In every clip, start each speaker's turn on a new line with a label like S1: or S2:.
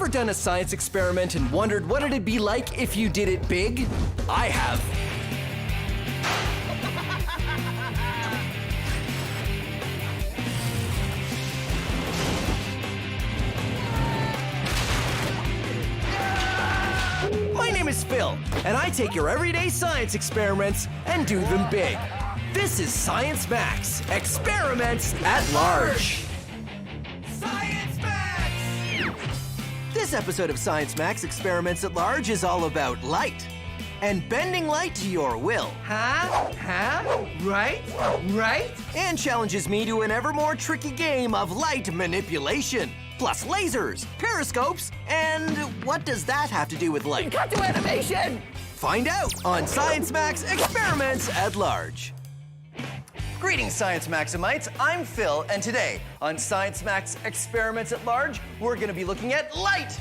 S1: ever done a science experiment and wondered what it'd be like if you did it big? I have. My name is Phil, and I take your everyday science experiments and do them big. This is Science Max, Experiments at Large. Science Max! This episode of Science Max, Experiments at Large is all about light. And bending light to your will. Right? And challenges me to an ever more tricky game of light manipulation. Plus lasers, periscopes, and what does that have to do with light?
S2: Cut to animation!
S1: Find out on Science Max Experiments at Large. Greetings, Science Maximites. I'm Phil, and today on Science Max Experiments at Large, we're going to be looking at light.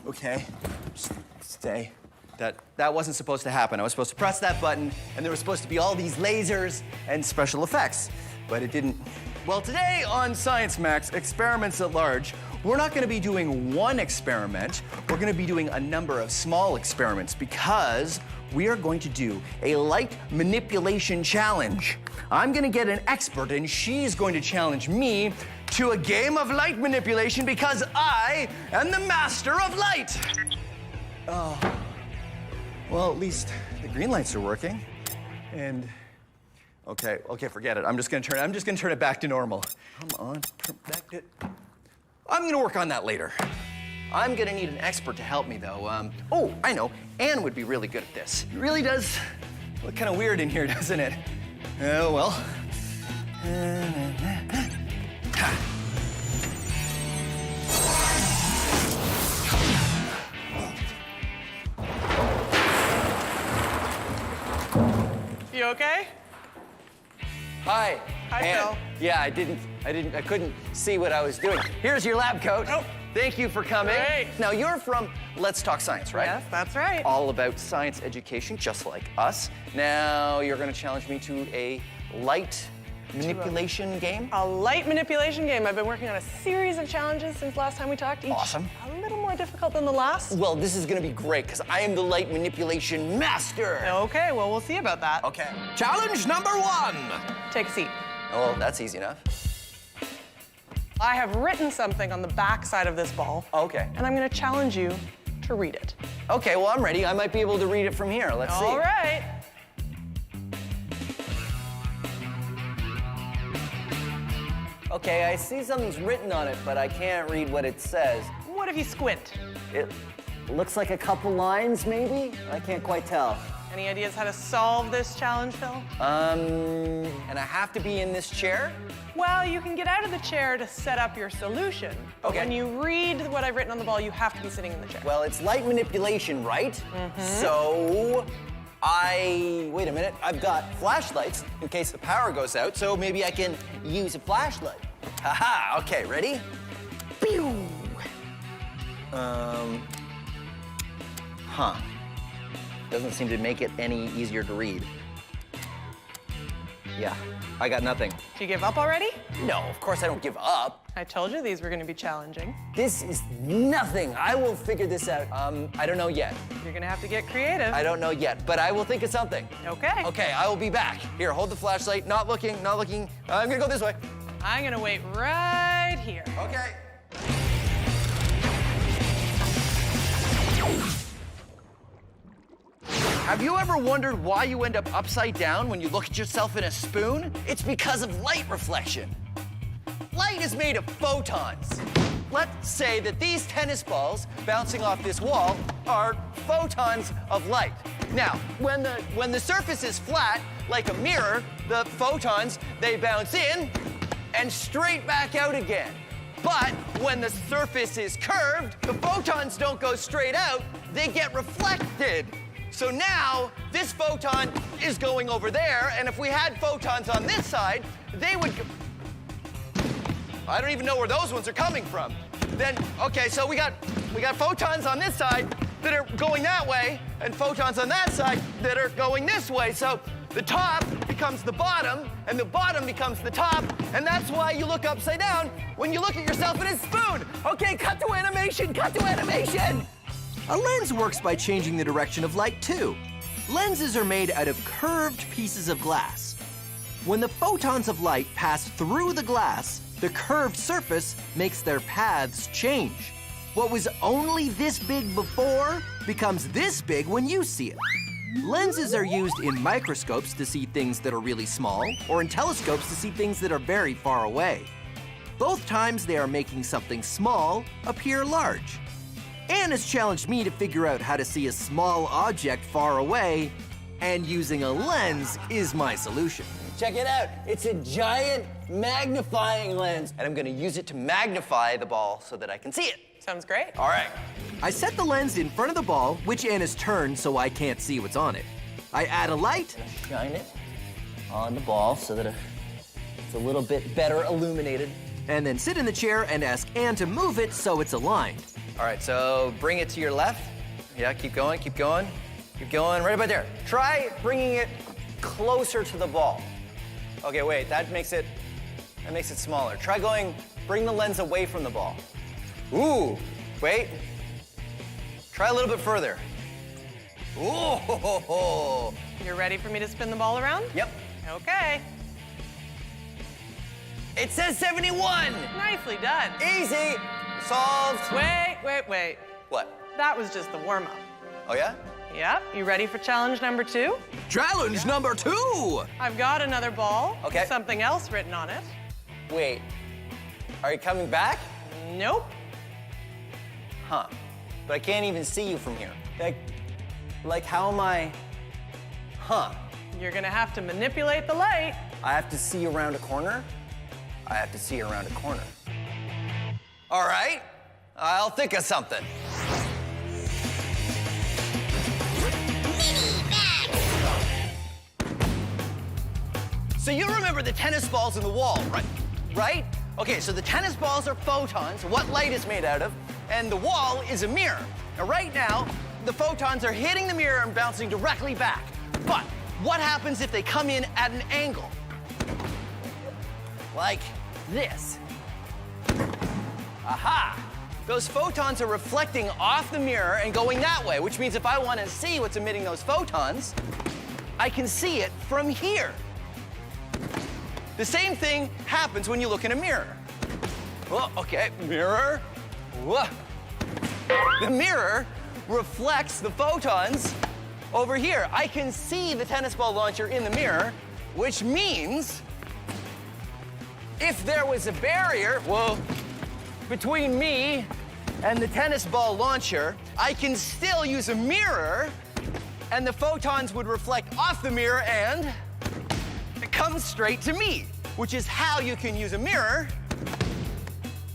S1: Okay. Stay. That wasn't supposed to happen. I was supposed to press that button, and there was supposed to be all these lasers and special effects, but it didn't. Well, today on Science Max Experiments at Large, we're not going to be doing one experiment. We're going to be doing a number of small experiments because we are going to do a light manipulation challenge. I'm going to get an expert, and she's going to challenge me to a game of light manipulation because I am the master of light. Oh. Well, at least the green lights are working. And okay, forget it. I'm just gonna turn it back to normal. Come on, turn back to. I'm gonna work on that later. I'm gonna need an expert to help me though. Oh, I know. Anne would be really good at this. It really does look kind of weird in here, doesn't it? Oh well.
S2: You okay?
S1: Hi.
S2: Hi,
S1: Ann.
S2: Phil.
S1: Yeah, I couldn't see what I was doing. Here's your lab coat.
S2: Oh.
S1: Thank you for coming.
S2: Great.
S1: Now, you're from Let's Talk Science, right?
S2: Yes, that's right.
S1: All about science education, just like us. Now, you're gonna challenge me to a light manipulation game?
S2: A light manipulation game. I've been working on a series of challenges since last time we talked. Each
S1: Awesome.
S2: a little more difficult than the last.
S1: Well, this is gonna be great, because I am the light manipulation master.
S2: Okay, well, we'll see about that.
S1: Okay. Challenge number 1.
S2: Take a seat.
S1: Oh, that's easy enough.
S2: I have written something on the back side of this ball.
S1: Okay.
S2: And I'm going to challenge you to read it.
S1: Okay, well, I'm ready. I might be able to read it from here. Let's see.
S2: All right.
S1: Okay, I see something's written on it, but I can't read what it says.
S2: What if you squint?
S1: It looks like a couple lines, maybe? I can't quite tell.
S2: Any ideas how to solve this challenge, Phil?
S1: And I have to be in this chair?
S2: Well, you can get out of the chair to set up your solution. But
S1: Okay.
S2: when you read what I've written on the ball, you have to be sitting in the chair.
S1: Well, it's light manipulation, right? So, wait a minute, I've got flashlights in case the power goes out, so maybe I can use a flashlight. Haha, okay, ready? Pew! Doesn't seem to make it any easier to read. Yeah, I got nothing.
S2: Do you give up already?
S1: No, of course I don't give up.
S2: I told you these were going to be challenging.
S1: This is nothing. I will figure this out. I don't know yet.
S2: You're going to have to get creative.
S1: I don't know yet, but I will think of something.
S2: Okay.
S1: Okay, I will be back. Here, hold the flashlight. Not looking. I'm gonna go this way.
S2: I'm going to wait right here.
S1: Okay. Have you ever wondered why you end up upside down when you look at yourself in a spoon? It's because of light reflection. Light is made of photons. Let's say that these tennis balls bouncing off this wall are photons of light. Now, when the surface is flat, like a mirror, the photons, they bounce in and straight back out again. But when the surface is curved, the photons don't go straight out, they get reflected. So now, this photon is going over there, and if we had photons on this side, they would go. I don't even know where those ones are coming from. Then, okay, so we got photons on this side that are going that way, and photons on that side that are going this way. So the top becomes becomes the bottom, and the bottom becomes the top, and that's why you look upside down when you look at yourself in a spoon. Okay, cut to animation, cut to animation! A lens works by changing the direction of light, too. Lenses are made out of curved pieces of glass. When the photons of light pass through the glass, the curved surface makes their paths change. What was only this big before becomes this big when you see it. Lenses are used in microscopes to see things that are really small, or in telescopes to see things that are very far away. Both times they are making something small appear large. Anne has challenged me to figure out how to see a small object far away, and using a lens is my solution. Check it out, it's a giant magnifying lens, and I'm gonna use it to magnify the ball so that I can see it.
S2: Sounds great.
S1: All right. I set the lens in front of the ball, which Anne has turned so I can't see what's on it. I add a light, shine it on the ball so that it's a little bit better illuminated, and then sit in the chair and ask Anne to move it so it's aligned. All right, so bring it to your left. Yeah, keep going, keep going, keep going, right about there. Try bringing it closer to the ball. Okay, wait, that makes it smaller. Try bring the lens away from the ball. Ooh, wait. Try a little bit further. Ooh, ho, ho, ho.
S2: You're ready for me to spin the ball around?
S1: Yep.
S2: Okay.
S1: It says 71.
S2: Nicely done.
S1: Easy. Solved.
S2: Wait.
S1: What?
S2: That was just the warm-up.
S1: Oh, yeah?
S2: Yep. You ready for challenge number 2?
S1: Challenge number 2.
S2: I've got another ball.
S1: Okay.
S2: With something else written on it.
S1: Wait. Are you coming back?
S2: Nope.
S1: Huh. But I can't even see you from here. Like how am I? Huh.
S2: You're gonna have to manipulate the light.
S1: I have to see around a corner? I have to see around a corner. All right. I'll think of something. So you remember the tennis balls in the wall, right? Right? Okay, so the tennis balls are photons, what light is made out of, and the wall is a mirror. Now, right now, the photons are hitting the mirror and bouncing directly back. But what happens if they come in at an angle? Like this. Aha! Those photons are reflecting off the mirror and going that way, which means if I want to see what's emitting those photons, I can see it from here. The same thing happens when you look in a mirror. Oh, okay, mirror. Whoa. The mirror reflects the photons over here. I can see the tennis ball launcher in the mirror, which means if there was a barrier, between me and the tennis ball launcher, I can still use a mirror, and the photons would reflect off the mirror and it comes straight to me, which is how you can use a mirror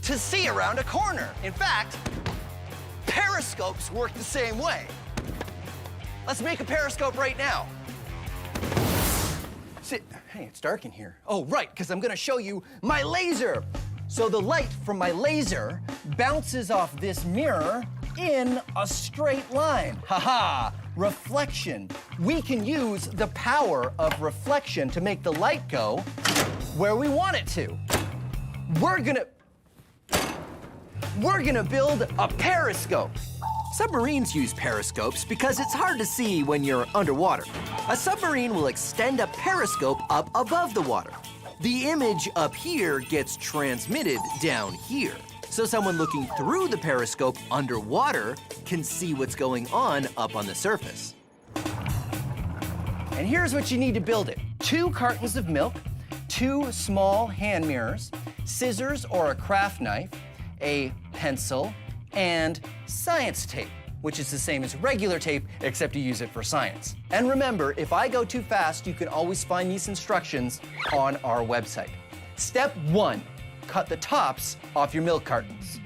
S1: to see around a corner. In fact, periscopes work the same way. Let's make a periscope right now. Hey, it's dark in here. Oh, right, because I'm gonna show you my laser. So the light from my laser bounces off this mirror in a straight line. Haha, reflection. We can use the power of reflection to make the light go where we want it to. We're gonna build a periscope. Submarines use periscopes because it's hard to see when you're underwater. A submarine will extend a periscope up above the water. The image up here gets transmitted down here. So someone looking through the periscope underwater can see what's going on up on the surface. And here's what you need to build it. 2 cartons of milk, 2 small hand mirrors, scissors or a craft knife, a pencil, and science tape, which is the same as regular tape, except you use it for science. And remember, if I go too fast, you can always find these instructions on our website. Step 1, cut the tops off your milk cartons.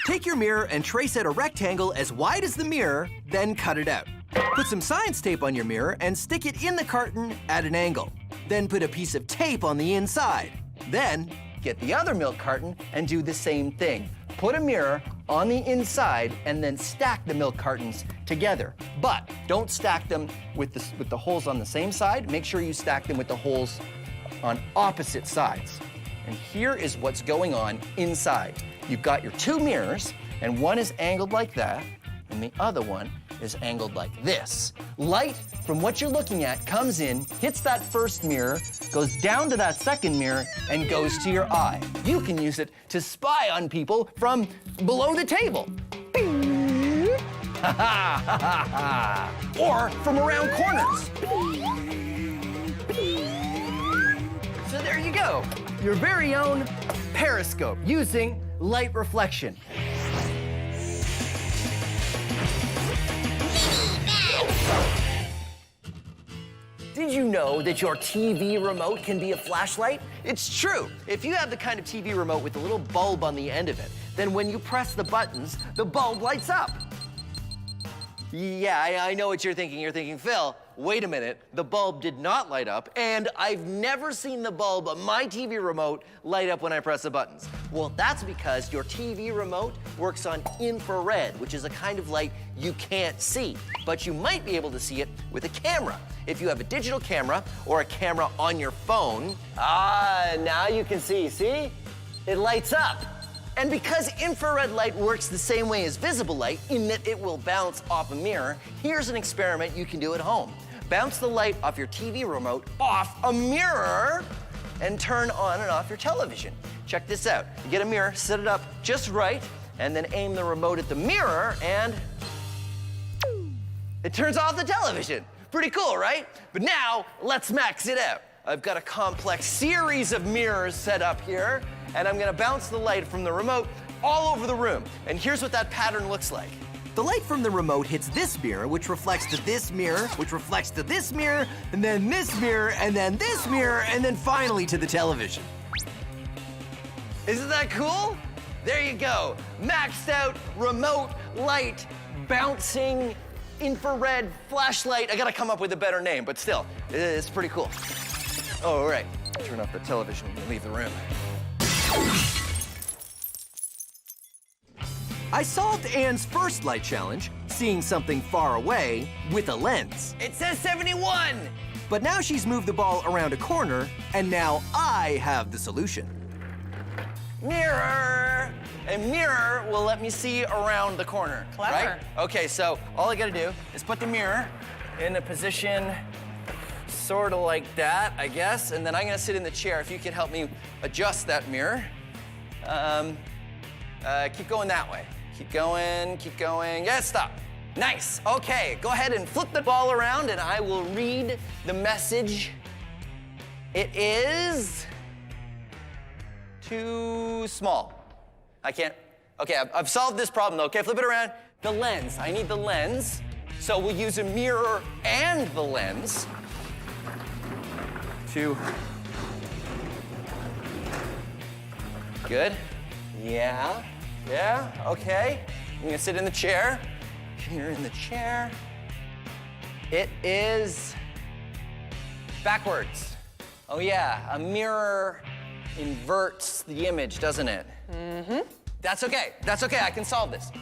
S1: Take your mirror and trace out a rectangle as wide as the mirror, then cut it out. Put some science tape on your mirror and stick it in the carton at an angle. Then put a piece of tape on the inside. Then get the other milk carton and do the same thing. Put a mirror on the inside and then stack the milk cartons together. But don't stack them with the holes on the same side. Make sure you stack them with the holes on opposite sides. And here is what's going on inside. You've got your two mirrors, and one is angled like that, and the other one is angled like this. Light from what you're looking at comes in, hits that first mirror, goes down to that second mirror, and goes to your eye. You can use it to spy on people from below the table. Or from around corners. So there you go, your very own periscope using light reflection. Did you know that your TV remote can be a flashlight? It's true. If you have the kind of TV remote with a little bulb on the end of it, then when you press the buttons, the bulb lights up. Yeah, I know what you're thinking. You're thinking, Phil, wait a minute, the bulb did not light up, and I've never seen the bulb on my TV remote light up when I press the buttons. Well, that's because your TV remote works on infrared, which is a kind of light you can't see, but you might be able to see it with a camera. If you have a digital camera or a camera on your phone, now you can see, It lights up. And because infrared light works the same way as visible light in that it will bounce off a mirror, here's an experiment you can do at home. Bounce the light off your TV remote off a mirror and turn on and off your television. Check this out. You get a mirror, set it up just right, and then aim the remote at the mirror and it turns off the television. Pretty cool, right? But now, let's max it out. I've got a complex series of mirrors set up here, and I'm gonna bounce the light from the remote all over the room. And here's what that pattern looks like. The light from the remote hits this mirror, which reflects to this mirror, which reflects to this mirror, and then this mirror, and then this mirror, and then finally to the television. Isn't that cool? There you go. Maxed out remote light bouncing infrared flashlight. I gotta come up with a better name, but still, it's pretty cool. Oh, right. Turn off the television and leave the room. I solved Anne's first light challenge, seeing something far away, with a lens. It says 71! But now she's moved the ball around a corner, and now I have the solution. Mirror! A mirror will let me see around the corner.
S2: Clever.
S1: Right? Okay, so all I gotta do is put the mirror in a position sort of like that, I guess, and then I'm gonna sit in the chair. If you could help me adjust that mirror. Keep going that way. Keep going. Yeah, stop. Nice, okay. Go ahead and flip the ball around and I will read the message. It is too small. I can't, okay, I've solved this problem though. Okay, flip it around. The lens, I need the lens. So we'll use a mirror and the lens to, good. Yeah, okay. I'm gonna sit in the chair. You're in the chair. It is backwards. Oh yeah, a mirror inverts the image, doesn't it? Mm-hmm. That's okay, I can solve this.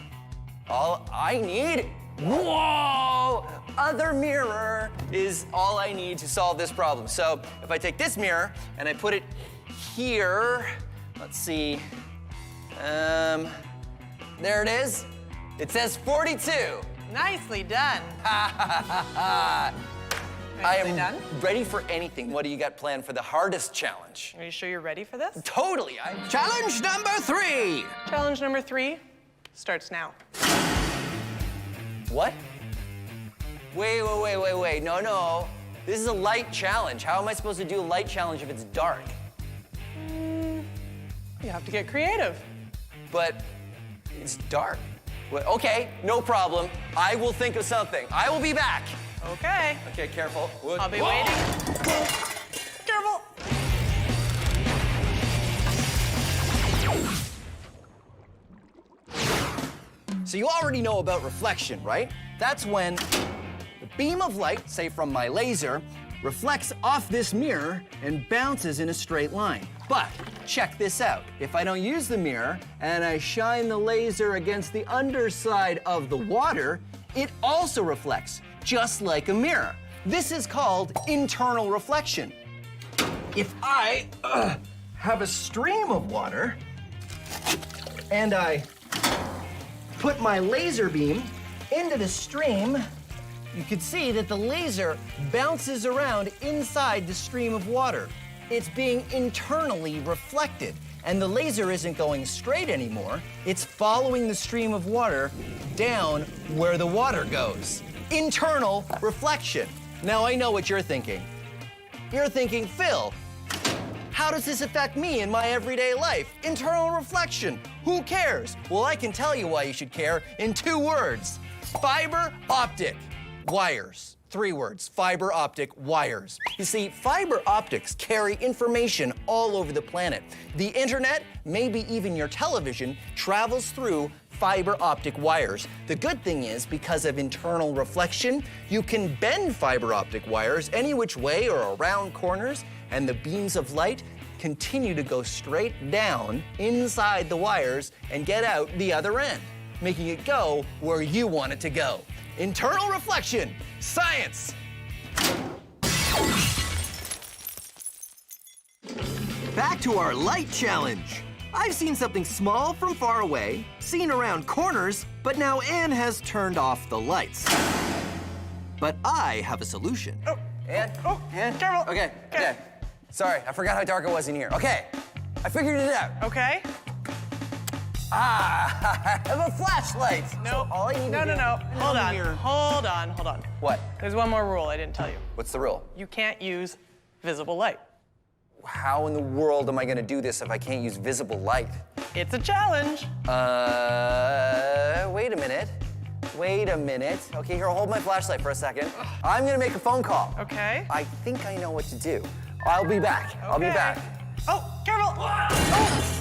S1: All I need, whoa! Other mirror is all I need to solve this problem. So if I take this mirror and I put it here, let's see, there it is. It says 42.
S2: Nicely done.
S1: I
S2: Nicely
S1: am
S2: done.
S1: ready for anything. What do you got planned for the hardest challenge?
S2: Are you sure you're ready for this?
S1: Totally. Challenge number 3.
S2: Challenge number 3 starts now.
S1: What? Wait. No. This is a light challenge. How am I supposed to do a light challenge if it's dark?
S2: You have to get creative.
S1: But it's dark. Well, okay, no problem. I will think of something. I will be back.
S2: Okay.
S1: Okay, careful.
S2: I'll be waiting. Careful.
S1: So you already know about reflection, right? That's when the beam of light, say from my laser, reflects off this mirror and bounces in a straight line. But check this out. If I don't use the mirror and I shine the laser against the underside of the water, it also reflects, just like a mirror. This is called internal reflection. If I have a stream of water and I put my laser beam into the stream, you can see that the laser bounces around inside the stream of water. It's being internally reflected, and the laser isn't going straight anymore. It's following the stream of water down where the water goes. Internal reflection. Now I know what you're thinking. You're thinking, Phil, how does this affect me in my everyday life? Internal reflection. Who cares? Well, I can tell you why you should care in 2 words. Fiber optic wires. 3 words, fiber optic wires. You see, fiber optics carry information all over the planet. The internet, maybe even your television, travels through fiber optic wires. The good thing is, because of internal reflection, you can bend fiber optic wires any which way or around corners, and the beams of light continue to go straight down inside the wires and get out the other end, making it go where you want it to go. Internal reflection, science. Back to our light challenge. I've seen something small from far away, seen around corners, but now Anne has turned off the lights. But I have a solution.
S2: Oh,
S1: Anne? Anne?
S2: Careful.
S1: Okay. Sorry, I forgot how dark it was in here. Okay, I figured it out.
S2: Okay.
S1: I have a flashlight.
S2: No.
S1: So all I need to do-
S2: No. Hold on.
S1: What?
S2: There's one more rule I didn't tell you.
S1: What's the rule?
S2: You can't use visible light.
S1: How in the world am I gonna do this if I can't use visible light?
S2: It's a challenge.
S1: Wait a minute. Okay, here, hold my flashlight for a second. I'm gonna make a phone call.
S2: Okay.
S1: I think I know what to do. I'll be back. I'll be
S2: Okay.
S1: back.
S2: Oh, careful. Oh.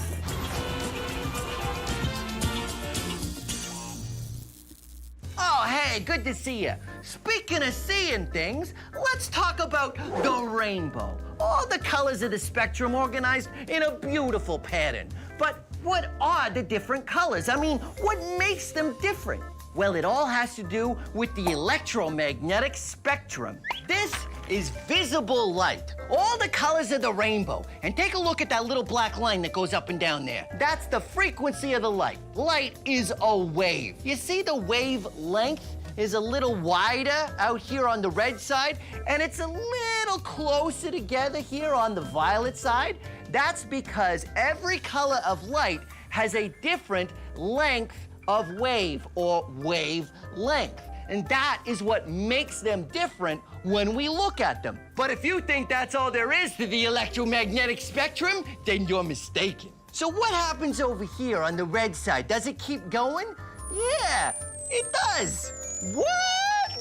S3: Oh, hey, good to see you. Speaking of seeing things, let's talk about the rainbow. All the colors of the spectrum organized in a beautiful pattern. But what are the different colors? I mean, what makes them different? Well, it all has to do with the electromagnetic spectrum. This is visible light. All the colors of the rainbow. And take a look at that little black line that goes up and down there. That's the frequency of the light. Light is a wave. You see the wavelength is a little wider out here on the red side, and it's a little closer together here on the violet side? That's because every color of light has a different length of wave, or wavelength. And that is what makes them different when we look at them. But if you think that's all there is to the electromagnetic spectrum, then you're mistaken. So what happens over here on the red side? Does it keep going? Yeah, it does. What?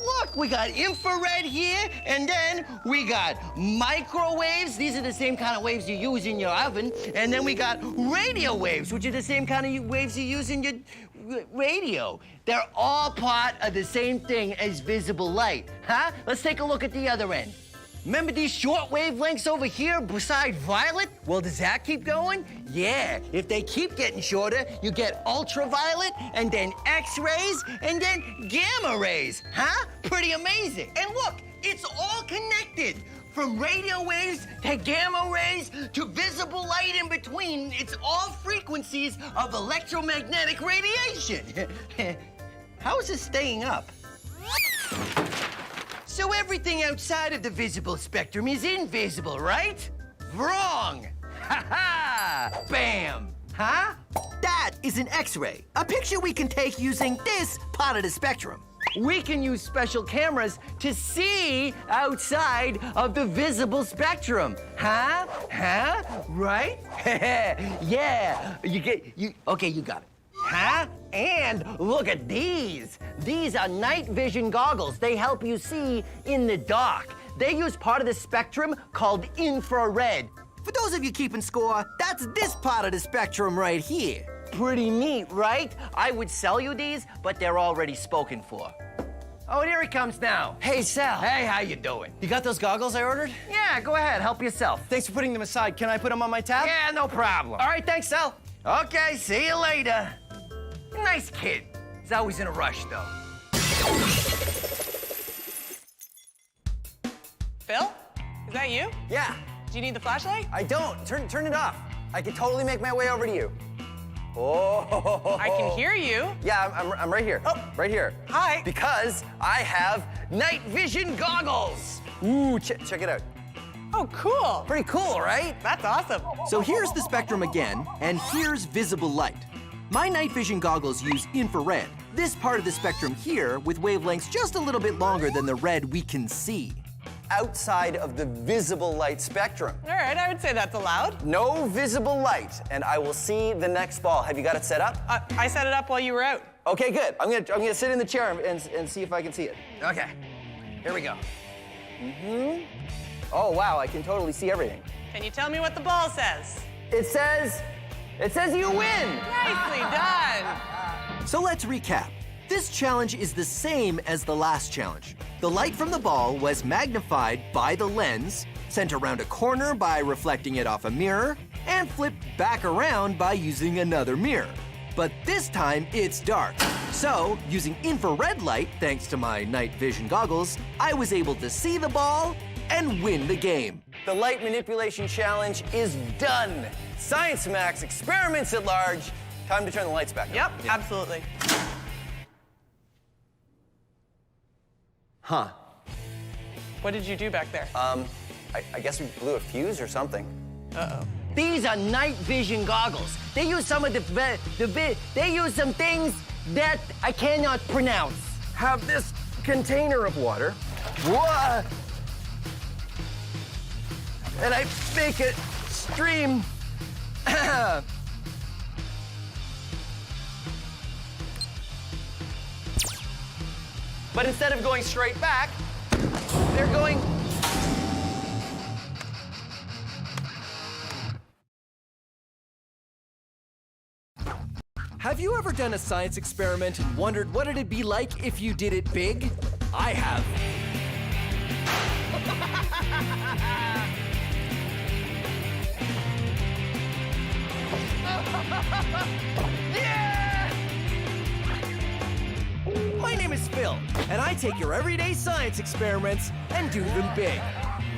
S3: Look, we got infrared here, and then we got microwaves. These are the same kind of waves you use in your oven. And then we got radio waves, which are the same kind of waves you use in your radio. They're all part of the same thing as visible light, huh? Let's take a look at the other end. Remember these short wavelengths over here beside violet? Well, does that keep going? Yeah, if they keep getting shorter, you get ultraviolet, and then X-rays, and then gamma rays, huh? Pretty amazing. And look, it's all connected. From radio waves to gamma rays to visible light in between, it's all frequencies of electromagnetic radiation. How is this staying up? So everything outside of the visible spectrum is invisible, right? Wrong! Ha-ha! Bam! Huh?
S1: That is an X-ray, a picture we can take using this part of the spectrum.
S3: We can use special cameras to see outside of the visible spectrum. Huh? Huh? Right? Yeah. Okay, you got it. Huh? And look at these. These are night vision goggles. They help you see in the dark. They use part of the spectrum called infrared.
S1: For those of you keeping score, that's this part of the spectrum right here.
S3: Pretty neat, right? I would sell you these, but they're already spoken for. Oh, and here he comes now.
S1: Hey, Sal.
S3: Hey, how you doing?
S1: You got those goggles I ordered?
S3: Yeah, go ahead, help yourself.
S1: Thanks for putting them aside. Can I put them on my tab?
S3: Yeah, no problem.
S1: All right, thanks, Sal.
S3: Okay, see you later. Nice kid. He's always in a rush, though.
S2: Phil? Is that you?
S1: Yeah,
S2: Do you need the flashlight?
S1: I don't. Turn it off. I can totally make my way over to you. Oh.
S2: I can hear you.
S1: Yeah, I'm right here.
S2: Oh.
S1: Right here.
S2: Hi.
S1: Because I have night vision goggles. Ooh, check it out.
S2: Oh, cool.
S1: Pretty cool, right?
S2: That's awesome.
S4: So here's the spectrum again, and here's visible light. My night vision goggles use infrared, this part of the spectrum here with wavelengths just a little bit longer than the red we can see.
S1: Outside of the visible light spectrum.
S2: All right, I would say that's allowed.
S1: No visible light, and I will see the next ball. Have you got it set up?
S2: I set it up while you were out.
S1: Okay, good. I'm gonna sit in the chair and see if I can see it.
S3: Okay, here we go.
S1: Oh wow, I can totally see everything.
S2: Can you tell me what the ball says?
S1: It says you win.
S2: Nicely done.
S4: So let's recap. This challenge is the same as the last challenge. The light from the ball was magnified by the lens, sent around a corner by reflecting it off a mirror, and flipped back around by using another mirror. But this time it's dark. So, using infrared light, thanks to my night vision goggles, I was able to see the ball and win the game.
S1: The light manipulation challenge is done. Science Max experiments at large. Time to turn the lights back on.
S2: Yep, absolutely.
S1: Huh.
S2: What did you do back there?
S1: I guess we blew a fuse or something.
S2: Uh-oh.
S3: These are night vision goggles. They use some of they use some things that I cannot pronounce.
S1: Have this container of water. Whoa! And I make it stream. But instead of going straight back, they're going.
S4: Have you ever done a science experiment and wondered what it'd be like if you did it big? I have. My name is Phil, and I take your everyday science experiments and do them big.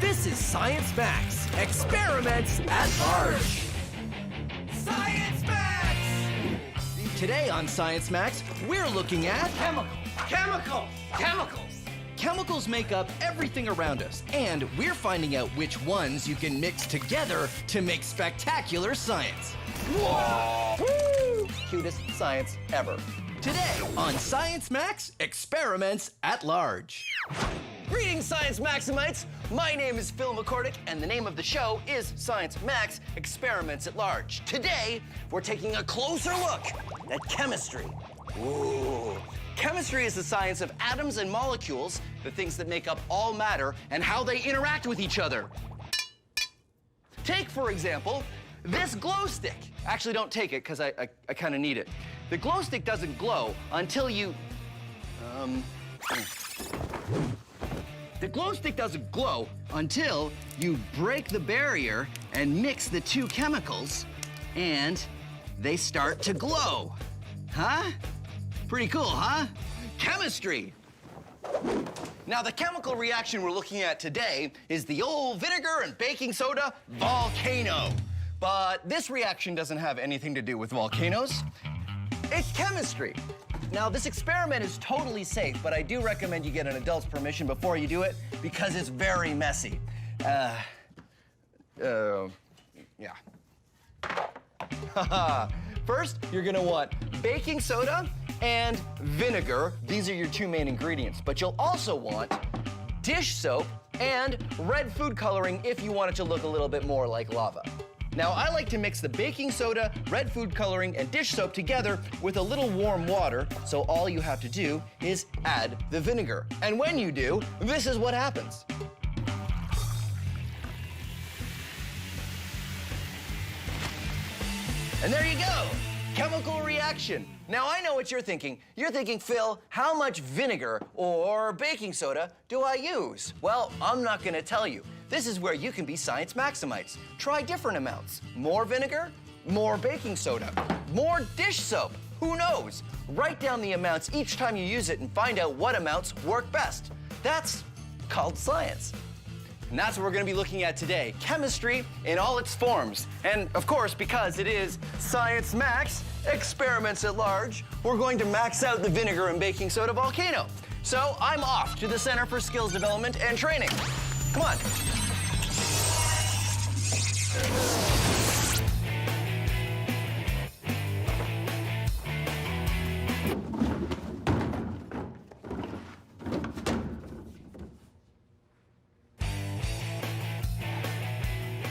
S4: This is Science Max, experiments at large. Science Max! Today on Science Max, we're looking at
S3: Chemicals!
S4: Chemicals make up everything around us, and we're finding out which ones you can mix together to make spectacular science.
S1: Whoa! Woo! Cutest science ever.
S4: Today on Science Max, experiments at large.
S1: Greetings, Science Maximites! My name is Phil McCordick, and the name of the show is Science Max Experiments at Large. Today, we're taking a closer look at chemistry. Ooh. Chemistry is the science of atoms and molecules, the things that make up all matter, and how they interact with each other. Take, for example, this glow stick. Actually, don't take it, because I kind of need it. The glow stick doesn't glow until you... The glow stick doesn't glow until you break the barrier and mix the two chemicals, and they start to glow. Huh? Pretty cool, huh? Chemistry. Now, the chemical reaction we're looking at today is the old vinegar and baking soda volcano. But this reaction doesn't have anything to do with volcanoes. It's chemistry. Now, this experiment is totally safe, but I do recommend you get an adult's permission before you do it because it's very messy. Yeah. First, you're gonna want baking soda and vinegar. These are your two main ingredients, but you'll also want dish soap and red food coloring if you want it to look a little bit more like lava. Now, I like to mix the baking soda, red food coloring, and dish soap together with a little warm water, so all you have to do is add the vinegar. And when you do, this is what happens. And there you go. chemical reaction. Now, I know what you're thinking. You're thinking, Phil, how much vinegar or baking soda do I use? Well, I'm not gonna tell you. This is where you can be science maximites. Try different amounts. More vinegar, more baking soda, more dish soap. Who knows? Write down the amounts each time you use it and find out what amounts work best. That's called science. And that's what we're gonna be looking at today, chemistry in all its forms. And of course, because it is Science Max, experiments at large, we're going to max out the vinegar and baking soda volcano. So I'm off to the Center for Skills Development and Training. Come on.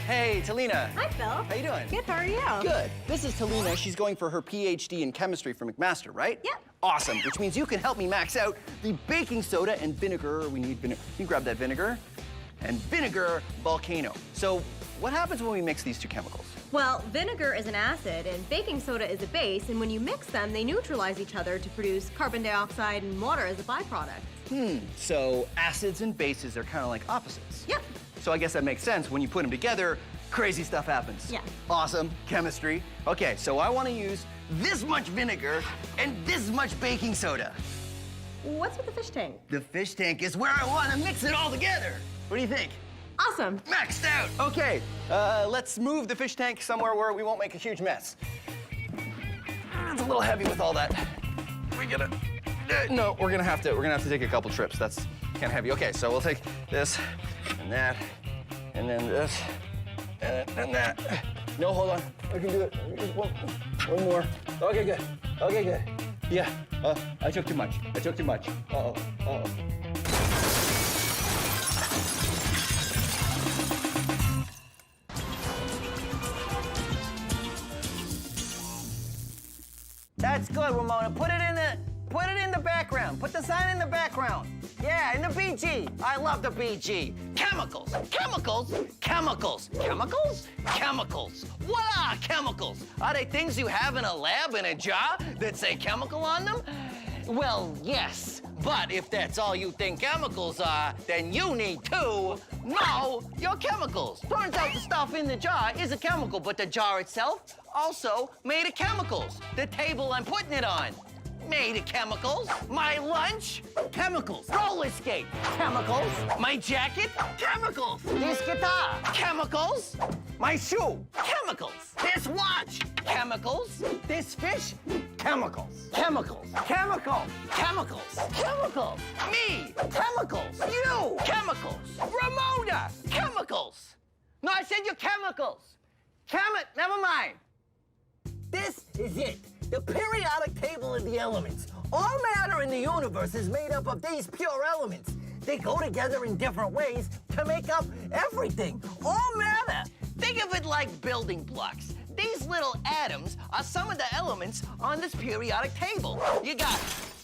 S1: Hey, Talina.
S5: Hi, Phil.
S1: How you doing?
S5: Good, how are you?
S1: Good. This is Talina. She's going for her PhD in chemistry from McMaster, right?
S5: Yep.
S1: Awesome, which means you can help me max out the baking soda and vinegar. We need vinegar. You grab that vinegar. And vinegar volcano. So what happens when we mix these two chemicals?
S5: Well, vinegar is an acid and baking soda is a base, and when you mix them, they neutralize each other to produce carbon dioxide and water as a byproduct.
S1: So acids and bases are kind of like opposites.
S5: Yep.
S1: So I guess that makes sense. When you put them together, crazy stuff happens.
S5: Yeah.
S1: Awesome, chemistry. Okay, so I want to use this much vinegar and this much baking soda.
S5: What's with the fish tank?
S1: The fish tank is where I want to mix it all together. What do you think?
S5: Awesome.
S1: Maxed out. Okay, let's move the fish tank somewhere where we won't make a huge mess. It's a little heavy with all that. We're gonna, no, we're gonna have to take a couple trips. That's kind of heavy. Okay, so we'll take this and that, and then this, and that. No, hold on. I can do it. Just one more. Okay, good. Okay, good. Yeah. I took too much. I took too much. Uh-oh. Uh-oh. That's good, Ramona. Put it in the background. Put the sign in the background. Yeah, in the BG. I love the BG. Chemicals. Chemicals. Chemicals. Chemicals? Chemicals. What are chemicals? Are they things you have in a lab in a jar that say chemical on them? Well, yes. But if that's all you think chemicals are, then you need to know your chemicals. Turns out the stuff in the jar is a chemical, but the jar itself also made of chemicals. The table I'm putting it on, made of chemicals. My lunch, chemicals. Roller skate, chemicals. My jacket, chemicals. This guitar, chemicals. My shoe, chemicals. This watch, chemicals. This fish, chemicals. Chemicals. Chemicals. Chemicals. Chemicals. Me, chemicals. You, chemicals. Ramona, chemicals. No, I said your chemicals. Never mind. This is it. The periodic table of the elements. All matter in the universe is made up of these pure elements. They go together in different ways to make up everything. All matter. Think of it like building blocks. These little atoms are some of the elements on this periodic table. You got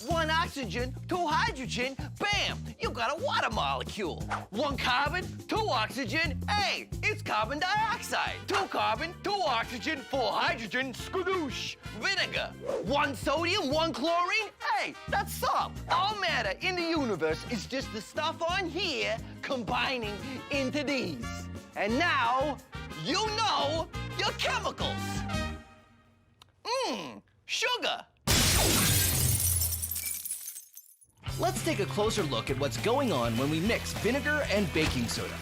S1: 1 oxygen, 2 hydrogen, bam, you got a water molecule. 1 carbon, 2 oxygen, hey, it's carbon dioxide. 2 carbon, 2 oxygen, 4 hydrogen, skadoosh, vinegar. 1 sodium, 1 chlorine, hey, that's salt. All matter in the universe is just the stuff on here combining into these. And now, you know your chemicals. Sugar.
S4: Let's take a closer look at what's going on when we mix vinegar and baking soda.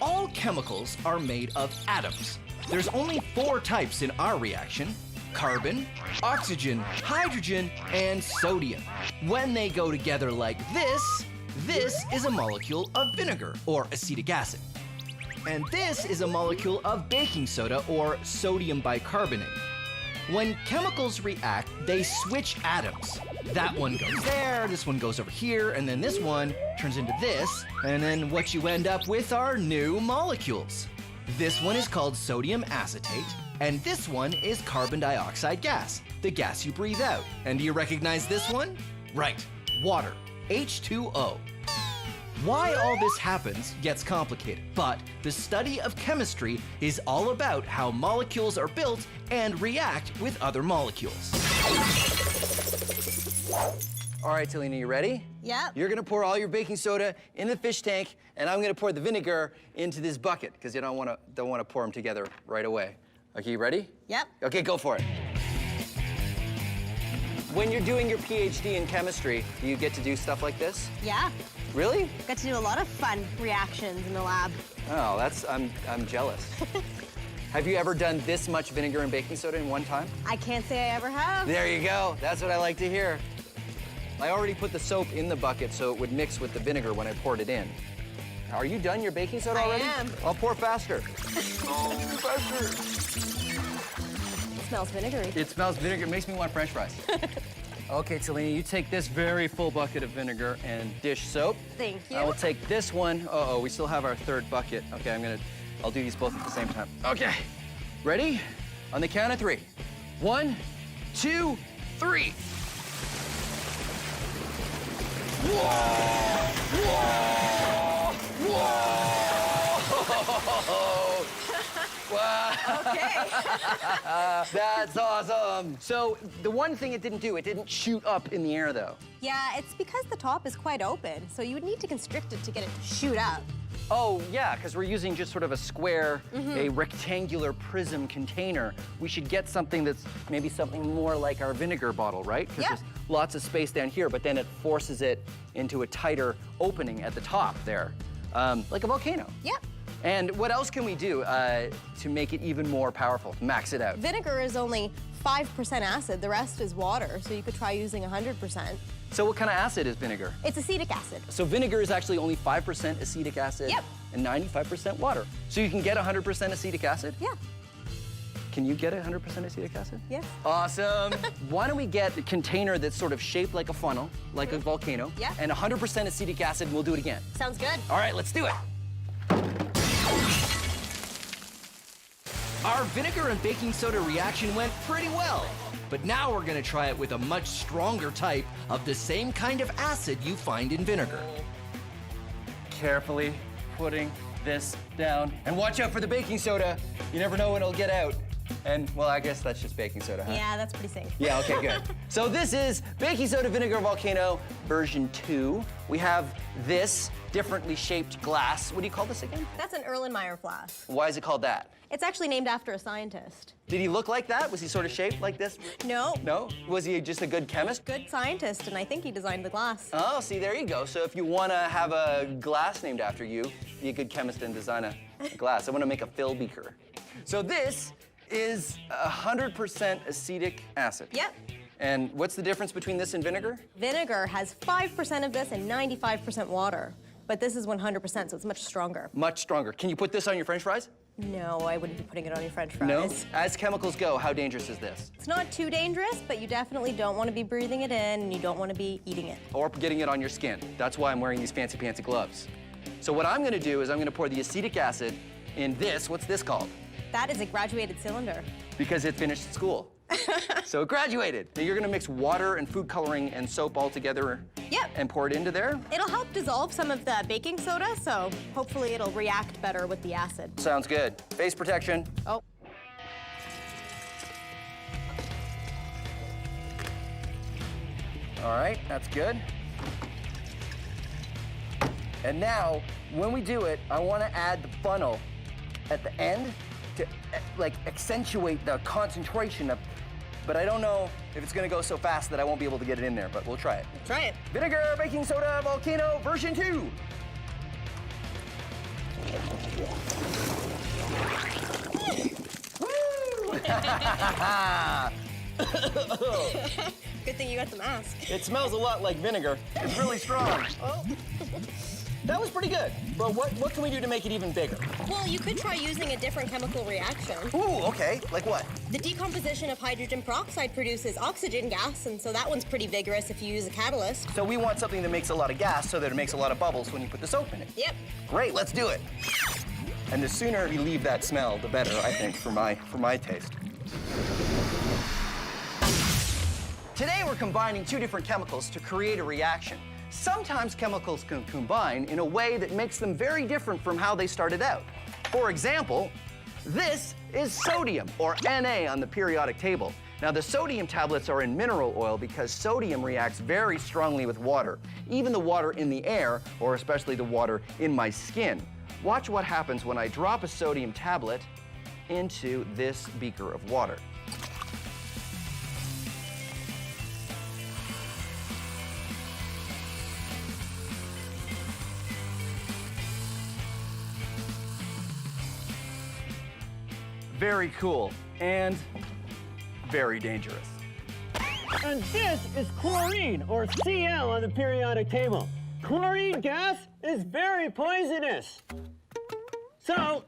S4: All chemicals are made of atoms. There's only 4 types in our reaction: carbon, oxygen, hydrogen, and sodium. When they go together like this is a molecule of vinegar, or acetic acid. And this is a molecule of baking soda, or sodium bicarbonate. When chemicals react, they switch atoms. That one goes there, this one goes over here, and then this one turns into this, and then what you end up with are new molecules. This one is called sodium acetate, and this one is carbon dioxide gas, the gas you breathe out. And do you recognize this one? Right, water, H2O. Why all this happens gets complicated, but the study of chemistry is all about how molecules are built and react with other molecules.
S1: All right, Talina, you ready?
S5: Yep.
S1: You're gonna pour all your baking soda in the fish tank, and I'm gonna pour the vinegar into this bucket, because you don't wanna pour them together right away. Okay, you ready?
S5: Yep.
S1: Okay, go for it. When you're doing your PhD in chemistry, do you get to do stuff like this?
S5: Yeah.
S1: Really?
S5: Got to do a lot of fun reactions in the lab.
S1: Oh, I'm jealous. Have you ever done this much vinegar and baking soda in one time?
S5: I can't say I ever have.
S1: There you go. That's what I like to hear. I already put the soap in the bucket so it would mix with the vinegar when I poured it in. Are you done your baking soda already?
S5: I am.
S1: I'll pour faster. Faster.
S5: It smells vinegary.
S1: It smells vinegar. It makes me want French fries. Okay, Talina, you take this very full bucket of vinegar and dish soap.
S5: Thank you.
S1: I will take this one. Uh-oh, we still have our third bucket. Okay, I'll do these both at the same time. Okay, ready? On the count of 3. 1, 2, 3. Whoa! Whoa! Whoa! Wow!
S5: Okay.
S1: That's awesome. So the one thing it didn't do, it didn't shoot up in the air though.
S5: Yeah, it's because the top is quite open, so you would need to constrict it to get it to shoot up.
S1: Oh, yeah, because we're using just sort of a square, a rectangular prism container. We should get something that's maybe something more like our vinegar bottle, right? Because
S5: Yeah.
S1: there's lots of space down here, but then it forces it into a tighter opening at the top there, like a volcano.
S5: Yep.
S1: And what else can we do to make it even more powerful, to max it out?
S5: Vinegar is only 5% acid, the rest is water, so you could try using 100%.
S1: So what kind of acid is vinegar?
S5: It's acetic acid.
S1: So vinegar is actually only 5% acetic acid
S5: Yep.
S1: and 95% water. So you can get 100% acetic acid?
S5: Yeah.
S1: Can you get 100% acetic acid?
S5: Yes.
S1: Awesome. Why don't we get a container that's sort of shaped like a funnel, like a volcano,
S5: Yeah.
S1: and 100% acetic acid, and we'll do it again.
S5: Sounds good.
S1: All right, let's do it.
S4: Our vinegar and baking soda reaction went pretty well, but now we're gonna try it with a much stronger type of the same kind of acid you find in vinegar.
S1: Carefully putting this down. And watch out for the baking soda. You never know when it'll get out. And, well, I guess that's just baking soda, huh?
S5: Yeah, that's pretty safe.
S1: Yeah, okay, good. So this is baking soda vinegar volcano version 2. We have this differently shaped glass. What do you call this again?
S5: That's an Erlenmeyer flask.
S1: Why is it called that?
S5: It's actually named after a scientist.
S1: Did he look like that? Was he sort of shaped like this?
S5: No.
S1: No? Was he just a good chemist?
S5: Good scientist, and I think he designed the glass.
S1: Oh, see, there you go. So if you want to have a glass named after you, be a good chemist and design a glass. I want to make a fill beaker. So this is 100% acetic acid.
S5: Yep.
S1: And what's the difference between this and vinegar?
S5: Vinegar has 5% of this and 95% water, but this is 100%, so it's much stronger.
S1: Much stronger. Can you put this on your French fries?
S5: No, I wouldn't be putting it on your French fries.
S1: No? As chemicals go, how dangerous is this?
S5: It's not too dangerous, but you definitely don't want to be breathing it in, and you don't want to be eating it.
S1: Or getting it on your skin. That's why I'm wearing these fancy pantsy gloves. So what I'm gonna do is I'm gonna pour the acetic acid in this. What's this called?
S5: That is a graduated cylinder.
S1: Because it finished school. So it graduated. Now you're gonna mix water and food coloring and soap all together.
S5: Yep.
S1: And pour it into there.
S5: It'll help dissolve some of the baking soda, so hopefully it'll react better with the acid.
S1: Sounds good. Face protection.
S5: Oh.
S1: All right, that's good. And now, when we do it, I want to add the funnel at the end to like accentuate the concentration of, but I don't know if it's gonna go so fast that I won't be able to get it in there, but we'll try it.
S5: Try it.
S1: Vinegar, baking soda, volcano, version 2. Woo!
S5: Good thing you got the mask.
S1: It smells a lot like vinegar. It's really strong.
S5: Oh.
S1: That was pretty good. But what can we do to make it even bigger?
S5: Well, you could try using a different chemical reaction.
S1: Ooh, okay. Like what?
S5: The decomposition of hydrogen peroxide produces oxygen gas, and so that one's pretty vigorous if you use a catalyst.
S1: So we want something that makes a lot of gas so that it makes a lot of bubbles when you put the soap in it.
S5: Yep.
S1: Great, let's do it. And the sooner we leave that smell, the better, I think, for my taste. Today we're combining two different chemicals to create a reaction. sometimes chemicals can combine in a way that makes them very different from how they started out. For example, this is sodium, or Na on the periodic table. Now, the sodium tablets are in mineral oil because sodium reacts very strongly with water, even the water in the air, or especially the water in my skin. Watch what happens when I drop a sodium tablet into this beaker of water. Very cool and very dangerous.
S6: And this is chlorine, or Cl on the periodic table. Chlorine gas is very poisonous. So,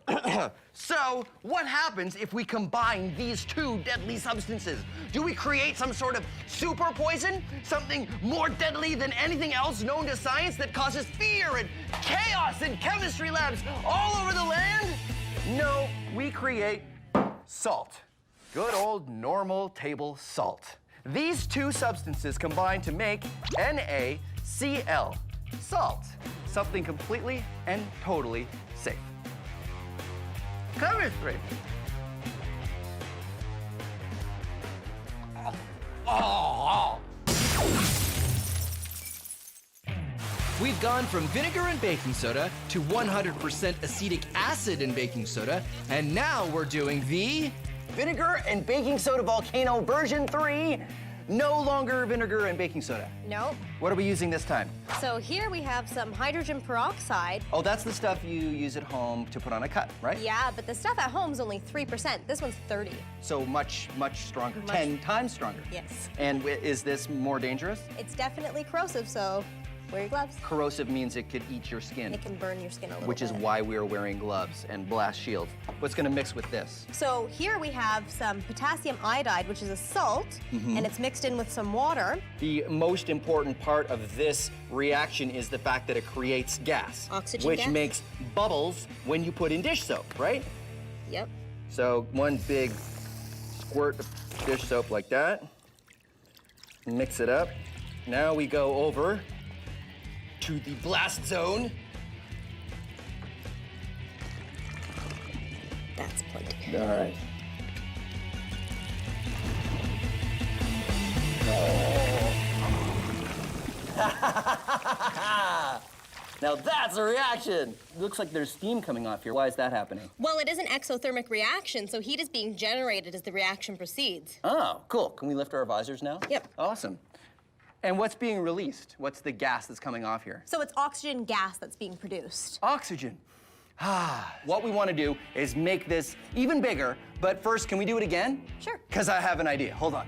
S3: So, what happens if we combine these two deadly substances? Do we create some sort of super poison? Something more deadly than anything else known to science that causes fear and chaos in chemistry labs all over the land?
S1: No, we create salt. Good old normal table salt. These two substances combine to make NaCl, salt. Something completely and totally safe. Chemistry.
S4: We've gone from vinegar and baking soda to 100% acetic acid in baking soda, and now we're doing the...
S1: Vinegar and baking soda volcano version 3. No longer vinegar and baking soda.
S5: Nope.
S1: What are we using this time?
S5: So here we have some hydrogen peroxide.
S1: Oh, that's the stuff you use at home to put on a cut, right?
S5: Yeah, but the stuff at home is only 3%. This one's 30.
S1: So much, much stronger.
S5: Much-
S1: 10 times stronger.
S5: Yes.
S1: And is this more dangerous?
S5: It's definitely corrosive, so wear your gloves.
S1: Corrosive means it could eat your skin,
S5: It can burn your skin a little
S1: which
S5: bit.
S1: is why we are wearing gloves and blast shields. What's gonna mix with this?
S5: So here we have some potassium iodide, which is a salt, and it's mixed in with some water.
S1: The most important part of this reaction is the fact that it creates gas.
S5: Oxygen
S1: which
S5: gas?
S1: makes bubbles when you put in dish soap, right?
S5: Yep.
S1: So one big squirt of dish soap like that. Mix it up. Now we go over to the blast zone.
S5: That's plenty.
S1: All right. Now that's a reaction. Looks like there's steam coming off here. Why is that happening?
S5: Well, it is an exothermic reaction, so heat is being generated as the reaction proceeds.
S1: Oh, cool. Can we lift our visors now?
S5: Yep.
S1: Awesome. And what's being released? What's the gas that's coming off here?
S5: So it's oxygen gas that's being produced.
S1: Oxygen. What we want to do is make this even bigger, but first, can we do it again?
S5: Sure.
S1: Because I have an idea. Hold on.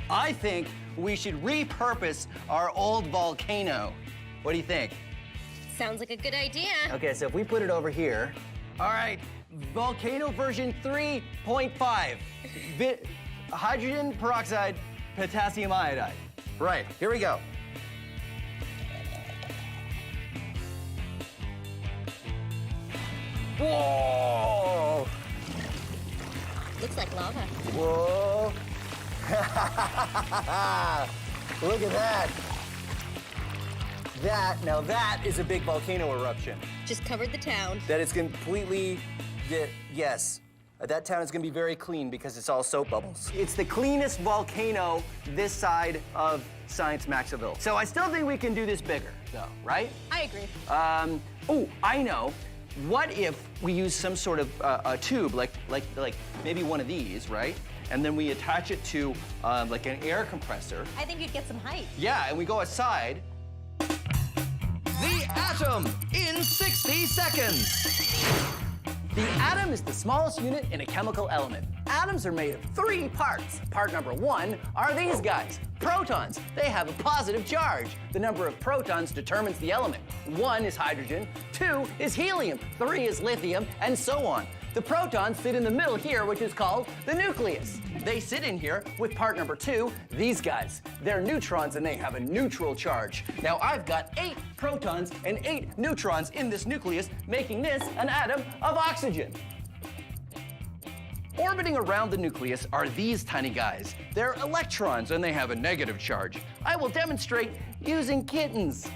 S1: I think we should repurpose our old volcano. What do you think?
S5: Sounds like a good idea.
S1: Okay, so if we put it over here. All right, volcano version 3.5. Hydrogen peroxide, potassium iodide. Right, here we go. Whoa!
S5: Looks like lava.
S1: Whoa! Look at that. Now that is a big volcano eruption.
S5: Just covered the town.
S1: That is completely, yes. That town is gonna be very clean because it's all soap bubbles. It's the cleanest volcano this side of Science Maxville. So I still think we can do this bigger, though, right?
S5: I agree.
S1: Oh, I know. What if we use some sort of a tube, like maybe one of these, right? And then we attach it to like an air compressor.
S5: I think you'd get some height.
S1: Yeah, and we go outside.
S4: The atom in 60 seconds.
S1: The atom is the smallest unit in a chemical element. Atoms are made of 3 parts. Part number 1 are these guys, protons. They have a positive charge. The number of protons determines the element. 1 is hydrogen, 2 is helium, 3 is lithium, and so on. The protons sit in the middle here, which is called the nucleus. They sit in here with part number 2, these guys. They're neutrons and they have a neutral charge. Now I've got 8 protons and 8 neutrons in this nucleus, making this an atom of oxygen. Orbiting around the nucleus are these tiny guys. They're electrons, and they have a negative charge. I will demonstrate using kittens.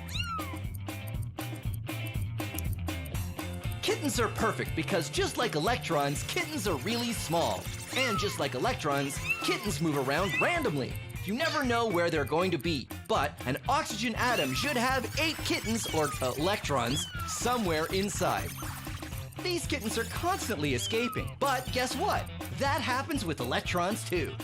S4: Kittens are perfect because just like electrons, kittens are really small. And just like electrons, kittens move around randomly. You never know where they're going to be, but an oxygen atom should have 8 kittens, or electrons, somewhere inside. These kittens are constantly escaping, but guess what? That happens with electrons too.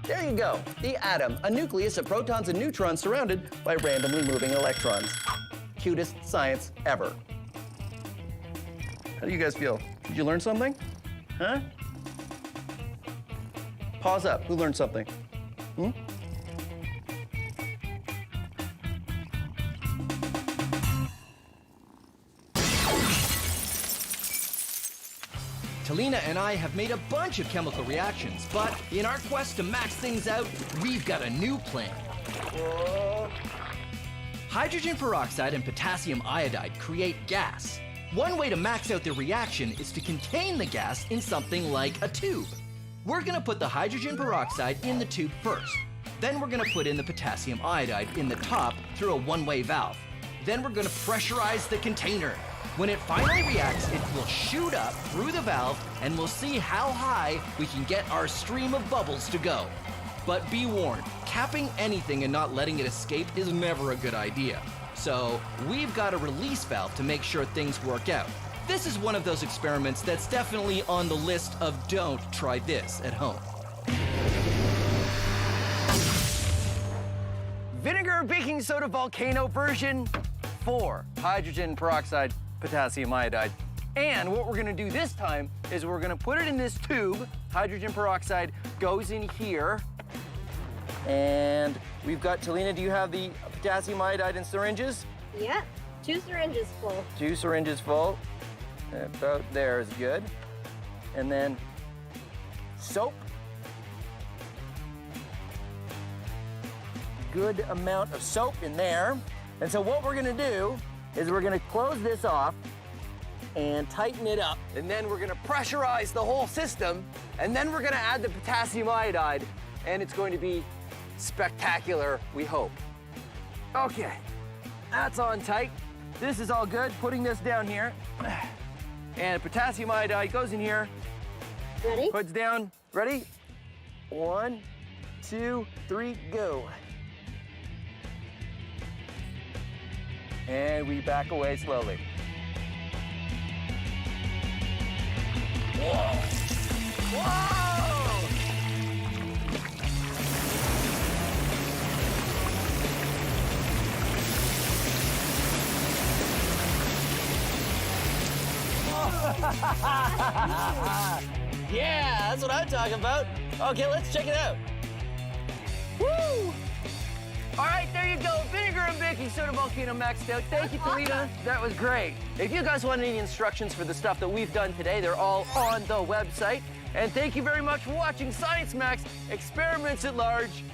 S1: There you go, the atom, a nucleus of protons and neutrons surrounded by randomly moving electrons. Cutest science ever. How do you guys feel? Did you learn something? Huh? Pause up. Who learned something?
S4: Talina and I have made a bunch of chemical reactions, but in our quest to max things out, we've got a new plan. Hydrogen peroxide and potassium iodide create gas. One way to max out the reaction is to contain the gas in something like a tube. We're gonna put the hydrogen peroxide in the tube first. Then we're gonna put in the potassium iodide in the top through a one-way valve. Then we're gonna pressurize the container. When it finally reacts, it will shoot up through the valve and we'll see how high we can get our stream of bubbles to go. But be warned, capping anything and not letting it escape is never a good idea. So we've got a release valve to make sure things work out. This is one of those experiments that's definitely on the list of don't try this at home.
S1: Vinegar baking soda volcano version 4, hydrogen peroxide, potassium iodide. And what we're gonna do this time is we're gonna put it in this tube. Hydrogen peroxide goes in here. And we've got, Talina, do you have the potassium iodide in syringes?
S5: Yep, 2 syringes full.
S1: 2 syringes full. About there is good. And then soap. Good amount of soap in there. And so what we're gonna do is we're gonna close this off and tighten it up. And then we're gonna pressurize the whole system. And then we're gonna add the potassium iodide. And it's going to be spectacular, we hope. Okay, that's on tight. This is all good. Putting this down here. And potassium iodide goes in here.
S5: Ready?
S1: Puts down. Ready? 1, 2, 3, go. And we back away slowly. Whoa! Whoa!
S3: Yeah, that's what I'm talking about. Okay, let's check it out.
S1: Woo! All right, there you go. Vinegar and baking soda volcano maxed out. Thank you, Talina. That was great. If you guys want any instructions for the stuff that we've done today, they're all on the website. And thank you very much for watching Science Max Experiments at Large.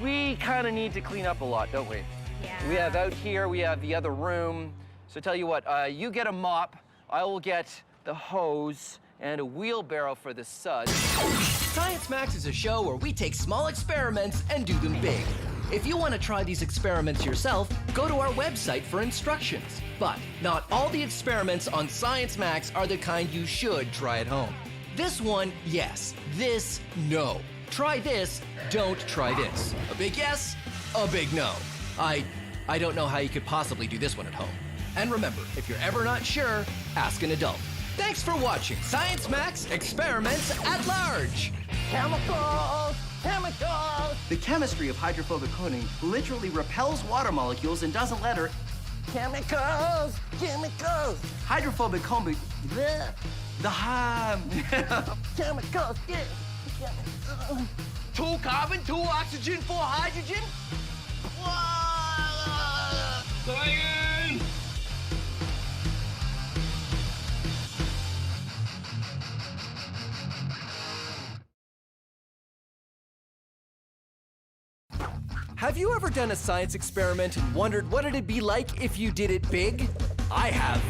S1: We kind of need to clean up a lot, don't we?
S5: Yeah.
S1: We have out here, we have the other room. So tell you what, you get a mop, I will get the hose and a wheelbarrow for the suds.
S4: Science Max is a show where we take small experiments and do them big. If you want to try these experiments yourself, go to our website for instructions. But not all the experiments on Science Max are the kind you should try at home. This one, yes. This, no. Try this, don't try this. A big yes, a big no. I don't know how you could possibly do this one at home. And remember, if you're ever not sure, ask an adult. Thanks for watching Science Max Experiments at Large.
S1: Chemicals! Chemicals! The chemistry of hydrophobic coating literally repels water molecules and doesn't let her. Chemicals! Chemicals! Hydrophobic coating. The chemicals! Yeah.
S3: 2 carbon, 2 oxygen, 4 hydrogen.
S4: Have you ever done a science experiment and wondered what it'd be like if you did it big? I have.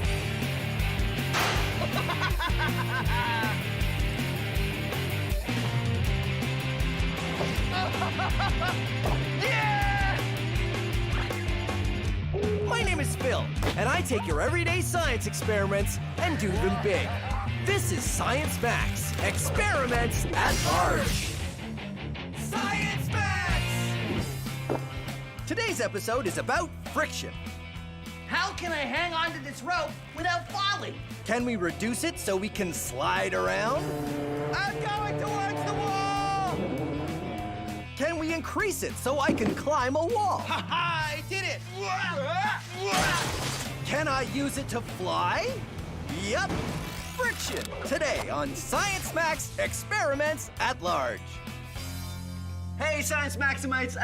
S1: Yeah!
S4: My name is Phil, and I take your everyday science experiments and do them big. This is Science Max, experiments at large.
S1: Science Max!
S4: Today's episode is about friction.
S3: How can I hang onto this rope without falling?
S4: Can we reduce it so we can slide around?
S1: I'm going towards the wall!
S4: Can we increase it so I can climb a wall?
S1: Ha-ha! I did it!
S4: Can I use it to fly? Yup! Friction, today on Science Max Experiments at Large.
S1: Hey, Science Maximites,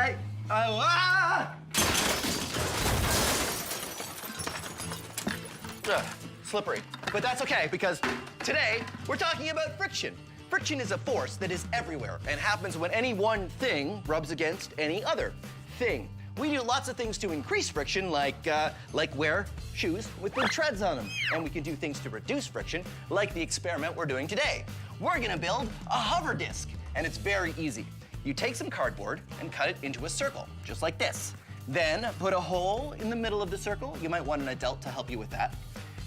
S1: slippery. But that's okay, because today we're talking about friction. Friction is a force that is everywhere and happens when any one thing rubs against any other thing. We do lots of things to increase friction, like wear shoes with big treads on them. And we can do things to reduce friction, like the experiment we're doing today. We're gonna build a hover disc, and it's very easy. You take some cardboard and cut it into a circle, just like this. Then put a hole in the middle of the circle. You might want an adult to help you with that.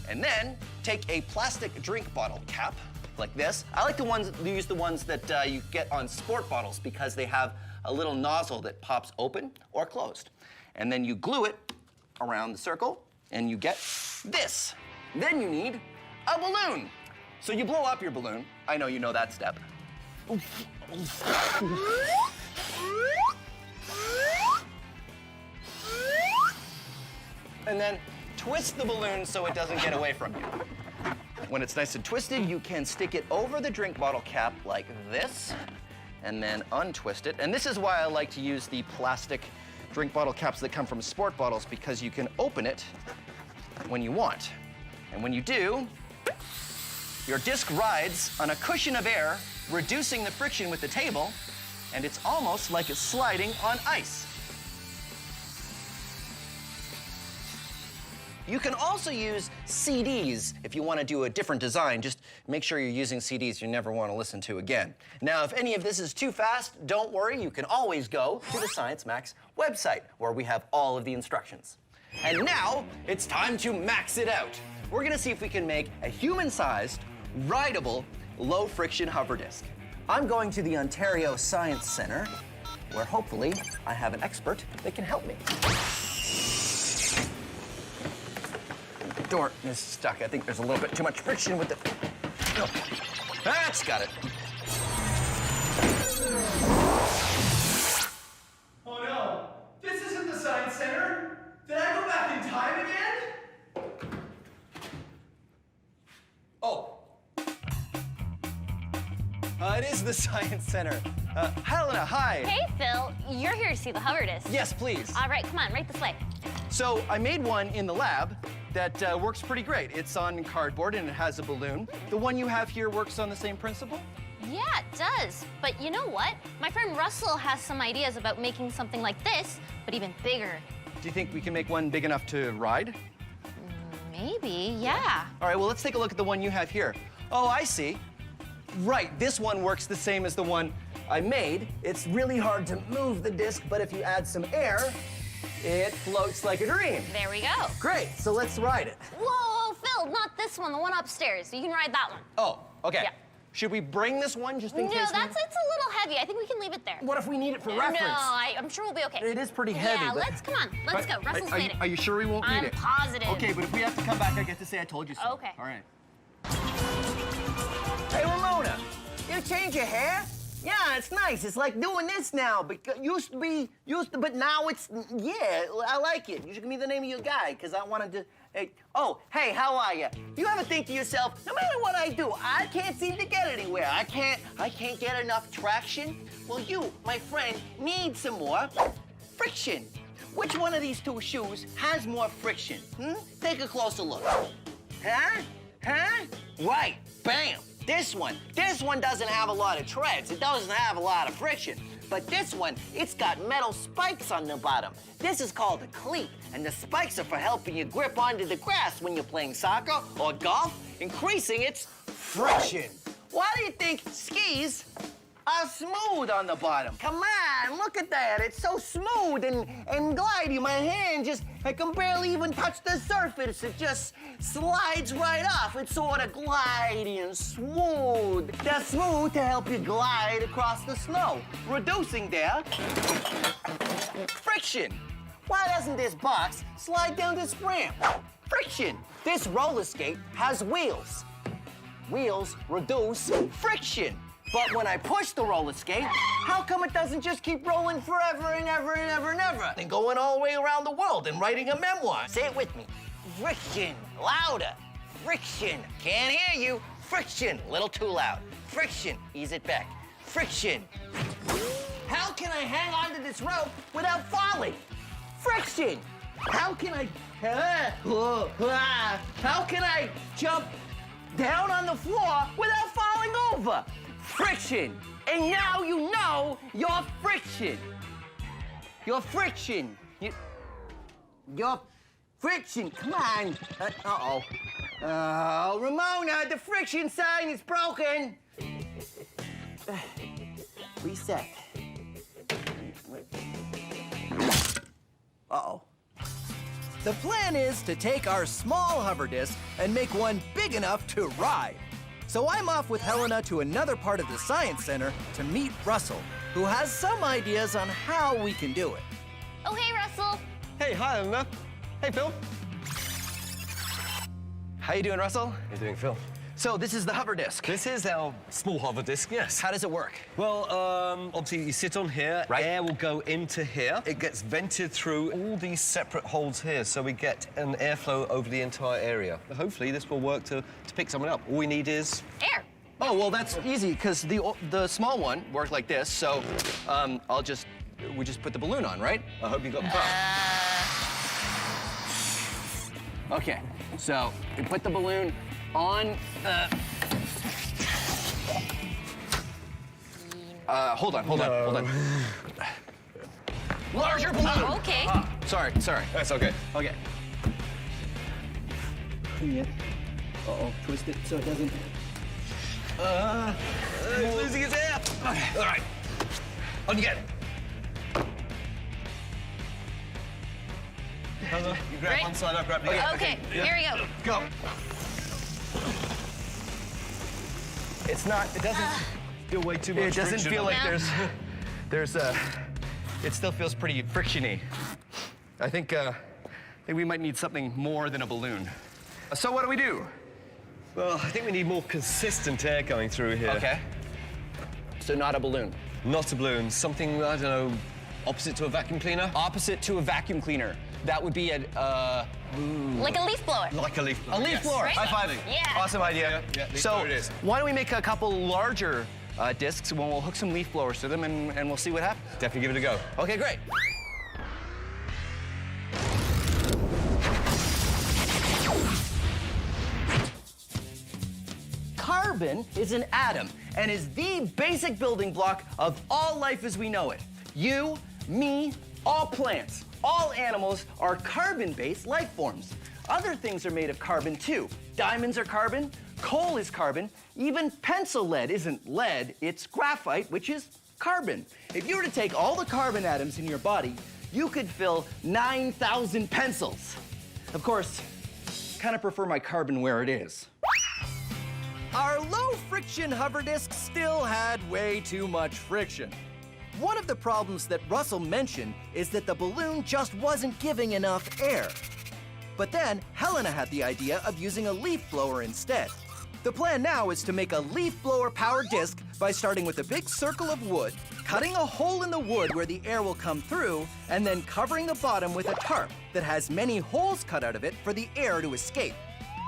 S1: And then take a plastic drink bottle cap, like this. I like use the ones that you get on sport bottles because they have a little nozzle that pops open or closed. And then you glue it around the circle and you get this. Then you need a balloon. So you blow up your balloon. I know you know that step. And then twist the balloon so it doesn't get away from you. When it's nice and twisted, you can stick it over the drink bottle cap like this, and then untwist it. And this is why I like to use the plastic drink bottle caps that come from sport bottles, because you can open it when you want. And when you do, your disc rides on a cushion of air, reducing the friction with the table, and it's almost like it's sliding on ice. You can also use CDs if you want to do a different design. Just make sure you're using CDs you never want to listen to again. Now, if any of this is too fast, don't worry. You can always go to the Science Max website, where we have all of the instructions. And now, it's time to max it out. We're going to see if we can make a human-sized, rideable, low-friction hover disc. I'm going to the Ontario Science Centre, where hopefully I have an expert that can help me. Door is stuck. I think there's a little bit too much friction with it. Oh, that's got it. Oh no, this isn't the Science Center. Did I go back in time again? Oh. It is the Science Center. Helena, hi.
S7: Hey, Phil. You're here to see the hover disc.
S1: Yes, please.
S7: All right, come on, right this way.
S1: So I made one in the lab that works pretty great. It's on cardboard and it has a balloon. The one you have here works on the same principle?
S7: Yeah, it does. But you know what? My friend Russell has some ideas about making something like this, but even bigger.
S1: Do you think we can make one big enough to ride?
S7: Maybe, yeah.
S1: All right, well, let's take a look at the one you have here. Oh, I see. Right, this one works the same as the one I made. It's really hard to move the disc, but if you add some air, it floats like a dream.
S7: There we go.
S1: Great, so let's ride it.
S7: Whoa, Phil, not this one, the one upstairs. You can ride that one.
S1: Oh, okay.
S7: Yeah.
S1: Should we bring this one just in
S7: No,
S1: case?
S7: it's a little heavy. I think we can leave it there.
S1: What if we need it for reference?
S7: No, I'm sure we'll be okay.
S1: It is pretty heavy.
S7: Yeah,
S1: but...
S7: come on, let's go. Russell's waiting.
S1: Are you sure we won't need it?
S7: I'm positive.
S1: Okay, but if we have to come back, I get to say I told you so.
S7: Okay.
S1: All right.
S3: Hey, Ramona, you change your hair? Yeah, it's nice. It's like doing this now. Because but now it's, yeah, I like it. You should give me the name of your guy, because I wanted to, hey, oh, hey, how are you? You ever think to yourself, no matter what I do, I can't seem to get anywhere. I can't get enough traction? Well, you, my friend, need some more friction. Which one of these two shoes has more friction? Take a closer look. Huh? Right, bam. This one doesn't have a lot of treads. It doesn't have a lot of friction. But this one, it's got metal spikes on the bottom. This is called a cleat, and the spikes are for helping you grip onto the grass when you're playing soccer or golf, increasing its friction. Why do you think skis are smooth on the bottom. Come on, look at that. It's so smooth and glidey. My hand I can barely even touch the surface. It just slides right off. It's sort of glidey and smooth. They're smooth to help you glide across the snow, reducing their friction. Why doesn't this box slide down this ramp? Friction. This roller skate has wheels. Wheels reduce friction. But when I push the roller skate, how come it doesn't just keep rolling forever and ever and ever and ever? And going all the way around the world and writing a memoir. Say it with me. Friction. Louder. Friction. Can't hear you. Friction. A little too loud. Friction. Ease it back. Friction. How can I hang onto this rope without falling? Friction. How can I jump down on the floor without falling over? Friction. And now you know your friction. Your friction. Your friction. Come on. Uh-oh. Oh, Ramona, the friction sign is broken. Reset. Uh-oh.
S4: The plan is to take our small hover disc and make one big enough to ride. So I'm off with Helena to another part of the Science Center to meet Russell, who has some ideas on how we can do it.
S7: Oh, hey, Russell.
S1: Hey, hi, Emma. Hey, Phil. How you doing, Russell?
S8: How you doing, Phil?
S1: So this is the hover disc.
S8: This is our small hover disc, yes.
S1: How does it work?
S8: Well, obviously you sit on here,
S1: Right.
S8: Air will go into here. It gets vented through all these separate holes here, so we get an airflow over the entire area. Hopefully this will work to pick someone up. All we need is...
S7: Air.
S1: Oh, well, that's easy, because the small one worked like this, so we just put the balloon on, right?
S8: I hope you got the
S1: Okay, so we put the balloon on the... hold on. Larger balloon!
S7: Oh, okay.
S1: Sorry.
S8: That's okay.
S1: Okay. Uh-oh, twist it so it doesn't...
S8: He's losing his air.
S1: Okay.
S8: All right. On you get. You grab
S7: Right.
S8: one side, I'll grab the other.
S7: Okay, here we go.
S8: Go.
S1: It doesn't...
S8: Still way too much
S1: It doesn't
S8: friction
S1: feel
S8: on
S1: like
S7: No.
S1: it still feels pretty frictiony. I think we might need something more than a balloon. So what do we do?
S8: Well, I think we need more consistent air going through here.
S1: Okay. So not a balloon.
S8: Not a balloon, something, I don't know, opposite to a vacuum cleaner?
S1: Opposite to a vacuum cleaner. That would be
S7: Like a leaf blower.
S8: Like a leaf blower.
S1: a leaf blower.
S7: Right?
S1: High five.
S7: Yeah.
S1: Awesome idea.
S8: Yeah, leaf
S1: so
S8: blower it is.
S1: why don't we make a couple larger discs when we'll hook some leaf blowers to them and we'll see what happens.
S8: Definitely give it a go.
S1: Okay, great. Carbon is an atom and is the basic building block of all life as we know it. You, me, all plants, all animals are carbon-based life forms. Other things are made of carbon too. Diamonds are carbon, coal is carbon, even pencil lead isn't lead, it's graphite, which is carbon. If you were to take all the carbon atoms in your body, you could fill 9,000 pencils. Of course, kind of prefer my carbon where it is.
S4: Our low-friction hover disc still had way too much friction. One of the problems that Russell mentioned is that the balloon just wasn't giving enough air. But then, Helena had the idea of using a leaf blower instead. The plan now is to make a leaf blower-powered disc by starting with a big circle of wood, cutting a hole in the wood where the air will come through, and then covering the bottom with a tarp that has many holes cut out of it for the air to escape.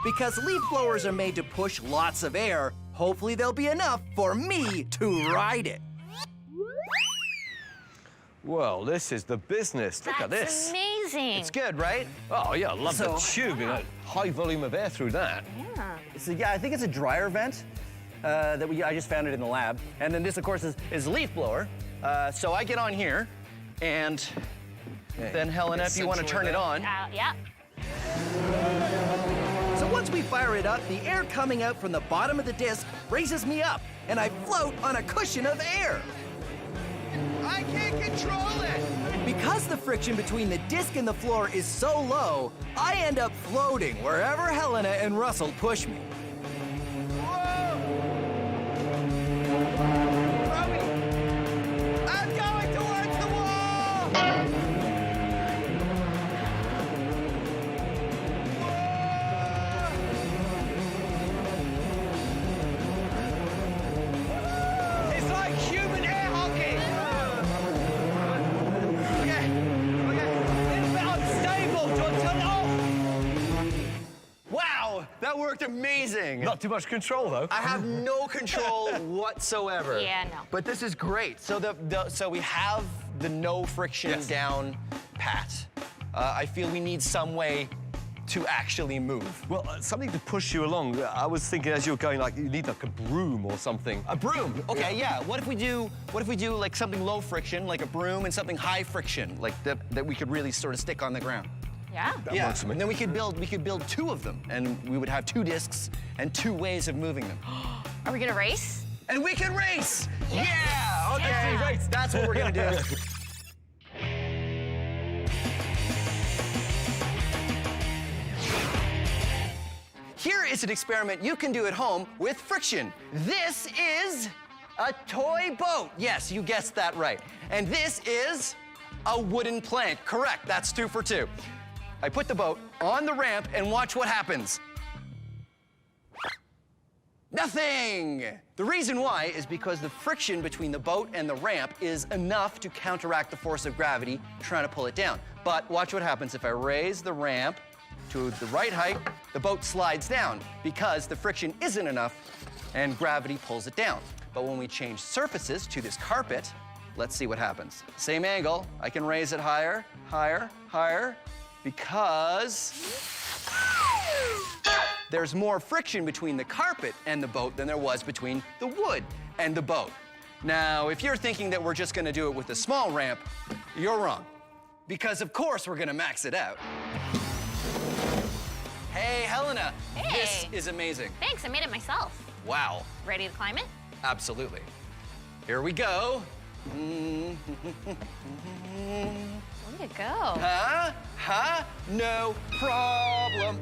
S4: Because leaf blowers are made to push lots of air, hopefully there'll be enough for me to ride it.
S8: Well, this is the business. Look at
S7: That's
S8: this.
S7: amazing.
S1: It's good, right?
S8: Oh, yeah, I love the tube. You know, high volume of air through that.
S1: Yeah, I think it's a dryer vent I just found it in the lab. And then this, of course, is leaf blower. So I get on here, and then Helena, if you want to turn it on.
S7: Yeah.
S4: So once we've fire it up, the air coming out from the bottom of the disc raises me up, and I float on a cushion of air.
S1: I can't control it!
S4: Because the friction between the disc and the floor is so low, I end up floating wherever Helena and Russell push me.
S1: I'm going towards the wall! It's like human air hockey! Okay. It's a bit unstable. Do you want to turn it off? Wow, that worked amazing.
S8: Not too much control, though.
S1: I have no control whatsoever.
S7: Yeah, no.
S1: But this is great. So so we have the no friction down pat. I feel we need some way to actually move.
S8: Well, something to push you along. I was thinking as you were going, like, you need like a broom or something.
S1: A broom. Okay, yeah. What if we do like something low friction, like a broom, and something high friction, like that we could really sort of stick on the ground?
S7: Yeah.
S8: That works for me.
S1: And then we could build two of them, and we would have two discs and two ways of moving them.
S7: Are we gonna race?
S1: And we can race!
S7: Yes.
S1: Yeah! Okay,
S7: Yeah.
S1: race. That's what we're gonna do. Here is an experiment you can do at home with friction. This is a toy boat. Yes, you guessed that right. And this is a wooden plank. Correct, that's 2 for 2. I put the boat on the ramp and watch what happens. Nothing! The reason why is because the friction between the boat and the ramp is enough to counteract the force of gravity trying to pull it down. But watch what happens if I raise the ramp to the right height, the boat slides down because the friction isn't enough and gravity pulls it down. But when we change surfaces to this carpet, let's see what happens. Same angle, I can raise it higher, higher, higher, because there's more friction between the carpet and the boat than there was between the wood and the boat. Now, if you're thinking that we're just gonna do it with a small ramp, you're wrong. Because of course we're gonna max it out. Hey, Helena,
S7: Hey.
S1: this is amazing.
S7: Thanks, I made it myself.
S1: Wow,
S7: Ready to climb it?
S1: absolutely. Here we go.
S7: Way to go.
S1: Huh? Huh? No problem.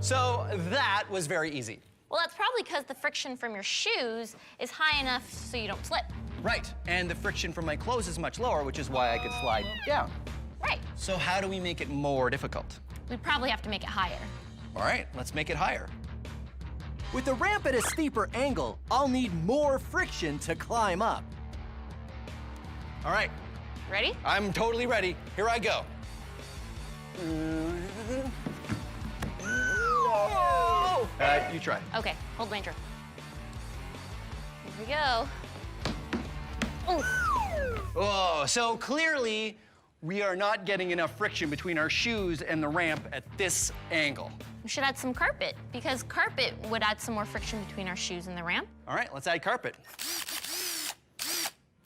S1: So that was very easy.
S7: Well, that's probably because the friction from your shoes is high enough so you don't slip.
S1: Right, and the friction from my clothes is much lower, which is why I could slide down.
S7: Right.
S1: So how do we make it more difficult?
S7: We'd probably have to make it higher.
S1: All right, let's make it higher.
S4: With the ramp at a steeper angle, I'll need more friction to climb up.
S1: All right,
S7: Ready?
S1: I'm totally ready. Here I go. You try.
S7: Okay, hold my drink. Here we go. Ooh.
S1: Oh, so clearly we are not getting enough friction between our shoes and the ramp at this angle.
S7: We should add some carpet, because carpet would add some more friction between our shoes and the ramp.
S1: All right, let's add carpet.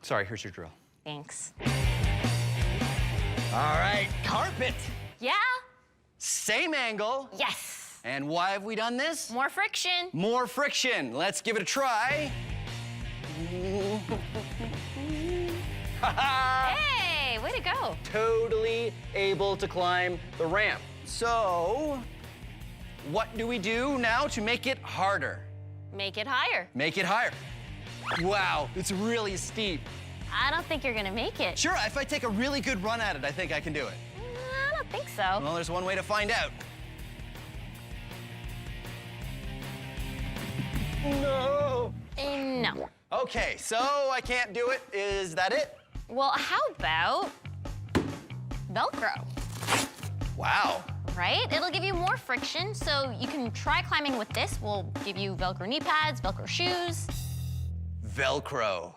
S1: Sorry, here's your drill.
S7: Thanks.
S1: All right, carpet.
S7: Yeah?
S1: Same angle.
S7: Yes.
S1: And why have we done this?
S7: More friction.
S1: More friction. Let's give it a try.
S7: Hey, way to go.
S1: Totally able to climb the ramp. So, what do we do now to make it harder?
S7: Make it higher.
S1: Make it higher. Wow, it's really steep.
S7: I don't think you're gonna make it.
S1: Sure, if I take a really good run at it, I think I can do it.
S7: I don't think so.
S1: Well, there's one way to find out. No.
S7: No.
S1: Okay, so I can't do it. Is that it?
S7: Well, how about Velcro,
S1: Wow.
S7: right? It'll give you more friction, so you can try climbing with this. We'll give you Velcro knee pads, Velcro shoes.
S1: Velcro.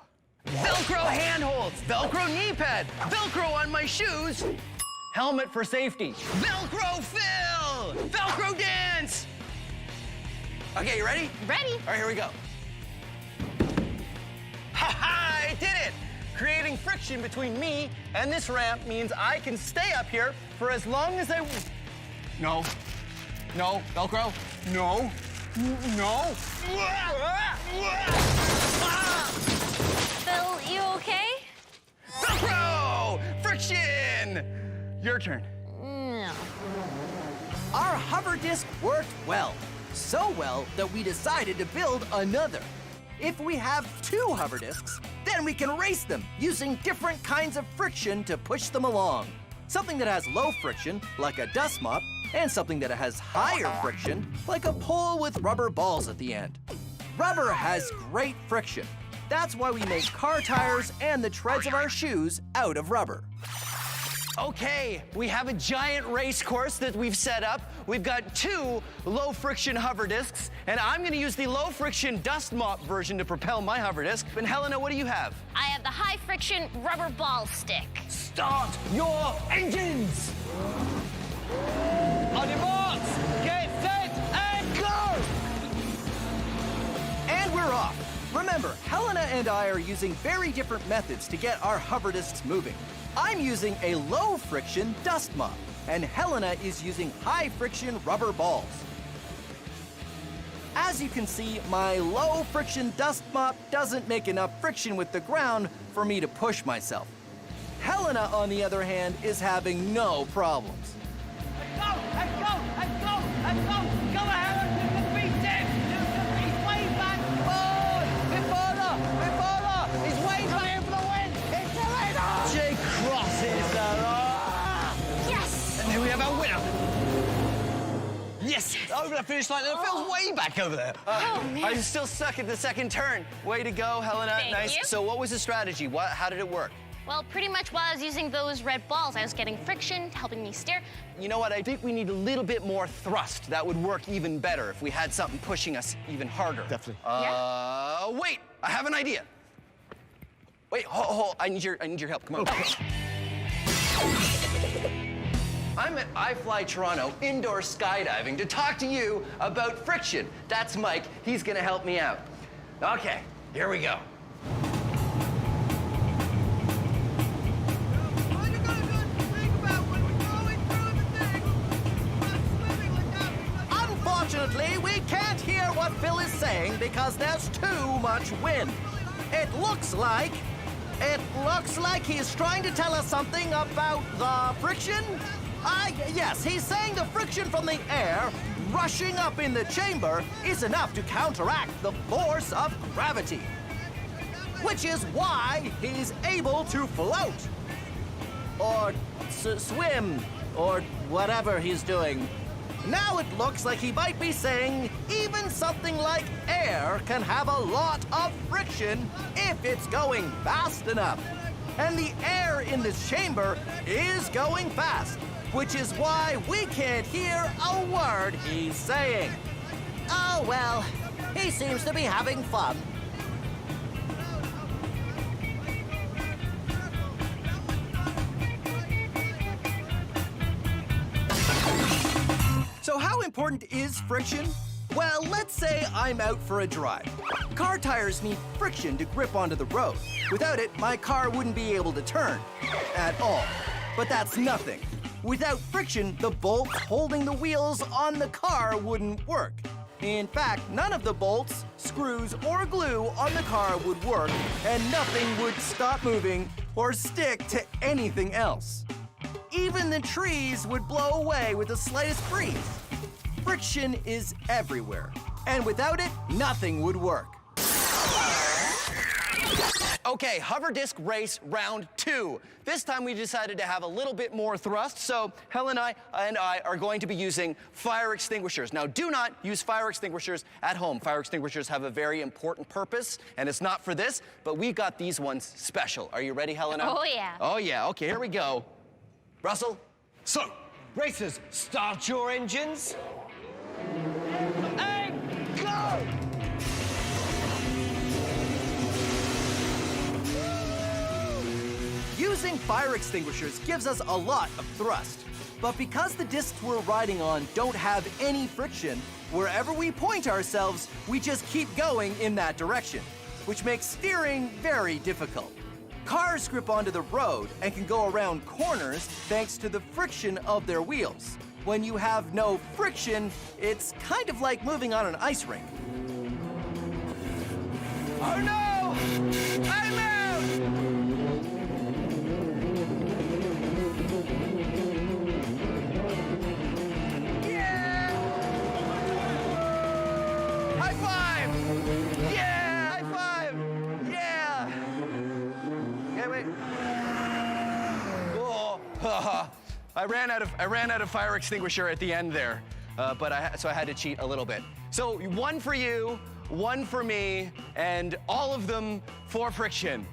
S1: Velcro handholds, Velcro knee pad, Velcro on my shoes, helmet for safety, Velcro fill, Velcro dance. Okay, you ready?
S7: Ready?
S1: All right, here we go. Ha-ha, I did it! Creating friction between me and this ramp means I can stay up here for as long as I... No, Velcro, No. No.
S7: Phil, you okay?
S1: Velcro! Friction! Your turn.
S7: No.
S4: Our hover disc worked well. So well that we decided to build another. If we have 2 hover discs, then we can race them using different kinds of friction to push them along. Something that has low friction, like a dust mop, and something that has higher friction, like a pole with rubber balls at the end. Rubber has great friction. That's why we make car tires and the treads of our shoes out of rubber.
S1: Okay, we have a giant race course that we've set up. We've got 2 low-friction hover discs, and I'm gonna use the low-friction dust mop version to propel my hover disc. And Helena, what do you have?
S7: I have the high-friction rubber ball stick.
S1: Start your engines! On your marks, get set, and go!
S4: And we're off. Remember, Helena and I are using very different methods to get our hover discs moving. I'm using a low-friction dust mop, and Helena is using high-friction rubber balls. As you can see, my low-friction dust mop doesn't make enough friction with the ground for me to push myself. Helena, on the other hand, is having no problems.
S3: Go ahead, you can beat him! He's way back! Before! He's way back! For the win! It's the winner!
S1: Jay crosses
S7: Yes!
S1: and then we have our winner. Yes, over the finish line. It feels way back over there. I'm still stuck at the second turn. Way to go, Helena.
S7: Thank
S1: Nice.
S7: you.
S1: So what was the strategy? How did it work?
S7: Well, pretty much while I was using those red balls, I was getting friction, helping me steer.
S1: You know what? I think we need a little bit more thrust. That would work even better if we had something pushing us even harder. Definitely. Wait, I have an idea. Wait, hold. I need your help. Come on. I'm at iFly Toronto indoor skydiving to talk to you about friction. That's Mike. He's gonna help me out. Okay, here we go.
S4: Unfortunately, we can't hear what Phil is saying because there's too much wind. It looks like he's trying to tell us something about the friction. Yes, he's saying the friction from the air rushing up in the chamber is enough to counteract the force of gravity, which is why he's able to float or swim or whatever he's doing. Now it looks like he might be saying even something like air can have a lot of friction if it's going fast enough. And the air in this chamber is going fast, which is why we can't hear a word he's saying. Oh, well, he seems to be having fun. So how important is friction? Well, let's say I'm out for a drive. Car tires need friction to grip onto the road. Without it, my car wouldn't be able to turn at all. But that's nothing. Without friction, the bolts holding the wheels on the car wouldn't work. In fact, none of the bolts, screws, or glue on the car would work, and nothing would stop moving or stick to anything else. Even the trees would blow away with the slightest breeze. Friction is everywhere, and without it, nothing would work.
S1: Okay, hover disc race round 2. This time we decided to have a little bit more thrust, so Helen and I are going to be using fire extinguishers. Now, do not use fire extinguishers at home. Fire extinguishers have a very important purpose, and it's not for this, but we got these ones special. Are you ready, Helena?
S7: Oh, yeah.
S1: Oh, yeah. Okay, here we go. Russell?
S8: So, racers, start your engines. And go!
S4: Using fire extinguishers gives us a lot of thrust. But because the discs we're riding on don't have any friction, wherever we point ourselves, we just keep going in that direction, which makes steering very difficult. Cars grip onto the road and can go around corners thanks to the friction of their wheels. When you have no friction, it's kind of like moving on an ice rink.
S1: Oh no! I'm out! Yeah! High five! Yeah! High five! Yeah! Yeah, wait. Oh, I ran out of fire extinguisher at the end there, so I had to cheat a little bit. So 1 for you, 1 for me, and all of them for friction.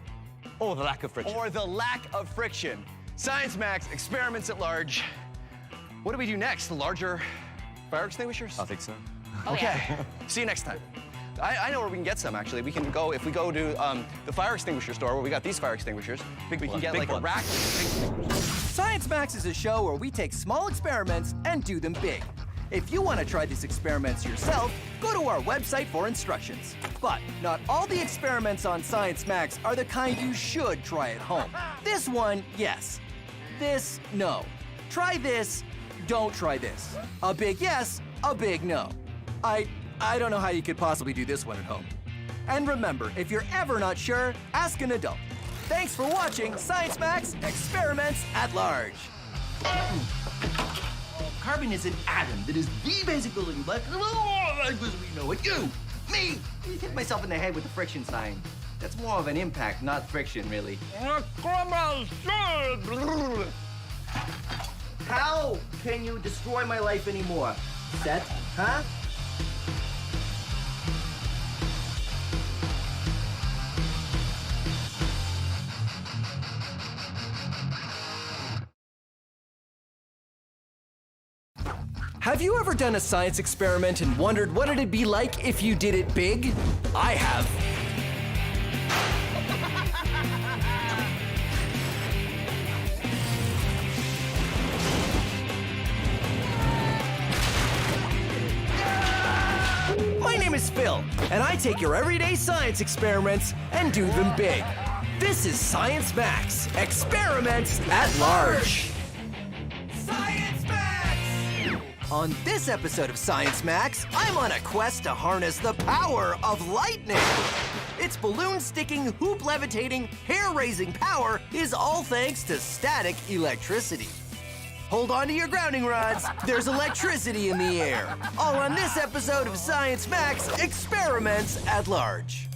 S8: Or the lack of friction.
S1: Or the lack of friction. Science Max, experiments at large. What do we do next? The larger fire extinguishers?
S8: I think so.
S1: Okay. See you next time. I know where we can get some, actually. We can go, if we go to the fire extinguisher store where we got these fire extinguishers, we can get like a rack of extinguishers.
S4: Science Max is a show where we take small experiments and do them big. If you want to try these experiments yourself, go to our website for instructions. But not all the experiments on Science Max are the kind you should try at home. This one, yes. This, no. Try this, don't try this. A big yes, a big no. I don't know how you could possibly do this one at home. And remember, if you're ever not sure, ask an adult. Thanks for watching Science Max Experiments at Large.
S3: Carbon is an atom that is the basic building block of all life as we know it. You, me,
S1: I hit myself in the head with the friction sign. That's more of an impact, not friction, really. How can you destroy my life anymore? Seth, huh?
S4: Have you ever done a science experiment and wondered what it'd be like if you did it big? I have. My name is Phil, and I take your everyday science experiments and do them big. This is Science Max, Experiments at Large.
S1: Science Max!
S4: On this episode of Science Max, I'm on a quest to harness the power of lightning. Its balloon-sticking, hoop-levitating, hair-raising power is all thanks to static electricity. Hold on to your grounding rods. There's electricity in the air. All on this episode of Science Max Experiments at Large.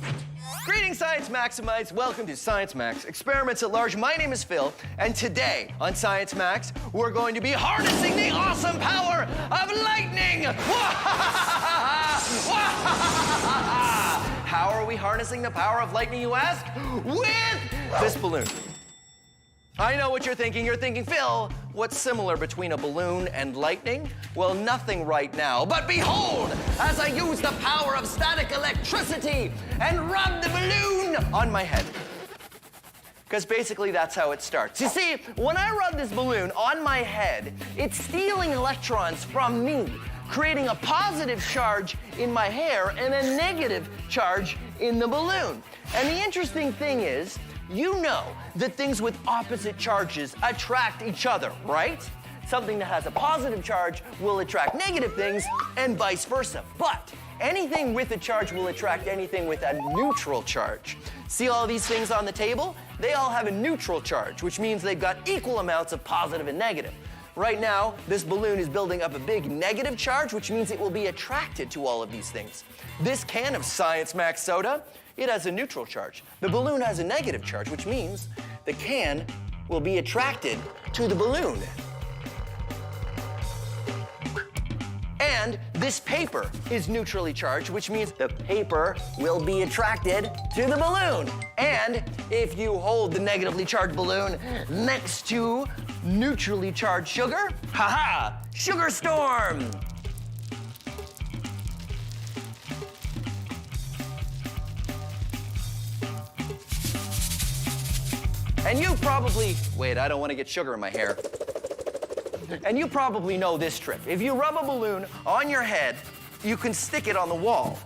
S1: Greetings, Science Maximites. Welcome to Science Max Experiments at Large. My name is Phil, and today on Science Max, we're going to be harnessing the awesome power of lightning. How are we harnessing the power of lightning, you ask? With this balloon. I know what you're thinking. You're thinking, Phil, what's similar between a balloon and lightning? Well, nothing right now. But behold, as I use the power of static electricity and rub the balloon on my head. Because basically that's how it starts. You see, when I rub this balloon on my head, it's stealing electrons from me, creating a positive charge in my hair and a negative charge in the balloon. And the interesting thing is, you know that things with opposite charges attract each other, right? Something that has a positive charge will attract negative things and vice versa. But anything with a charge will attract anything with a neutral charge. See all these things on the table? They all have a neutral charge, which means they've got equal amounts of positive and negative. Right now, this balloon is building up a big negative charge, which means it will be attracted to all of these things. This can of Science Max soda, it has a neutral charge. The balloon has a negative charge, which means the can will be attracted to the balloon. And this paper is neutrally charged, which means the paper will be attracted to the balloon. And if you hold the negatively charged balloon next to neutrally charged sugar, haha, sugar storm. And you probably, wait, I don't want to get sugar in my hair. And you probably know this trick. If you rub a balloon on your head, you can stick it on the wall.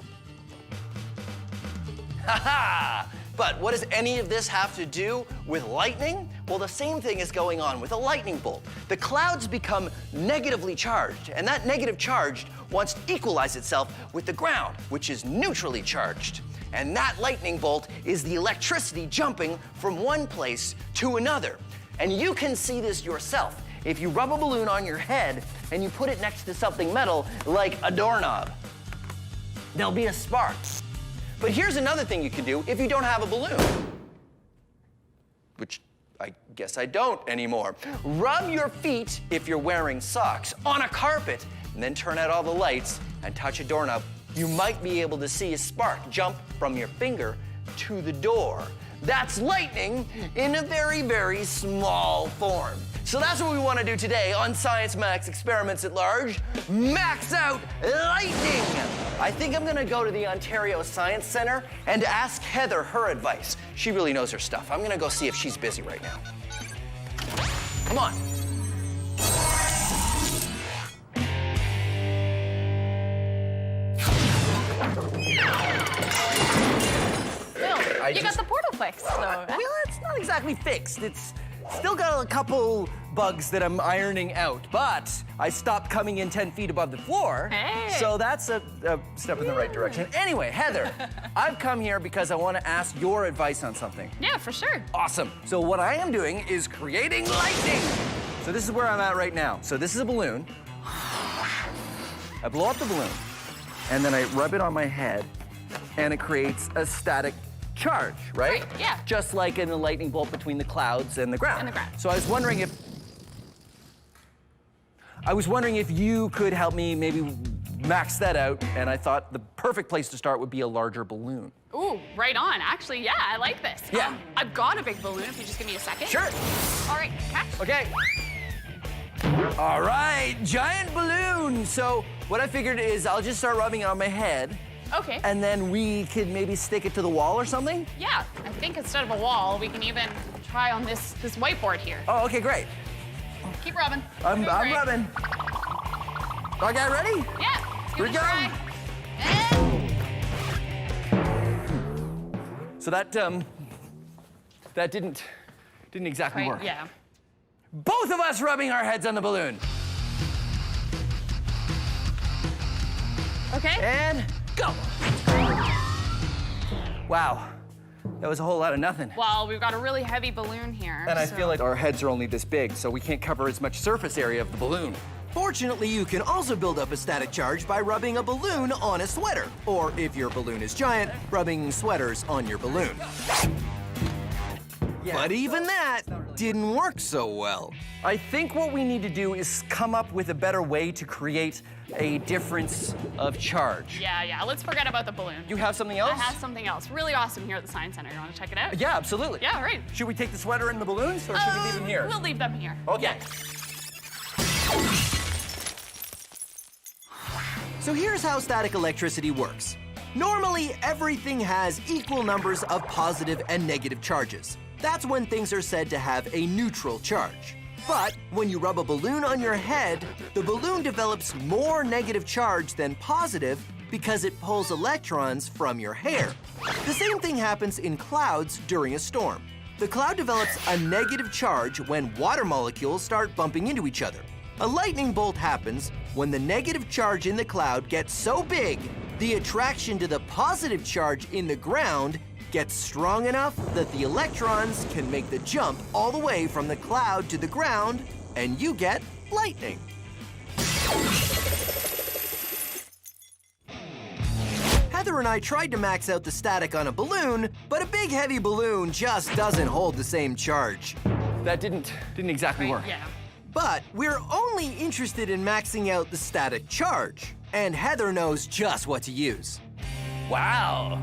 S1: Ha-ha! But what does any of this have to do with lightning? Well, the same thing is going on with a lightning bolt. The clouds become negatively charged, and that negative charge wants to equalize itself with the ground, which is neutrally charged. And that lightning bolt is the electricity jumping from one place to another. And you can see this yourself. If you rub a balloon on your head and you put it next to something metal, like a doorknob, there'll be a spark. But here's another thing you can do if you don't have a balloon, which I guess I don't anymore. Rub your feet, if you're wearing socks, on a carpet, and then turn out all the lights and touch a doorknob. You might be able to see a spark jump from your finger to the door. That's lightning in a very, very small form. So that's what we want to do today on Science Max Experiments at Large. Max out lightning! I think I'm going to go to the Ontario Science Centre and ask Heather her advice. She really knows her stuff. I'm going to go see if she's busy right now. Come on.
S7: Bill, you got the portal fixed, though.
S1: Well, it's not exactly fixed. It's still got a couple bugs that I'm ironing out, but I stopped coming in 10 feet above the floor.
S7: Hey.
S1: So that's a step in the right direction. Anyway, Heather, I've come here because I want to ask your advice on something.
S7: Yeah, for sure.
S1: Awesome. So what I am doing is creating lightning. So this is where I'm at right now. So this is a balloon. I blow up the balloon, and then I rub it on my head, and it creates a static charge, right?
S7: Right, yeah.
S1: Just like in the lightning bolt between the clouds and the ground.
S7: And the ground.
S1: So I was wondering if you could help me maybe max that out, and I thought the perfect place to start would be a larger balloon.
S9: Ooh, right on. Actually, yeah, I like this.
S1: Yeah.
S9: I've got a big balloon, if you just give me a second.
S1: Sure.
S9: All right, catch.
S1: Okay. All right, giant balloon. So what I figured is I'll just start rubbing it on my head,
S9: Okay.
S1: and then we could maybe stick it to the wall or something?
S9: Yeah, I think instead of a wall, we can even try on this whiteboard here.
S1: Oh, okay, great.
S9: Keep rubbing.
S1: I'm
S9: You're doing great.
S1: rubbing. Okay, ready?
S9: Yeah.
S1: Here we go. So that didn't exactly work.
S9: Yeah.
S1: Both of us rubbing our heads on the balloon.
S9: Okay.
S1: And go. Wow, that was a whole lot of nothing.
S9: Well, we've got a really heavy balloon here.
S1: And I
S9: so-
S1: feel like our heads are only this big, so we can't cover as much surface area of the balloon.
S4: Fortunately, you can also build up a static charge by rubbing a balloon on a sweater. Or if your balloon is giant, rubbing sweaters on your balloon. But even that didn't work so well.
S1: I think what we need to do is come up with a better way to create a difference of charge.
S9: Yeah, let's forget about the balloon.
S1: You have something else?
S9: I have something else really awesome here at the Science Center. You want to check it out?
S1: Yeah, absolutely.
S9: Yeah, right.
S1: Should we take the sweater and the balloons, or should we leave them here?
S9: We'll leave them here.
S1: Okay.
S4: So here's how static electricity works. Normally, everything has equal numbers of positive and negative charges. That's when things are said to have a neutral charge. But when you rub a balloon on your head, the balloon develops more negative charge than positive because it pulls electrons from your hair. The same thing happens in clouds during a storm. The cloud develops a negative charge when water molecules start bumping into each other. A lightning bolt happens when the negative charge in the cloud gets so big, the attraction to the positive charge in the ground gets strong enough that the electrons can make the jump all the way from the cloud to the ground, and you get lightning. Heather and I tried to max out the static on a balloon, but a big heavy balloon just doesn't hold the same charge.
S1: That didn't exactly work.
S9: Yeah.
S4: But we're only interested in maxing out the static charge, and Heather knows just what to use.
S1: Wow.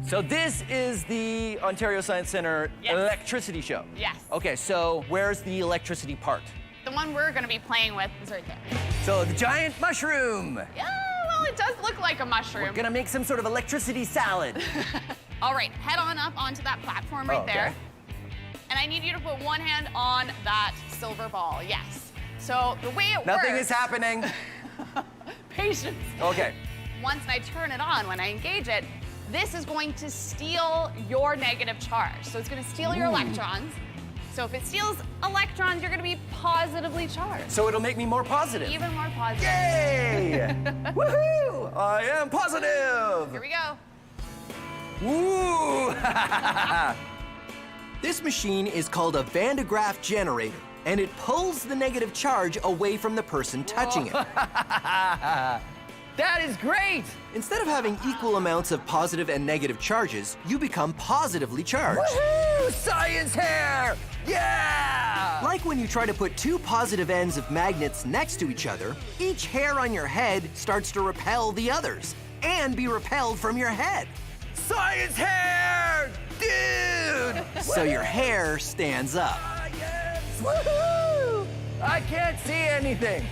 S1: So this is the Ontario Science Centre
S9: Yes.
S1: electricity show?
S9: Yes.
S1: Okay, so where's the electricity part?
S9: The one we're going to be playing with is right there.
S1: So the giant mushroom.
S9: Yeah, well, it does look like a mushroom.
S1: We're gonna make some sort of electricity salad.
S9: All right, head on up onto that platform right
S1: okay.
S9: there. And I need you to put one hand on that silver ball, yes. So the way it works...
S1: Nothing is happening.
S9: Patience.
S1: Okay.
S9: Once I turn it on, when I engage it, this is going to steal your negative charge. So it's going to steal your electrons. So if it steals electrons, you're going to be positively charged.
S1: So it'll make me more positive.
S9: Even more positive.
S1: Yay! Woohoo! I am positive!
S9: Here we go.
S1: Woo!
S4: This machine is called a Van de Graaff generator, and it pulls the negative charge away from the person touching it.
S1: That is great!
S4: Instead of having equal amounts of positive and negative charges, you become positively charged.
S1: Woohoo! Science hair! Yeah!
S4: Like when you try to put two positive ends of magnets next to each other, each hair on your head starts to repel the others and be repelled from your head.
S1: Science hair! Dude!
S4: So your hair stands up.
S1: Yes! Woohoo! I can't see anything.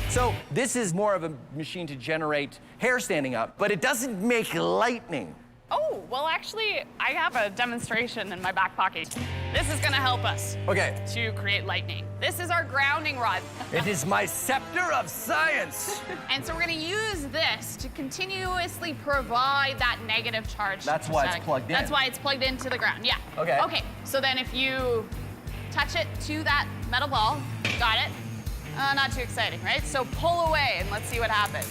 S1: So this is more of a machine to generate hair standing up, but it doesn't make lightning.
S9: Oh, well, actually, I have a demonstration in my back pocket. This is going to help us
S1: Okay.
S9: to create lightning. This is our grounding rod.
S1: It is my scepter of science.
S9: And so we're going to use this to continuously provide that negative charge.
S1: That's why it's
S9: static.
S1: plugged in.
S9: That's why it's plugged into the ground, yeah.
S1: Okay.
S9: Okay, so then if you touch it to that metal ball, got it? Not too exciting, right? So pull away and let's see what happens.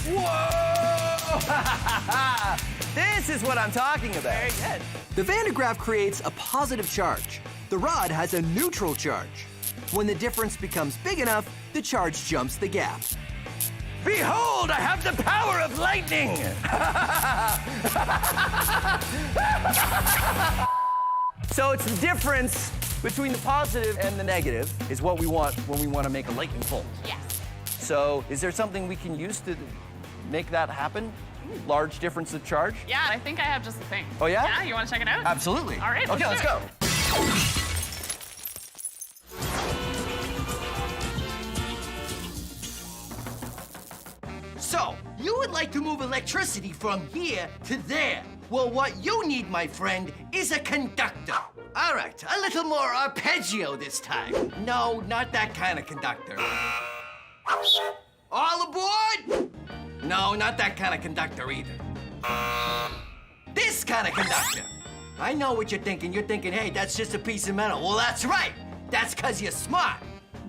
S1: Whoa! This is what I'm talking about.
S9: Very good.
S4: The Van de Graaff creates a positive charge. The rod has a neutral charge. When the difference becomes big enough, the charge jumps the gap.
S1: Behold, I have the power of lightning! So it's the difference between the positive and the negative is what we want when we want to make a lightning bolt.
S9: Yes.
S1: So is there something we can use to make that happen? Large difference of charge?
S9: Yeah, I think I have just the thing.
S1: Oh, yeah?
S9: Yeah, you want to check it out?
S1: Absolutely.
S9: All right,
S1: Okay, let's
S9: do
S1: go.
S9: it.
S3: So, you would like to move electricity from here to there. Well, what you need, my friend, is a conductor. All right, a little more arpeggio this time. No, not that kind of conductor. All aboard? No, not that kind of conductor either. This kind of conductor. I know what you're thinking. You're thinking, hey, that's just a piece of metal. Well, that's right. That's because you're smart.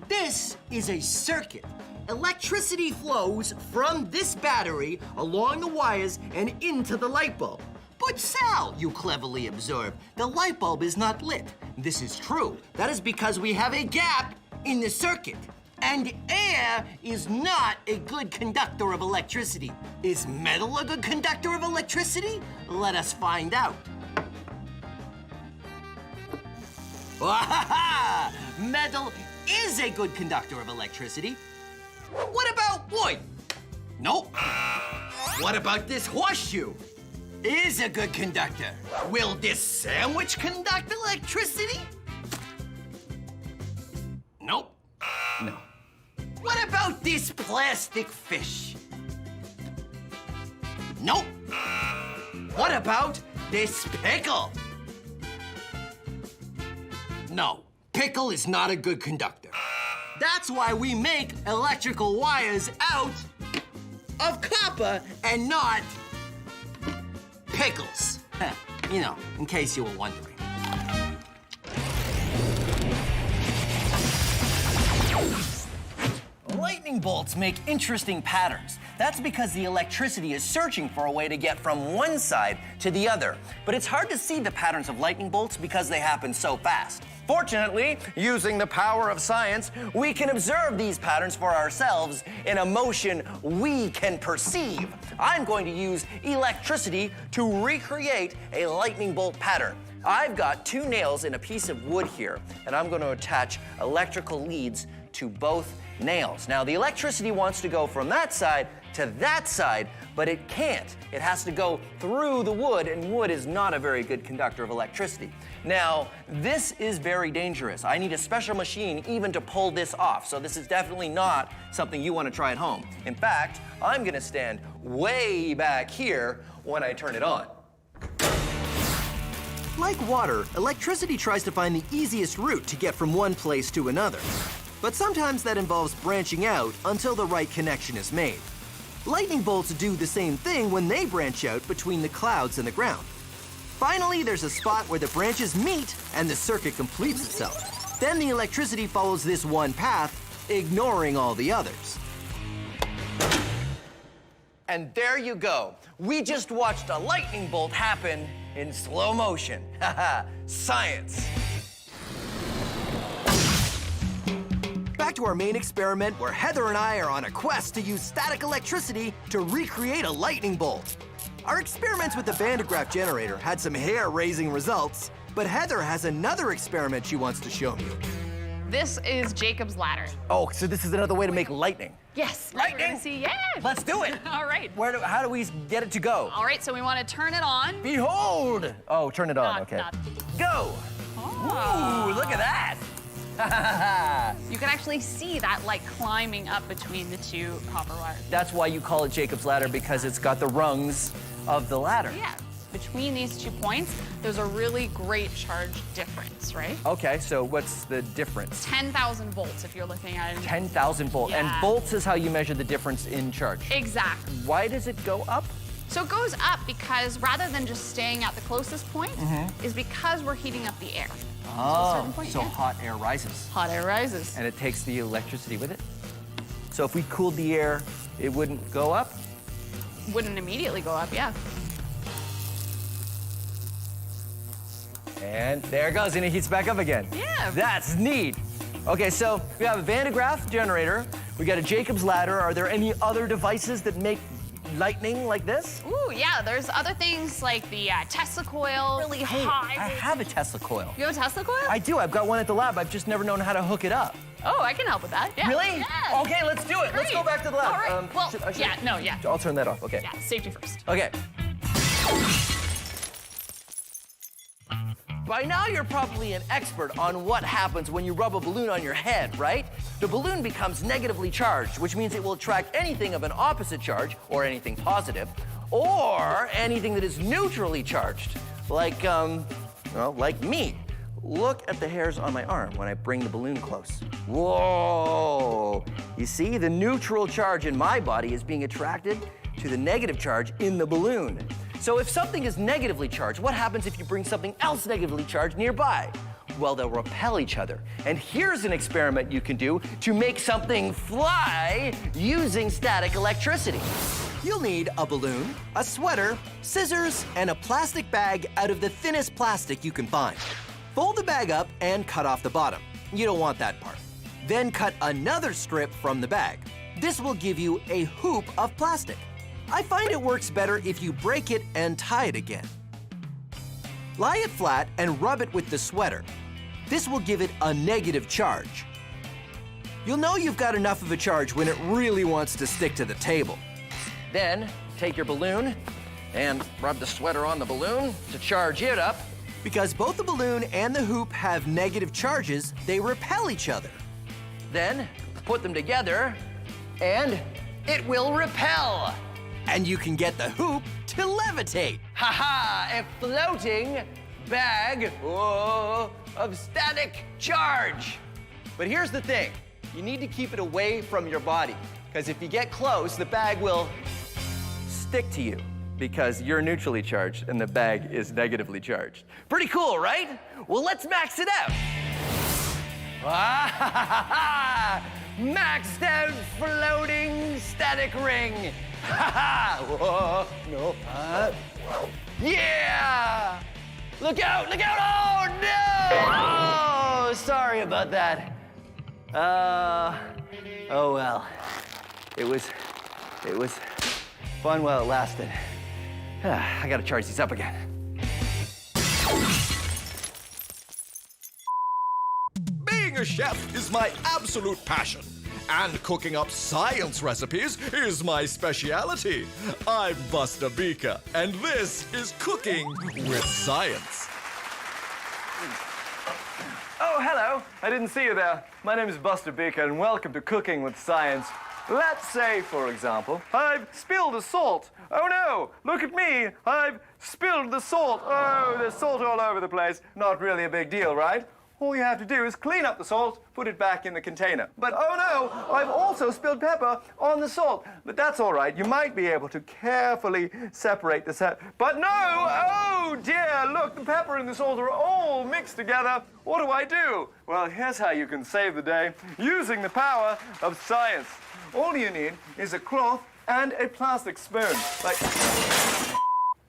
S3: This is a circuit. Electricity flows from this battery along the wires and into the light bulb. But Sal, you cleverly observe, the light bulb is not lit. This is true. That is because we have a gap in the circuit. And air is not a good conductor of electricity. Is metal a good conductor of electricity? Let us find out. Wahaha! Metal is a good conductor of electricity. What about wood? Nope. What about this horseshoe? Is a good conductor. Will this sandwich conduct electricity? Nope.
S1: No.
S3: What about this plastic fish? Nope. What about this pickle? No, pickle is not a good conductor. That's why we make electrical wires out of copper and not pickles. You know, in case you were wondering.
S1: Lightning bolts make interesting patterns. That's because the electricity is searching for a way to get from one side to the other. But it's hard to see the patterns of lightning bolts because they happen so fast. Fortunately, using the power of science, we can observe these patterns for ourselves in a motion we can perceive. I'm going to use electricity to recreate a lightning bolt pattern. I've got 2 nails in a piece of wood here, and I'm going to attach electrical leads to both nails. Now, the electricity wants to go from that side to that side, but it can't. It has to go through the wood, and wood is not a very good conductor of electricity. Now, this is very dangerous. I need a special machine even to pull this off, so this is definitely not something you want to try at home. In fact, I'm going to stand way back here when I turn it on.
S4: Like water, electricity tries to find the easiest route to get from one place to another. But sometimes that involves branching out until the right connection is made. Lightning bolts do the same thing when they branch out between the clouds and the ground. Finally, there's a spot where the branches meet and the circuit completes itself. Then the electricity follows this one path, ignoring all the others.
S1: And there you go. We just watched a lightning bolt happen in slow motion. Haha, science.
S4: Back to our main experiment where Heather and I are on a quest to use static electricity to recreate a lightning bolt. Our experiments with the Van de Graaff generator had some hair-raising results, but Heather has another experiment she wants to show me.
S9: This is Jacob's ladder.
S1: Oh, so this is another way to make lightning.
S9: Yes.
S1: Lightning?
S9: We're gonna see, yeah.
S1: Let's do it.
S9: All right.
S1: How do we get it to go?
S9: All right, so we want to turn it on.
S1: Behold! Oh, turn it on,
S9: Not-
S1: okay.
S9: not-
S1: Go!
S9: Oh.
S1: Ooh, look at that!
S9: You can actually see that light climbing up between the two copper wires.
S1: That's why you call it Jacob's ladder, because it's got the rungs of the ladder.
S9: Yeah. Between these 2 points, there's a really great charge difference, right?
S1: Okay, so what's the difference?
S9: 10,000 volts if you're looking at it.
S1: 10,000 volts.
S9: Yeah.
S1: And volts is how you measure the difference in charge.
S9: Exactly.
S1: Why does it go up?
S9: So it goes up because rather than just staying at the closest point, is because we're heating up the air.
S1: Oh,
S9: point,
S1: so
S9: yeah.
S1: hot air rises.
S9: Hot air rises.
S1: And it takes the electricity with it. So if we cooled the air, it wouldn't go up?
S9: Wouldn't immediately go up, yeah.
S1: And there it goes, and it heats back up again.
S9: Yeah.
S1: That's neat. Okay, so we have a Van de Graaff generator. We got a Jacob's ladder. Are there any other devices that make lightning like this?
S9: Ooh, yeah, there's other things like the Tesla coil, really
S1: Hey,
S9: high.
S1: I have a Tesla coil.
S9: You have a Tesla coil?
S1: I do. I've got one at the lab. I've just never known how to hook it up.
S9: Oh, I can help with that. Yeah.
S1: Really?
S9: Yeah.
S1: Okay, let's do it. Let's go back to the lab.
S9: All right. Well, yeah, no, yeah.
S1: I'll turn that off. Okay.
S9: Yeah, safety first.
S1: Okay. By now, you're probably an expert on what happens when you rub a balloon on your head, right? The balloon becomes negatively charged, which means it will attract anything of an opposite charge, or anything positive, or anything that is neutrally charged, like, well, like me. Look at the hairs on my arm when I bring the balloon close. Whoa! You see, the neutral charge in my body is being attracted to the negative charge in the balloon. So if something is negatively charged, what happens if you bring something else negatively charged nearby? Well, they'll repel each other. And here's an experiment you can do to make something fly using static electricity.
S4: You'll need a balloon, a sweater, scissors, and a plastic bag out of the thinnest plastic you can find. Fold the bag up and cut off the bottom. You don't want that part. Then cut another strip from the bag. This will give you a hoop of plastic. I find it works better if you break it and tie it again. Lie it flat and rub it with the sweater. This will give it a negative charge. You'll know you've got enough of a charge when it really wants to stick to the table.
S1: Then take your balloon and rub the sweater on the balloon to charge it up.
S4: Because both the balloon and the hoop have negative charges, they repel each other.
S1: Then put them together and it will repel.
S4: And you can get the hoop to levitate.
S1: Ha-ha, a floating bag of static charge. But here's the thing, you need to keep it away from your body, because if you get close, the bag will stick to you, because you're neutrally charged and the bag is negatively charged. Pretty cool, right? Well, let's max it out. Maxed out floating static ring. Whoa, no. Yeah! Look out, look out! Oh, no! Oh, sorry about that. Oh well. It was fun while it lasted. I gotta charge these up again.
S10: Being a chef is my absolute passion. And cooking up science recipes is my speciality. I'm Buster Beaker, and this is Cooking with Science.
S1: Oh, hello. I didn't see you there. My name is Buster Beaker, and welcome to Cooking with Science. Let's say, for example, I've spilled the salt. Oh no, look at me. I've spilled the salt. Oh, there's salt all over the place. Not really a big deal, right? all you have to do is clean up the salt, put it back in the container. But oh no, I've also spilled pepper on the salt. But that's all right. You might be able to carefully separate the But no! Oh dear, look, the pepper and the salt are all mixed together. What do? Well, here's how you can save the day using the power of science. All you need is a cloth and a plastic spoon.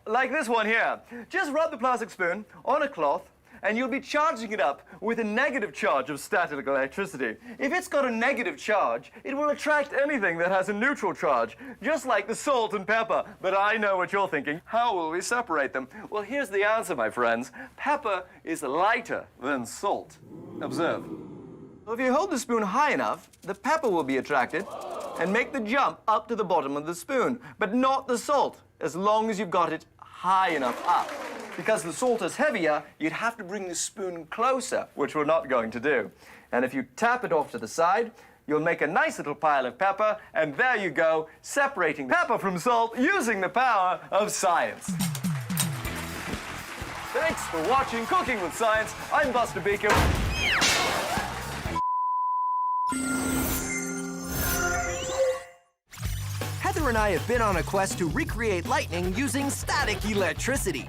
S1: Like this one here. Just rub the plastic spoon on a cloth and you'll be charging it up with a negative charge of static electricity. If it's got a negative charge, it will attract anything that has a neutral charge, just like the salt and pepper. But I know what you're thinking. How will we separate them? Well, here's the answer, my friends. Pepper is lighter than salt. Observe. So if you hold the spoon high enough, the pepper will be attracted and make the jump up to the bottom of the spoon, but not the salt, as long as you've got it high enough up. Because the salt is heavier, you'd have to bring the spoon closer, which we're not going to do. And if you tap it off to the side, you'll make a nice little pile of pepper, and there you go, separating pepper from salt using the power of science. Thanks for watching Cooking with Science. I'm Buster Beaker.
S4: Heather and I have been on a quest to recreate lightning using static electricity.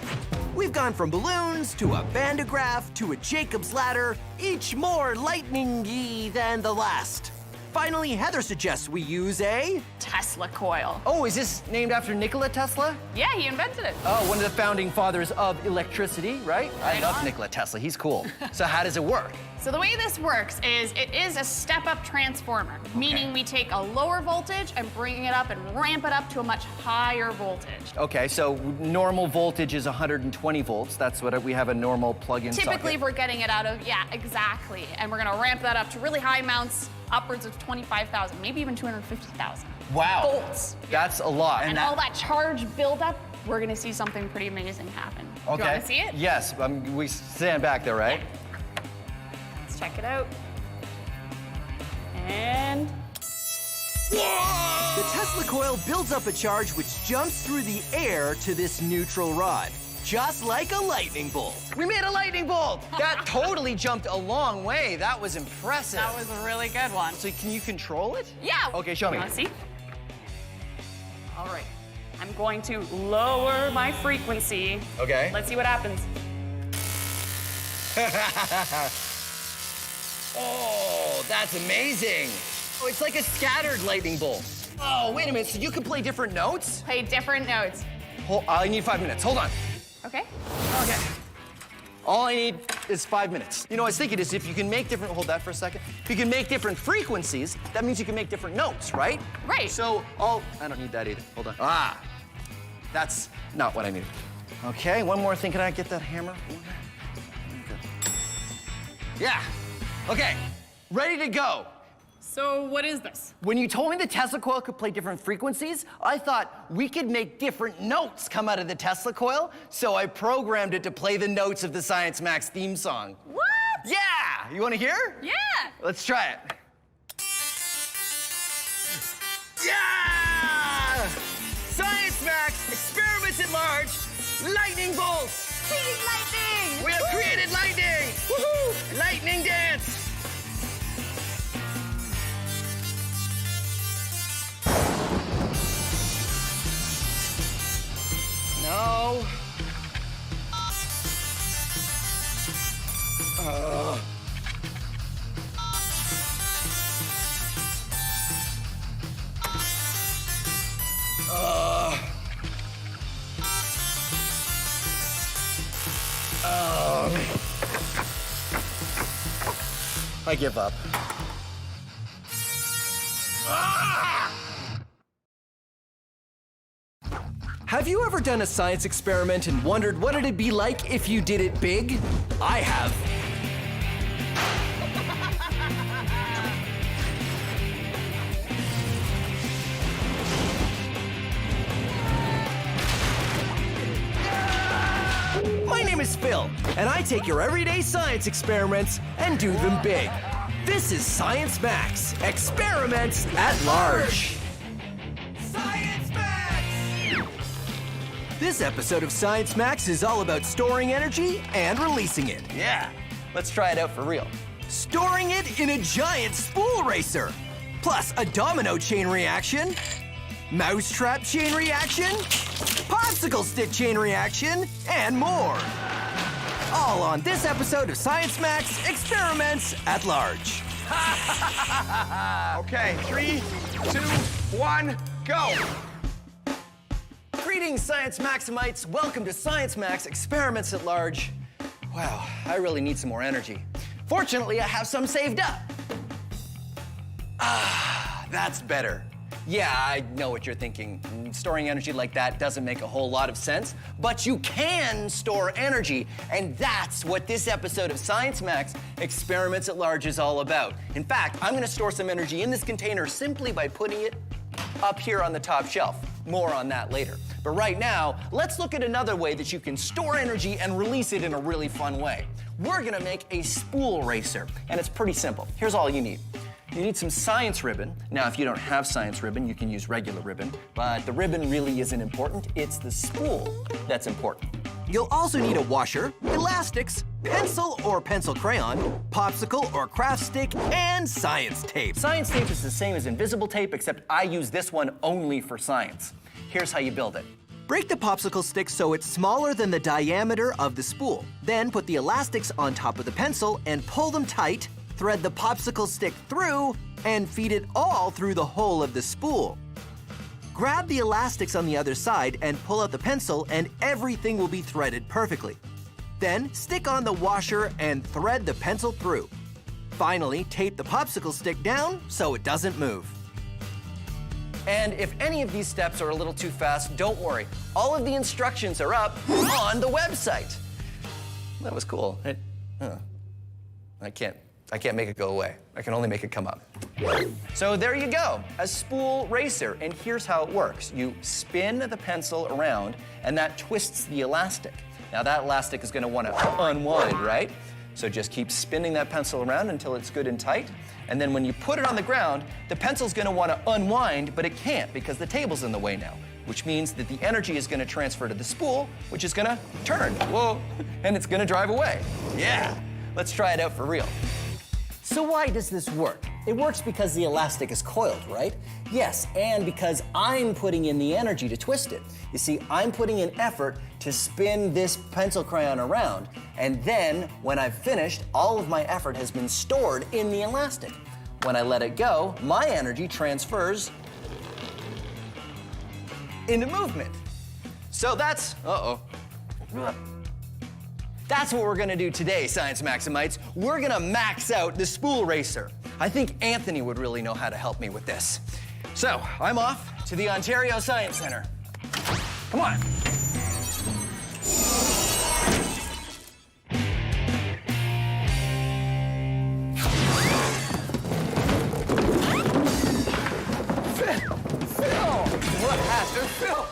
S4: We've gone from balloons to a Van de Graaff to a Jacob's ladder, each more lightning-y than the last. Finally, Heather suggests we use a
S9: Tesla coil.
S1: Oh, is this named after Nikola Tesla?
S9: Yeah, he invented it.
S1: Oh, one of the founding fathers of electricity, right? I
S9: Right
S1: love
S9: on.
S1: Nikola Tesla. He's cool. So how does it work?
S9: So the way this works is it is a step-up transformer, meaning we take a lower voltage and bring it up and ramp it up to a much higher voltage.
S1: Okay, so normal voltage is 120 volts. That's what we have a normal plug-in
S9: Typically,
S1: socket.
S9: we're getting it out of, yeah, exactly. And we're gonna ramp that up to really high amounts, upwards of 25,000, maybe even 250,000.
S1: Wow.
S9: Volts.
S1: That's a lot.
S9: And all that charge buildup, we're gonna see something pretty amazing happen.
S1: Okay.
S9: Do you wanna see it?
S1: Yes, we stand back there, right?
S9: Let's check it out. And
S4: The Tesla coil builds up a charge which jumps through the air to this neutral rod, just like a lightning bolt.
S1: We made a lightning bolt! That totally jumped a long way. That was impressive.
S9: that was a really good one.
S1: So can you control it?
S9: Yeah.
S1: Okay, show me.
S9: You wanna see? All right. I'm going to lower my frequency.
S1: Okay.
S9: Let's see what happens.
S1: Oh, that's amazing. Oh, it's like a scattered lightning bolt. Oh, wait a minute. So you can play different notes?
S9: Play different notes.
S1: I need 5 minutes. Hold on.
S9: Okay.
S1: Okay. All I need is 5 minutes. You know, I was thinking is if you can make different, hold that for a second. If you can make different frequencies, that means you can make different notes, right?
S9: Right.
S1: So I don't need that either. Hold on. That's not what I needed. Okay, one more thing. Can I get that hammer? Yeah. Okay, ready to go.
S9: So what is this?
S1: When you told me the Tesla coil could play different frequencies, I thought we could make different notes come out of the Tesla coil, so I programmed it to play the notes of the Science Max theme song.
S9: What?
S1: Yeah! You want to hear?
S9: Yeah.
S1: Let's try it. Yeah! Science Max, experiments at large, lightning bolts!
S5: Speed lightning!
S1: We have created lightning! Woohoo! Lightning dance! No. I give up.
S4: Have you ever done a science experiment and wondered what it'd be like if you did it big? I have. My name is Phil, and I take your everyday science experiments and do them big. This is Science Max, experiments at large. Science Max! This episode of Science Max is all about storing energy and releasing it.
S1: Yeah. Let's try it out for real.
S4: Storing it in a giant spool racer. Plus a domino chain reaction, mousetrap chain reaction, popsicle stick chain reaction, and more. All on this episode of Science Max Experiments at Large.
S11: Okay, 3, 2, 1, go!
S1: Greetings, Science Maximites. Welcome to Science Max Experiments at Large. Wow, I really need some more energy. Fortunately, I have some saved up. Ah, that's better. Yeah, I know what you're thinking. Storing energy like that doesn't make a whole lot of sense, but you can store energy, and that's what this episode of Science Max Experiments at Large is all about. In fact, I'm gonna store some energy in this container simply by putting it up here on the top shelf. More on that later. But right now, let's look at another way that you can store energy and release it in a really fun way. We're gonna make a spool racer, and it's pretty simple. Here's all you need. You need some science ribbon. Now, if you don't have science ribbon, you can use regular ribbon, but the ribbon really isn't important. It's the spool that's important.
S4: You'll also need a washer, elastics, pencil or pencil crayon, popsicle or craft stick, and science tape.
S1: Science tape is the same as invisible tape, except I use this one only for science. Here's how you build it.
S4: Break the popsicle stick so it's smaller than the diameter of the spool. Then put the elastics on top of the pencil and pull them tight. Thread the popsicle stick through and feed it all through the hole of the spool. Grab the elastics on the other side and pull out the pencil, and everything will be threaded perfectly. Then stick on the washer and thread the pencil through. Finally, tape the popsicle stick down so it doesn't move.
S1: And if any of these steps are a little too fast, don't worry. All of the instructions are up on the website. That was cool. I can't make it go away. I can only make it come up. So there you go, a spool racer. And here's how it works. You spin the pencil around, and that twists the elastic. Now that elastic is gonna wanna unwind, right? So just keep spinning that pencil around until it's good and tight. And then when you put it on the ground, the pencil's gonna wanna unwind, but it can't because the table's in the way now, which means that the energy is gonna transfer to the spool, which is gonna turn, whoa, and it's gonna drive away. Yeah, let's try it out for real. So why does this work? It works because the elastic is coiled, right? Yes, and because I'm putting in the energy to twist it. You see, I'm putting in effort to spin this pencil crayon around, and then when I've finished, all of my effort has been stored in the elastic. When I let it go, my energy transfers into movement. So that's, that's what we're gonna do today, Science Maximites. We're gonna max out the spool racer. I think Anthony would really know how to help me with this. So, I'm off to the Ontario Science Center. Come on.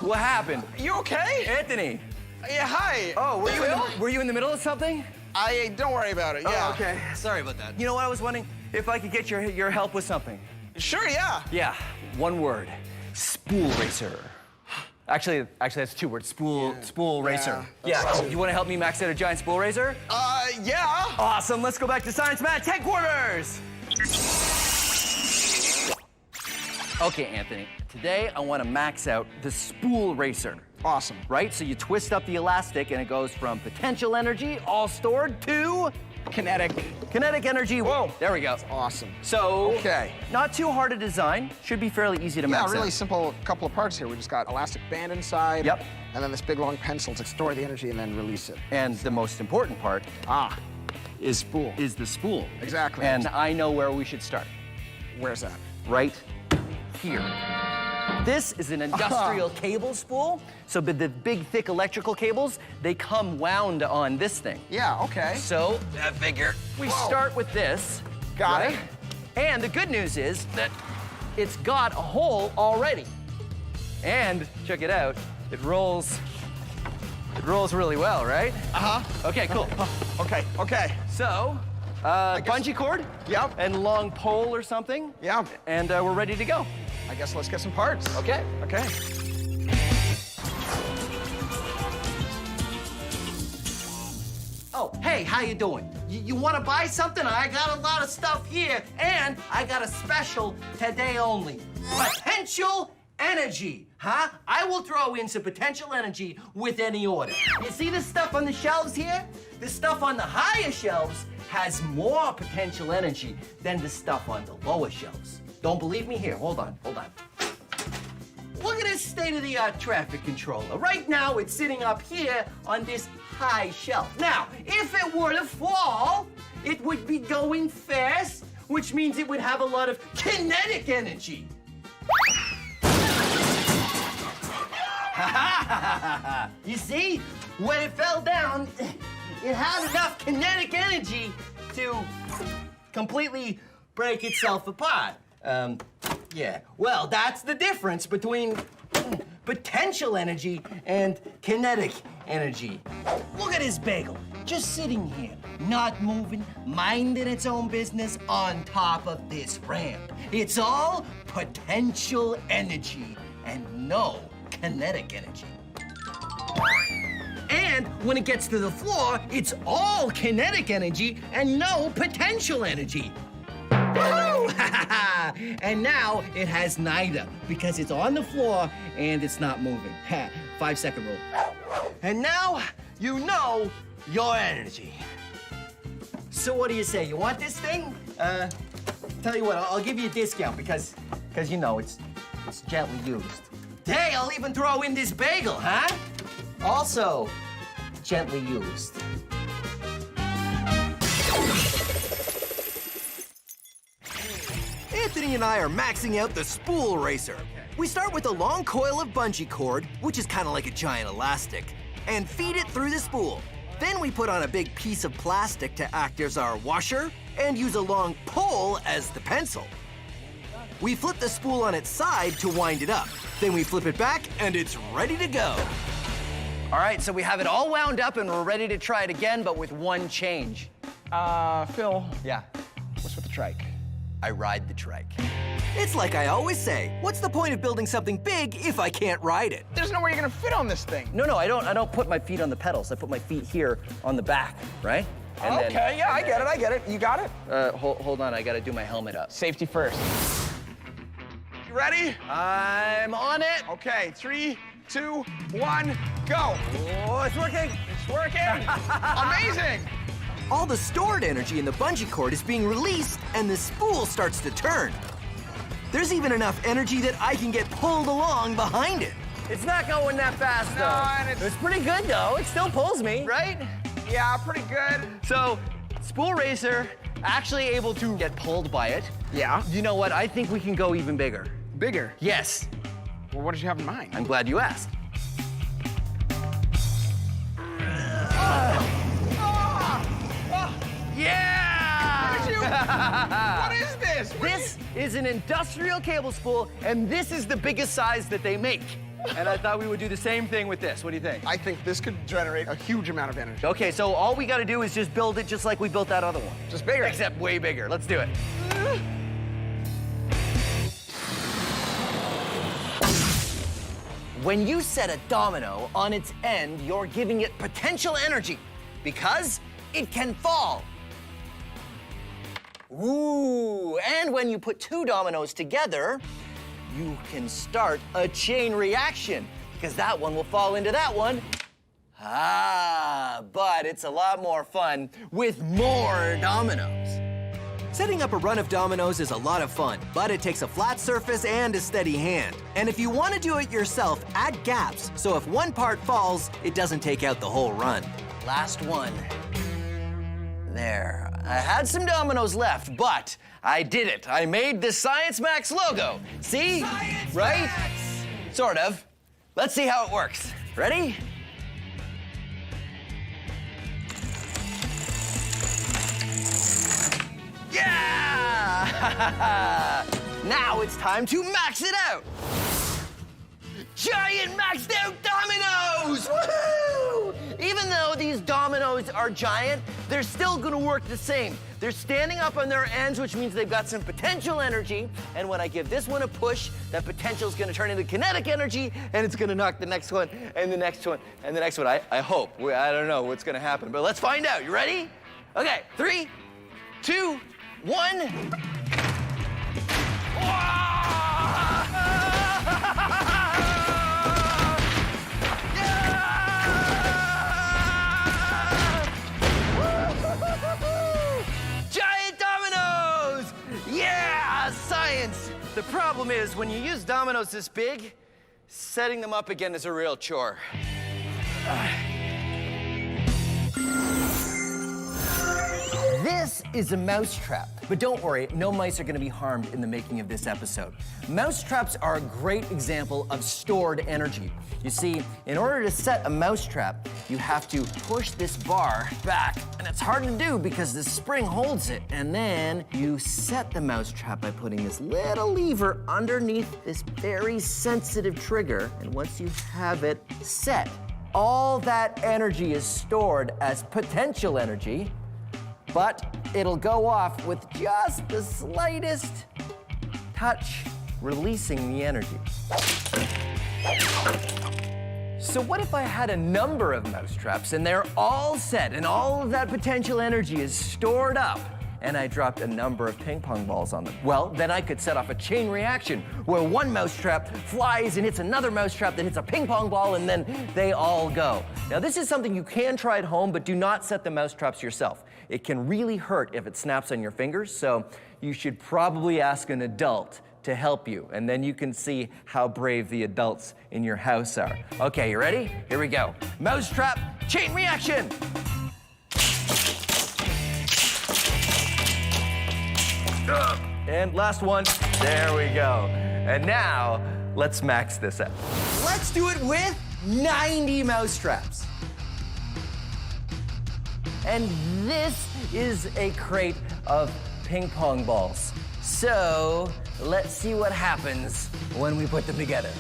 S1: What happened?
S11: You okay?
S1: Anthony.
S11: Yeah, hi.
S1: Oh, were you in the middle of something?
S11: Don't worry about it, yeah.
S1: Oh, okay. Sorry about that. You know what, I was wondering if I could get your help with something.
S11: Sure, yeah.
S1: Yeah, one word. Spool racer. Actually, that's two words. Spool racer. Yeah, you want to help me max out a giant spool racer?
S11: Yeah.
S1: Awesome, let's go back to Science Max headquarters. Okay, Anthony, today I want to max out the spool racer.
S11: Awesome.
S1: Right, so you twist up the elastic and it goes from potential energy, all stored, to
S11: kinetic
S1: energy.
S11: Whoa.
S1: There we go.
S11: That's awesome.
S1: So,
S11: okay.
S1: Not too hard to design. Should be fairly easy to max out.
S11: Yeah, really simple couple of parts here. We just got elastic band inside.
S1: Yep.
S11: And then this big long pencil to store the energy and then release it.
S1: And the most important part
S11: is
S1: the spool.
S11: Exactly.
S1: And I know where we should start.
S11: Where's that?
S1: Right here. This is an industrial cable spool. So the big, thick electrical cables, they come wound on this thing.
S11: Yeah, okay.
S1: So I figure we start with this.
S11: Got it.
S1: And the good news is that it's got a hole already. And check it out, it rolls really well, right? Okay, cool.
S11: Okay.
S1: So, bungee cord?
S11: Yep.
S1: And long pole or something?
S11: Yeah.
S1: And we're ready to go.
S11: I guess let's get some parts.
S1: Okay.
S11: Okay.
S1: Oh,
S3: Hey, how you doing? You want to buy something? I got a lot of stuff here, and I got a special today only. Potential energy, huh? I will throw in some potential energy with any order. You see this stuff on the shelves here? The stuff on the higher shelves has more potential energy than the stuff on the lower shelves. Don't believe me? Here, hold on. Look at this state-of-the-art traffic controller. Right now, it's sitting up here on this high shelf. Now, if it were to fall, it would be going fast, which means it would have a lot of kinetic energy. You see, when it fell down, it had enough kinetic energy to completely break itself apart. Yeah, well, that's the difference between potential energy and kinetic energy. Look at this bagel, just sitting here, not moving, minding its own business on top of this ramp. It's all potential energy and no kinetic energy. And when it gets to the floor, it's all kinetic energy and no potential energy. Woo! And now it has neither because it's on the floor and it's not moving. 5-second rule. And now you know your energy. So what do you say? You want this thing? Tell you what, I'll give you a discount because you know it's gently used. Hey, I'll even throw in this bagel, huh? Also gently used.
S4: Anthony and I are maxing out the spool racer. We start with a long coil of bungee cord, which is kind of like a giant elastic, and feed it through the spool. Then we put on a big piece of plastic to act as our washer and use a long pole as the pencil. We flip the spool on its side to wind it up. Then we flip it back and it's ready to go.
S1: All right, so we have it all wound up and we're ready to try it again, but with one change.
S11: Phil,
S1: Yeah,
S11: what's with the trike?
S1: I ride the trike.
S4: It's like I always say, what's the point of building something big if I can't ride it?
S11: There's no way you're gonna fit on this thing.
S1: No, I don't put my feet on the pedals. I put my feet here on the back, right? And then-
S11: Okay, yeah, I get it. You got it?
S1: Hold on, I gotta do my helmet up.
S11: Safety first. You ready?
S1: I'm on it.
S11: Okay, 3, 2, 1, go.
S1: Oh, it's working.
S11: It's working. Amazing.
S4: All the stored energy in the bungee cord is being released and the spool starts to turn. There's even enough energy that I can get pulled along behind it.
S1: It's not going that fast, though.
S11: No, and
S1: It's pretty good, though. It still pulls me, right?
S11: Yeah, pretty good.
S1: So, spool racer, actually able to get pulled by it.
S11: Yeah.
S1: You know what? I think we can go even bigger.
S11: Bigger.
S1: Yes.
S11: Well, what did you have in mind?
S1: I'm glad you asked.
S11: Yeah! What is this?
S1: This is an industrial cable spool, and this is the biggest size that they make. And I thought we would do the same thing with this. What do you think?
S11: I think this could generate a huge amount of energy.
S1: Okay, so all we gotta do is just build it just like we built that other one.
S11: Just bigger.
S1: Except way bigger. Let's do it. When you set a domino on its end, you're giving it potential energy because it can fall. Ooh, and when you put two dominoes together, you can start a chain reaction because that one will fall into that one. But it's a lot more fun with more dominoes.
S4: Setting up a run of dominoes is a lot of fun, but it takes a flat surface and a steady hand. And if you want to do it yourself, add gaps, so if one part falls, it doesn't take out the whole run.
S1: Last one. There. I had some dominoes left, but I did it. I made the Science Max logo. See?
S3: Science
S1: right?
S3: Max!
S1: Sort of. Let's see how it works. Ready? Yeah! Now it's time to max it out. Giant maxed out dominoes! Woohoo! Even though these dominoes are giant,
S3: they're still gonna work the same. They're standing up on their ends, which means they've got some potential energy, and when I give this one a push, that potential is gonna turn into kinetic energy, and it's gonna knock the next one, and the next one, and the next one. I hope. I don't know what's gonna happen, but let's find out. You ready? Okay, 3, 2, 1. Giant dominoes! Yeah, science! The problem is, when you use dominoes this big, setting them up again is a real chore. This is a mousetrap, but don't worry, no mice are gonna be harmed in the making of this episode. Mousetraps are a great example of stored energy. You see, in order to set a mousetrap, you have to push this bar back, and it's hard to do because this spring holds it. And then you set the mousetrap by putting this little lever underneath this very sensitive trigger, and once you have it set, all that energy is stored as potential energy, but it'll go off with just the slightest touch, releasing the energy. So what if I had a number of mousetraps and they're all set and all of that potential energy is stored up, and I dropped a number of ping pong balls on them? Well, then I could set off a chain reaction where one mousetrap flies and hits another mousetrap that hits a ping pong ball, and then they all go. Now, this is something you can try at home, but do not set the mousetraps yourself. It can really hurt if it snaps on your fingers, so you should probably ask an adult to help you, and then you can see how brave the adults in your house are. Okay, you ready? Here we go. Mousetrap chain reaction. And last one. There we go. And now, let's max this out. Let's do it with 90 mousetraps. And this is a crate of ping pong balls. So, let's see what happens when we put them together.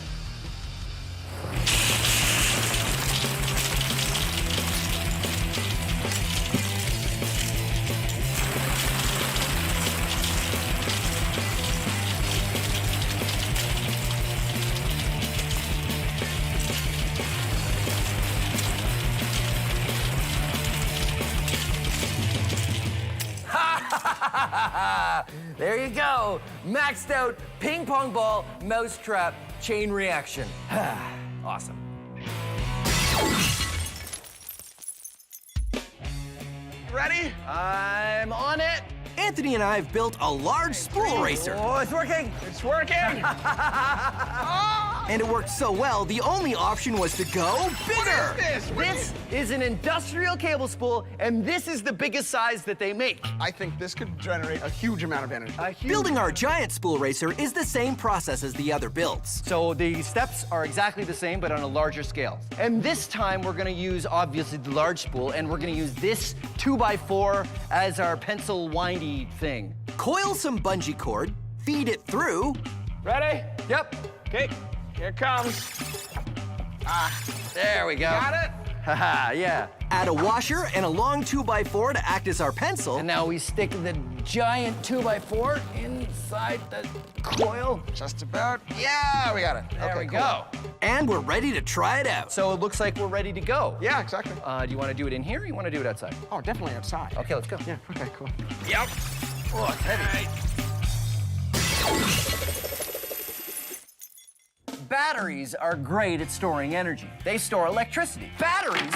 S3: There you go. Maxed out ping pong ball, mousetrap, chain reaction. Awesome.
S11: Ready?
S3: I'm on it.
S4: Anthony and I have built a large spool racer.
S3: Oh, it's working.
S11: It's working.
S4: And it worked so well, the only option was to go bigger.
S11: What is this?
S3: This is an industrial cable spool, and this is the biggest size that they make.
S11: I think this could generate a huge amount of energy.
S4: Building our giant spool racer is the same process as the other builds.
S1: So the steps are exactly the same, but on a larger scale.
S3: And this time we're gonna use, obviously, the large spool, and we're gonna use this 2x4 as our pencil windy thing.
S4: Coil some bungee cord, feed it through.
S11: Ready?
S3: Yep.
S11: Okay, here it comes.
S3: There we go.
S11: Got it?
S3: Haha, yeah.
S4: Add a washer and a long 2x4 to act as our pencil.
S3: And now we stick the giant 2x4 inside the coil.
S11: Just about. Yeah, we got it.
S3: There
S11: Okay,
S3: we
S11: cool.
S3: go.
S4: And we're ready to try it out.
S1: So it looks like we're ready to go.
S11: Yeah, exactly.
S1: Do you want to do it in here or you want to do it outside?
S11: Oh, definitely outside.
S1: Okay, let's go.
S11: Yeah, okay, cool.
S3: Yep. Oh, it's heavy. Batteries are great at storing energy. They store electricity. Batteries?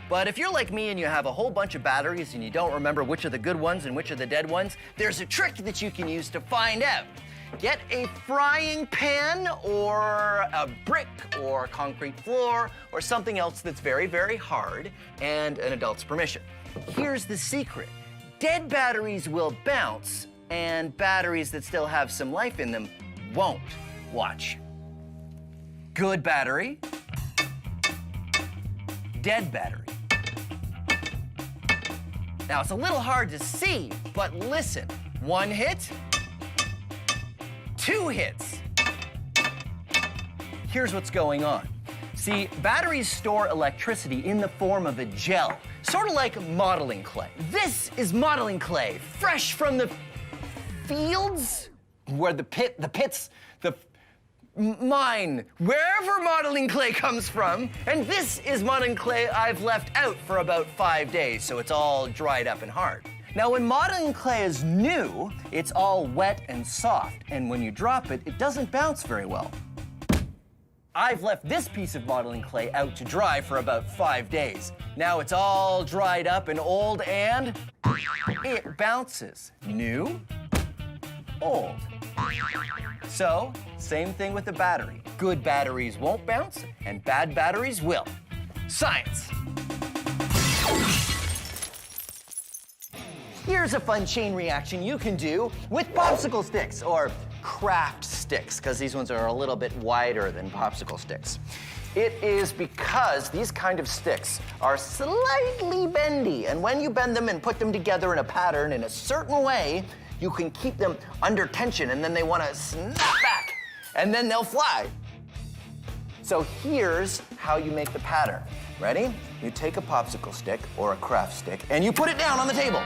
S3: But if you're like me and you have a whole bunch of batteries and you don't remember which are the good ones and which are the dead ones, there's a trick that you can use to find out. Get a frying pan or a brick or concrete floor or something else that's very, very hard and an adult's permission. Here's the secret. Dead batteries will bounce and batteries that still have some life in them won't. Watch. Good battery. Dead battery. Now, it's a little hard to see, but listen. 1 hit, 2 hits. Here's what's going on. See, batteries store electricity in the form of a gel. sort of like modeling clay. This is modeling clay, fresh from the fields, where the pits, the mine, wherever modeling clay comes from. And this is modeling clay I've left out for about 5 days, so it's all dried up and hard. Now, when modeling clay is new, it's all wet and soft, and when you drop it, it doesn't bounce very well. I've left this piece of modeling clay out to dry for about 5 days. Now it's all dried up and old, and it bounces. New, old. So, same thing with the battery. Good batteries won't bounce, and bad batteries will. Science. Here's a fun chain reaction you can do with popsicle sticks, or craft sticks, because these ones are a little bit wider than popsicle sticks. It is because these kind of sticks are slightly bendy, and when you bend them and put them together in a pattern in a certain way, you can keep them under tension, and then they want to snap back, and then they'll fly. So here's how you make the pattern. Ready? You take a popsicle stick or a craft stick, and you put it down on the table.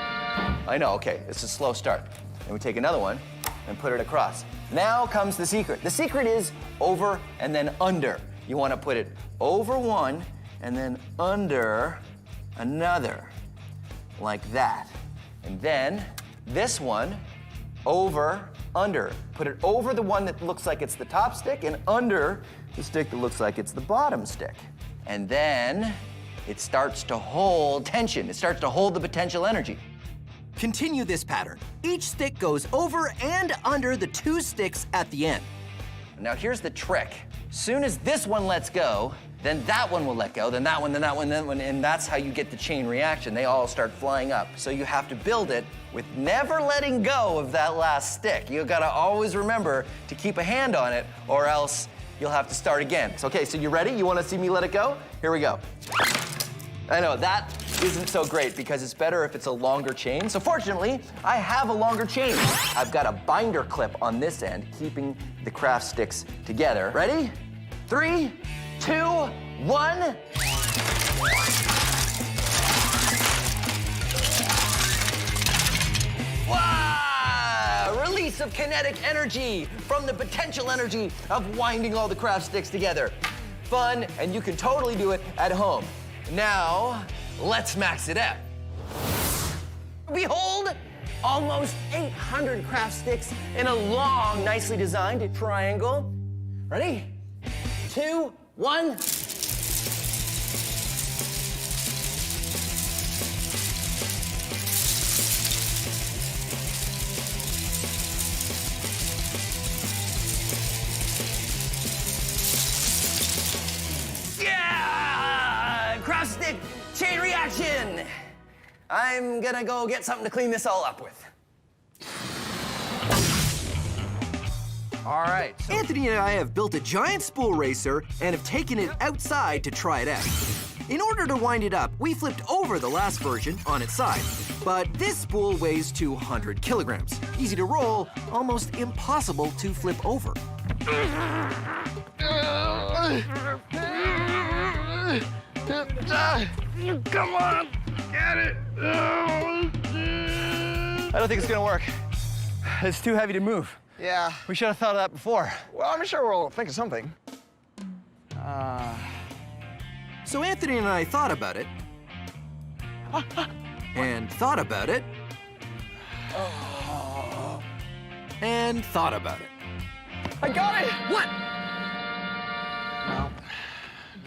S3: I know, okay, it's a slow start. And we take another one and put it across. Now comes the secret. The secret is over and then under. You want to put it over one and then under another, like that. And then this one, over, under. Put it over the one that looks like it's the top stick and under the stick that looks like it's the bottom stick. And then it starts to hold tension. It starts to hold the potential energy.
S4: Continue this pattern. Each stick goes over and under the 2 sticks at the end.
S3: Now here's the trick. Soon as this one lets go, then that one will let go, then that one, then that one, then that one, and that's how you get the chain reaction. They all start flying up. So you have to build it with never letting go of that last stick. You gotta always remember to keep a hand on it, or else you'll have to start again. So, okay, so you ready? You wanna see me let it go? Here we go. I know, that isn't so great because it's better if it's a longer chain. So fortunately, I have a longer chain. I've got a binder clip on this end, keeping the craft sticks together. Ready? 3, 2, 1. Wow! Release of kinetic energy from the potential energy of winding all the craft sticks together. Fun, and you can totally do it at home. Now, let's max it out. Behold, almost 800 craft sticks in a long, nicely designed triangle. Ready? 2, 1. Yeah! Craft stick chain reaction. I'm gonna go get something to clean this all up with.
S4: All right. Anthony and I have built a giant spool racer and have taken it outside to try it out. In order to wind it up, we flipped over the last version on its side. But this spool weighs 200 kilograms. Easy to roll, almost impossible to flip over.
S11: Come on, get it.
S1: I don't think it's gonna work. It's too heavy to move.
S11: Yeah.
S1: We should have thought of that before.
S11: Well, I'm sure we'll think of something.
S4: So Anthony and I thought about it. And thought about it. And thought about it.
S11: I got it!
S4: What?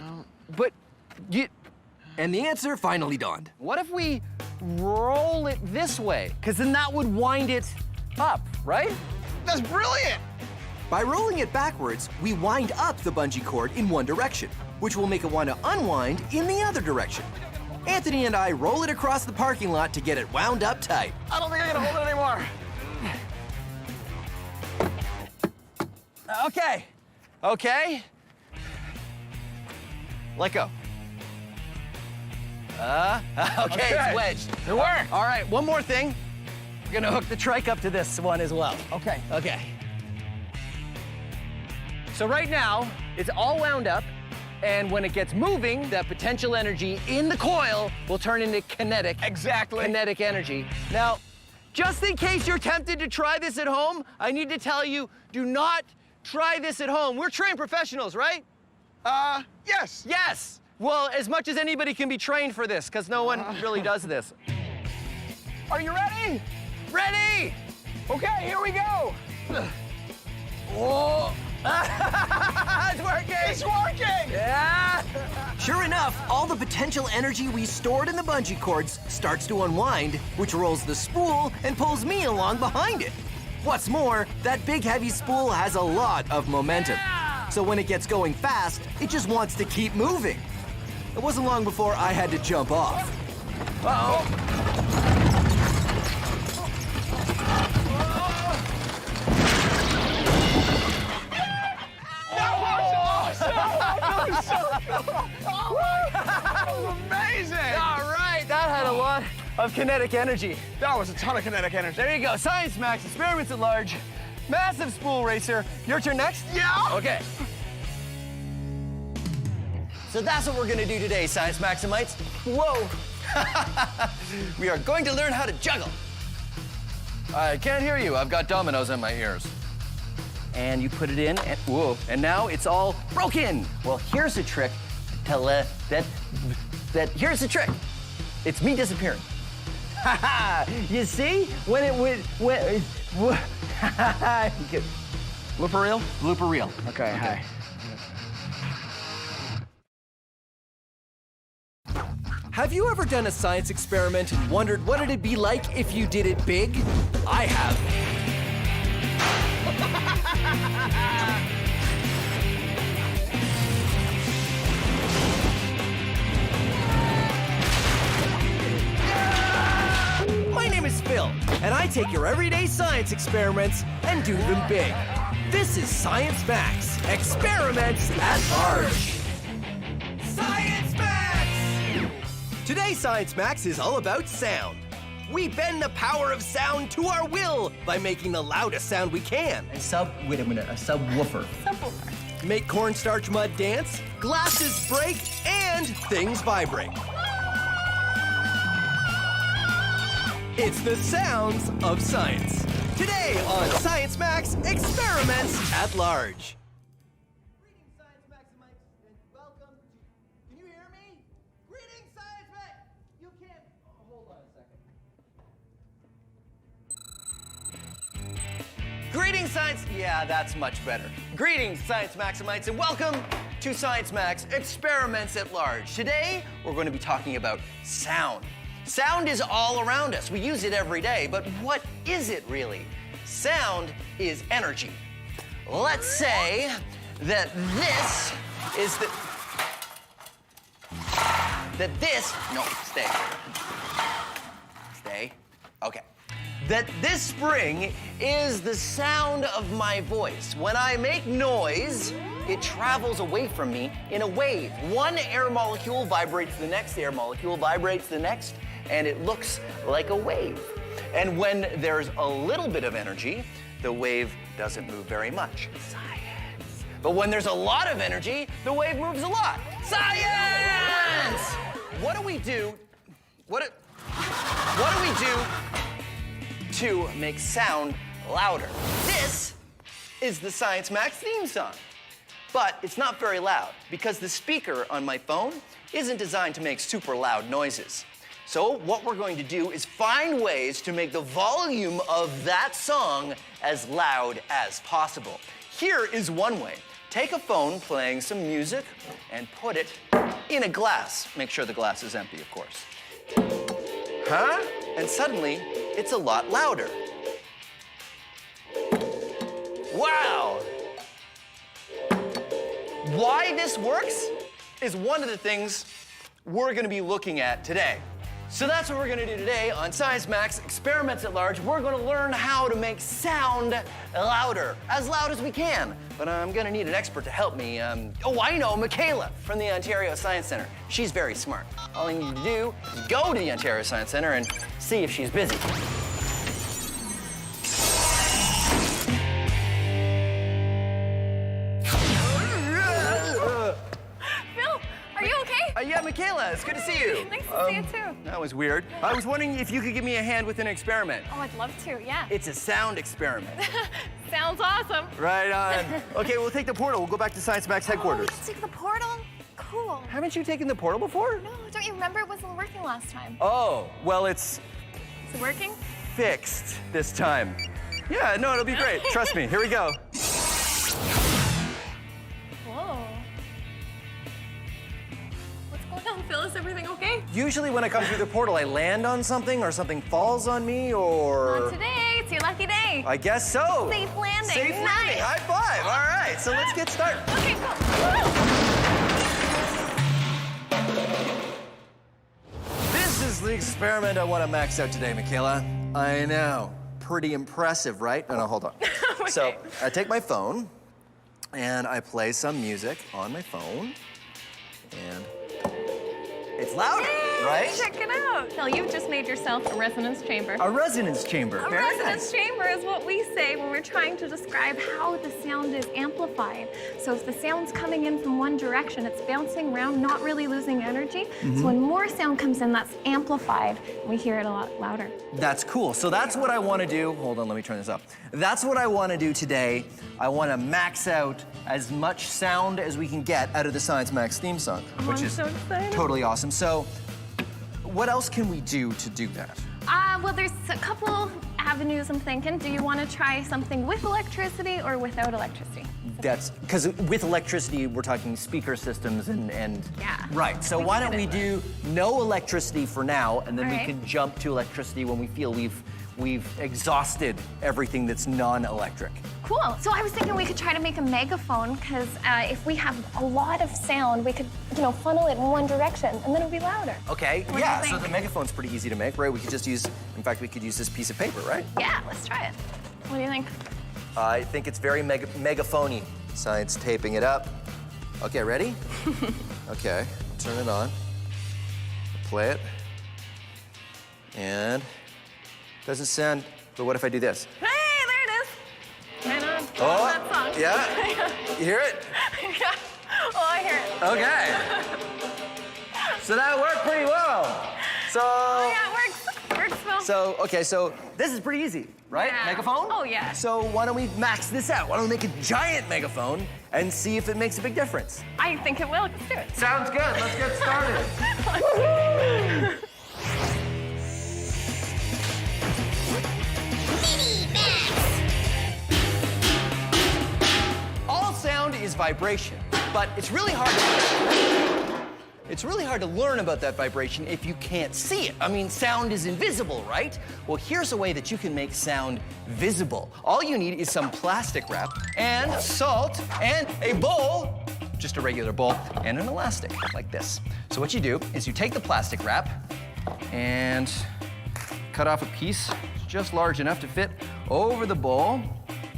S11: No.
S1: But you...
S4: And the answer finally dawned.
S3: What if we roll it this way? Because then that would wind it up, right?
S11: That's brilliant!
S4: By rolling it backwards, we wind up the bungee cord in one direction, which will make it want to unwind in the other direction. Anthony and I roll it across the parking lot to get it wound up tight.
S11: I don't think I can hold it anymore.
S3: Okay. Okay. Let go. Okay, it's wedged.
S11: It worked.
S3: All right, one more thing. We're gonna hook the trike up to this one as well.
S11: Okay.
S3: Okay. So right now, it's all wound up, And when it gets moving, that potential energy in the coil will turn into kinetic energy. Now, just in case you're tempted to try this at home, I need to tell you, do not try this at home. We're trained professionals, right?
S11: Yes.
S3: Yes. Well, as much as anybody can be trained for this, because no one really does this.
S11: Are you ready?
S3: Ready?
S11: Okay, here we go.
S3: Whoa. It's working!
S11: It's working!
S3: Yeah!
S4: Sure enough, all the potential energy we stored in the bungee cords starts to unwind, which rolls the spool and pulls me along behind it. What's more, that big heavy spool has a lot of momentum. So when it gets going fast, it just wants to keep moving. It wasn't long before I had to jump off.
S3: Uh-oh.
S11: That was amazing!
S3: All right, that had a lot of kinetic energy.
S11: That was a ton of kinetic energy.
S3: There you go, Science Max, experiments at large, massive spool racer. Your turn next?
S11: Yeah!
S3: Okay. So that's what we're gonna do today, Science Maximites. Whoa!
S1: We are going to learn how to juggle.
S3: I can't hear you, I've got dominoes in my ears.
S1: And you put it in, and whoa, and now it's all broken. Well, here's a trick. Here's the trick. It's me disappearing.
S3: You see? When it would,
S1: Blooper reel? Blooper reel.
S11: Okay, hi.
S4: Have you ever done a science experiment and wondered what it'd be like if you did it big? I have. My name is Phil, and I take your everyday science experiments and do them big. This is Science Max, experiments at large. Science Max! Today, Science Max is all about sound. We bend the power of sound to our will by making the loudest sound we can.
S1: A subwoofer.
S7: Subwoofer.
S4: Make cornstarch mud dance, glasses break, and things vibrate. It's the sounds of science. Today on Science Max, experiments at large. Greetings, Science Maximites, and welcome to... Can you hear me? Greetings, Science Max! You can't... hold on a second.
S1: Greetings, Science... Yeah, that's much better. Greetings, Science Maximites, and welcome to Science Max Experiments at Large. Today, we're going to be talking about sound. Sound is all around us. We use it every day, but what is it really? Sound is energy. Let's say that this is the... No, stay. Stay. Okay. That this spring is the sound of my voice. When I make noise, it travels away from me in a wave. One air molecule vibrates the next, air molecule vibrates the next, and it looks like a wave. And when there's a little bit of energy, the wave doesn't move very much. Science. But when there's a lot of energy, the wave moves a lot. Science! What do we do? What do we do to make sound louder? This is the Science Max theme song. But it's not very loud because the speaker on my phone isn't designed to make super loud noises. So what we're going to do is find ways to make the volume of that song as loud as possible. Here is one way. Take a phone playing some music and put it in a glass. Make sure the glass is empty, of course. Huh? And suddenly, it's a lot louder. Wow! Why this works is one of the things we're going to be looking at today. So that's what we're going to do today on Science Max Experiments at Large. We're going to learn how to make sound louder, as loud as we can. But I'm going to need an expert to help me. Oh, I know, Michaela from the Ontario Science Centre. She's very smart. All I need to do is go to the Ontario Science Centre and see if she's busy. Michaela, it's good to see you.
S9: Nice to see you too.
S1: That was weird. I was wondering if you could give me a hand with an experiment.
S9: Oh, I'd love to, yeah.
S1: It's a sound experiment.
S9: Sounds awesome.
S1: Right on. Okay, we'll take the portal. We'll go back to Science Max headquarters.
S9: Oh, we can take the portal? Cool.
S1: Haven't you taken the portal before?
S9: No, don't you remember it wasn't working last time?
S1: Oh, well, it's
S9: Is it working?
S1: fixed this time. Yeah, no, it'll be great. Trust me. Here we go.
S9: Whoa. What's going on, Phil? Is everything okay?
S1: Usually when I come through the portal, I land on something or something falls on me or...
S9: Not today. It's your lucky day.
S1: I guess so.
S9: Safe landing.
S1: Safe
S9: Nice.
S1: landing. High five. All right, so let's get started.
S9: Okay, cool. Woo!
S1: This is the experiment I want to max out today, Michaela. I know. Pretty impressive, right? No, hold on.
S9: Okay.
S1: So I take my phone and I play some music on my phone and it's louder, right?
S9: Check it out. Phil, you've just made yourself a resonance chamber.
S1: A resonance chamber.
S9: A
S1: Very
S9: resonance
S1: nice.
S9: chamber is what we say when we're trying to describe how the sound is amplified. So if the sound's coming in from one direction, it's bouncing around, not really losing energy. So when more sound comes in, that's amplified. We hear it a lot louder.
S1: That's cool. So that's what I want to do. Hold on, let me turn this up. That's what I want to do today. I want to max out as much sound as we can get out of the Science Max theme song, which
S9: I'm
S1: is
S9: so excited.
S1: totally awesome. So what else can we do to do that?
S9: Well, there's a couple avenues I'm thinking. Do you want to try something with electricity or without electricity?
S1: That's because with electricity, we're talking speaker systems and
S9: Yeah.
S1: Right. So
S9: We
S1: why
S9: can
S1: don't we
S9: get into
S1: do no electricity for now, and then
S9: All
S1: we
S9: right.
S1: can jump to electricity when we feel we've exhausted everything that's non-electric.
S9: Cool. So I was thinking we could try to make a megaphone because if we have a lot of sound, we could, funnel it in one direction and then it would be louder.
S1: Okay.
S9: What do
S1: Yeah.
S9: you
S1: So
S9: think?
S1: the megaphone's pretty easy to make, right? We could just use. In fact, we could use this piece of paper, right?
S9: Yeah, let's try it. What do you think?
S1: I think it's very megaphony. Science taping it up. Okay, ready? Okay, turn it on. Play it. And doesn't sound, but what if I do this?
S9: Hey, there it is. Turn on.
S1: Oh,
S9: That song.
S1: yeah? You hear it?
S9: Yeah. Oh, I hear it.
S1: Okay. So that worked pretty well. So,
S9: Oh, yeah, it works. Works, Phil.
S1: so this is pretty easy, right?
S9: Yeah.
S1: Megaphone?
S9: Oh, yeah.
S1: So why don't we max this out? Why don't we make a giant megaphone and see if it makes a big difference?
S9: I think it will. Let's do it.
S1: Sounds good. Let's get started. All sound is vibration, but it's really hard to learn about that vibration if you can't see it. I mean, sound is invisible, right? Well, here's a way that you can make sound visible. All you need is some plastic wrap and salt and a bowl, just a regular bowl, and an elastic, like this. So what you do is you take the plastic wrap and cut off a piece just large enough to fit over the bowl,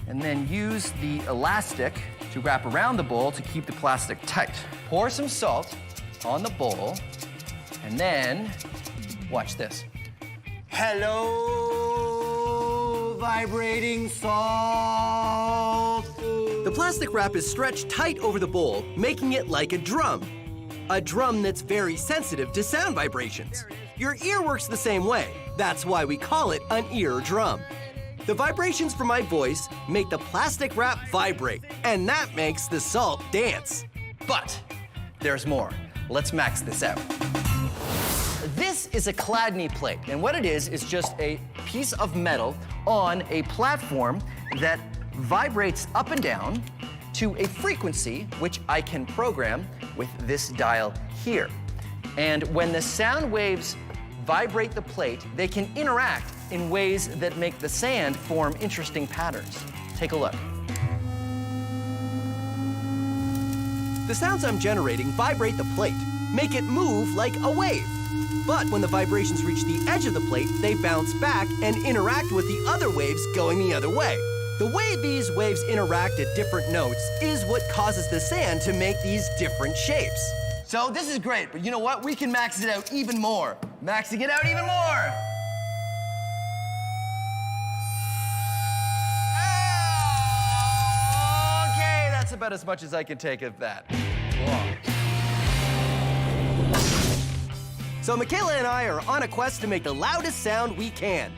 S1: and then use the elastic to wrap around the bowl to keep the plastic tight. Pour some salt on the bowl, and then watch this. Hello, vibrating salt.
S4: The plastic wrap is stretched tight over the bowl, making it like a drum. A drum that's very sensitive to sound vibrations. Your ear works the same way. That's why we call it an ear drum. The vibrations from my voice make the plastic wrap vibrate, and that makes the salt dance.
S1: But there's more. Let's max this out. This is a Chladni plate, and what it is just a piece of metal on a platform that vibrates up and down to a frequency which I can program with this dial here. And when the sound waves vibrate the plate, they can interact in ways that make the sand form interesting patterns. Take a look.
S4: The sounds I'm generating vibrate the plate, make it move like a wave. But when the vibrations reach the edge of the plate, they bounce back and interact with the other waves going the other way. The way these waves interact at different notes is what causes the sand to make these different shapes.
S1: So this is great, but you know what? We can max it out even more. Maxing it out even more. Okay, that's about as much as I can take of that.
S4: So Michaela and I are on a quest to make the loudest sound we can.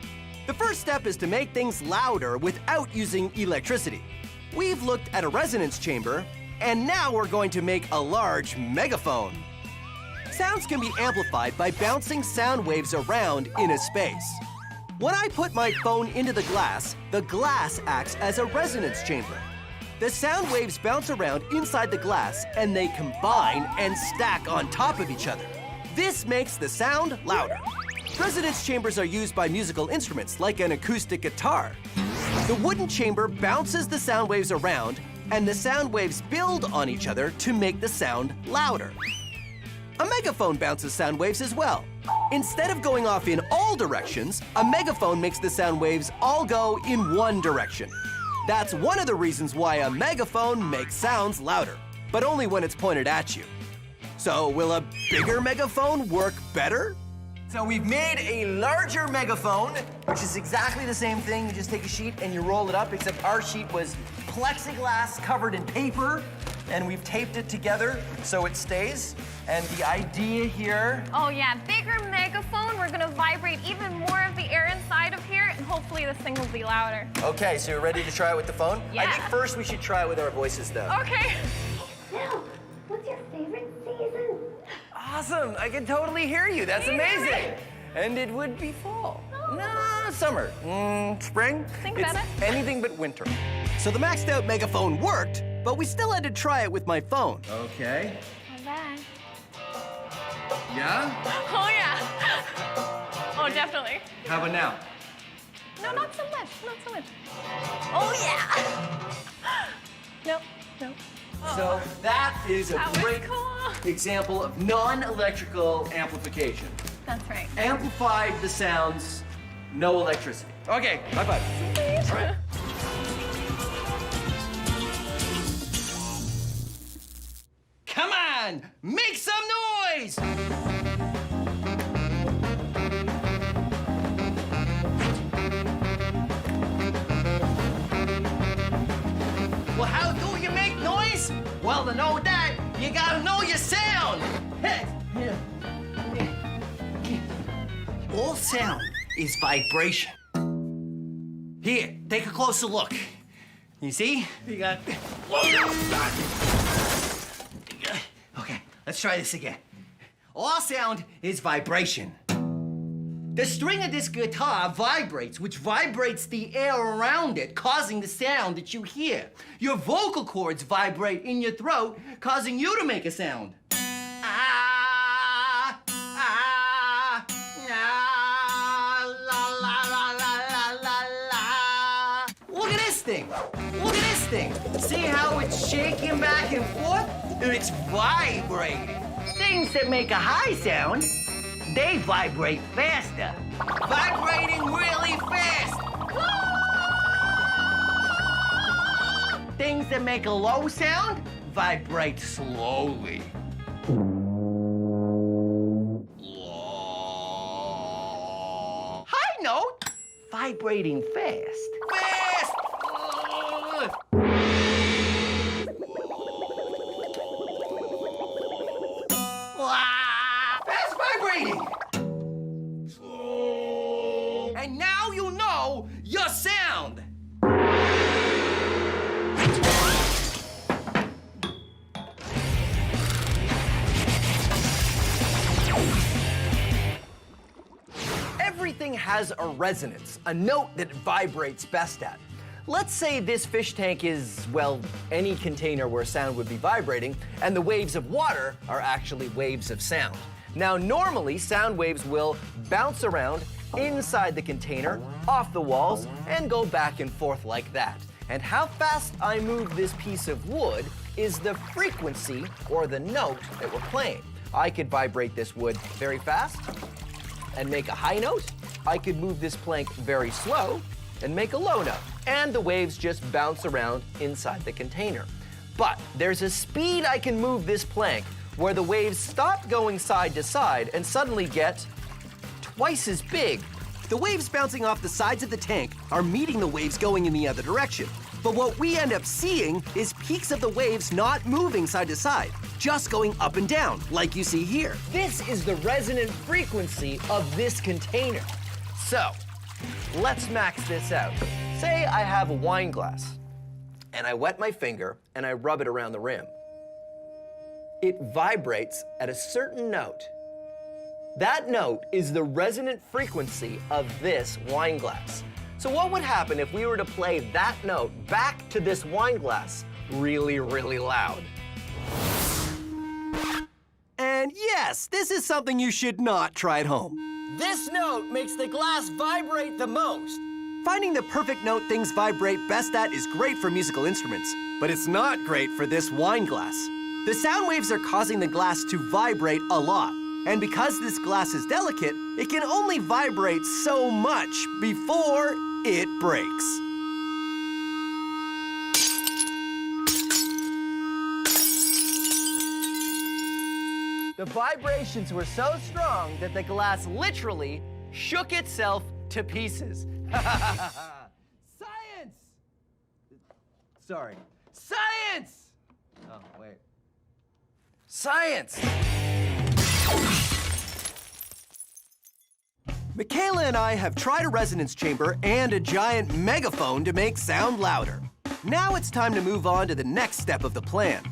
S4: The first step is to make things louder without using electricity. We've looked at a resonance chamber, and now we're going to make a large megaphone. Sounds can be amplified by bouncing sound waves around in a space. When I put my phone into the glass acts as a resonance chamber. The sound waves bounce around inside the glass and they combine and stack on top of each other. This makes the sound louder. Resonance chambers are used by musical instruments like an acoustic guitar. The wooden chamber bounces the sound waves around and the sound waves build on each other to make the sound louder. A megaphone bounces sound waves as well. Instead of going off in all directions, a megaphone makes the sound waves all go in one direction. That's one of the reasons why a megaphone makes sounds louder, but only when it's pointed at you. So will a bigger megaphone work better? So we've made a larger megaphone, which is exactly the same thing. You just take a sheet and you roll it up, except our sheet was plexiglass covered in paper, and we've taped it together so it stays. And the idea here...
S9: Oh yeah, bigger megaphone. We're gonna vibrate even more of the air inside of here, and hopefully this thing will be louder.
S4: Okay, so you're ready to try it with the phone?
S9: Yeah.
S4: I think first we should try it with our voices, though.
S9: Okay.
S12: Now, what's your favorite season?
S4: Awesome, I can totally hear you. That's amazing. And it would be fall. No, summer. Spring?
S9: Think
S4: it's
S9: about it.
S4: anything but winter. So the maxed out megaphone worked, but we still had to try it with my phone. Okay.
S9: Not bad.
S4: Yeah?
S9: Oh yeah. Oh, definitely.
S4: How about now?
S9: No, not so much. Not so much. Oh yeah. Nope. Nope.
S4: So that is a
S9: That was
S4: great
S9: cool.
S4: example of non-electrical amplification.
S9: That's right.
S4: Amplified the sounds, no electricity. Okay, bye-bye. All right.
S3: Come on, make some noise! Well, how do you make noise? Well, to know that, you gotta know your sound. All sound is vibration. Here, take a closer look. You see? You got... Okay, let's try this again. All sound is vibration. The string of this guitar vibrates, which vibrates the air around it, causing the sound that you hear. Your vocal cords vibrate in your throat, causing you to make a sound. Ah, ah, ah, la, la, la, la, la, la. Look at this thing. Look at this thing. See how it's shaking back and forth? It's vibrating. Things that make a high sound, they vibrate faster. Vibrating really fast. Things that make a low sound, vibrate slowly. High note, vibrating fast. Fast! Fast vibrating! And now you know your sound!
S4: Everything has a resonance, a note that it vibrates best at. Let's say this fish tank is, well, any container where sound would be vibrating, and the waves of water are actually waves of sound. Now, normally, sound waves will bounce around inside the container, off the walls, and go back and forth like that. And how fast I move this piece of wood is the frequency, or the note, that we're playing. I could vibrate this wood very fast and make a high note. I could move this plank very slow and make a low note. And the waves just bounce around inside the container. But there's a speed I can move this plank where the waves stop going side to side and suddenly get twice as big. The waves bouncing off the sides of the tank are meeting the waves going in the other direction. But what we end up seeing is peaks of the waves not moving side to side, just going up and down, like you see here.
S3: This is the resonant frequency of this container. So, let's max this out. Say I have a wine glass, and I wet my finger, and I rub it around the rim. It vibrates at a certain note. That note is the resonant frequency of this wine glass. So what would happen if we were to play that note back to this wine glass really, really loud?
S4: And yes, this is something you should not try at home.
S3: This note makes the glass vibrate the most.
S4: Finding the perfect note things vibrate best at is great for musical instruments, but it's not great for this wine glass. The sound waves are causing the glass to vibrate a lot. And because this glass is delicate, it can only vibrate so much before it breaks.
S3: The vibrations were so strong that the glass literally shook itself to pieces. Science! Sorry. Science! Oh, wait. Science!
S4: Michaela and I have tried a resonance chamber and a giant megaphone to make sound louder. Now it's time to move on to the next step of the plan,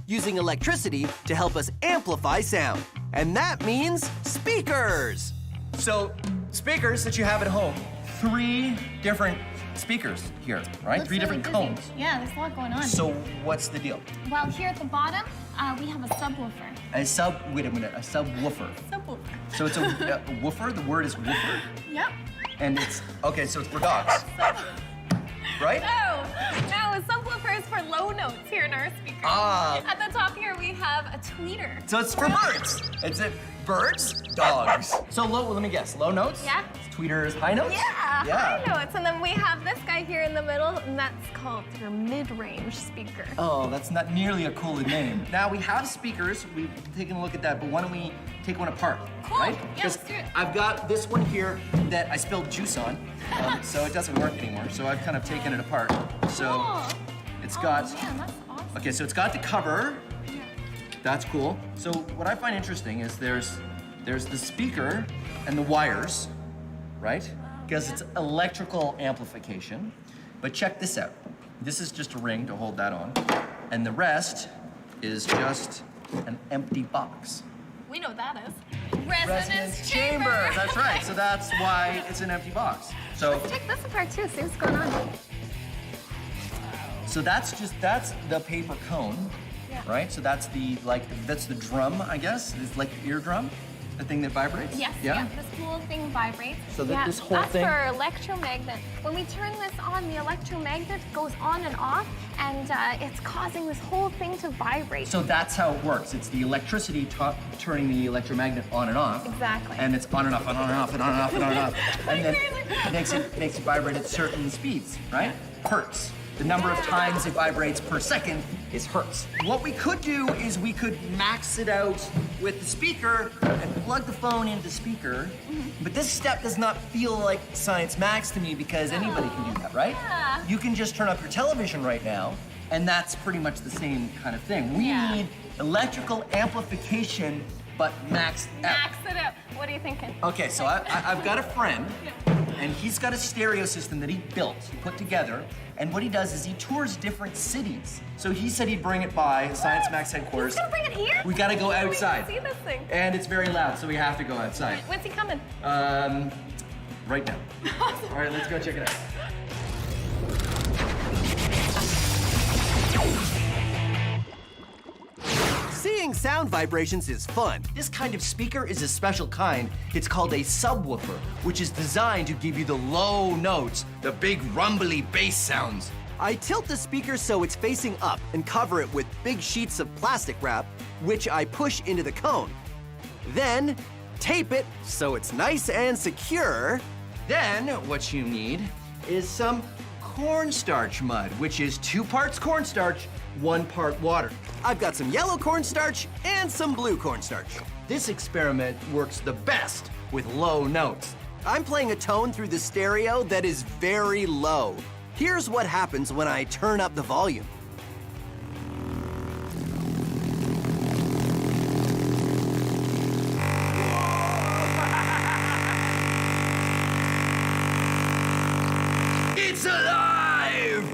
S4: using electricity to help us amplify sound. And that means speakers!
S1: So, speakers that you have at home, 3 different speakers here, right?
S9: Looks
S1: 3 different
S9: really busy.
S1: cones.
S9: Yeah, there's a lot going on.
S1: So, what's the deal?
S9: Well, here at the bottom, we have a subwoofer.
S1: Wait a minute, a subwoofer.
S9: Subwoofer.
S1: So it's a woofer? The word is woofer?
S9: Yep.
S1: And it's, okay, so it's for dogs. Right?
S9: No, a subwoofer is for low notes here in our speaker.
S1: Ah.
S9: At the top here, we have a tweeter.
S1: So it's for birds. Is it birds? Dogs. So low, let me guess, low notes?
S9: Yeah.
S1: Tweeters, high notes?
S9: Yeah, high notes. And then we have this guy here in the middle, and that's called your mid-range speaker.
S1: Oh, that's not nearly a cool name. Now we have speakers, we've taken a look at that, but why don't we take one apart,
S9: Cool.
S1: right?
S9: Yeah,
S1: Because
S9: let's do it.
S1: I've got this one here that I spilled juice on, so it doesn't work anymore. So I've kind of taken it apart. So
S9: Cool.
S1: it's got,
S9: Man, that's awesome.
S1: okay, so it's got the cover. That's cool. So what I find interesting is there's the speaker and the wires, right? Because it's electrical amplification. But check this out. This is just a ring to hold that on. And the rest is just an empty box.
S9: We know what that is. Resonance
S1: chamber. That's right. So that's why it's an empty box. So
S9: Let's take this apart too, see what's going on.
S1: So that's the paper cone, right? So that's that's the drum, I guess. It's like the eardrum, the thing that vibrates.
S9: Yes, yeah. This whole thing vibrates.
S1: So this whole thing.
S9: That's for electromagnet. When we turn this on, the electromagnet goes on and off, and it's causing this whole thing to vibrate.
S1: So that's how it works. It's the electricity turning the electromagnet on and off.
S9: Exactly.
S1: And it's on and off and on and off and on and off and on and off. And then it makes it vibrate at certain speeds, right? Hertz. The number of times it vibrates per second is hertz. What we could do is we could max it out with the speaker and plug the phone into speaker. But this step does not feel like Science Max to me because anybody can do that, right?
S9: Yeah.
S1: You can just turn up your television right now, and that's pretty much the same kind of thing. We need electrical amplification, but maxed out.
S9: Max it up. What are you thinking?
S1: Okay, so I've got a friend, and he's got a stereo system that he built, he put together, and what he does is he tours different cities. So he said he'd bring it by Science Max headquarters.
S9: He's gonna bring it here?
S1: We gotta go outside.
S9: We can see this thing.
S1: And it's very loud, so we have to go outside.
S9: When's he coming?
S1: Right now. All right, let's go check it out.
S4: Seeing sound vibrations is fun.
S1: This kind of speaker is a special kind. It's called a subwoofer, which is designed to give you the low notes, the big rumbly bass sounds.
S4: I tilt the speaker so it's facing up and cover it with big sheets of plastic wrap, which I push into the cone. Then, tape it so it's nice and secure.
S1: Then, what you need is some cornstarch mud, which is 2 parts cornstarch, 1 part water.
S4: I've got some yellow cornstarch and some blue cornstarch.
S1: This experiment works the best with low notes.
S4: I'm playing a tone through the stereo that is very low. Here's what happens when I turn up the volume.
S3: It's alive!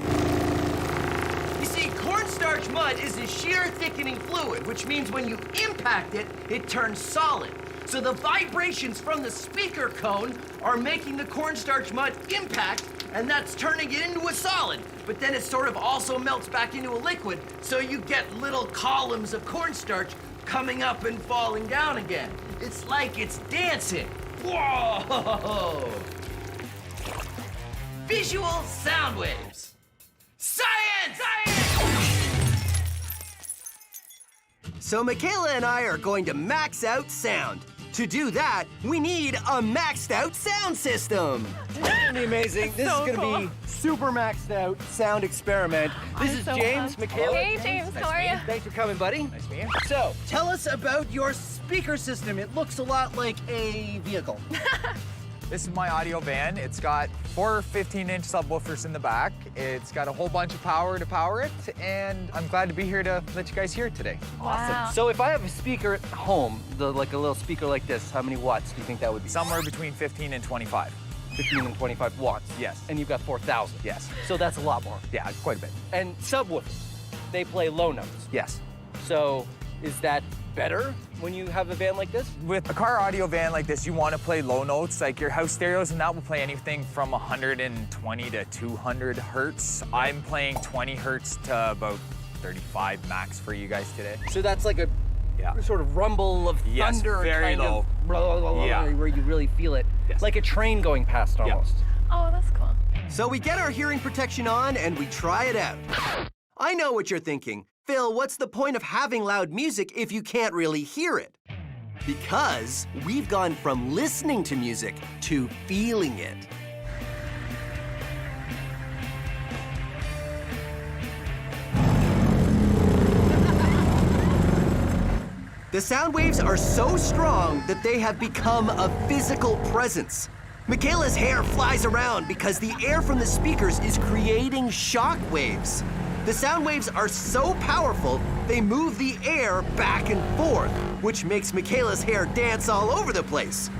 S3: You see, cornstarch mud is a shear thickening fluid, which means when you impact it, it turns solid. So the vibrations from the speaker cone are making the cornstarch mud impact, and that's turning it into a solid. But then it sort of also melts back into a liquid, so you get little columns of cornstarch coming up and falling down again. It's like it's dancing. Whoa! Visual sound waves. Science!
S4: So Michaela and I are going to max out sound. To do that, we need a maxed out sound system.
S1: This is gonna be amazing. This is gonna be super maxed out sound experiment. This is James, Michaela.
S9: Hey, James, how are you?
S1: Thanks for coming, buddy. Nice to meet you. So, tell us about your speaker system. It looks a lot like a vehicle.
S11: This is my audio van. It's got 4 15-inch subwoofers in the back. It's got a whole bunch of power to power it, and I'm glad to be here to let you guys hear it today.
S9: Wow.
S1: So if I have a speaker at home, like a little speaker like this, how many watts do you think that would be?
S11: Somewhere between 15 and 25.
S1: 15 and 25 watts.
S11: Yes.
S1: And you've got 4,000.
S11: Yes.
S1: So that's a lot more.
S11: Yeah, quite a bit.
S1: And subwoofers, they play low notes.
S11: Yes.
S1: So is that better when you have a van like this?
S11: With a car audio van like this, you want to play low notes, like your house stereos, and that will play anything from 120 to 200 hertz. I'm playing 20 hertz to about 35 max for you guys today.
S1: So that's like a sort of rumble of thunder,
S11: very
S1: kind
S11: low.
S1: of blah, blah, blah,
S11: Yeah.
S1: where you really feel it, like a train going past almost.
S9: Oh, that's cool.
S4: So we get our hearing protection on and we try it out. I know what you're thinking. Phil, what's the point of having loud music if you can't really hear it? Because we've gone from listening to music to feeling it. The sound waves are so strong that they have become a physical presence. Michaela's hair flies around because the air from the speakers is creating shock waves. The sound waves are so powerful, they move the air back and forth, which makes Michaela's hair dance all over the place.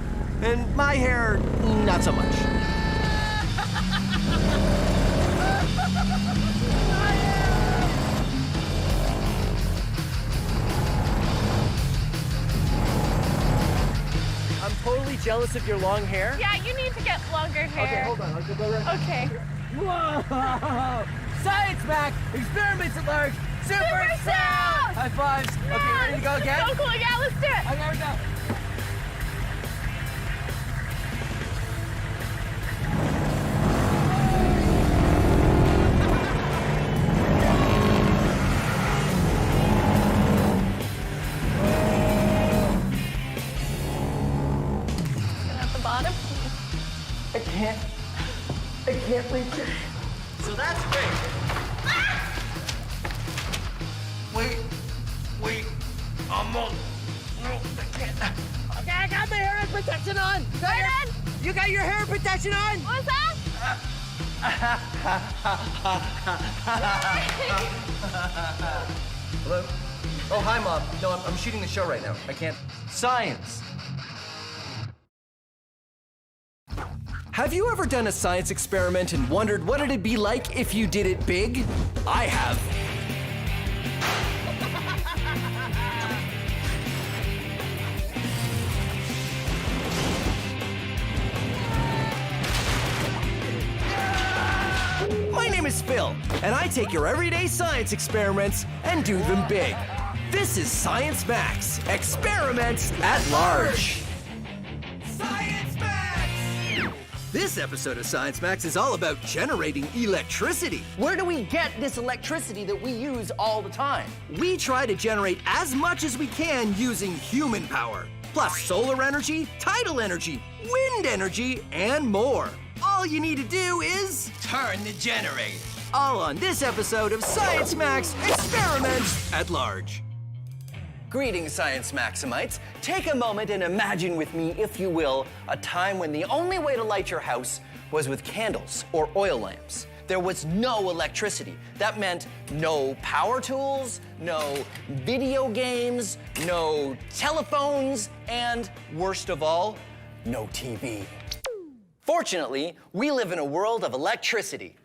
S4: And my hair, not so much.
S1: I'm totally jealous of your long hair.
S9: Yeah, you need to get longer hair.
S1: Okay, hold on. I'll go right.
S9: Okay.
S1: Whoa! Science Mac! Experiments at large! Super sound! High fives!
S9: Yeah.
S1: Okay, ready to go again?
S9: So cool. Yeah, let's do it.
S1: Okay, here we go.
S9: At the bottom.
S1: I can't reach it.
S3: So that's great. Wait, almost.
S1: Okay, I got my hair protection on. You got your hair protection on?
S9: What's that?
S1: Hello? Oh, hi, Mom. No, I'm shooting the show right now. I can't. Science.
S4: Have you ever done a science experiment and wondered what it'd be like if you did it big? I have. My name is Phil, and I take your everyday science experiments and do them big. This is Science Max, experiments at large. Science Max! This episode of Science Max is all about generating electricity.
S3: Where do we get this electricity that we use all the time?
S4: We try to generate as much as we can using human power, plus solar energy, tidal energy, wind energy, and more. All you need to do is
S3: Turn the generator.
S4: all on this episode of Science Max Experiments at Large.
S1: Greetings, Science Maximites. Take a moment and imagine with me, if you will, a time when the only way to light your house was with candles or oil lamps. there was no electricity. That meant no power tools, no video games, no telephones, and worst of all, no TV. Fortunately, we live in a world of electricity.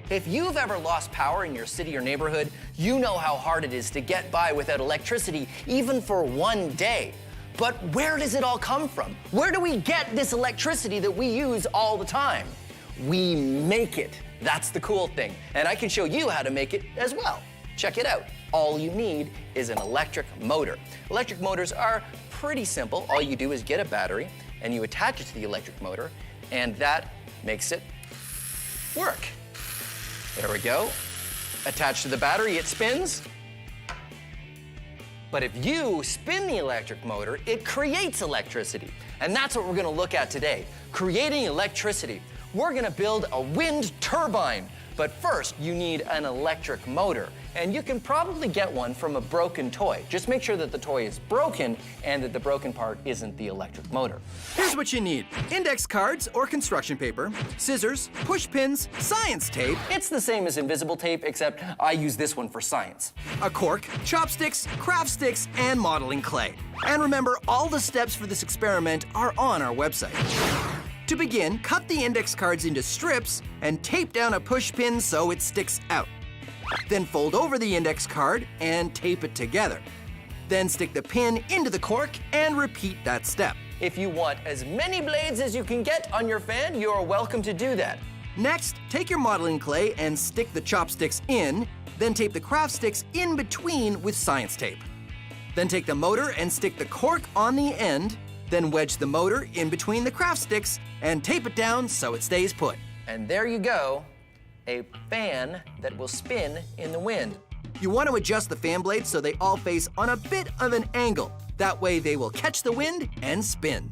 S1: If you've ever lost power in your city or neighborhood, you know how hard it is to get by without electricity, even for one day. But where does it all come from? Where do we get this electricity that we use all the time? We make it. That's the cool thing. And I can show you how to make it as well. Check it out. All you need is an electric motor. Electric motors are pretty simple. All you do is get a battery and you attach it to the electric motor, and that makes it work. There we go. Attached to the battery, it spins. But if you spin the electric motor, it creates electricity. And that's what we're gonna look at today, creating electricity. We're gonna build a wind turbine. But first, you need an electric motor. And you can probably get one from a broken toy. Just make sure that the toy is broken and that the broken part isn't the electric motor.
S4: Here's what you need: index cards or construction paper, scissors, push pins, science tape,
S1: It's the same as invisible tape, except I use this one for science.
S4: a cork, chopsticks, craft sticks, and modeling clay. And remember, all the steps for this experiment are on our website. To begin, cut the index cards into strips and tape down a push pin so it sticks out. Then fold over the index card and tape it together. Then stick the pin into the cork and repeat that step.
S1: If you want as many blades as you can get on your fan, you're welcome to do that.
S4: Next, take your modeling clay and stick the chopsticks in, then tape the craft sticks in between with science tape. Then take the motor and stick the cork on the end, then wedge the motor in between the craft sticks and tape it down so it stays put.
S1: And there you go, a fan that will spin in the wind.
S4: You want to adjust the fan blades so they all face on a bit of an angle. That way they will catch the wind and spin.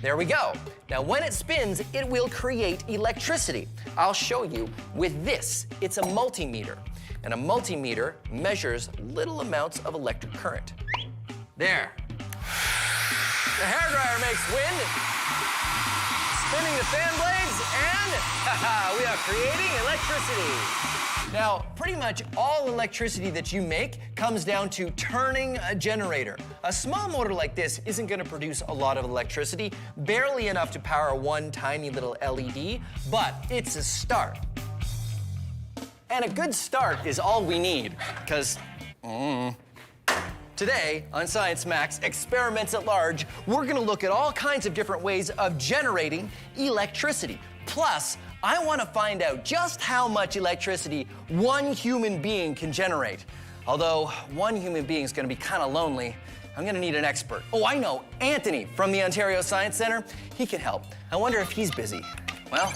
S1: There we go. Now when it spins, it will create electricity. I'll show you with this. It's a multimeter. And a multimeter measures little amounts of electric current. There. The hairdryer makes wind, spinning the fan blades, and we are creating electricity. Now, pretty much all electricity that you make comes down to turning a generator. A small motor like this isn't gonna produce a lot of electricity, barely enough to power one tiny little LED, but it's a start. And a good start is all we need, because today, on Science Max Experiments at Large, we're gonna look at all kinds of different ways of generating electricity. Plus, I wanna find out just how much electricity one human being can generate. Although one human being is gonna be kinda lonely, I'm gonna need an expert. Oh, I know, Anthony from the Ontario Science Centre. He can help. I wonder if he's busy. Well,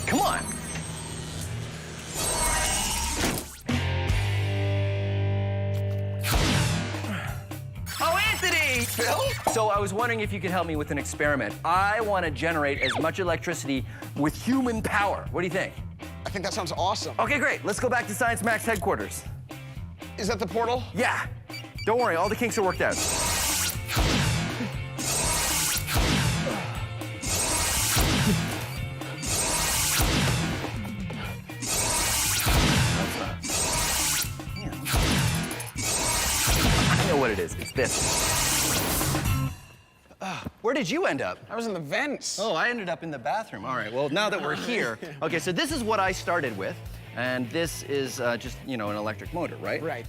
S1: come on. Oh, Anthony! Phil? So I was wondering if you could help me with an experiment. I want to generate as much electricity with human power. What do you think?
S13: I think that sounds awesome.
S1: Okay, great. Let's go back to Science Max headquarters.
S13: Is that the portal?
S1: Yeah. Don't worry, all the kinks are worked out. I know what it is. It's this. Where did you end up?
S13: I was in the vents.
S1: Oh, I ended up in the bathroom. All right, well, now that we're here. Okay, so this is what I started with. And this is just, you know, an electric motor, right?
S13: Right.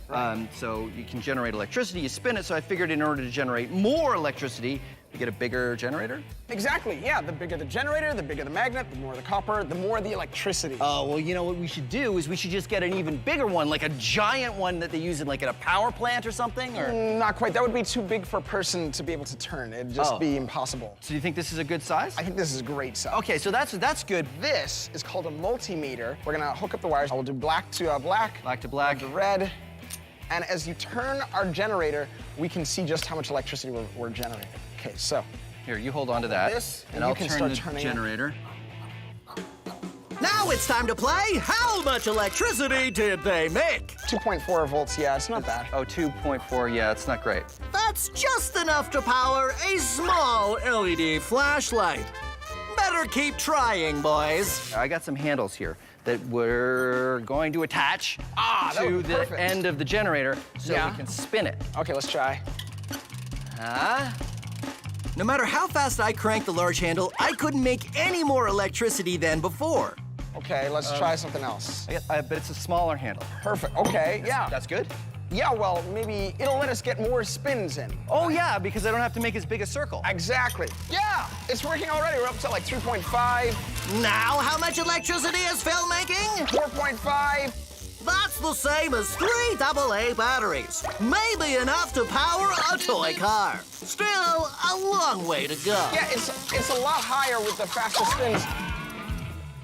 S1: So you can generate electricity, you spin it, so I figured in order to generate more electricity, you get a bigger generator?
S13: Exactly, yeah. The bigger the generator, the bigger the magnet, the more the copper, the more the electricity.
S1: Oh, well, you know what we should do is we should just get an even bigger one, like a giant one that they use in, like, at a power plant or something, or?
S13: Not quite. That would be too big for a person to be able to turn. It'd just be impossible.
S1: So you think this is a good size?
S13: I think this is a great size.
S1: Okay, so that's good.
S13: This is called a multimeter. We're gonna hook up the wires. I will do black to black.
S1: Black to black.
S13: To red. And as you turn our generator, we can see just how much electricity we're generating. Okay, so.
S1: Here, you hold on to that.
S13: This,
S1: and
S13: you
S1: I'll
S13: can
S1: turn
S13: start
S1: the
S13: turning
S1: generator.
S4: Now it's time to play How Much Electricity Did They Make?
S13: 2.4 volts, yeah, it's not bad.
S1: Oh, 2.4, yeah, it's not great.
S4: That's just enough to power a small LED flashlight. better keep trying, boys.
S1: I got some handles here that we're going to attach to the end of the generator so we can spin it.
S13: Okay, let's try.
S4: No matter how fast I cranked the large handle, I couldn't make any more electricity than before.
S13: Okay, let's try something else.
S1: But it's a smaller handle.
S13: Perfect. Okay, yeah.
S1: That's good?
S13: Yeah, well, maybe it'll let us get more spins in.
S1: Oh, yeah, because I don't have to make as big a circle.
S13: Exactly. Yeah, it's working already. We're up to like 3.5.
S4: Now, how much electricity is Phil making?
S13: 4.5.
S4: That's the same as 3 AA batteries. Maybe enough to power a toy car. Still, a long way to go.
S13: Yeah, it's a lot higher with the faster spins.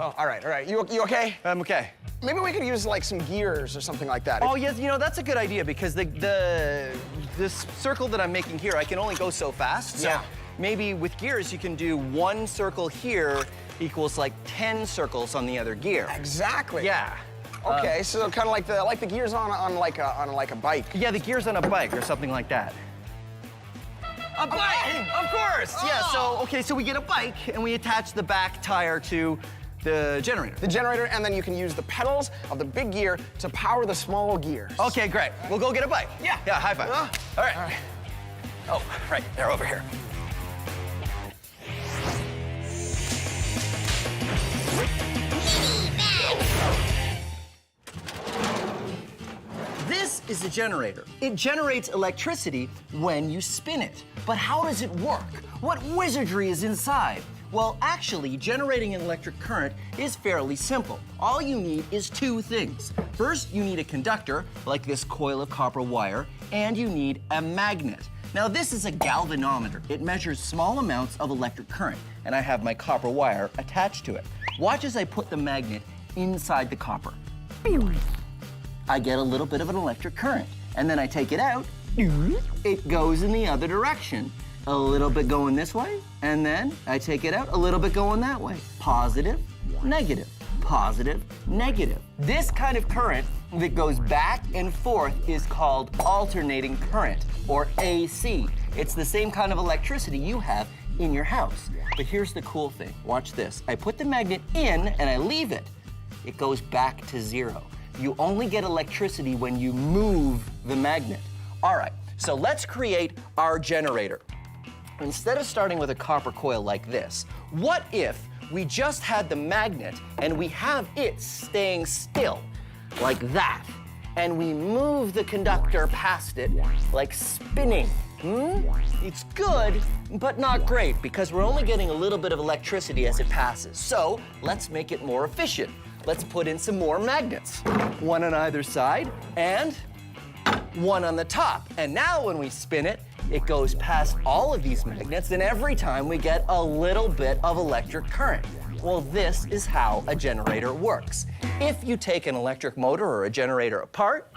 S13: Oh, all right. You okay?
S1: I'm okay.
S13: Maybe we could use like some gears or something like that.
S1: Oh, yes, you know, that's a good idea because this circle that I'm making here, I can only go so fast. So maybe with gears, you can do 1 circle here equals like 10 circles on the other gear.
S13: Exactly.
S1: Yeah.
S13: Okay, so kind of like the gears on like a bike.
S1: Yeah, the gears on a bike or something like that. A bike! Of course! Yeah, so we get a bike and we attach the back tire to the generator.
S13: The generator, and then you can use the pedals of the big gear to power the small gears.
S1: Okay, great. We'll go get a bike.
S13: Yeah.
S1: Yeah, high five. All right. Oh, right, they're over here. This is a generator. It generates electricity when you spin it. But how does it work? What wizardry is inside? Well, actually, generating an electric current is fairly simple. All you need is 2 things. First, you need a conductor, like this coil of copper wire, and you need a magnet. Now, this is a galvanometer. It measures small amounts of electric current, and I have my copper wire attached to it. Watch as I put the magnet inside the copper. I get a little bit of an electric current, and then I take it out. It goes in the other direction. A little bit going this way, and then I take it out, a little bit going that way. Positive, negative, positive, negative. This kind of current that goes back and forth is called alternating current, or AC. It's the same kind of electricity you have in your house. But here's the cool thing. Watch this. I put the magnet in and I leave it. It goes back to 0. You only get electricity when you move the magnet. All right, so let's create our generator. Instead of starting with a copper coil like this, what if we just had the magnet and we have it staying still, like that, and we move the conductor past it, like spinning? It's good, but not great, because we're only getting a little bit of electricity as it passes. So let's make it more efficient. Let's put in some more magnets. 1 on either side, and 1 on the top. And now when we spin it, it goes past all of these magnets, and every time we get a little bit of electric current. Well, this is how a generator works. If you take an electric motor or a generator apart,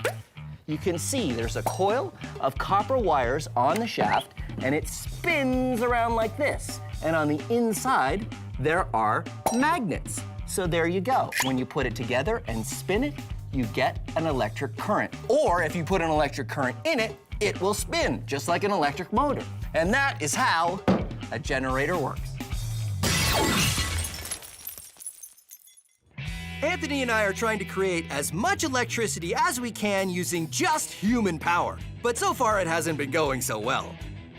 S1: you can see there's a coil of copper wires on the shaft, and it spins around like this. And on the inside, there are magnets. So there you go. When you put it together and spin it, you get an electric current. Or if you put an electric current in it, it will spin, just like an electric motor. And that is how a generator works.
S4: Anthony and I are trying to create as much electricity as we can using just human power. But so far, it hasn't been going so well.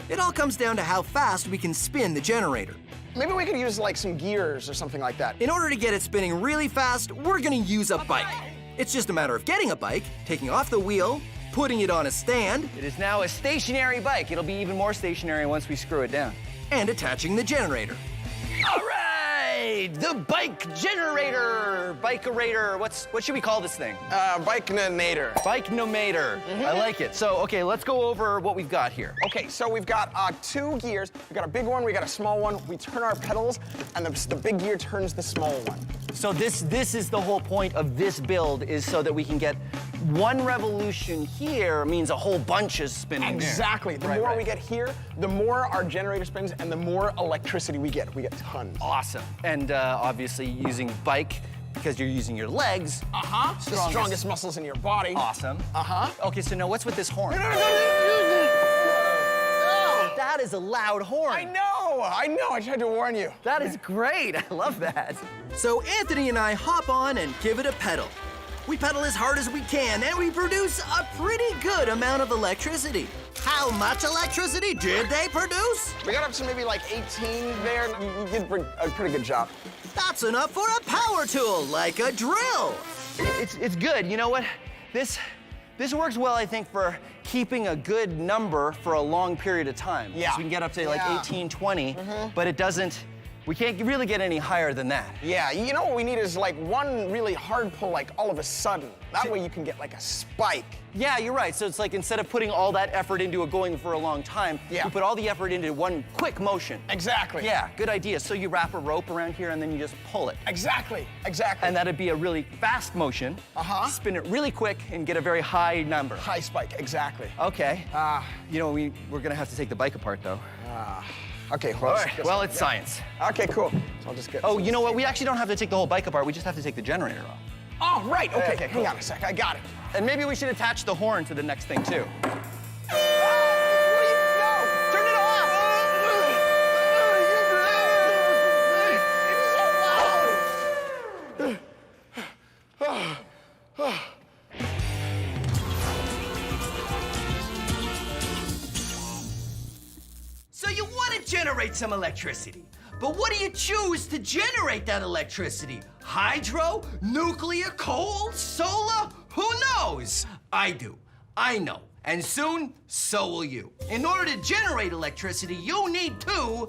S4: It all comes down to how fast we can spin the generator.
S13: Maybe we could use like some gears or something like that.
S4: In order to get it spinning really fast, we're gonna use a bike. It's just a matter of getting a bike, taking off the wheel, putting it on a stand.
S1: It is now a stationary bike. It'll be even more stationary once we screw it down.
S4: And attaching the generator.
S1: All right, the bike generator. Bike-erator. What should we call this thing?
S13: Bike-nomator.
S1: Bike-nomator. I like it. So, okay, let's go over what we've got here.
S13: Okay, so we've got 2 gears. We've got a big one, we got a small one. We turn our pedals, and the big gear turns the small one.
S1: So this is the whole point of this build, is so that we can get 1 revolution here means a whole bunch is spinning there.
S13: Exactly. The more we get here, the more our generator spins and the more electricity we get. We get tons.
S1: Awesome. And obviously using bike, because you're using your legs.
S13: The strongest muscles in your body.
S1: Awesome. Okay, so now what's with this horn?
S13: No.
S1: That is a loud horn.
S13: I know. I tried to warn you.
S1: That is great. I love that.
S4: So Anthony and I hop on and give it a pedal. We pedal as hard as we can, and we produce a pretty good amount of electricity. How much electricity did they produce?
S13: We got up to maybe like 18 there. You did a pretty good job.
S4: That's enough for a power tool, like a drill.
S1: It's good. You know what? This works well, I think, for keeping a good number for a long period of time.
S13: Yeah.
S1: So we can get up to like 18, 20, but it doesn't, we can't really get any higher than that.
S13: Yeah, you know what we need is like one really hard pull, like all of a sudden. That way you can get like a spike.
S1: Yeah, you're right. So it's like instead of putting all that effort into it going for a long time, you put all the effort into one quick motion.
S13: Exactly.
S1: Yeah, good idea. So you wrap a rope around here and then you just pull it.
S13: Exactly.
S1: And that'd be a really fast motion. Spin it really quick and get a very high number.
S13: High spike, exactly.
S1: Okay. You know, we're gonna have to take the bike apart though.
S13: Okay,
S1: All right, well, it's science.
S13: Okay, cool. So I'll just get...
S1: Oh, you know what? We actually don't have to take the whole bike apart. We just have to take the generator off.
S13: Oh, right. Okay,
S1: Okay,
S13: hang on a sec. I got it.
S1: And maybe we should attach the horn to the next thing, too.
S13: Turn it off! It's so loud!
S3: So you want to generate some electricity, but what do you choose to generate that electricity? Hydro, nuclear, coal, solar? Who knows? I do. I know. And soon, so will you. In order to generate electricity, you need to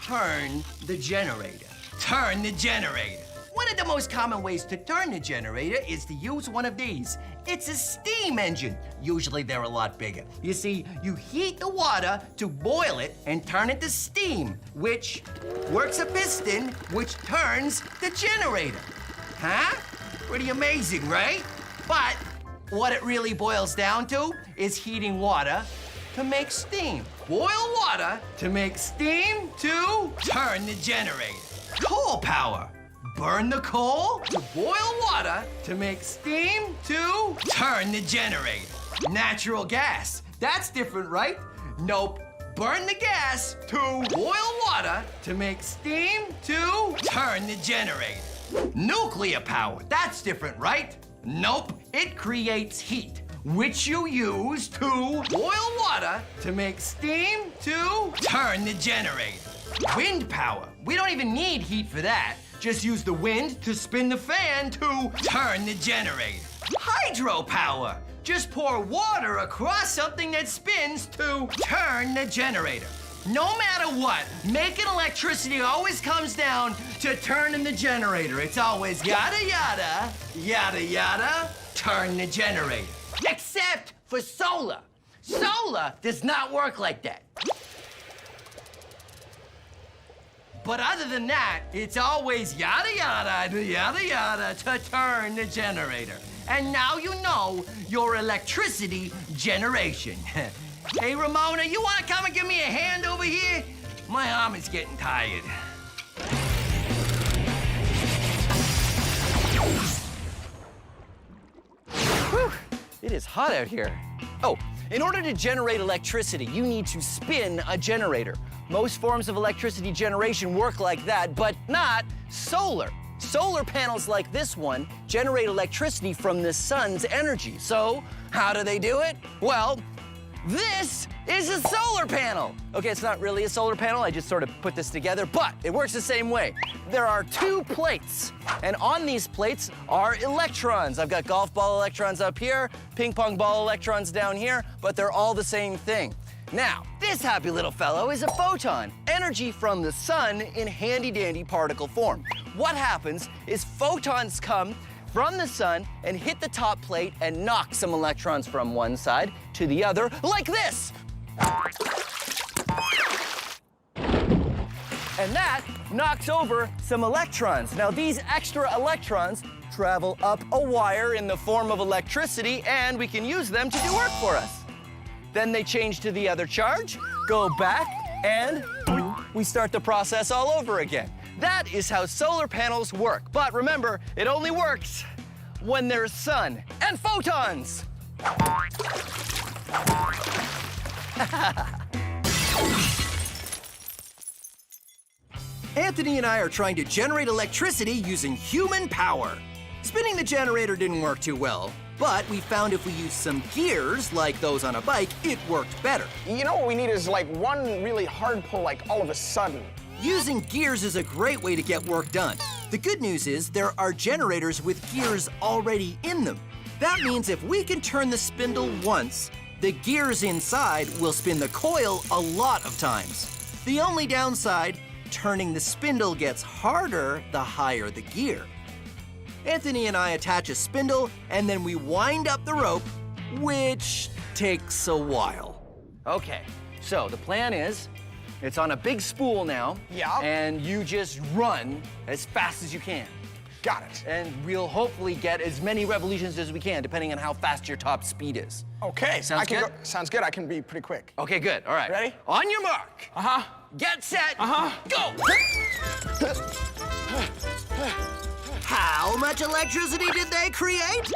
S3: turn the generator. Turn the generator. One of the most common ways to turn the generator is to use one of these. It's a steam engine. Usually they're a lot bigger. You see, you heat the water to boil it and turn it to steam, which works a piston, which turns the generator. Huh? Pretty amazing, right? But what it really boils down to is heating water to make steam. Boil water to make steam to turn the generator. Coal power. Burn the coal to boil water to make steam to turn the generator. Natural gas. That's different, right? Nope. Burn the gas to boil water to make steam to turn the generator. Nuclear power. That's different, right? Nope. It creates heat, which you use to boil water to make steam to turn the generator. Wind power. We don't even need heat for that. Just use the wind to spin the fan to turn the generator. Hydropower. Just pour water across something that spins to turn the generator. No matter what, making electricity always comes down to turning the generator. It's always yada yada, yada yada, turn the generator. Except for solar. Solar does not work like that. But other than that, it's always yada yada, yada yada to turn the generator. And now you know your electricity generation. Hey, Ramona, you wanna come and give me a hand over here? My arm is getting tired.
S1: Whew, it is hot out here. Oh, in order to generate electricity, you need to spin a generator. Most forms of electricity generation work like that, but not solar. Solar panels like this one generate electricity from the sun's energy. So, how do they do it? Well, this is a solar panel. Okay, it's not really a solar panel, I just sort of put this together, but it works the same way. There are two plates, and on these plates are electrons. I've got golf ball electrons up here, ping pong ball electrons down here, but they're all the same thing. Now, this happy little fellow is a photon, energy from the sun in handy-dandy particle form. What happens is photons come from the sun and hit the top plate and knock some electrons from one side to the other, like this. And that knocks over some electrons. Now, these extra electrons travel up a wire in the form of electricity, and we can use them to do work for us. Then they change to the other charge, go back, and we start the process all over again. That is how solar panels work. But remember, it only works when there's sun and photons.
S4: Anthony and I are trying to generate electricity using human power. Spinning the generator didn't work too well, but we found if we used some gears, like those on a bike, it worked better.
S13: You know what we need is like one really hard pull, like all of a sudden.
S4: Using gears is a great way to get work done. The good news is there are generators with gears already in them. That means if we can turn the spindle once, the gears inside will spin the coil a lot of times. The only downside, turning the spindle gets harder the higher the gear. Anthony and I attach a spindle, and then we wind up the rope, which takes a while.
S1: Okay, so the plan is, it's on a big spool now.
S13: Yeah.
S1: And you just run as fast as you can.
S13: Got it.
S1: And we'll hopefully get as many revolutions as we can, depending on how fast your top speed is.
S13: Okay.
S1: Sounds good?
S13: Sounds good. I can be pretty quick.
S1: Okay, good. All right.
S13: Ready?
S1: On your mark.
S13: Uh-huh.
S1: Get set.
S13: Uh-huh.
S1: Go.
S4: How much electricity did they create?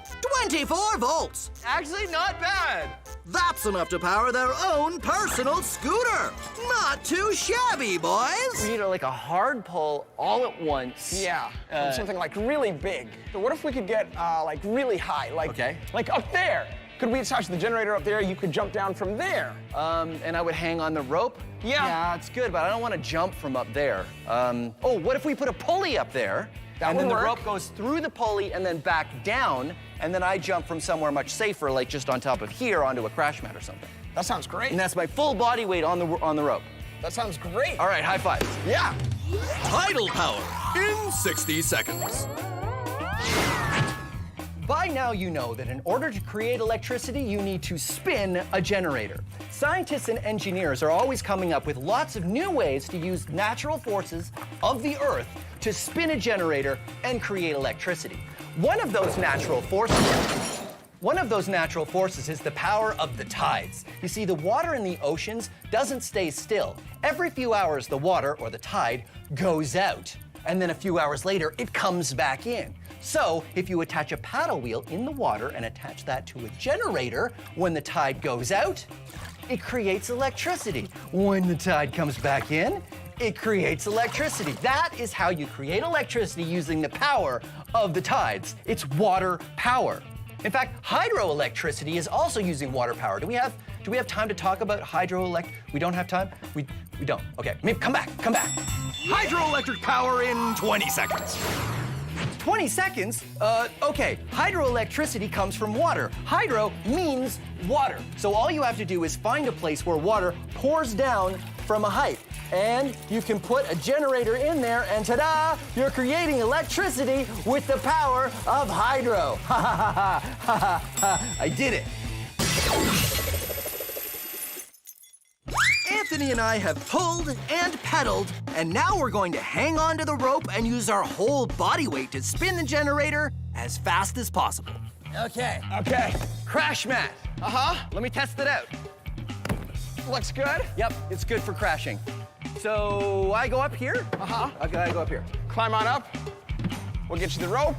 S4: 24 volts.
S1: Actually, not bad.
S4: That's enough to power their own personal scooter. Not too shabby, boys.
S1: We need like a hard pull all at once.
S13: Yeah. Something like really big. So what if we could get like really high, like like up there? Could we attach the generator up there? You could jump down from there.
S1: And I would hang on the rope?
S13: Yeah.
S1: Yeah, it's good, but I don't want to jump from up there. Oh, what if we put a pulley up there?
S13: That
S1: and
S13: would
S1: then the
S13: work.
S1: rope goes through the pulley and then back down, and then I jump from somewhere much safer, like just on top of here onto a crash mat or something.
S13: That sounds great.
S1: And that's my full body weight on the rope.
S13: That sounds great.
S1: All right, high fives.
S13: Yeah.
S10: Tidal power in 60 seconds.
S1: By now you know that in order to create electricity, you need to spin a generator. Scientists and engineers are always coming up with lots of new ways to use natural forces of the Earth to spin a generator and create electricity. One of those natural forces is the power of the tides. You see, the water in the oceans doesn't stay still. Every few hours, the water, or the tide, goes out. And then a few hours later, it comes back in. So if you attach a paddle wheel in the water and attach that to a generator, when the tide goes out, it creates electricity. When the tide comes back in, it creates electricity. That is how you create electricity using the power of the tides. It's water power. In fact, hydroelectricity is also using water power. Do we have time to talk about hydroelect? We don't have time? We don't. Okay, maybe come back.
S10: Hydroelectric power in 20 seconds.
S1: 20 seconds? Okay, hydroelectricity comes from water. Hydro means water. So all you have to do is find a place where water pours down from a height. And you can put a generator in there, and ta-da, you're creating electricity with the power of hydro. Ha ha ha ha ha! I did it.
S4: Anthony and I have pulled and pedaled, and now we're going to hang on to the rope and use our whole body weight to spin the generator as fast as possible.
S1: Okay.
S13: Okay.
S1: Crash mat.
S13: Uh-huh.
S1: Let me test it out.
S13: Looks good.
S1: Yep, it's good for crashing. So I go up here.
S13: Uh-huh.
S1: Okay, I go up here.
S13: Climb on up. We'll get you the rope.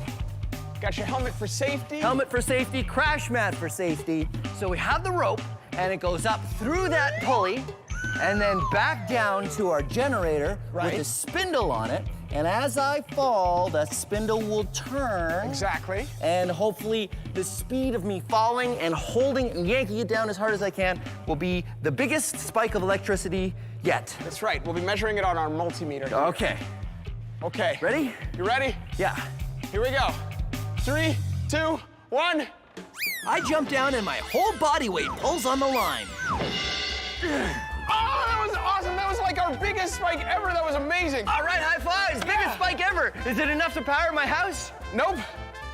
S13: Got your helmet for safety.
S1: Helmet for safety, crash mat for safety. So we have the rope, and it goes up through that pulley, and then back down to our generator with a spindle on it. And as I fall, the spindle will turn.
S13: Exactly.
S1: And hopefully the speed of me falling and holding and yanking it down as hard as I can will be the biggest spike of electricity yet.
S13: That's right. We'll be measuring it on our multimeter. Here.
S1: Okay.
S13: Okay.
S1: Ready?
S13: You ready?
S1: Yeah.
S13: Here we go. 3, 2, 1.
S4: I jump down and my whole body weight pulls on the line.
S13: Oh, that was awesome. That was like our biggest spike ever. That was amazing.
S1: All right, high fives. Biggest spike ever. Is it enough to power my house?
S13: Nope.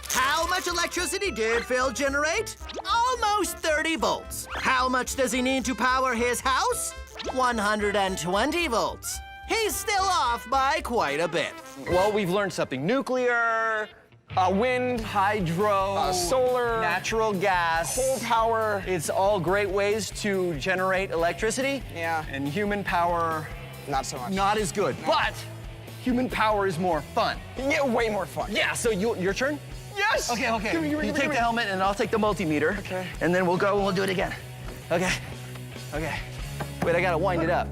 S4: How much electricity did Phil generate? Almost 30 volts. How much does he need to power his house? 120 volts. He's still off by quite a bit.
S1: Well, we've learned something. Nuclear,
S13: Wind,
S1: hydro,
S13: solar,
S1: natural gas,
S13: coal power.
S1: It's all great ways to generate electricity.
S13: Yeah.
S1: And human power,
S13: not so much.
S1: Not as good. No. But human power is more fun.
S13: Yeah, way more fun.
S1: Yeah, so your turn?
S13: Yes!
S1: Okay.
S13: Give me,
S1: you take the helmet and I'll take the multimeter.
S13: Okay.
S1: And then we'll go and we'll do it again. Okay. Wait, I gotta wind it up.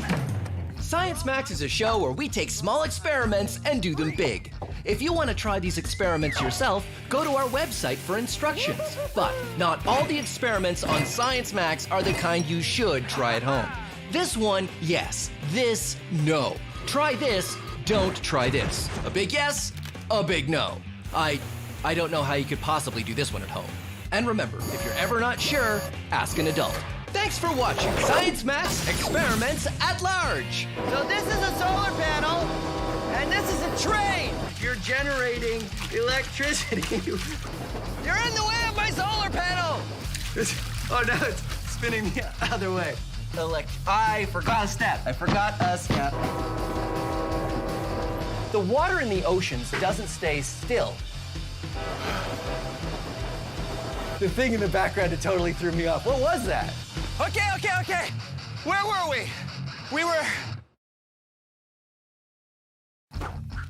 S4: Science Max is a show where we take small experiments and do them big. If you want to try these experiments yourself, go to our website for instructions. But not all the experiments on Science Max are the kind you should try at home. This one, yes. This, no. Try this, don't try this. A big yes, a big no. I don't know how you could possibly do this one at home. And remember, if you're ever not sure, ask an adult. Thanks for watching Science Max Experiments at Large.
S3: So this is a solar panel, and this is a train. You're generating electricity. You're in the way of my solar panel.
S1: Oh no, it's spinning the other way. I forgot a step. I forgot a step. The water in the oceans doesn't stay still. The thing in the background that totally threw me off. What was that?
S3: Okay. Where were we? We were...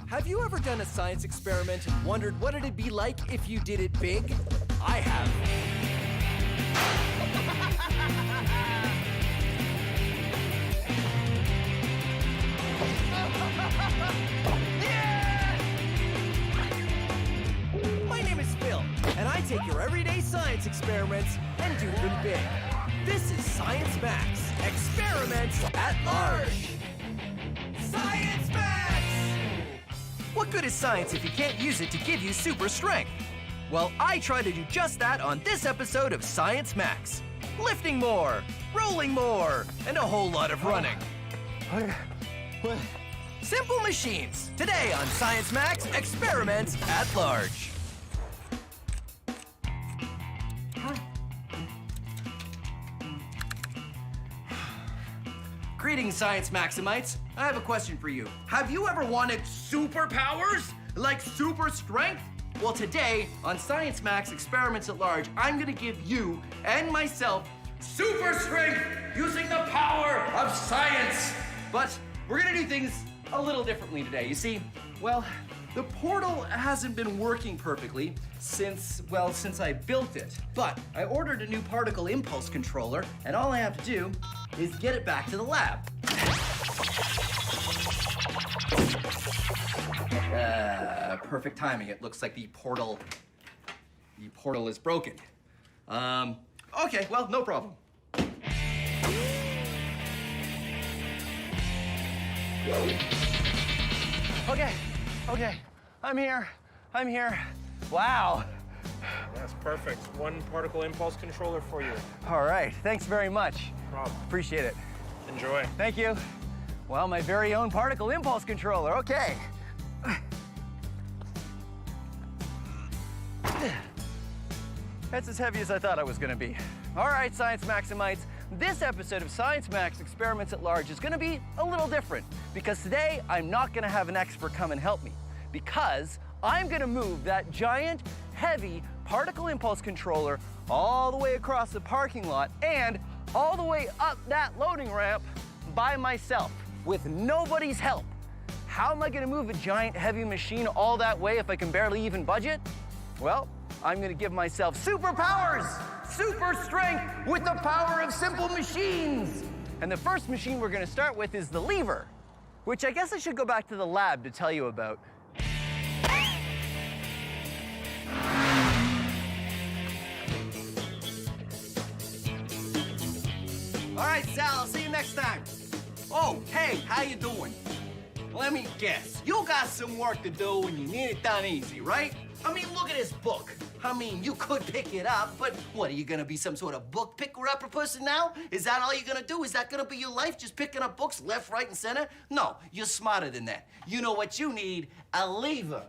S4: Have you ever done a science experiment and wondered what it'd be like if you did it big? I have. My name is Phil, and I take your everyday science experiments and do them big. This is Science Max, Experiments at Large. Science Max! What good is science if you can't use it to give you super strength? Well, I try to do just that on this episode of Science Max. Lifting more, rolling more, and a whole lot of running. Simple machines, today on Science Max, Experiments at Large. Greetings, Science Maximites. I have a question for you. Have you ever wanted superpowers? Like super strength? Well, today on Science Max Experiments at Large, I'm gonna give you and myself super strength using the power of science. But we're gonna do things a little differently today. You see, well, the portal hasn't been working perfectly since I built it. But I ordered a new particle impulse controller, and all I have to do is get it back to the lab. Perfect timing. It looks like the portal is broken. Okay, well, no problem. Okay, I'm here. Wow.
S13: That's perfect. One particle impulse controller for you.
S1: All right, thanks very much.
S13: No problem.
S1: Appreciate it.
S13: Enjoy.
S1: Thank you. Well, my very own particle impulse controller, okay. That's as heavy as I thought it was gonna be. All right, Science Maximites, this episode of Science Max Experiments at Large is gonna be a little different because today I'm not gonna have an expert come and help me because I'm gonna move that giant, heavy particle impulse controller all the way across the parking lot and all the way up that loading ramp by myself with nobody's help. How am I gonna move a giant, heavy machine all that way if I can barely even budget? Well, I'm gonna give myself superpowers, super strength with the power of simple machines. And the first machine we're gonna start with is the lever, which I guess I should go back to the lab to tell you about. All right, Sal, I'll see you next time. Oh, hey, how you doing? Let me guess, you got some work to do and you need it done easy, right? I mean, look at this book. I mean, you could pick it up, but what, are you gonna be some sort of book picker-upper person now? Is that all you're gonna do? Is that gonna be your life, just picking up books left, right, and center? No, you're smarter than that. You know what you need? A lever,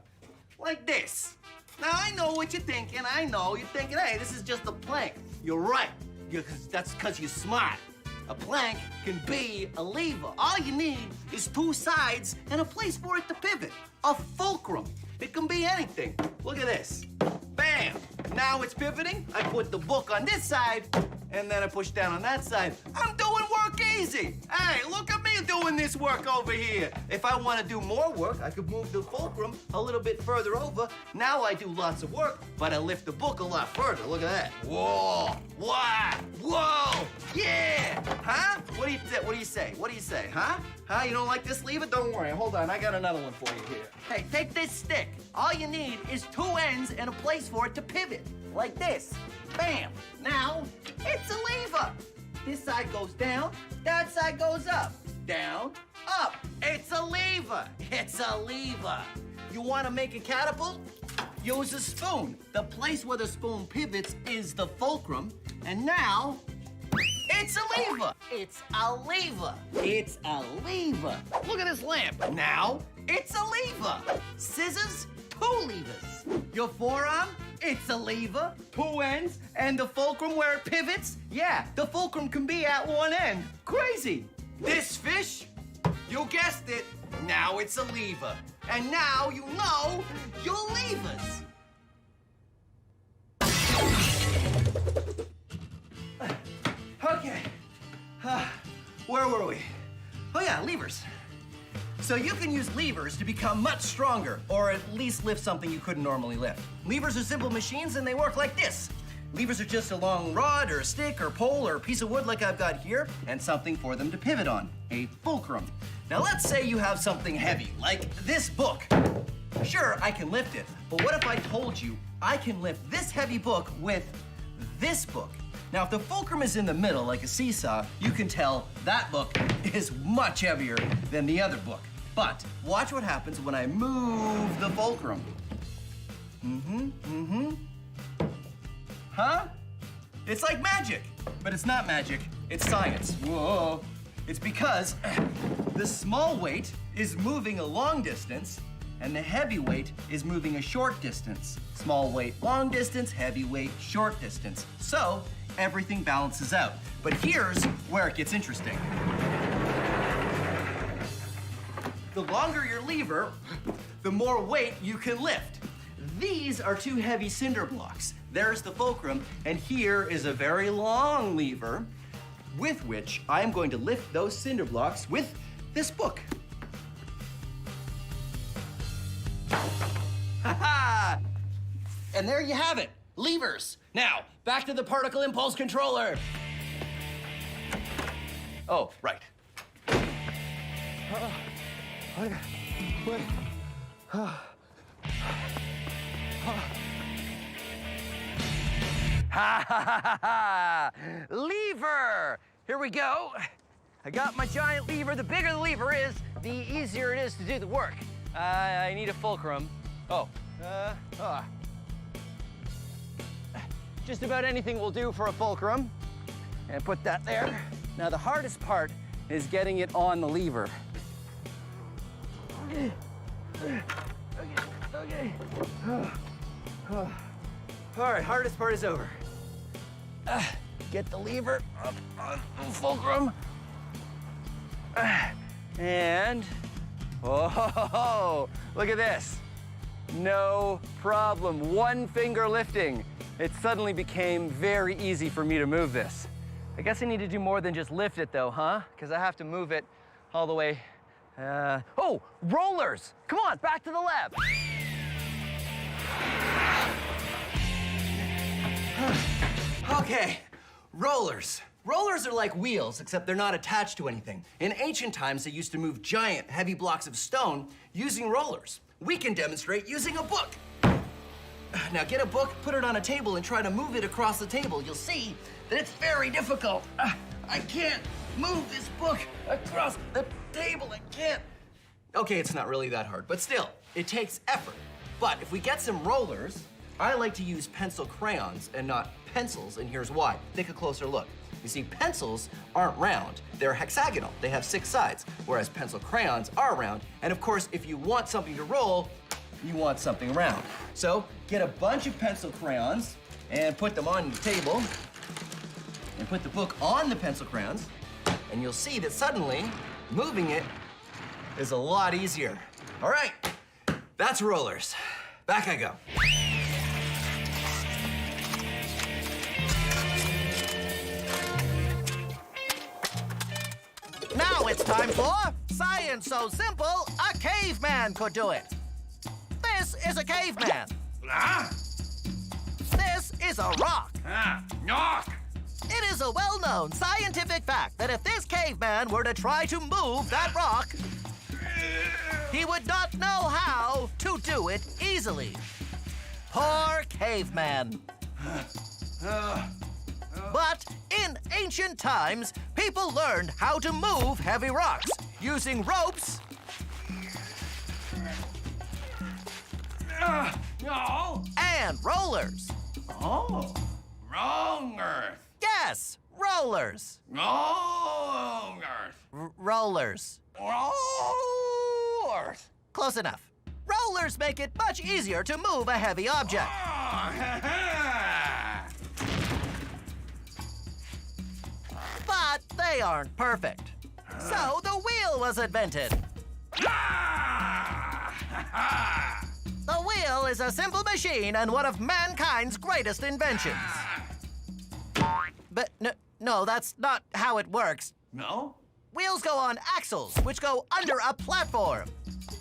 S1: like this. Now, I know what you're thinking. I know you're thinking, hey, this is just a plank. You're right. That's because you're smart. A plank can be a lever. All you need is two sides and a place for it to pivot. A fulcrum. It can be anything. Look at this. Bam! Now it's pivoting. I put the book on this side, and then I push down on that side. I'm doing work work easy. Hey, look at me doing this work over here. If I want to do more work, I could move the fulcrum a little bit further over. Now I do lots of work, but I lift the book a lot further. Look at that. Whoa, wow, whoa, yeah. Huh? What do you say? What do you say, huh? Huh? You don't like this lever? Don't worry. Hold on, I got another one for you here. Hey, take this stick. All you need is two ends and a place for it to pivot. Like this. Bam. Now, it's a lever. This side goes down, that side goes up. Down, up. It's a lever. It's a lever. You want to make a catapult? Use a spoon. The place where the spoon pivots is the fulcrum. And now, it's a lever. It's a lever. It's a lever. Look at this lamp. Now, it's a lever. Scissors, two levers. Your forearm, it's a lever, two ends, and the fulcrum where it pivots, yeah, the fulcrum can be at one end. Crazy. This fish, you guessed it, now it's a lever. And now you know your levers. Okay, where were we? Oh yeah, levers. So you can use levers to become much stronger, or at least lift something you couldn't normally lift. Levers are simple machines and they work like this. Levers are just a long rod or a stick or pole or a piece of wood like I've got here, and something for them to pivot on, a fulcrum. Now let's say you have something heavy, like this book. Sure, I can lift it, but what if I told you I can lift this heavy book with this book? Now, if the fulcrum is in the middle, like a seesaw, you can tell that book is much heavier than the other book. But watch what happens when I move the fulcrum. Huh? It's like magic, but it's not magic, it's science. Whoa. It's because the small weight is moving a long distance and the heavy weight is moving a short distance. Small weight, long distance, heavy weight, short distance. So everything balances out. But here's where it gets interesting. The longer your lever, the more weight you can lift. These are two heavy cinder blocks. There's the fulcrum, and here is a very long lever with which I am going to lift those cinder blocks with this book. Ha-ha! And there you have it, levers. Now, back to the particle impulse controller. Oh, right. Ha ha ha ha! Lever! Here we go. I got my giant lever. The bigger the lever is, the easier it is to do the work. I need a fulcrum. Just about anything will do for a fulcrum. And put that there. Now the hardest part is getting it on the lever. Okay. All right, hardest part is over. Get the lever up on the fulcrum. And, oh, look at this. No problem, one finger lifting. It suddenly became very easy for me to move this. I guess I need to do more than just lift it though, huh? Because I have to move it all the way. Oh, rollers! Come on, back to the lab. Okay, rollers. Rollers are like wheels, except they're not attached to anything. In ancient times, they used to move giant, heavy blocks of stone using rollers. We can demonstrate using a book. Now get a book, put it on a table, and try to move it across the table. You'll see that it's very difficult. I can't move this book across the table. I can't. Okay, it's not really that hard, but still, it takes effort. But if we get some rollers, I like to use pencil crayons and not pencils, and here's why. Take a closer look. You see, pencils aren't round. They're hexagonal. They have 6 sides, whereas pencil crayons are round. And of course, if you want something to roll, you want something round. So get a bunch of pencil crayons and put them on the table and put the book on the pencil crayons, and you'll see that suddenly moving it is a lot easier. All right, that's rollers. Back I go.
S3: time for science so simple a caveman could do it. This is a caveman. This is a rock.
S10: Knock!
S3: It is a well-known scientific fact that if this caveman were to try to move that rock, he would not know how to do it easily. Poor caveman. But in ancient times, people learned how to move heavy rocks using ropes
S10: No!
S3: and rollers.
S10: Oh, wrong Earth.
S3: Yes, rollers.
S10: Wrong Earth.
S3: Rollers.
S10: Wrong Earth.
S3: Close enough. Rollers make it much easier to move a heavy object. But they aren't perfect. So the wheel was invented. The wheel is a simple machine and one of mankind's greatest inventions. But no, that's not how it works.
S10: No?
S3: Wheels go on axles, which go under a platform.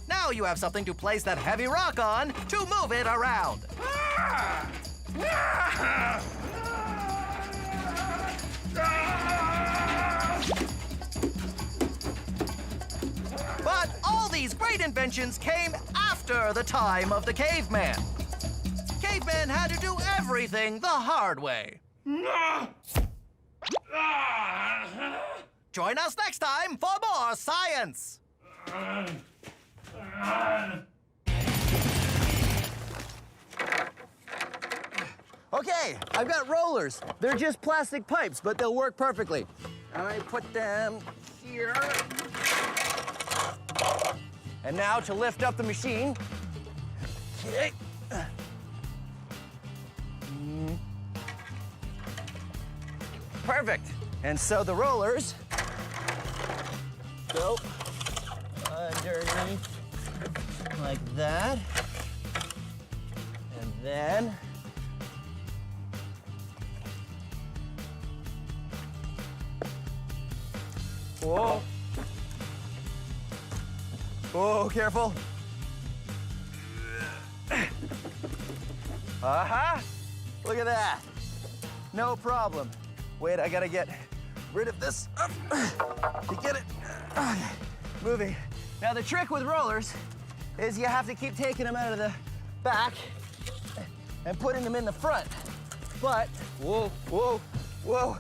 S3: Now you have something to place that heavy rock on to move it around. But all these great inventions came after the time of the caveman. Cavemen had to do everything the hard way. Join us next time for more science.
S1: Okay, I've got rollers. They're just plastic pipes, but they'll work perfectly. I put them here. And now to lift up the machine. Okay. Perfect. And so the rollers go underneath like that. And then whoa. Whoa, careful. Look at that. No problem. Wait, I gotta get rid of this to get it moving. Now, the trick with rollers is you have to keep taking them out of the back and putting them in the front. But, whoa, whoa, whoa.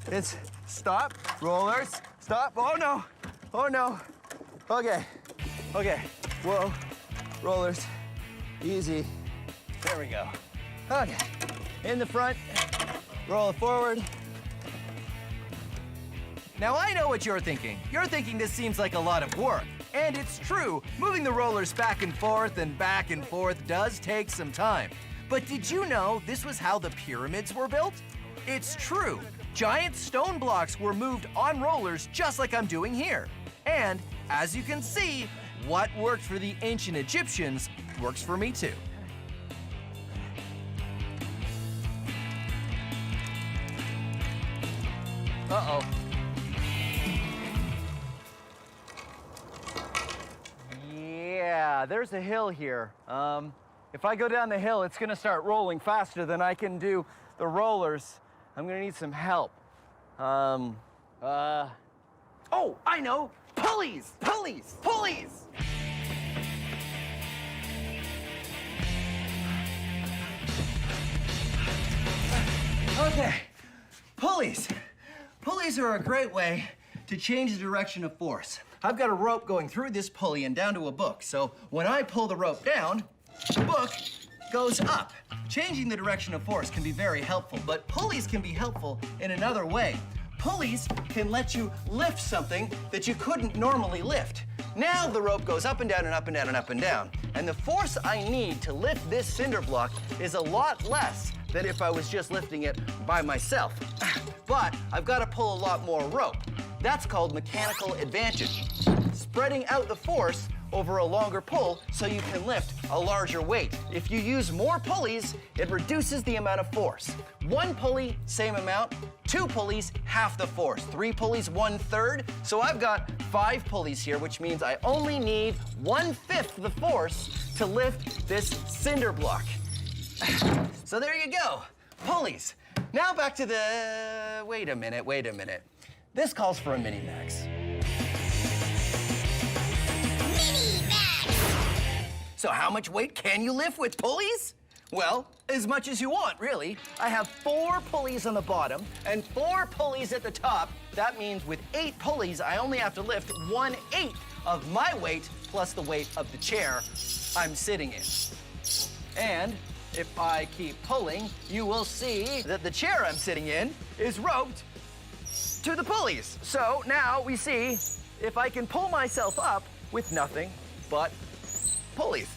S1: It's stop, rollers, stop. Oh no, oh no. Okay, okay, whoa, rollers, easy. There we go. Okay, in the front, roll it forward. Now I know what you're thinking. You're thinking this seems like a lot of work. And it's true, moving the rollers back and forth does take some time. But did you know this was how the pyramids were built? It's true. Giant stone blocks were moved on rollers just like I'm doing here. And as you can see, what worked for the ancient Egyptians works for me too. Uh-oh. Yeah, there's a hill here. If I go down the hill, it's gonna start rolling faster than I can do the rollers. I'm gonna need some help. Oh, I know! Pulleys! Pulleys! Pulleys! Okay, pulleys. Pulleys are a great way to change the direction of force. I've got a rope going through this pulley and down to a book. So when I pull the rope down, the book goes up. Changing the direction of force can be very helpful, but pulleys can be helpful in another way. Pulleys can let you lift something that you couldn't normally lift. Now the rope goes up and down and up and down and up and down. And the force I need to lift this cinder block is a lot less than if I was just lifting it by myself. But I've got to pull a lot more rope. That's called mechanical advantage. Spreading out the force over a longer pull so you can lift a larger weight. If you use more pulleys, it reduces the amount of force. 1 pulley, same amount. 2 pulleys, half the force. 3 pulleys, 1/3. So I've got 5 pulleys here, which means I only need 1/5 the force to lift this cinder block. So there you go, pulleys. Now back to the, wait a minute. This calls for a mini-max. So how much weight can you lift with pulleys? Well, as much as you want, really. I have 4 pulleys on the bottom and 4 pulleys at the top. That means with 8 pulleys, I only have to lift 1/8 of my weight plus the weight of the chair I'm sitting in. And if I keep pulling, you will see that the chair I'm sitting in is roped to the pulleys. So now we see if I can pull myself up with nothing but pulleys.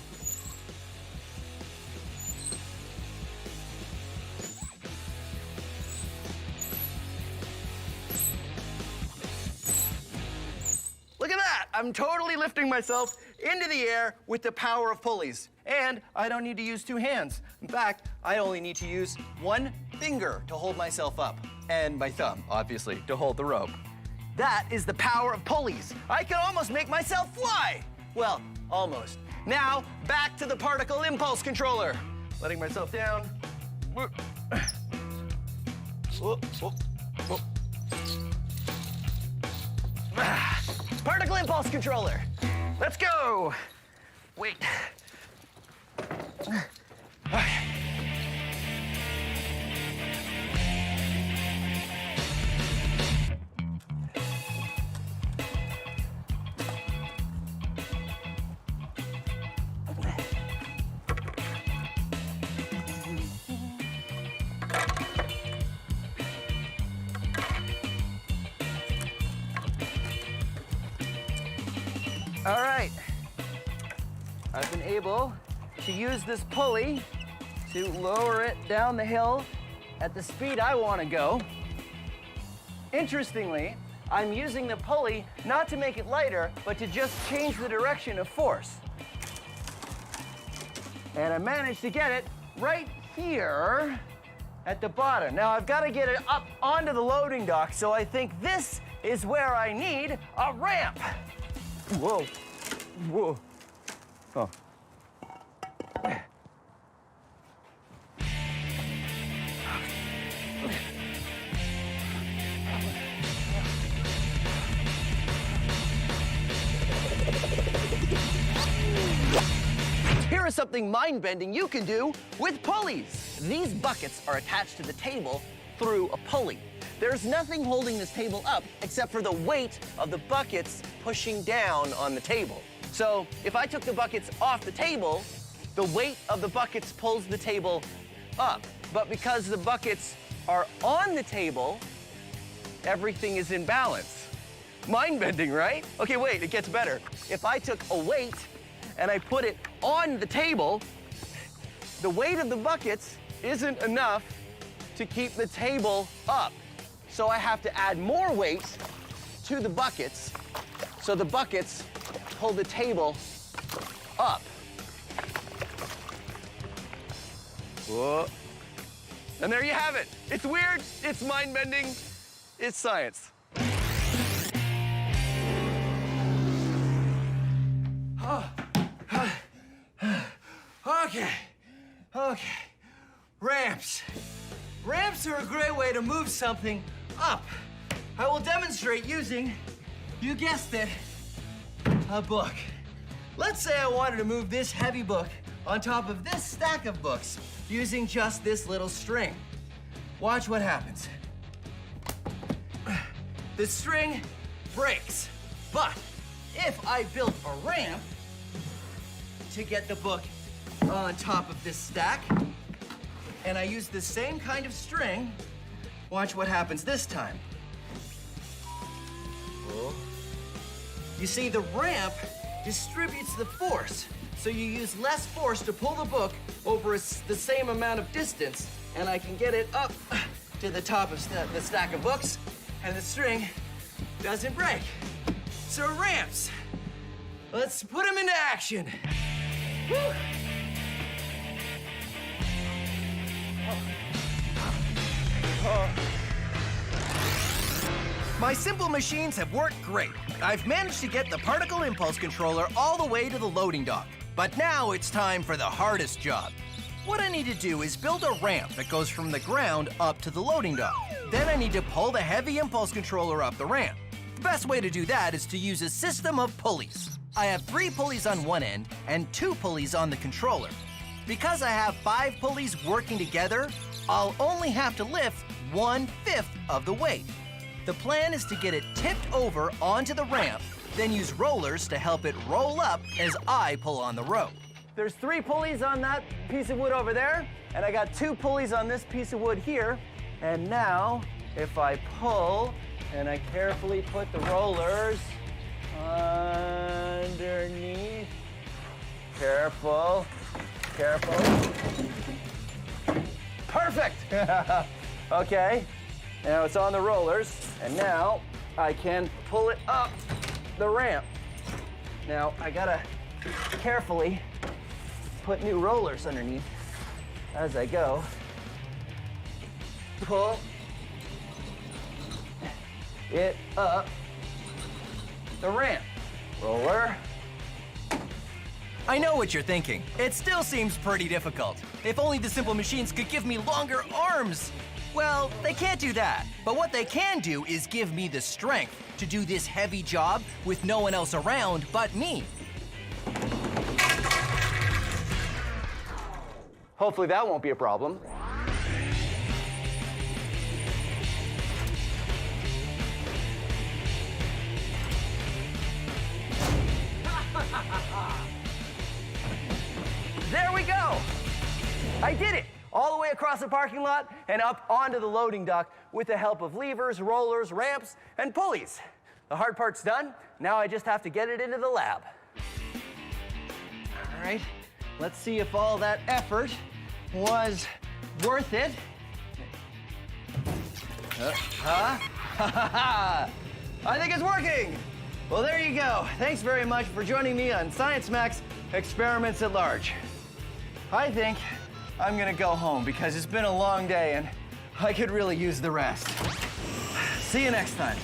S1: Look at that! I'm totally lifting myself into the air with the power of pulleys. And I don't need to use 2 hands. In fact, I only need to use 1 finger to hold myself up. And my thumb, obviously, to hold the rope. That is the power of pulleys. I can almost make myself fly. Well, almost. Now, back to the particle impulse controller. Letting myself down. Particle impulse controller. Let's go. Wait. All right, I've been able to use this pulley to lower it down the hill at the speed I want to go. Interestingly, I'm using the pulley not to make it lighter, but to just change the direction of force. And I managed to get it right here at the bottom. Now I've got to get it up onto the loading dock, so I think this is where I need a ramp. Whoa, whoa, oh. Here is something mind-bending you can do with pulleys. These buckets are attached to the table through a pulley. There's nothing holding this table up except for the weight of the buckets pushing down on the table. So if I took the buckets off the table, the weight of the buckets pulls the table up. But because the buckets are on the table, everything is in balance. Mind-bending, right? Okay, wait, it gets better. If I took a weight and I put it on the table, the weight of the buckets isn't enough to keep the table up. So I have to add more weight to the buckets so the buckets pull the table up. Whoa. And there you have it. It's weird, it's mind-bending, it's science. Okay. Ramps. Ramps are a great way to move something up. I will demonstrate using, you guessed it, a book. Let's say I wanted to move this heavy book on top of this stack of books using just this little string. Watch what happens. The string breaks, but if I built a ramp to get the book on top of this stack, and I use the same kind of string, watch what happens this time. Whoa. You see, the ramp distributes the force, so you use less force to pull the book over the same amount of distance, and I can get it up to the top of the stack of books, and the string doesn't break. So ramps, Let's put them into action. Woo.
S4: My simple machines have worked great. I've managed to get the particle impulse controller all the way to the loading dock. But now it's time for the hardest job. What I need to do is build a ramp that goes from the ground up to the loading dock. Then I need to pull the heavy impulse controller up the ramp. The best way to do that is to use a system of pulleys. I have 3 pulleys on one end and 2 pulleys on the controller. Because I have 5 pulleys working together, I'll only have to lift 1/5 of the weight. The plan is to get it tipped over onto the ramp, then use rollers to help it roll up as I pull on the rope.
S1: There's 3 pulleys on that piece of wood over there, and I got 2 pulleys on this piece of wood here. And now, if I pull, and I carefully put the rollers underneath. Careful, careful. Perfect! Okay, now it's on the rollers, and now I can pull it up the ramp. Now I gotta carefully put new rollers underneath as I go. Pull it up the ramp. Roller.
S4: I know what you're thinking. It still seems pretty difficult. If only the simple machines could give me longer arms. Well, they can't do that. But what they can do is give me the strength to do this heavy job with no one else around but me.
S1: Hopefully that won't be a problem. There we go! I did it! All the way across the parking lot and up onto the loading dock with the help of levers, rollers, ramps, and pulleys. The hard part's done. Now I just have to get it into the lab. All right, let's see if all that effort was worth it. I think it's working! Well, there you go. Thanks very much for joining me on Science Max Experiments at Large. I think I'm gonna go home because it's been a long day and I could really use the rest. See you next time.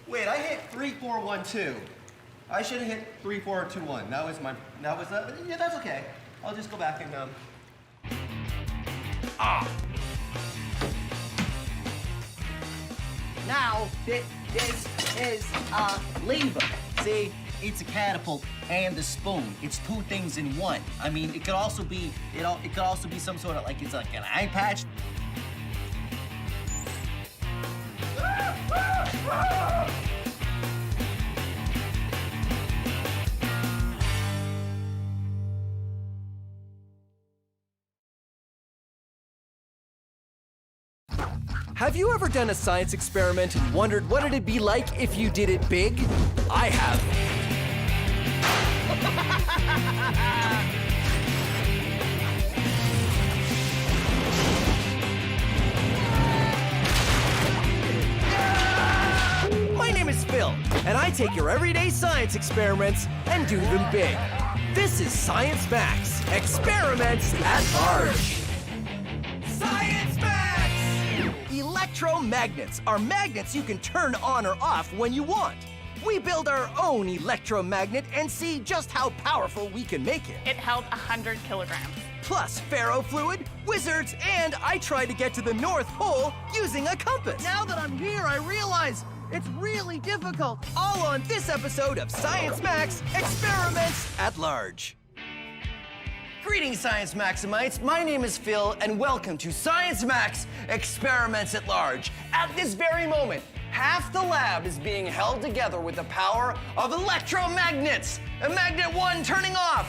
S1: Wait, I hit 3, 4, 1, 2. I should have hit 3, 4, 2, 1. That was yeah, that's okay. I'll just go back and,
S3: Now, this is a lever. See, it's a catapult and the spoon. It's 2 things in one. I mean, it could also be, it could also be some sort of it's like an eye patch.
S4: Have you ever done a science experiment and wondered what it'd be like if you did it big? I have. My name is Phil, and I take your everyday science experiments and do them big. This is Science Max, Experiments at Large. Science Max! Electromagnets are magnets you can turn on or off when you want. We build our own electromagnet and see just how powerful we can make it.
S14: It held 100 kilograms.
S4: Plus ferrofluid, wizards, and I tried to get to the North Pole using a compass. Now that I'm here, I realize it's really difficult. All on this episode of Science Max Experiments at Large.
S1: Greetings, Science Maximites. My name is Phil, and welcome to Science Max Experiments at Large. At this very moment, half the lab is being held together with the power of electromagnets. And Magnet 1 turning off.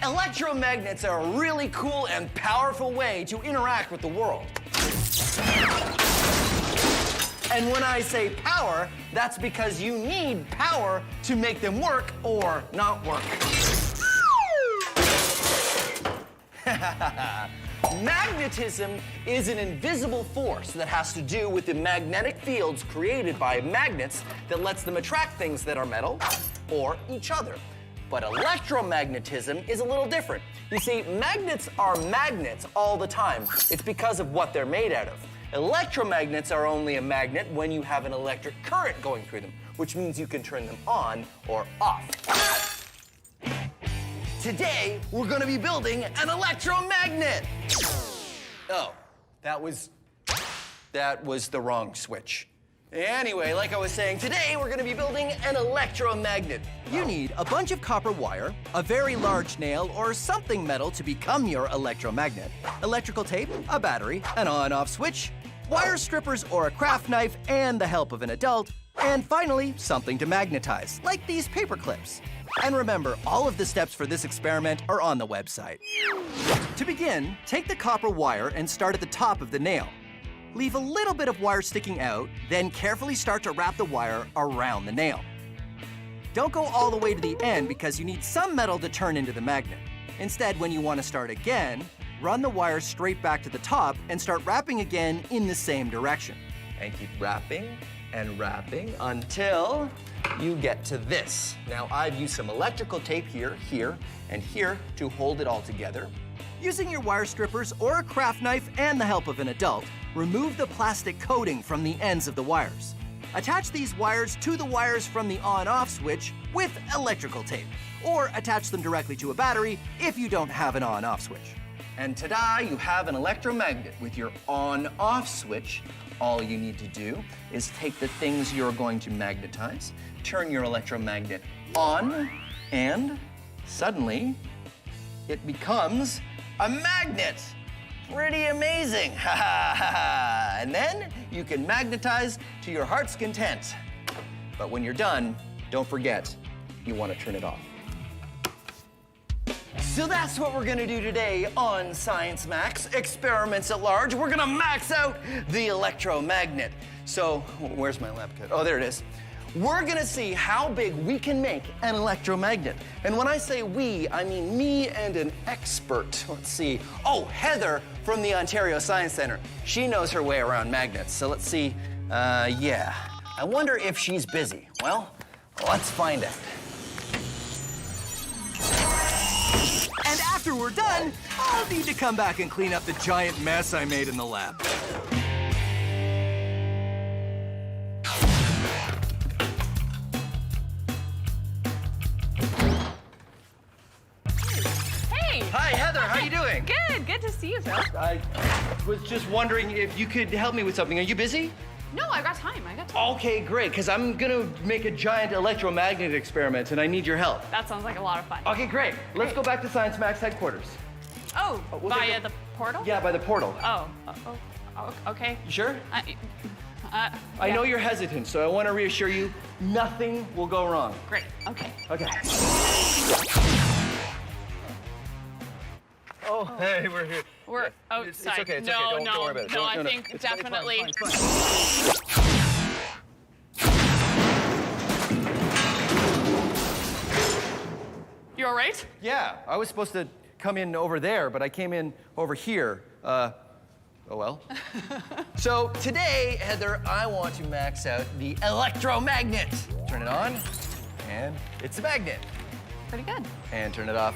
S1: Electromagnets are a really cool and powerful way to interact with the world. And when I say power, that's because you need power to make them work or not work. Magnetism is an invisible force that has to do with the magnetic fields created by magnets that lets them attract things that are metal or each other. But electromagnetism is a little different. You see, magnets are magnets all the time. It's because of what they're made out of. Electromagnets are only a magnet when you have an electric current going through them, which means you can turn them on or off. Today, we're gonna be building an electromagnet. Oh, that was the wrong switch. Anyway, like I was saying, today we're gonna be building an electromagnet.
S4: You need a bunch of copper wire, a very large nail, or something metal to become your electromagnet, electrical tape, a battery, an on-off switch, wire strippers or a craft knife, and the help of an adult, and finally, something to magnetize, like these paper clips. And remember, all of the steps for this experiment are on the website. To begin, take the copper wire and start at the top of the nail. Leave a little bit of wire sticking out, then carefully start to wrap the wire around the nail. Don't go all the way to the end because you need some metal to turn into the magnet. Instead, when you want to start again, run the wire straight back to the top and start wrapping again in the same direction.
S1: And keep wrapping and wrapping until you get to this. Now, I've used some electrical tape here, here, and here to hold it all together.
S4: Using your wire strippers or a craft knife and the help of an adult, remove the plastic coating from the ends of the wires. Attach these wires to the wires from the on-off switch with electrical tape, or attach them directly to a battery if you don't have an on-off switch.
S1: And ta-da, you have an electromagnet with your on-off switch. All you need to do is take the things you're going to magnetize, turn your electromagnet on, and suddenly it becomes a magnet. Pretty amazing. Ha ha ha ha. And then you can magnetize to your heart's content. But when you're done, don't forget, you want to turn it off. So that's what we're gonna do today on Science Max, Experiments at Large. We're gonna max out the electromagnet. So, where's my lab coat? Oh, there it is. We're gonna see how big we can make an electromagnet. And when I say we, I mean me and an expert. Let's see. Oh, Heather from the Ontario Science Center. She knows her way around magnets. So let's see. Yeah. I wonder if she's busy. Well, let's find out.
S4: And after we're done, I'll need to come back and clean up the giant mess I made in the lab.
S1: Hi, Heather, how you doing?
S14: Good to see you, Phil.
S1: I was just wondering if you could help me with something. Are you busy?
S14: No, I got time.
S1: Okay, great, because I'm gonna make a giant electromagnet experiment and I need your help.
S14: That sounds like a lot of fun.
S1: Okay, great. Let's go back to Science Max headquarters.
S14: Oh, via the portal?
S1: Yeah, by the portal.
S14: Oh, okay.
S1: You sure? I
S14: yeah.
S1: know you're hesitant, so I want to reassure you, nothing will go wrong.
S14: Great, okay.
S1: Okay.
S8: Oh, hey, we're here.
S14: We're outside.
S8: It's okay, it's
S14: no,
S8: okay. Don't worry about it.
S14: No, I
S8: No,
S14: think
S8: it's fine,
S14: definitely.
S8: it's fine.
S14: You all right?
S1: Yeah, I was supposed to come in over there, but I came in over here. Oh well. So today, Heather, I want to max out the electromagnet. Turn it on, and it's a magnet.
S14: Pretty good.
S1: And turn it off,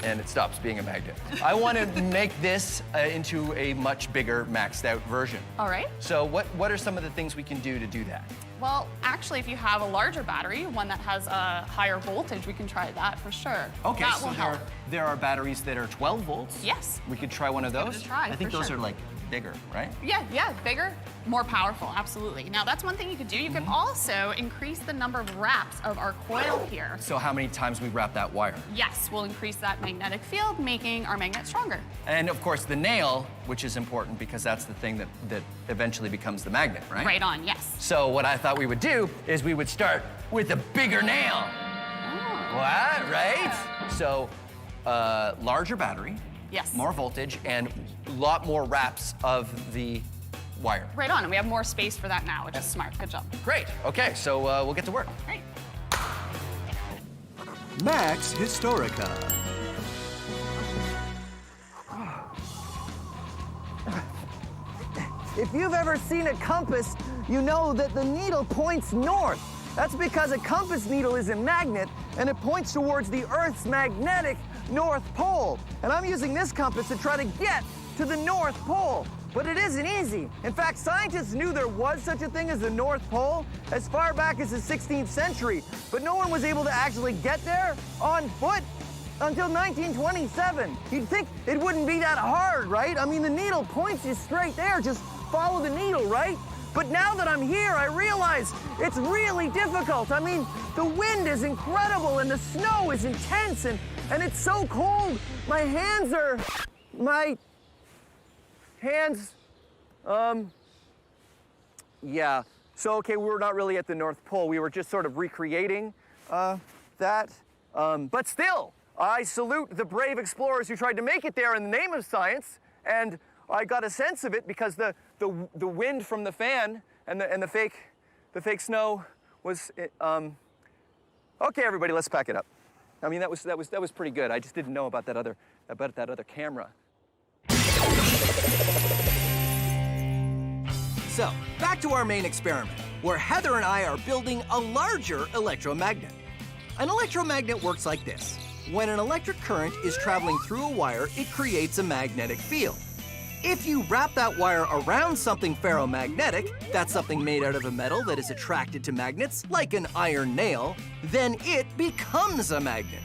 S1: and it stops being a magnet. I want to make this into a much bigger, maxed out version.
S14: All right.
S1: So what are some of the things we can do to do that?
S14: Well, actually, if you have a larger battery, one that has a higher voltage, we can try that for sure.
S1: Okay,
S14: that
S1: so
S14: will help.
S1: there are batteries that are 12 volts?
S14: Yes.
S1: We could try one of
S14: Give it
S1: those?
S14: a try,
S1: I think
S14: for
S1: those
S14: sure.
S1: are like bigger, right?
S14: Yeah, bigger, more powerful, absolutely. Now, that's one thing you could do. You can also increase the number of wraps of our coil here.
S1: So how many times we wrap that wire?
S14: Yes, we'll increase that magnetic field, making our magnet stronger.
S1: And of course the nail, which is important because that's the thing that eventually becomes the magnet, right?
S14: Right on, yes.
S1: So what I thought we would do is we would start with a bigger nail.
S14: Oh.
S1: What, right? So larger battery.
S14: Yes.
S1: More voltage and a lot more wraps of the wire.
S14: Right on, and we have more space for that now, which is smart. Good job.
S1: Great. Okay, so we'll get to work.
S14: Great.
S4: Max Historica.
S3: If you've ever seen a compass, you know that the needle points north. That's because a compass needle is a magnet, and it points towards the Earth's magnetic North Pole. And I'm using this compass to try to get to the North Pole. But it isn't easy. In fact, scientists knew there was such a thing as the North Pole as far back as the 16th century, but no one was able to actually get there on foot until 1927. You'd think it wouldn't be that hard, right? I mean, the needle points you straight there. Just follow the needle, right? But now that I'm here, I realize it's really difficult. I mean, the wind is incredible and the snow is intense and it's so cold. My hands, yeah. So, okay, we were not really at the North Pole. We were just sort of recreating that. But still, I salute the brave explorers who tried to make it there in the name of science. And I got a sense of it because the wind from the fan and the fake snow was. Okay, everybody, let's pack it up. I mean, that was pretty good. I just didn't know about that other camera.
S4: So, back to our main experiment, where Heather and I are building a larger electromagnet. An electromagnet works like this. When an electric current is traveling through a wire, it creates a magnetic field. If you wrap that wire around something ferromagnetic, that's something made out of a metal that is attracted to magnets, like an iron nail, then it becomes a magnet.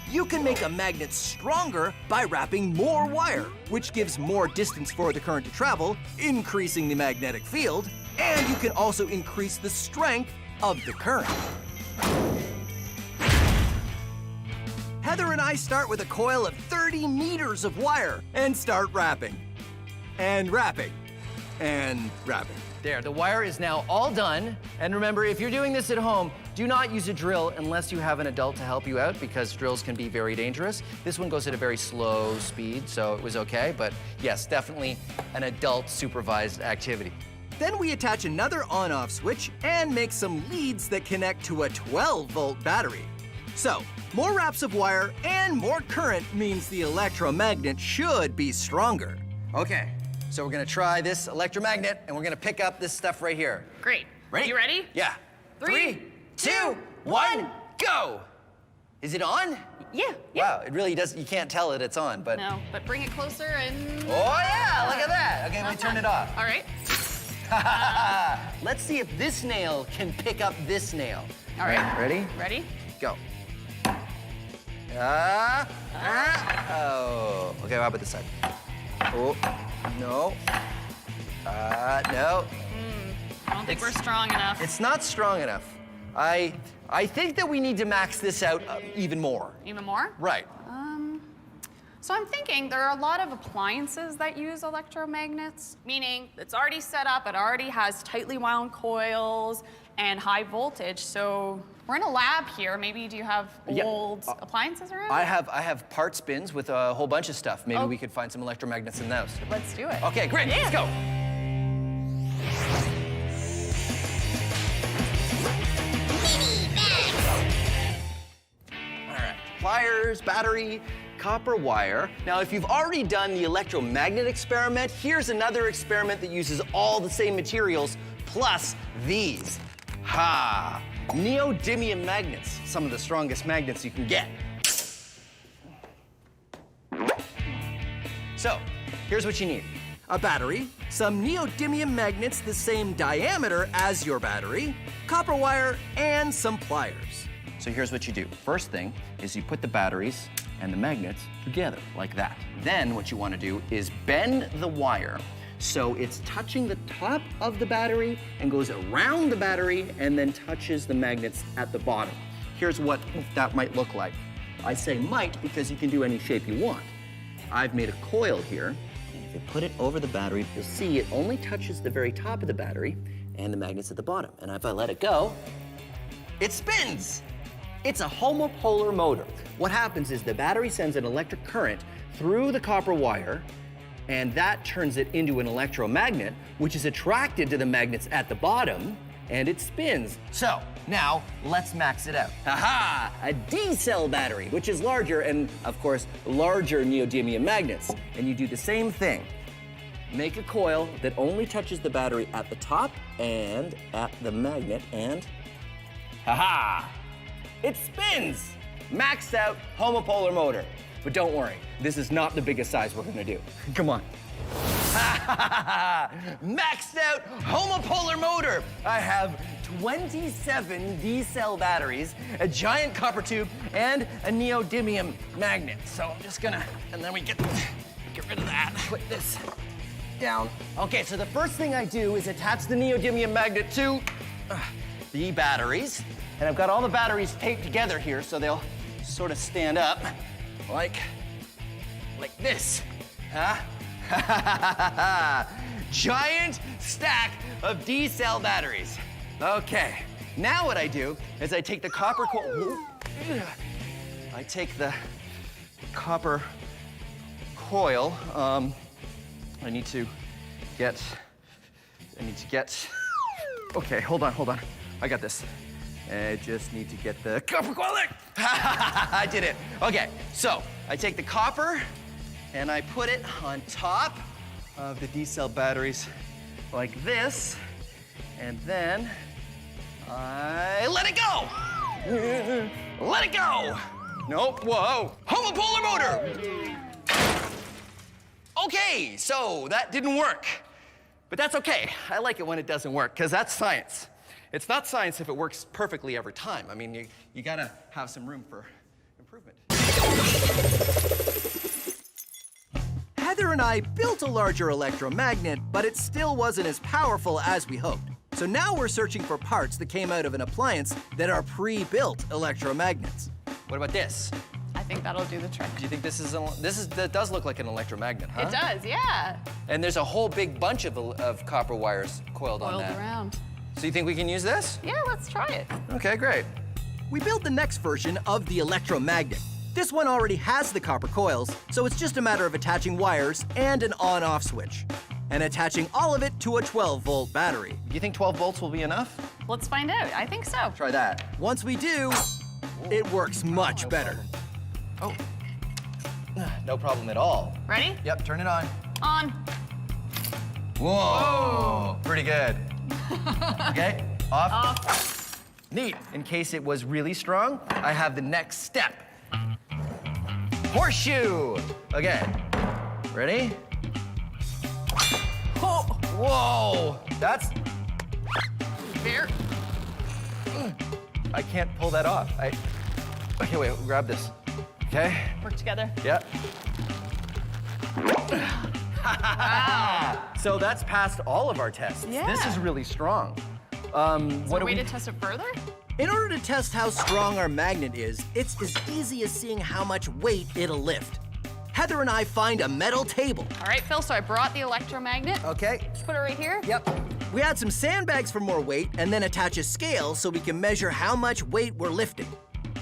S4: You can make a magnet stronger by wrapping more wire, which gives more distance for the current to travel, increasing the magnetic field, and you can also increase the strength of the current. Heather and I start with a coil of 30 meters of wire and start wrapping. And wrapping. And wrapping.
S1: There, the wire is now all done. And remember, if you're doing this at home, do not use a drill unless you have an adult to help you out because drills can be very dangerous. This one goes at a very slow speed, so it was okay. But yes, definitely an adult supervised activity.
S4: Then we attach another on-off switch and make some leads that connect to a 12-volt battery. So, more wraps of wire and more current means the electromagnet should be stronger.
S1: Okay, so we're gonna try this electromagnet and we're gonna pick up this stuff right here.
S14: Great.
S1: Ready?
S14: You ready?
S1: Yeah.
S14: 3,
S1: 2, 1, go! Is it on?
S14: Yeah.
S1: Wow, it really does, you can't tell it's on, but.
S14: No, but bring it closer and.
S1: Oh yeah, look at that. Okay, we turn it off.
S14: All right.
S1: Let's see if this nail can pick up this nail.
S14: All right.
S1: Ready?
S14: Ready?
S1: Go. Oh. Okay, how about this side? Oh, no. No.
S14: I don't think we're strong enough.
S1: It's not strong enough. I think that we need to max this out even more.
S14: Even more?
S1: Right.
S14: So I'm thinking there are a lot of appliances that use electromagnets, meaning it's already set up, it already has tightly wound coils and high voltage. So we're in a lab here. Maybe do you have old appliances around?
S1: I have parts bins with a whole bunch of stuff. Maybe we could find some electromagnets in those.
S14: Let's do it.
S1: Okay, great. Let's go. All right, pliers, battery, copper wire. Now, if you've already done the electromagnet experiment, here's another experiment that uses all the same materials plus these. Ha! Neodymium magnets, some of the strongest magnets you can get. So, here's what you need.
S4: A battery, some neodymium magnets the same diameter as your battery, copper wire, and some pliers.
S1: So here's what you do. First thing is you put the batteries and the magnets together, like that. Then what you want to do is bend the wire so it's touching the top of the battery and goes around the battery and then touches the magnets at the bottom. Here's what that might look like. I say might because you can do any shape you want. I've made a coil here, and if you put it over the battery, you'll see it only touches the very top of the battery and the magnets at the bottom. And if I let it go, it spins. It's a homopolar motor. What happens is the battery sends an electric current through the copper wire, and that turns it into an electromagnet, which is attracted to the magnets at the bottom, and it spins.
S4: So, now let's max it out.
S1: Aha! A D-cell battery, which is larger and, of course, larger neodymium magnets. And you do the same thing. Make a coil that only touches the battery at the top and at the magnet, and haha! It spins! Maxed out homopolar motor. But don't worry, this is not the biggest size we're gonna do. Come on. Maxed out homopolar motor. I have 27 D-cell batteries, a giant copper tube, and a neodymium magnet. So I'm just gonna, and then we get rid of that. Put this down. Okay, so the first thing I do is attach the neodymium magnet to the batteries. And I've got all the batteries taped together here so they'll sort of stand up like this. Huh? Giant stack of D-cell batteries. Okay, now what I do is I take the copper coil. I take the copper coil. I need to get. Okay, hold on. I got this. I just need to get the copper coil there. I did it. Okay, so I take the copper and I put it on top of the D-cell batteries like this, and then I let it go. Let it go. Nope, whoa. Homopolar motor. Okay, so that didn't work. But that's okay. I like it when it doesn't work, because that's science. It's not science if it works perfectly every time. I mean, you gotta have some room for improvement.
S4: Heather and I built a larger electromagnet, but it still wasn't as powerful as we hoped. So now we're searching for parts that came out of an appliance that are pre-built electromagnets.
S1: What about this?
S14: I think that'll do the trick.
S1: Do you think that does look like an electromagnet, huh?
S14: It does, yeah.
S1: And there's a whole big bunch of copper wires coiled on that.
S14: Around.
S1: So you think we can use this?
S14: Yeah, let's try it.
S1: Okay, great.
S4: We built the next version of the electromagnet. This one already has the copper coils, so it's just a matter of attaching wires and an on-off switch, and attaching all of it to a 12-volt battery.
S1: Do you think 12 volts will be enough?
S14: Let's find out. I think so.
S1: Try that.
S4: Once we do, it works much better.
S1: Oh, no problem at all.
S14: Ready?
S1: Yep, turn it on.
S14: On.
S1: Whoa, pretty good. Okay, off.
S14: Off.
S1: Neat. In case it was really strong, I have the next step. Horseshoe. Okay, ready? Oh, whoa, that's...
S14: Here.
S1: I can't pull that off. Okay, wait, grab this. Okay.
S14: Work together.
S1: Yep. So that's passed all of our tests.
S14: Yeah.
S1: This is really strong.
S14: Is there a way to test it further?
S4: In order to test how strong our magnet is, it's as easy as seeing how much weight it'll lift. Heather and I find a metal table.
S14: All right, Phil, so I brought the electromagnet.
S4: Okay.
S14: Just put it right here.
S4: Yep. We add some sandbags for more weight and then attach a scale so we can measure how much weight we're lifting.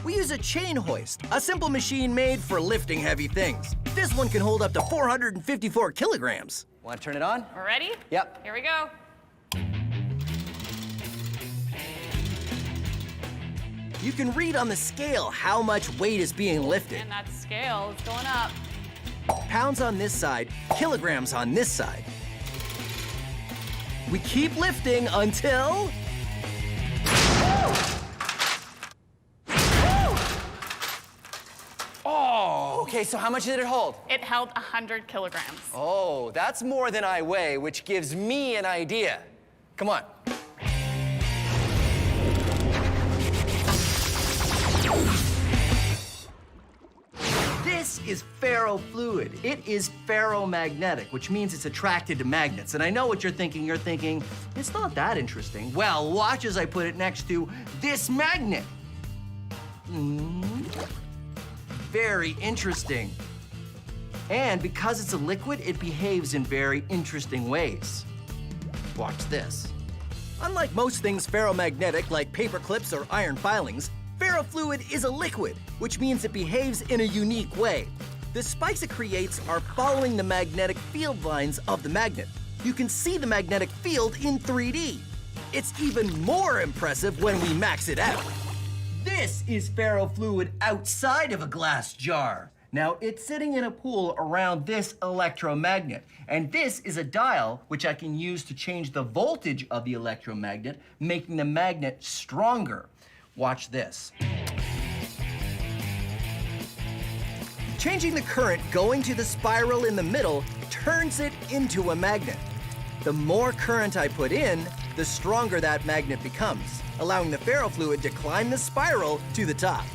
S4: We use a chain hoist, a simple machine made for lifting heavy things. This one can hold up to 454 kilograms.
S1: Want to turn it on?
S14: We're ready?
S1: Yep.
S14: Here we go.
S4: You can read on the scale how much weight is being lifted.
S14: And that scale is going up.
S4: Pounds on this side, kilograms on this side. We keep lifting until...
S1: Oh, okay, so how much did it hold?
S14: It held 100 kilograms.
S1: Oh, that's more than I weigh, which gives me an idea. Come on. This is ferrofluid. It is ferromagnetic, which means it's attracted to magnets. And I know what you're thinking. You're thinking, it's not that interesting. Well, watch as I put it next to this magnet. Very interesting. And because it's a liquid, it behaves in very interesting ways. Watch this.
S4: Unlike most things ferromagnetic, like paper clips or iron filings, ferrofluid is a liquid, which means it behaves in a unique way. The spikes it creates are following the magnetic field lines of the magnet. You can see the magnetic field in 3D. It's even more impressive when we max it out. This is ferrofluid outside of a glass jar. Now, it's sitting in a pool around this electromagnet. And this is a dial which I can use to change the voltage of the electromagnet, making the magnet stronger. Watch this. Changing the current going to the spiral in the middle turns it into a magnet. The more current I put in, the stronger that magnet becomes, allowing the ferrofluid to climb the spiral to the top.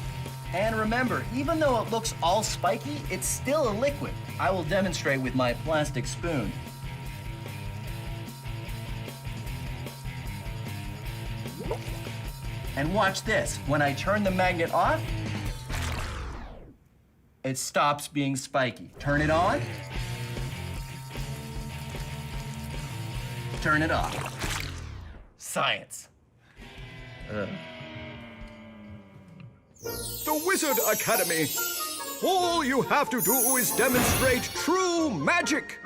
S4: And remember, even though it looks all spiky, it's still a liquid. I will demonstrate with my plastic spoon. And watch this. When I turn the magnet off, it stops being spiky. Turn it on. Turn it off. Science.
S10: The Wizard Academy. All you have to do is demonstrate true magic.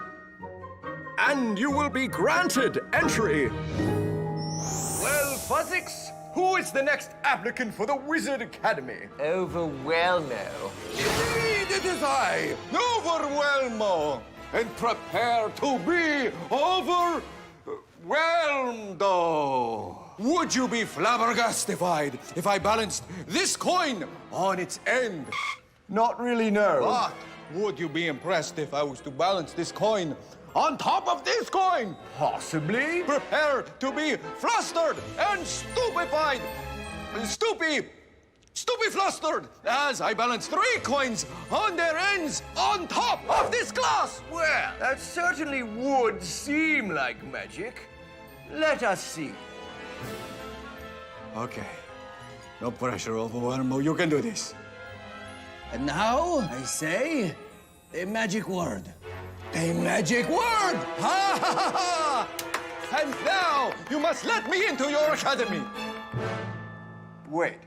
S10: And you will be granted entry.
S15: Well, Fuzzix, who is the next applicant for the Wizard Academy?
S13: Overwhelmo.
S15: Indeed, it is I, Overwhelmo. And prepare to be overwhelmed. Would you be flabbergastified if I balanced this coin on its end?
S13: Not really, no.
S15: But would you be impressed if I was to balance this coin on top of this coin?
S13: Possibly.
S15: Prepare to be flustered and stupefied. Stupeflustered as I balance 3 coins on their ends on top of this glass.
S13: Well, that certainly would seem like magic. Let us see.
S15: Okay. No pressure, Overwhelmo. You can do this.
S3: And now, I say, a magic word.
S15: A magic word! Ha ha ha ha! And now, you must let me into your academy.
S13: Wait.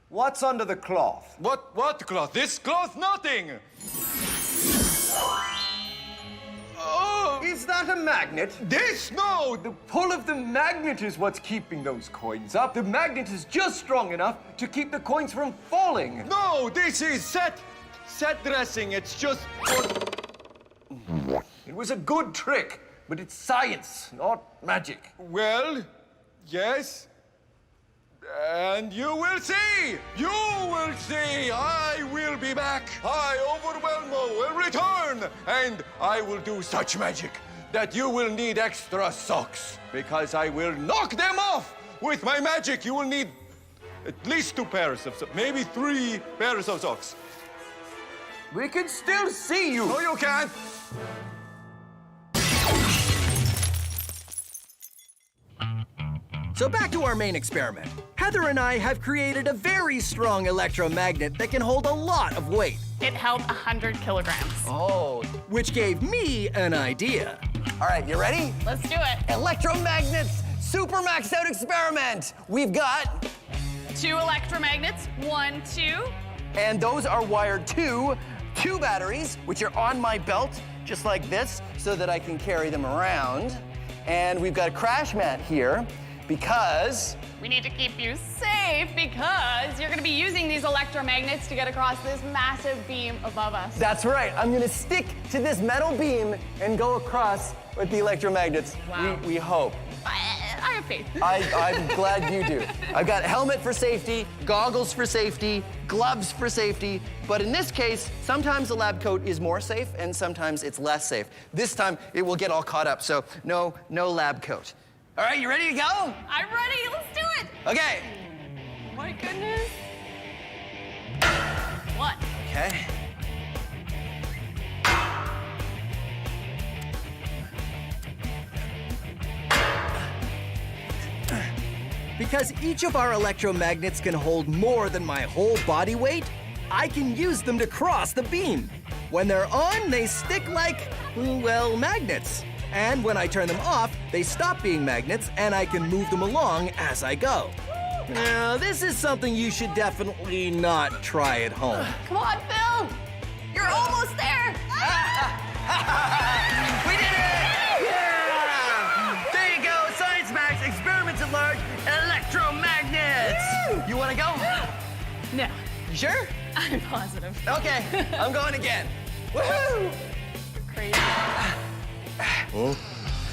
S13: What's under the cloth?
S15: What cloth? This cloth? Nothing! Oh!
S13: Is that a magnet?
S15: This? No!
S13: The pull of the magnet is what's keeping those coins up. The magnet is just strong enough to keep the coins from falling.
S15: No, this is set dressing. It's just...
S13: It was a good trick, but it's science, not magic.
S15: Well, yes. And you will see! You will see! I will be back! I, Overwhelmo, will return! And I will do such magic that you will need extra socks. Because I will knock them off! With my magic, you will need at least 2 pairs of socks. Maybe 3 pairs of socks.
S13: We can still see you!
S15: No, you can't!
S4: So back to our main experiment. Heather and I have created a very strong electromagnet that can hold a lot of weight.
S14: It held 100 kilograms.
S4: Oh. Which gave me an idea.
S3: All right, you ready?
S14: Let's do it.
S3: Electromagnets super max out experiment. We've got
S14: 2 electromagnets, 1, 2.
S3: And those are wired to 2 batteries, which are on my belt, just like this, so that I can carry them around. And we've got a crash mat here, because...
S14: We need to keep you safe because you're going to be using these electromagnets to get across this massive beam above us.
S3: That's right. I'm going to stick to this metal beam and go across with the electromagnets.
S14: Wow.
S3: We hope.
S14: I have faith.
S3: I'm glad you do. I've got a helmet for safety, goggles for safety, gloves for safety, but in this case, sometimes the lab coat is more safe and sometimes it's less safe. This time, it will get all caught up, so no lab coat. All right, you ready to go?
S14: I'm ready. Let's do it.
S3: Okay.
S14: My goodness. 1.
S3: Okay.
S4: Because each of our electromagnets can hold more than my whole body weight, I can use them to cross the beam. When they're on, they stick like, well, magnets. And when I turn them off, they stop being magnets and I can move them along as I go. Now, this is something you should definitely not try at home.
S14: Come on, Phil. You're almost
S1: You sure?
S14: I'm positive.
S1: Okay, I'm going again. Woohoo!
S14: Crazy.
S15: Oh,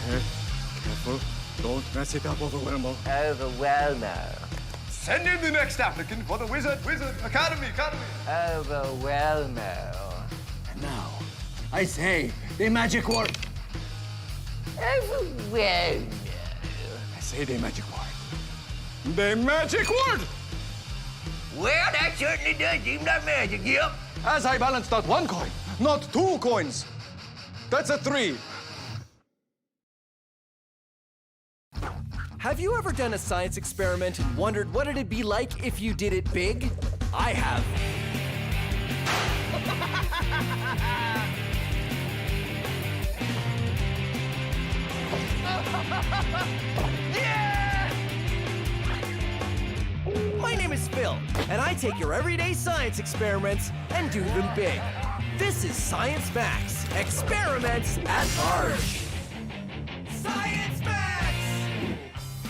S15: careful. Don't mess it up, Overwhelmo.
S4: Overwhelmo.
S15: Send in the next applicant for the Wizard Academy.
S4: Overwhelmo.
S15: Now, I say the magic word.
S4: Overwhelmo.
S15: I say the magic word. The magic word!
S3: Well, that certainly does seem like magic, yep.
S15: As I balance not one coin, not two coins. That's a 3.
S4: Have you ever done a science experiment and wondered what it'd be like if you did it big? I have. My name is Phil, and I take your everyday science experiments and do them big. This is Science Max, experiments at large. Science Max!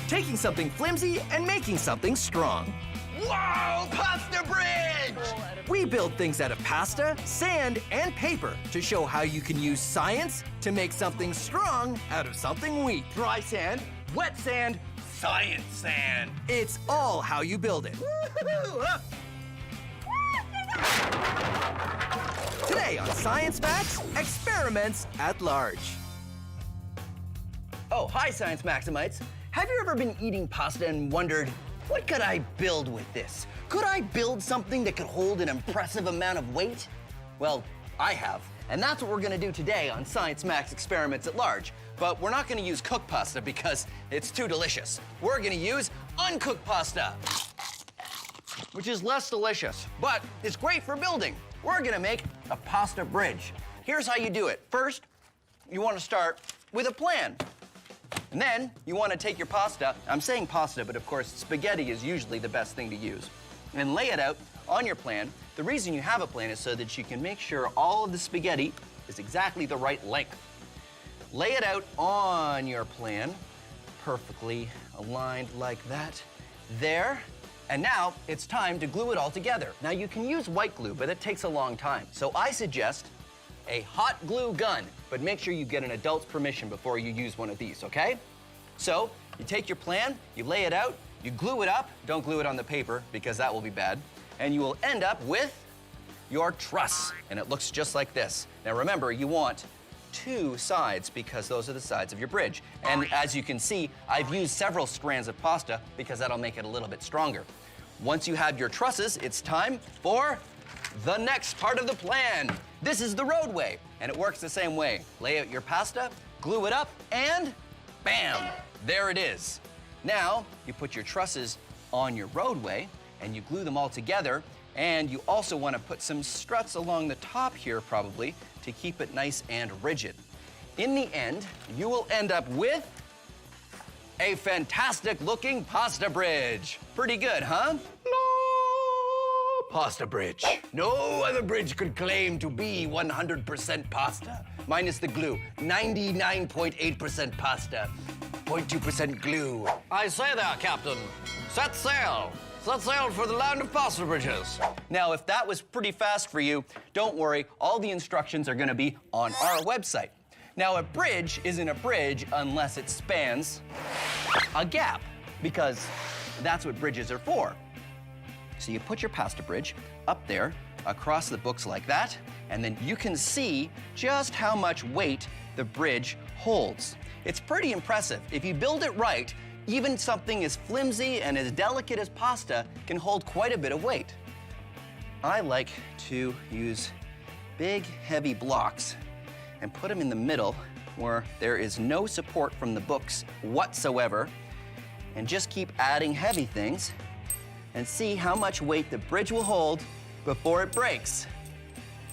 S4: Taking something flimsy and making something strong.
S3: Whoa, pasta bridge!
S4: We build things out of pasta, sand, and paper to show how you can use science to make something strong out of something weak.
S1: Dry sand, wet sand, science sand.
S4: It's all how you build it. Today on Science Max, experiments at large.
S1: Oh, hi, Science Maximites. Have you ever been eating pasta and wondered, what could I build with this? Could I build something that could hold an impressive amount of weight? Well, I have. And that's what we're gonna do today on Science Max Experiments at Large. But we're not gonna use cooked pasta because it's too delicious. We're gonna use uncooked pasta, which is less delicious, but it's great for building. We're gonna make a pasta bridge. Here's how you do it. First, you wanna start with a plan. And then you want to take your pasta, I'm saying pasta, but of course spaghetti is usually the best thing to use, and lay it out on your plan. The reason you have a plan is so that you can make sure all of the spaghetti is exactly the right length. Lay it out on your plan, perfectly aligned like that, there. And now it's time to glue it all together. Now you can use white glue, but it takes a long time. So I suggest a hot glue gun, but make sure you get an adult's permission before you use one of these, okay? So you take your plan, you lay it out, you glue it up. Don't glue it on the paper because that will be bad. And you will end up with your truss, and it looks just like this. Now remember, you want 2 sides because those are the sides of your bridge. And as you can see, I've used several strands of pasta because that'll make it a little bit stronger. Once you have your trusses, it's time for the next part of the plan. This is the roadway, and it works the same way. Lay out your pasta, glue it up, and bam, there it is. Now, you put your trusses on your roadway, and you glue them all together, and you also want to put some struts along the top here, probably, to keep it nice and rigid. In the end, you will end up with a fantastic-looking pasta bridge. Pretty good, huh? Pasta bridge. No other bridge could claim to be 100% pasta. Minus the glue. 99.8% pasta. 0.2% glue. I say there, Captain. Set sail. Set sail for the land of pasta bridges. Now, if that was pretty fast for you, don't worry. All the instructions are gonna be on our website. Now, a bridge isn't a bridge unless it spans a gap, because that's what bridges are for. So you put your pasta bridge up there across the books like that, and then you can see just how much weight the bridge holds. It's pretty impressive. If you build it right, even something as flimsy and as delicate as pasta can hold quite a bit of weight. I like to use big, heavy blocks and put them in the middle where there is no support from the books whatsoever, and just keep adding heavy things and see how much weight the bridge will hold before it breaks.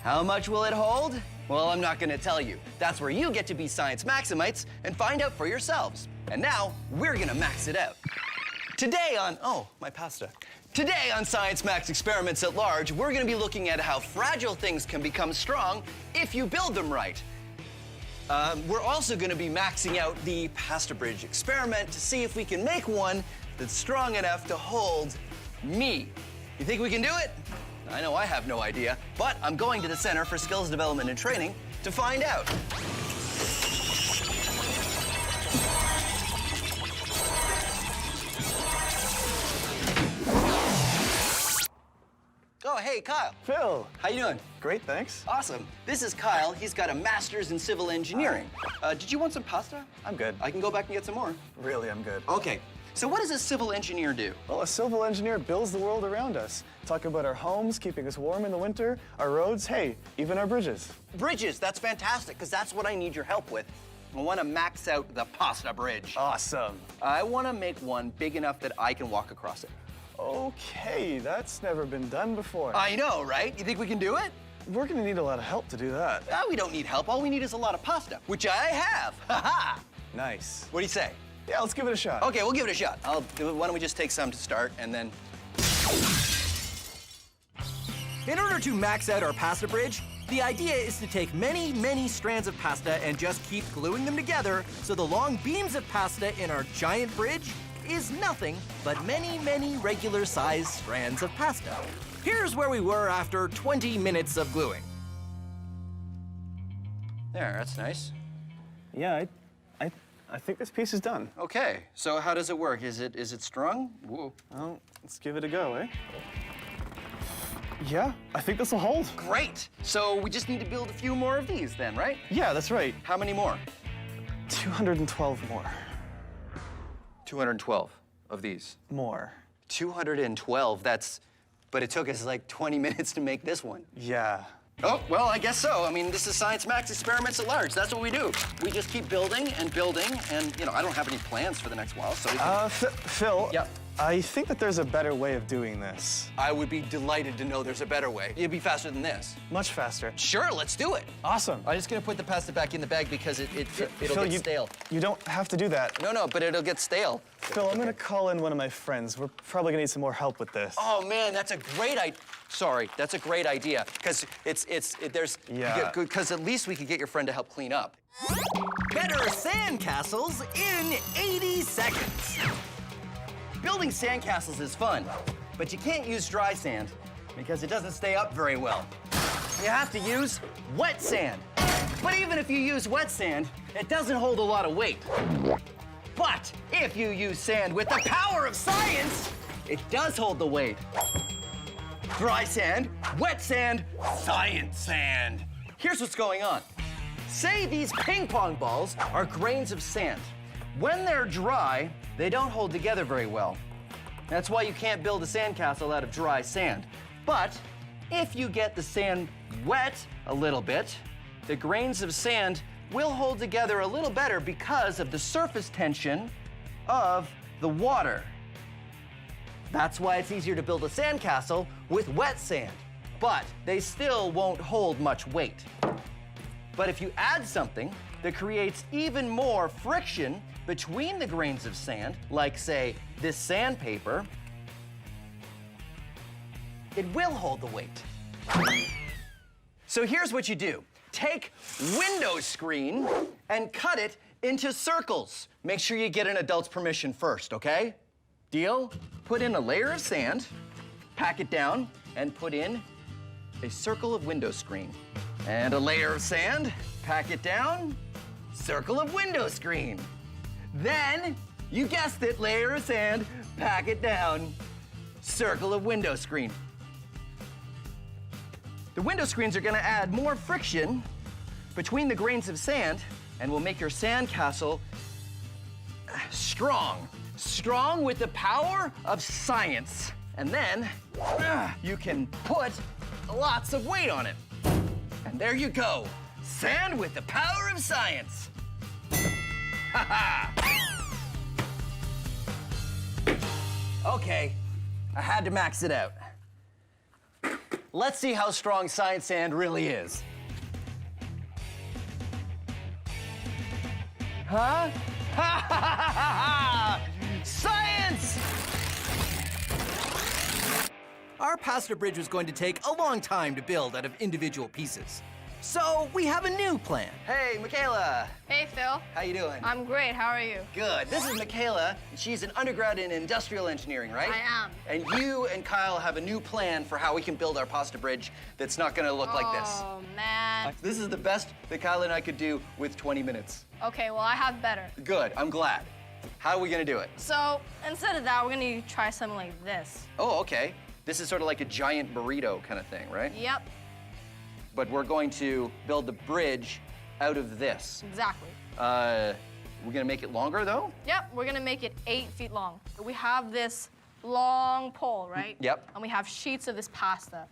S1: How much will it hold? Well, I'm not gonna tell you. That's where you get to be Science Maximites and find out for yourselves. And now, we're gonna max it out. Today on, oh, my pasta. Today on Science Max Experiments at Large, we're gonna be looking at how fragile things can become strong if you build them right. We're also gonna be maxing out the pasta bridge experiment to see if we can make one that's strong enough to hold me. You think we can do it? I know I have no idea, but I'm going to the Center for Skills Development and Training to find out. Oh, hey, Kyle.
S16: Phil.
S1: How you doing?
S16: Great, thanks.
S1: Awesome. This is Kyle. He's got a master's in civil engineering. Did you want some pasta?
S16: I'm good.
S1: I can go back and get some more.
S16: Really, I'm good.
S1: Okay. So what does a civil engineer do?
S16: Well, a civil engineer builds the world around us. Talk about our homes, keeping us warm in the winter, our roads, hey, even our bridges.
S1: Bridges, that's fantastic, because that's what I need your help with. I want to max out the pasta bridge.
S16: Awesome.
S1: I want to make one big enough that I can walk across it.
S16: Okay, that's never been done before.
S1: I know, right? You think we can do it?
S16: We're gonna need a lot of help to do that.
S1: We don't need help. All we need is a lot of pasta, which I have. Ha-ha!
S16: Nice.
S1: What do you say?
S16: Yeah, let's give it a shot.
S1: Okay, we'll give it a shot. Why don't we just take some to start, and then...
S4: In order to max out our pasta bridge, the idea is to take many, many strands of pasta and just keep gluing them together so the long beams of pasta in our giant bridge is nothing but many, many regular-sized strands of pasta. Here's where we were after 20 minutes of gluing.
S1: There, that's nice.
S16: Yeah, I think this piece is done.
S1: Okay, so how does it work? Is it strung? Whoa.
S16: Well, let's give it a go, eh? Yeah, I think this will hold.
S1: Great. So we just need to build a few more of these then, right?
S16: Yeah, that's right.
S1: How many more?
S16: 212 more.
S1: 212 of these.
S16: More.
S1: 212, but it took us like 20 minutes to make this one.
S16: Yeah.
S1: Oh, well, I guess so. I mean, this is Science Max experiments at large. That's what we do. We just keep building, and, you know, I don't have any plans for the next while, so...
S16: Phil.
S1: Yep.
S16: I think that there's a better way of doing this.
S1: I would be delighted to know there's a better way. It'd be faster than this.
S16: Much faster.
S1: Sure, let's do it.
S16: Awesome.
S1: I'm just gonna put the pasta back in the bag because it'll get stale.
S16: You don't have to do that.
S1: No, but it'll get stale.
S16: Phil, I'm gonna call in one of my friends. We're probably gonna need some more help with this.
S1: Oh man, that's a great idea. Sorry, that's a great idea because because at least we could get your friend to help clean up.
S4: Better sandcastles in 80 seconds.
S1: Building sandcastles is fun, but you can't use dry sand because it doesn't stay up very well. You have to use wet sand. But even if you use wet sand, it doesn't hold a lot of weight. But if you use sand with the power of science, it does hold the weight. Dry sand, wet sand, science sand. Here's what's going on. Say these ping pong balls are grains of sand. When they're dry, they don't hold together very well. That's why you can't build a sandcastle out of dry sand. But if you get the sand wet a little bit, the grains of sand will hold together a little better because of the surface tension of the water. That's why it's easier to build a sandcastle with wet sand. But they still won't hold much weight. But if you add something that creates even more friction between the grains of sand, like, say, this sandpaper, it will hold the weight. So here's what you do. Take window screen and cut it into circles. Make sure you get an adult's permission first, okay? Deal? Put in a layer of sand, pack it down, and put in a circle of window screen. And a layer of sand, pack it down, circle of window screen. Then, you guessed it, layer of sand, pack it down, circle of window screen. The window screens are gonna add more friction between the grains of sand and will make your sandcastle strong. Strong with the power of science. And then, you can put lots of weight on it. And there you go. Sand with the power of science. Ha-ha! Okay, I had to max it out. Let's see how strong science sand really is. Huh? Ha ha ha ha! Science!
S4: Our pasta bridge was going to take a long time to build out of individual pieces. So we have a new plan.
S1: Hey, Michaela.
S14: Hey, Phil.
S1: How you doing?
S14: I'm great. How are you?
S1: Good. This is Michaela. She's an undergrad in industrial engineering, right?
S14: I am.
S1: And you and Kyle have a new plan for how we can build our pasta bridge that's not gonna look like this.
S14: Oh, man.
S1: This is the best that Kyle and I could do with 20 minutes.
S14: Okay, well, I have better.
S1: Good, I'm glad. How are we gonna do it?
S14: So instead of that, we're gonna try something like this.
S1: Oh, okay. This is sort of like a giant burrito kind of thing, right?
S14: Yep,
S1: But we're going to build the bridge out of this.
S14: exactly.
S1: We're gonna make it longer, though?
S14: Yep, we're gonna make it 8 feet long. We have this long pole, right?
S1: Yep.
S14: And we have sheets of this pasta.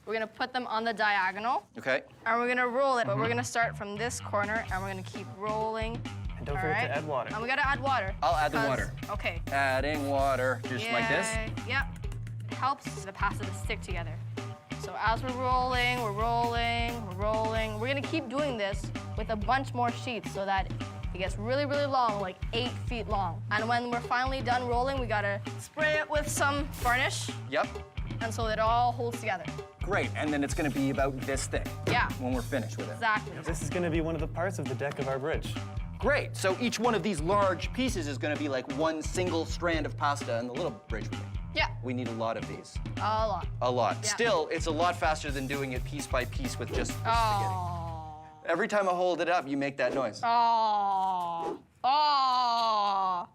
S14: We're gonna put them on the diagonal,
S1: Okay.
S14: and we're gonna roll it, but we're gonna start from this corner, and we're gonna keep rolling.
S16: And don't
S14: All
S16: forget
S14: right?
S16: to add water.
S14: And we gotta add water.
S1: I'll add the
S14: 'cause-
S1: water.
S14: Okay.
S1: Adding water, just like this?
S14: Yep. It helps the pasta to stick together. So as we're rolling, we're rolling, we're rolling. We're gonna keep doing this with a bunch more sheets so that it gets really, really long, like 8 feet long. And when we're finally done rolling, we gotta spray it with some varnish,
S1: Yep.
S14: and so it all holds together.
S1: Great, and then it's gonna be about this thick.
S14: Yeah.
S1: When we're finished with it.
S14: Exactly.
S16: This is going to be one of the parts of the deck of our bridge.
S1: Great, so each one of these large pieces is gonna be like one single strand of pasta, and the little bridge we make.
S14: Yeah,
S1: We need a lot of these.
S14: a lot.
S1: A lot.
S14: Yeah.
S1: Still, it's a lot faster than doing it piece by piece with just the spaghetti.
S14: Oh.
S1: Every time I hold it up, you make that noise.
S14: Oh. Oh.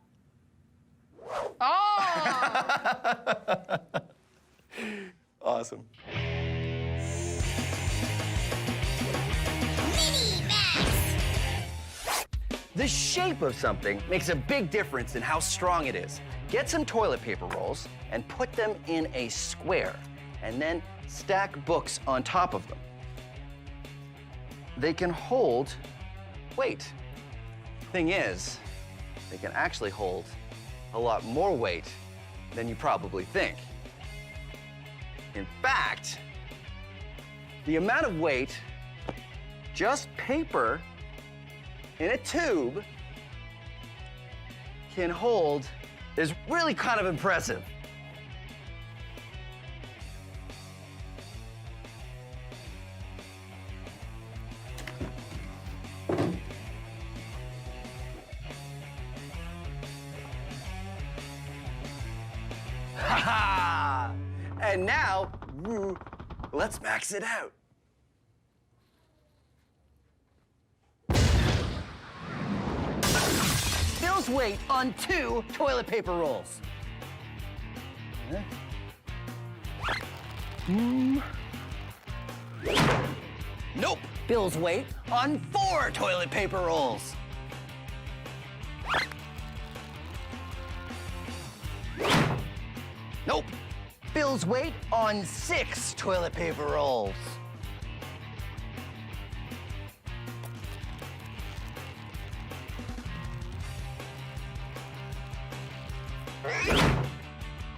S14: Oh.
S1: Awesome. The shape of something makes a big difference in how strong it is. Get some toilet paper rolls and put them in a square, and then stack books on top of them. They can hold weight. Thing is, they can actually hold a lot more weight than you probably think. In fact, the amount of weight just paper in a tube can hold is really kind of impressive. Ha ha! And now, let's max it out. Phil's weight on 2 toilet paper rolls. Nope. Bill's weight on 4 toilet paper rolls. Nope. Bill's weight on 6 toilet paper rolls.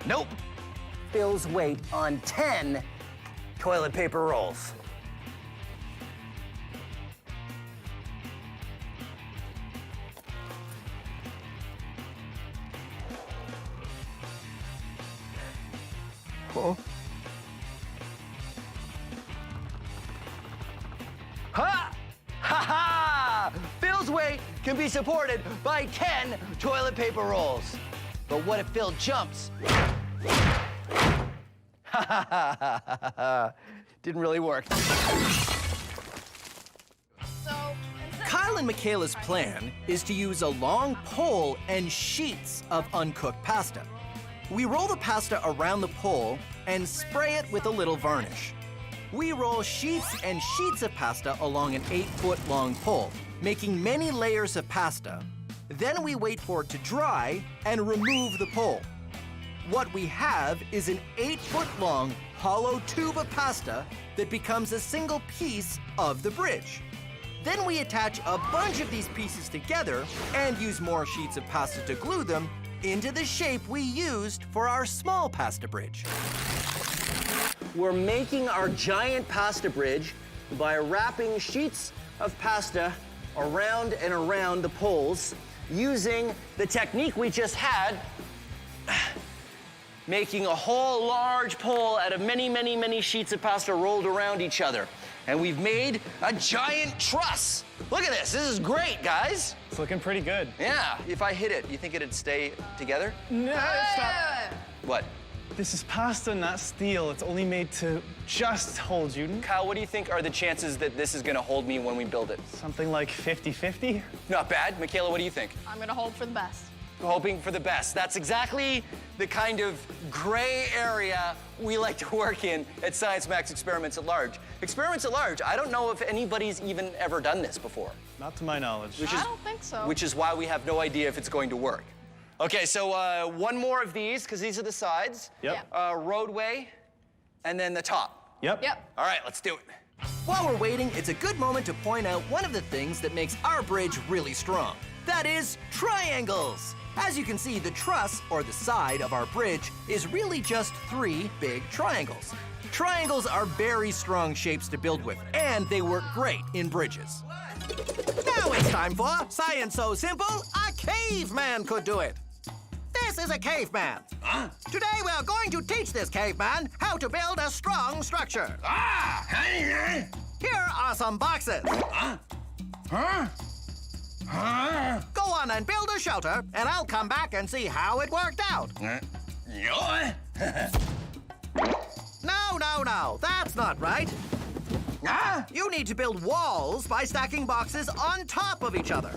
S1: Nope. Bill's weight on 10 toilet paper rolls. Oh. Ha! Ha ha! Phil's weight can be supported by 10 toilet paper rolls. But what if Phil jumps? Ha ha ha ha ha. Didn't really work.
S4: Kyle and Michaela's plan is to use a long pole and sheets of uncooked pasta. We roll the pasta around the pole and spray it with a little varnish. We roll sheets and sheets of pasta along an 8-foot-long pole, making many layers of pasta. Then we wait for it to dry and remove the pole. What we have is an 8-foot-long hollow tube of pasta that becomes a single piece of the bridge. Then we attach a bunch of these pieces together and use more sheets of pasta to glue them into the shape we used for our small pasta bridge.
S1: We're making our giant pasta bridge by wrapping sheets of pasta around and around the poles using the technique we just had, making a whole large pole out of many, many, many sheets of pasta rolled around each other. and we've made a giant truss. Look at this. This is great, guys.
S16: It's looking pretty good.
S1: Yeah. If I hit it, you think it'd stay together?
S16: No, stop.
S1: What?
S16: This is pasta, not steel. It's only made to just hold you.
S1: Kyle, what do you think are the chances that this is gonna hold me when we build it?
S16: Something like 50-50.
S1: Not bad. Michaela, what do you think?
S14: I'm gonna hope for the best.
S1: Hoping for the best. That's exactly the kind of gray area we like to work in at Science Max Experiments at Large. Experiments at Large, I don't know if anybody's even ever done this before.
S16: Not to my knowledge.
S14: I don't think so.
S1: Which is why we have no idea if it's going to work. Okay, so one more of these, because these are the sides.
S16: Yep.
S1: Roadway, and then the top.
S16: Yep.
S14: Yep.
S1: All right, let's do it.
S4: While we're waiting, it's a good moment to point out one of the things that makes our bridge really strong. That is triangles. As you can see, the truss, or the side of our bridge, is really just 3 big triangles. Triangles are very strong shapes to build with, and they work great in bridges.
S3: Now it's time for Science So Simple, a caveman could do it. This is a caveman. Today we're going to teach this caveman how to build a strong structure. Here are some boxes. Go on and build a shelter, and I'll come back and see how it worked out. No, that's not right. You need to build walls by stacking boxes on top of each other.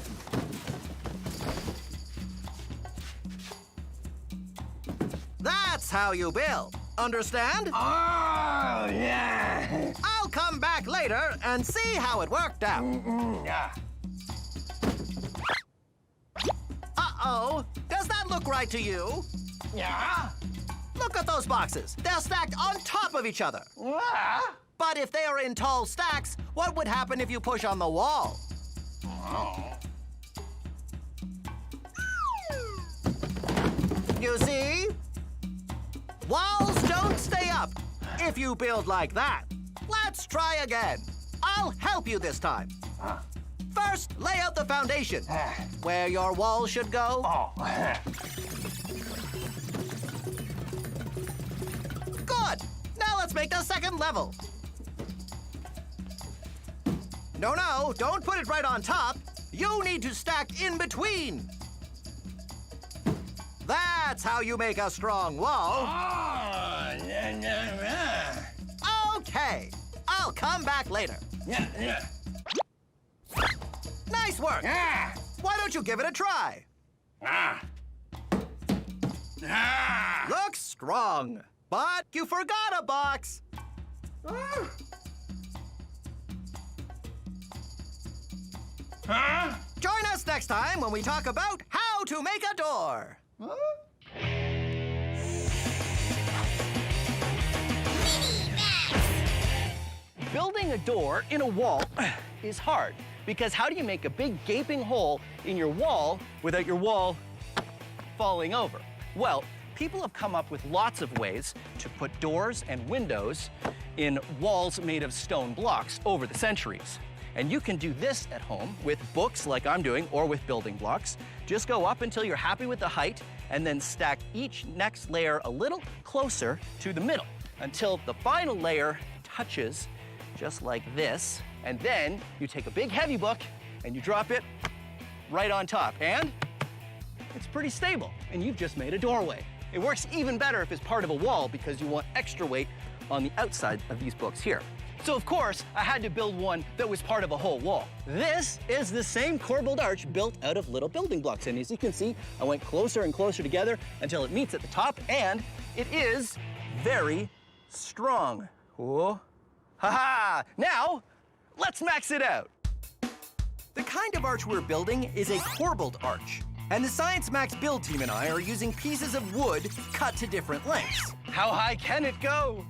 S3: That's how you build. Understand? Oh, yeah. I'll come back later and see how it worked out. Yeah.
S2: Uh-oh. Does that look right to you?
S3: Yeah.
S2: Look at those boxes. They're stacked on top of each other. But if they are in tall stacks, what would happen if you push on the wall? You see? Walls don't stay up if you build like that. Let's try again. I'll help you this time. First, lay out the foundation, where your wall should go. Good. Now let's make the second level. No, don't put it right on top. You need to stack in between. That's how you make a strong wall. Okay, I'll come back later. Nice work. Why don't you give it a try? Looks strong, but you forgot a box. Join us next time when we talk about how to make a door.
S1: Building a door in a wall is hard, because how do you make a big gaping hole in your wall without your wall falling over? Well, people have come up with lots of ways to put doors and windows in walls made of stone blocks over the centuries. And you can do this at home with books like I'm doing, or with building blocks. Just go up until you're happy with the height, and then stack each next layer a little closer to the middle until the final layer touches just like this. And then you take a big heavy book and you drop it right on top. And it's pretty stable, and you've just made a doorway. It works even better if it's part of a wall, because you want extra weight on the outside of these books here. So of course, I had to build one that was part of a whole wall. This is the same corbelled arch built out of little building blocks. And as you can see, I went closer and closer together until it meets at the top, and it is very strong. Whoa. Ha-ha! Now, let's max it out.
S4: The kind of arch we're building is a corbelled arch. And the Science Max build team and I are using pieces of wood cut to different lengths.
S1: How high can it go?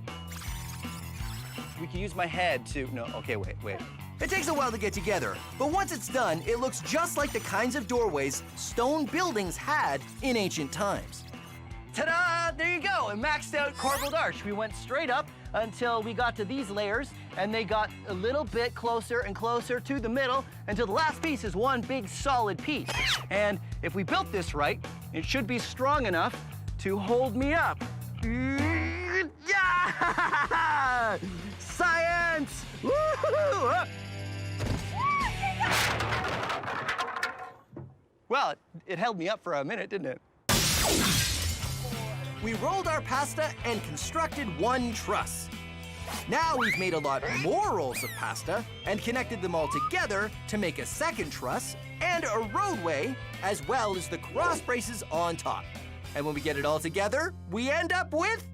S1: We can use my head to, no, okay, wait.
S4: It takes a while to get together, but once it's done, it looks just like the kinds of doorways stone buildings had in ancient times.
S1: Ta-da! There you go, a maxed out corbelled arch. We went straight up until we got to these layers, and they got a little bit closer and closer to the middle until the last piece is one big solid piece. And if we built this right, it should be strong enough to hold me up. Science!
S2: Science! Woo-hoo-hoo!
S1: Well, it held me up for a minute, didn't it?
S4: We rolled our pasta and constructed one truss. Now we've made a lot more rolls of pasta and connected them all together to make a second truss and a roadway, as well as the cross braces on top. And when we get it all together, we end up with...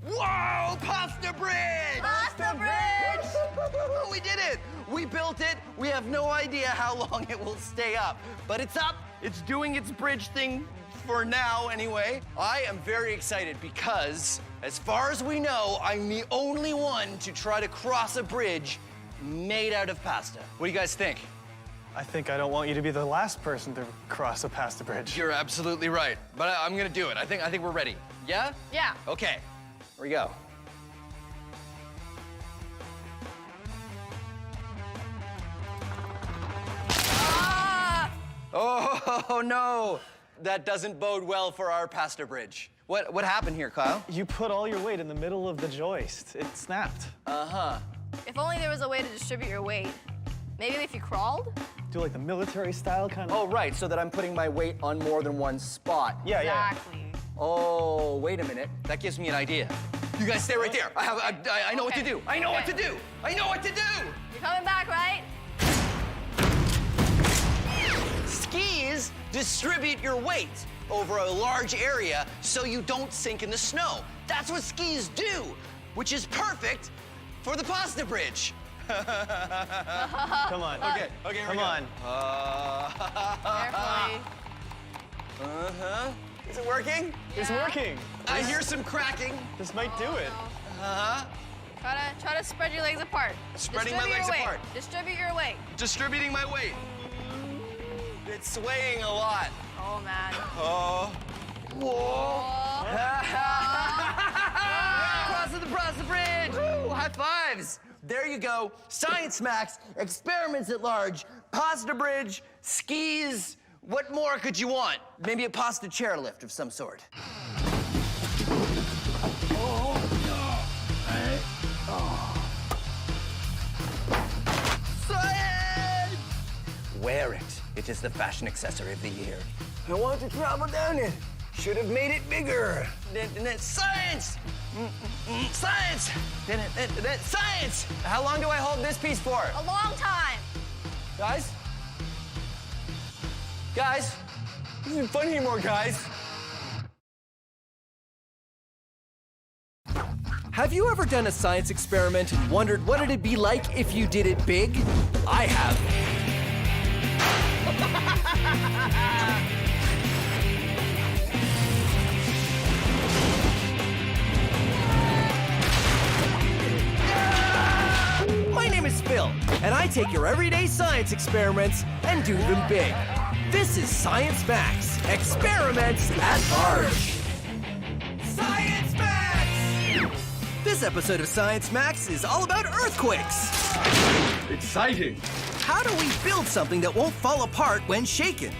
S3: Whoa! Pasta bridge!
S5: Pasta bridge!
S3: Oh, we did it! We built it. We have no idea how long it will stay up. But it's up. It's doing its bridge thing for now, anyway.
S1: I am very excited because, as far as we know, I'm the only one to try to cross a bridge made out of pasta. What do you guys think?
S16: I think I don't want you to be the last person to cross a pasta bridge.
S1: You're absolutely right, but I'm gonna do it. I think we're ready. Yeah?
S14: Yeah.
S1: Okay, here we go. Oh no, that doesn't bode well for our pasta bridge. What happened here, Kyle?
S16: You put all your weight in the middle of the joist. It snapped.
S1: Uh-huh.
S5: If only there was a way to distribute your weight. Maybe if you crawled?
S16: Do like the military style kind of.
S1: Oh, right, so that I'm putting my weight on more than one spot.
S16: Yeah,
S5: Exactly.
S1: Oh, wait a minute. That gives me an idea. You guys stay right there. I know what to do. I know what to do. I know what to do.
S5: You're coming back, right?
S1: Skis distribute your weight over a large area so you don't sink in the snow. That's what skis do, which is perfect for the pasta bridge.
S16: Come on.
S1: Okay, here
S16: Come
S1: we go.
S16: on.
S5: Carefully.
S1: Uh-huh. Is it working?
S16: It's working.
S1: I hear some cracking.
S16: This might do it.
S1: Uh-huh.
S5: Try to spread your legs apart.
S1: Spreading my legs apart.
S5: Distribute your weight.
S1: Distributing my weight. It's swaying a lot.
S5: Oh, man.
S1: Oh. Whoa. Crossing the pasta bridge. Woo, high fives. There you go. Science Max, experiments at large, pasta bridge, skis. What more could you want? Maybe a pasta chairlift of some sort. Science! Wear it. It is the fashion accessory of the year. I want to travel down it. Should have made it bigger. Science! Science! Science! How long do I hold this piece for?
S5: A long time.
S1: Guys? Guys? This isn't fun anymore, guys.
S4: Have you ever done a science experiment and wondered what it'd be like if you did it big? I have. My name is Phil, and I take your everyday science experiments and do them big. This is Science Max, experiments at large. Science Max! This episode of Science Max is all about earthquakes.
S15: Exciting.
S4: How do we build something that won't fall apart when shaken?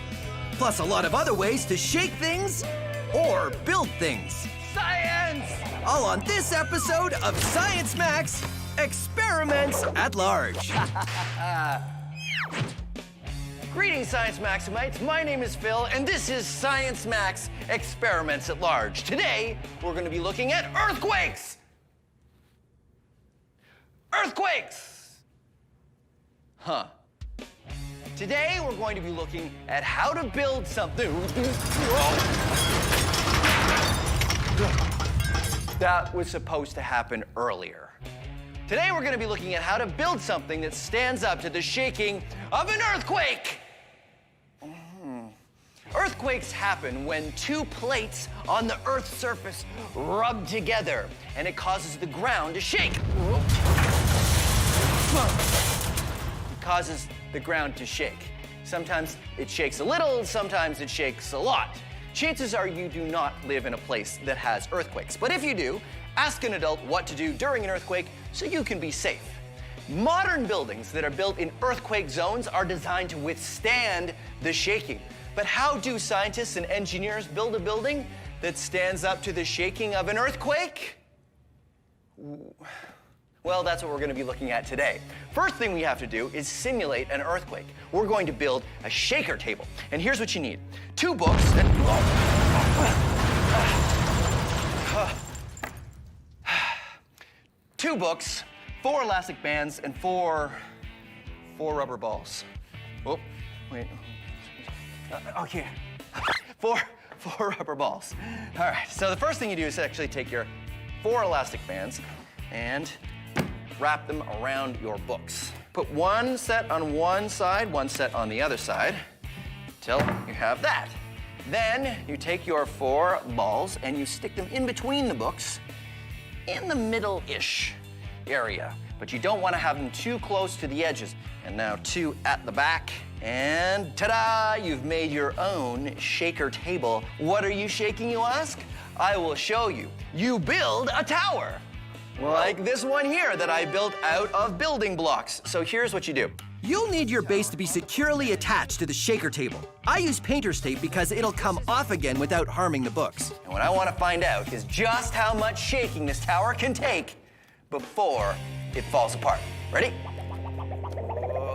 S4: Plus a lot of other ways to shake things or build things.
S1: Science!
S4: All on this episode of Science Max, experiments at large.
S1: Greetings, Science Maximites. My name is Phil, and this is Science Max Experiments at Large. Today, we're going to be looking at earthquakes. Earthquakes! Huh. Today, we're going to be looking at how to build something. That was supposed to happen earlier. Today, we're going to be looking at how to build something that stands up to the shaking of an earthquake. Earthquakes happen when two plates on the Earth's surface rub together, and it causes the ground to shake. It causes the ground to shake. Sometimes it shakes a little, sometimes it shakes a lot. Chances are you do not live in a place that has earthquakes. But if you do, ask an adult what to do during an earthquake so you can be safe. Modern buildings that are built in earthquake zones are designed to withstand the shaking. But how do scientists and engineers build a building that stands up to the shaking of an earthquake? Well, that's what we're going to be looking at today. First thing we have to do is simulate an earthquake. We're going to build a shaker table. And here's what you need. 2 books and... 2 books, 4 elastic bands, and 4 rubber balls. Oh, wait. Okay. 4 rubber balls. All right, so the first thing you do is actually take your 4 elastic bands and wrap them around your books. Put 1 set on one side, 1 set on the other side, till you have that. Then you take your 4 balls and you stick them in between the books in the middle-ish area. But you don't want to have them too close to the edges. And now 2 at the back. And ta-da! You've made your own shaker table. What are you shaking, you ask? I will show you. You build a tower. Like this one here that I built out of building blocks. So here's what you do.
S4: You'll need your base to be securely attached to the shaker table. I use painter's tape because it'll come off again without harming the books.
S1: And what I want to find out is just how much shaking this tower can take before it falls apart. Ready?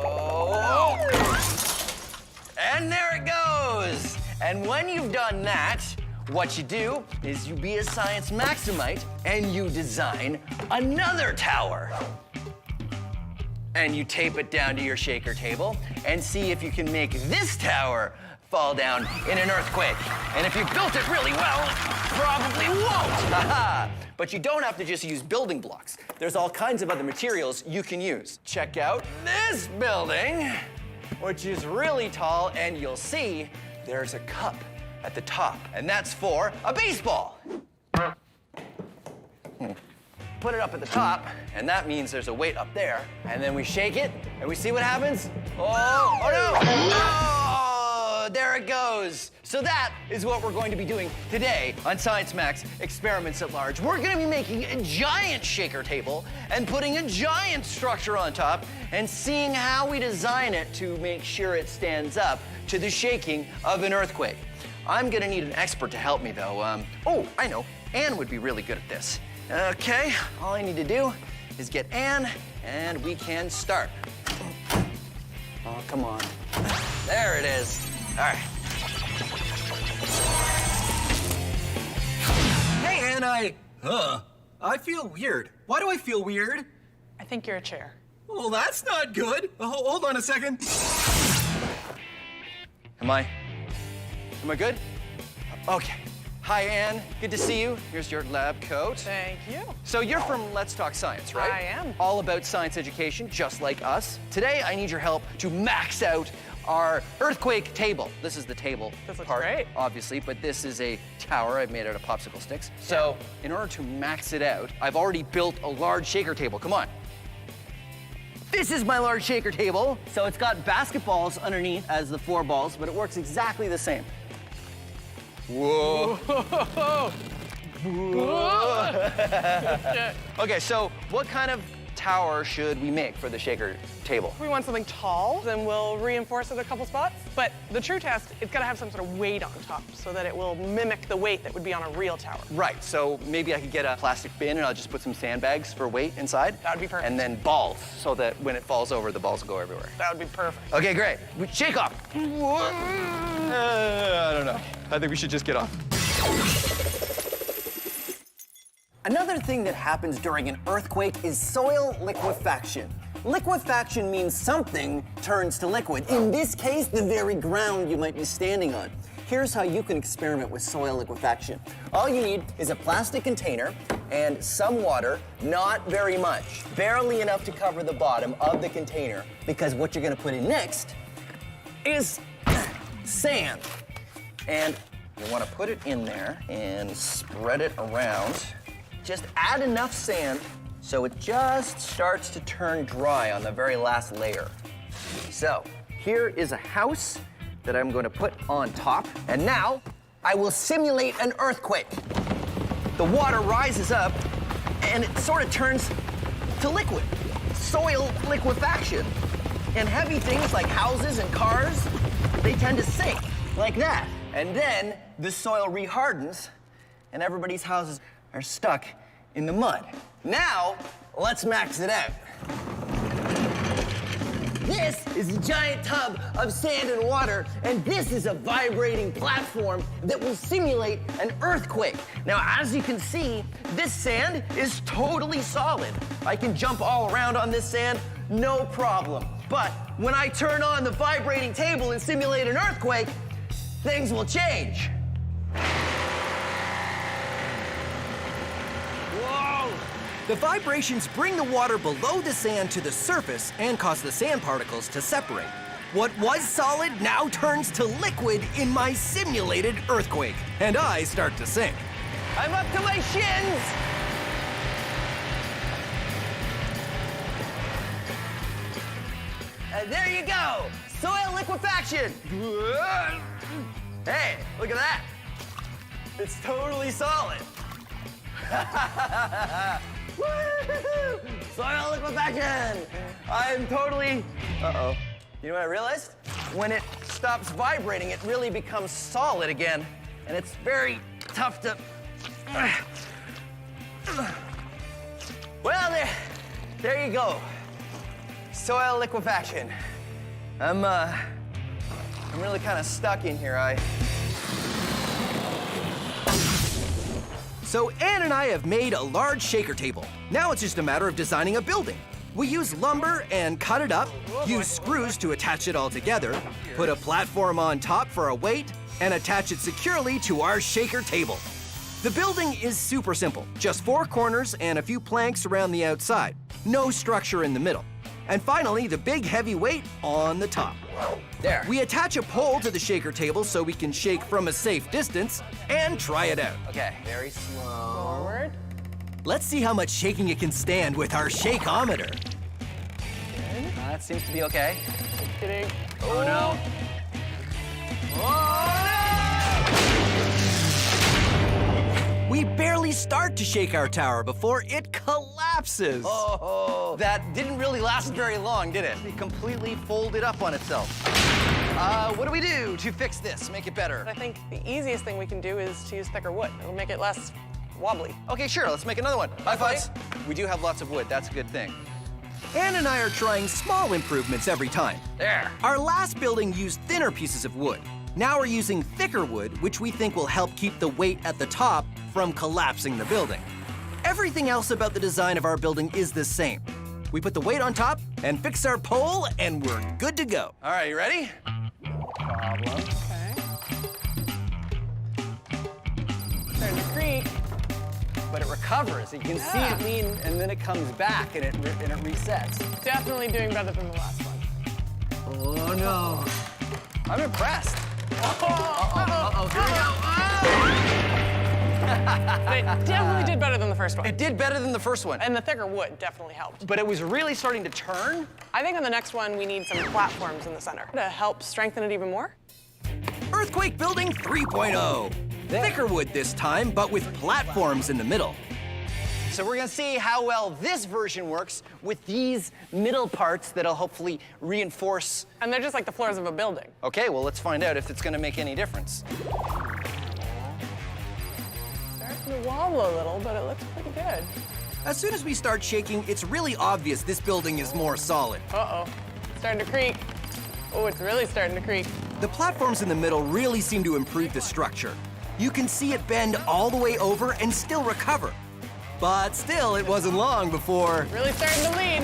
S1: Oh. And there it goes. And when you've done that, what you do is you be a science maximite and you design another tower. And you tape it down to your shaker table and see if you can make this tower fall down in an earthquake. And if you built it really well, probably won't. But you don't have to just use building blocks. There's all kinds of other materials you can use. Check out this building, which is really tall, and you'll see there's a cup at the top, and that's for a baseball. Put it up at the top, and that means there's a weight up there. And then we shake it, and we see what happens. Oh no! Oh, there it goes. So that is what we're going to be doing today on Science Max Experiments at Large. We're going to be making a giant shaker table and putting a giant structure on top and seeing how we design it to make sure it stands up to the shaking of an earthquake. I'm going to need an expert to help me, though. Oh, I know. Anne would be really good at this. Okay, all I need to do is get Anne, and we can start. Oh, come on. There it is. All right.
S4: Hey, Anne, I feel weird. Why do I feel weird?
S17: I think you're a chair.
S4: Well, that's not good. Hold on a second.
S1: Am I good? Okay. Hi, Anne. Good to see you. Here's your lab coat.
S17: Thank you.
S1: So you're from Let's Talk Science, right?
S17: I am.
S1: All about science education, just like us. Today, I need your help to max out our earthquake table. This is the table
S17: This looks
S1: part,
S17: great.
S1: obviously, but this is a tower I've made out of popsicle sticks. So in order to max it out, I've already built a large shaker table. Come on. This is my large shaker table. So it's got basketballs underneath as the 4 balls, but it works exactly the same. Whoa. Okay, so what kind of tower should we make for the shaker table?
S17: If we want something tall, then we'll reinforce it a couple spots. But the true test, it's gotta have some sort of weight on top so that it will mimic the weight that would be on a real tower.
S1: Right, so maybe I could get a plastic bin and I'll just put some sandbags for weight inside.
S17: That would be perfect.
S1: And then balls, so that when it falls over, the balls will go everywhere.
S17: That would be perfect.
S1: Okay, great. Shake off. I don't know. I think we should just get off. Another thing that happens during an earthquake is soil liquefaction. Liquefaction means something turns to liquid. In this case, the very ground you might be standing on. Here's how you can experiment with soil liquefaction. All you need is a plastic container and some water, not very much, barely enough to cover the bottom of the container, because what you're gonna put in next is sand. And you wanna put it in there and spread it around. Just add enough sand so it just starts to turn dry on the very last layer. So here is a house that I'm going to put on top. And now I will simulate an earthquake. The water rises up and it sort of turns to liquid. Soil liquefaction. And heavy things like houses and cars, they tend to sink like that. And then the soil rehardens and everybody's houses are stuck in the mud. Now,
S3: let's max it out. This is a giant tub of sand and water, and this is a vibrating platform that will simulate an earthquake. Now, as you can see, this sand is totally solid. I can jump all around on this sand, no problem. But when I turn on the vibrating table and simulate an earthquake, things will change.
S4: Whoa! The vibrations bring the water below the sand to the surface and cause the sand particles to separate. What was solid now turns to liquid in my simulated earthquake, and I start to sink.
S3: I'm up to my shins! And there you go! Soil liquefaction! Hey, look at that! It's totally solid! Woo-hoo-hoo! Soil liquefaction! I'm totally... Uh-oh. You know what I realized? When it stops vibrating, it really becomes solid again. And it's very tough to... Well, there you go. Soil liquefaction. I'm really kind of stuck in here.
S4: So Ann and I have made a large shaker table. Now it's just a matter of designing a building. We use lumber and cut it up, use screws to attach it all together, put a platform on top for a weight, and attach it securely to our shaker table. The building is super simple, just 4 corners and a few planks around the outside. No structure in the middle. And finally, the big heavy weight on the top.
S3: There.
S4: We attach a pole to the shaker table so we can shake from a safe distance and try it out.
S3: Okay, very slow.
S17: Forward.
S4: Let's see how much shaking it can stand with our shakeometer.
S3: That seems to be okay.
S17: Just kidding.
S3: Oh no.
S4: We barely start to shake our tower before it collapses.
S1: Oh, that didn't really last very long, did it? It completely folded up on itself. What do we do to fix this, make it better?
S17: I think the easiest thing we can do is to use thicker wood. It'll make it less wobbly.
S1: Okay, sure, let's make another one. High fives. We do have lots of wood, that's a good thing.
S4: Ann and I are trying small improvements every time.
S3: There.
S4: Our last building used thinner pieces of wood. Now we're using thicker wood, which we think will help keep the weight at the top from collapsing the building. Everything else about the design of our building is the same. We put the weight on top and fix our pole, and we're good to go.
S1: All right, you ready?
S17: Problem. Okay. Starting to creak.
S1: But it recovers. You can see it lean, and then it comes back, and it resets.
S17: Definitely doing better than the last one.
S1: Oh, no. I'm impressed.
S17: It definitely did better than the first one.
S1: It did better than the first one.
S17: And the thicker wood definitely helped.
S1: But it was really starting to turn.
S17: I think on the next one, we need some platforms in the center to help strengthen it even more.
S4: Earthquake Building 3.0. Thicker wood this time, but with platforms in the middle.
S1: So we're gonna see how well this version works with these middle parts that'll hopefully reinforce.
S17: And they're just like the floors of a building.
S1: Okay, well, let's find out if it's gonna make any difference.
S17: Starting to wobble a little, but it looks pretty good.
S4: As soon as we start shaking, it's really obvious this building is more solid.
S17: Uh-oh, starting to creak. Oh, it's really starting to creak.
S4: The platforms in the middle really seem to improve the structure. You can see it bend all the way over and still recover. But still, it wasn't long before...
S17: Really starting to lean.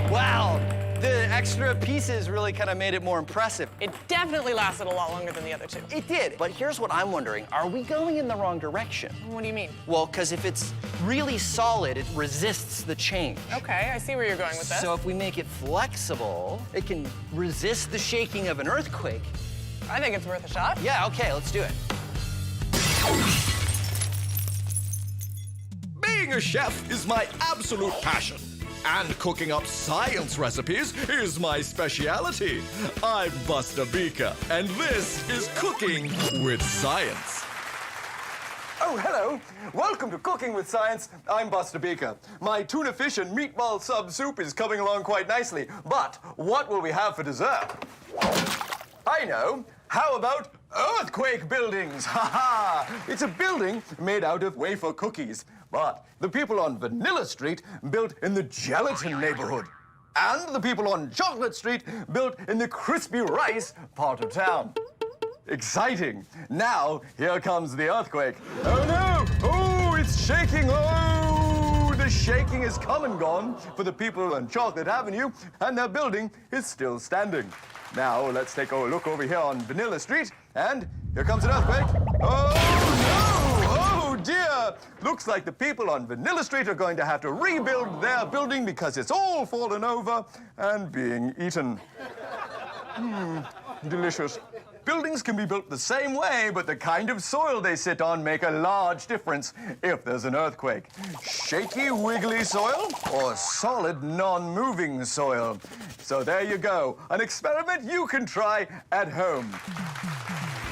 S1: Wow, the extra pieces really kind of made it more impressive.
S17: It definitely lasted a lot longer than the other two.
S1: It did, but here's what I'm wondering. Are we going in the wrong direction?
S17: What do you mean?
S1: Well, because if it's really solid, it resists the change.
S17: Okay, I see where you're going with this.
S1: So if we make it flexible, it can resist the shaking of an earthquake.
S17: I think it's worth a shot.
S1: Yeah, okay, let's do it.
S10: Being a chef is my absolute passion. And cooking up science recipes is my speciality. I'm Buster Beaker, and this is Cooking with Science.
S15: Oh, hello. Welcome to Cooking with Science. I'm Buster Beaker. My tuna fish and meatball sub soup is coming along quite nicely. But what will we have for dessert? I know. How about earthquake buildings? Ha ha! It's a building made out of wafer cookies. But the people on Vanilla Street built in the gelatin neighborhood. And the people on Chocolate Street built in the crispy rice part of town. Exciting. Now, here comes the earthquake. Oh no! Oh, it's shaking! Oh, the shaking has come and gone for the people on Chocolate Avenue, and their building is still standing. Now, let's take a look over here on Vanilla Street, and here comes an earthquake. Oh no! Oh dear! Looks like the people on Vanilla Street are going to have to rebuild their building because it's all fallen over and being eaten. Delicious. Buildings can be built the same way, but the kind of soil they sit on make a large difference if there's an earthquake. Shaky, wiggly soil or solid, non-moving soil. So there you go, an experiment you can try at home.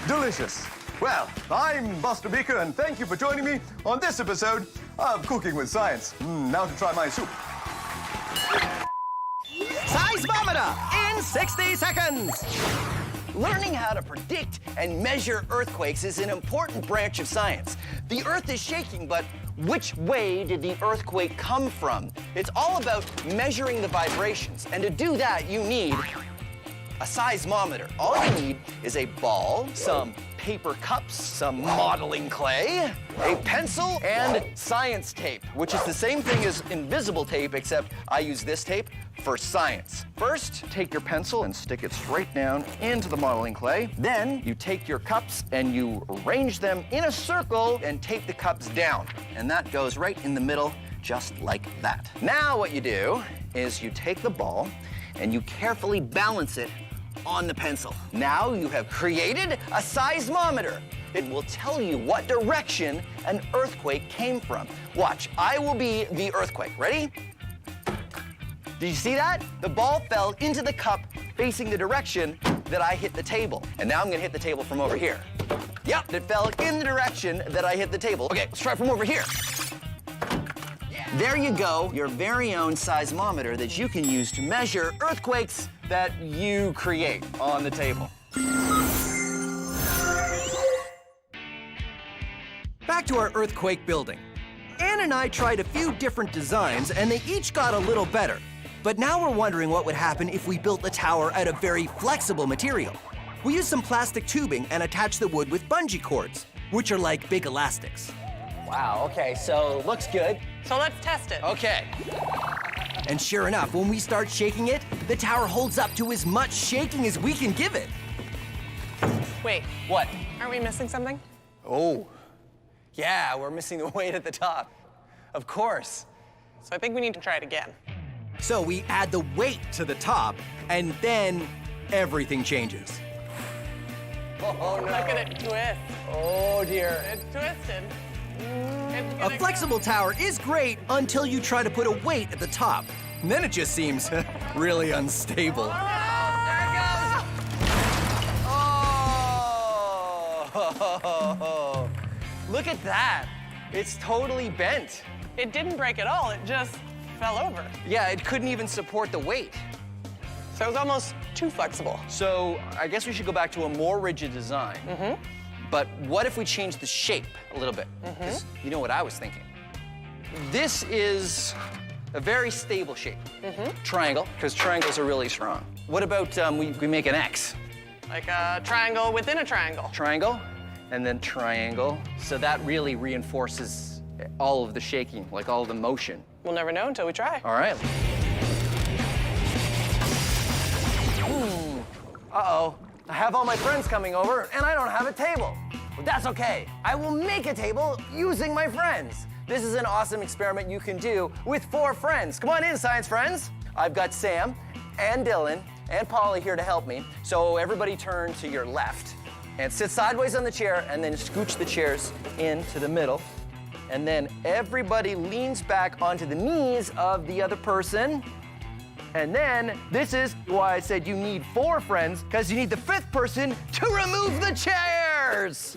S15: Delicious. Well, I'm Buster Beaker, and thank you for joining me on this episode of Cooking with Science. Now to try my soup.
S1: Seismometer in 60 seconds. Learning how to predict and measure earthquakes is an important branch of science. The Earth is shaking, but which way did the earthquake come from? It's all about measuring the vibrations, and to do that, you need a seismometer. All you need is a ball, some paper cups, some modeling clay, a pencil, and science tape, which is the same thing as invisible tape, except I use this tape for science. First, take your pencil and stick it straight down into the modeling clay. Then, you take your cups and you arrange them in a circle and tape the cups down. And that goes right in the middle, just like that. Now what you do is you take the ball and you carefully balance it on the pencil. Now you have created a seismometer. It will tell you what direction an earthquake came from. Watch, I will be the earthquake. Ready? Did you see that? The ball fell into the cup facing the direction that I hit the table. And now I'm gonna hit the table from over here. Yep, it fell in the direction that I hit the table. Okay, let's try from over here. There you go, your very own seismometer that you can use to measure earthquakes that you create on the table.
S4: Back to our earthquake building. Ann and I tried a few different designs, and they each got a little better. But now we're wondering what would happen if we built a tower out of very flexible material. We used some plastic tubing and attached the wood with bungee cords, which are like big elastics.
S1: Wow, okay, so looks good.
S17: So let's test it.
S1: Okay.
S4: And sure enough, when we start shaking it, the tower holds up to as much shaking as we can give it.
S17: Wait.
S1: What?
S17: Aren't we missing something?
S1: Oh, yeah, we're missing the weight at the top. Of course.
S17: So I think we need to try it again.
S4: So we add the weight to the top, and then everything changes.
S1: Oh, no.
S17: Look at it twist.
S1: Oh, dear.
S17: It's twisted.
S4: A flexible tower is great until you try to put a weight at the top. And then it just seems really unstable.
S1: Oh, look at that. It's totally bent.
S17: It didn't break at all. It just fell over.
S1: Yeah, it couldn't even support the weight.
S17: So it was almost too flexible.
S1: So I guess we should go back to a more rigid design.
S17: Mm-hmm.
S1: But what if we change the shape a little bit? Because you know what I was thinking? This is a very stable shape. Triangle, because triangles are really strong. What about we make an X?
S17: Like a triangle within a triangle.
S1: Triangle, and then triangle. So that really reinforces all of the shaking, like all of the motion.
S17: We'll never know until we try.
S1: All right. Uh-oh. I have all my friends coming over, and I don't have a table. But that's okay. I will make a table using my friends. This is an awesome experiment you can do with 4 friends. Come on in, science friends. I've got Sam and Dylan and Polly here to help me. So everybody turn to your left and sit sideways on the chair, and then scooch the chairs into the middle. And then everybody leans back onto the knees of the other person. And then, this is why I said you need 4 friends, because you need the 5th person to remove the chairs!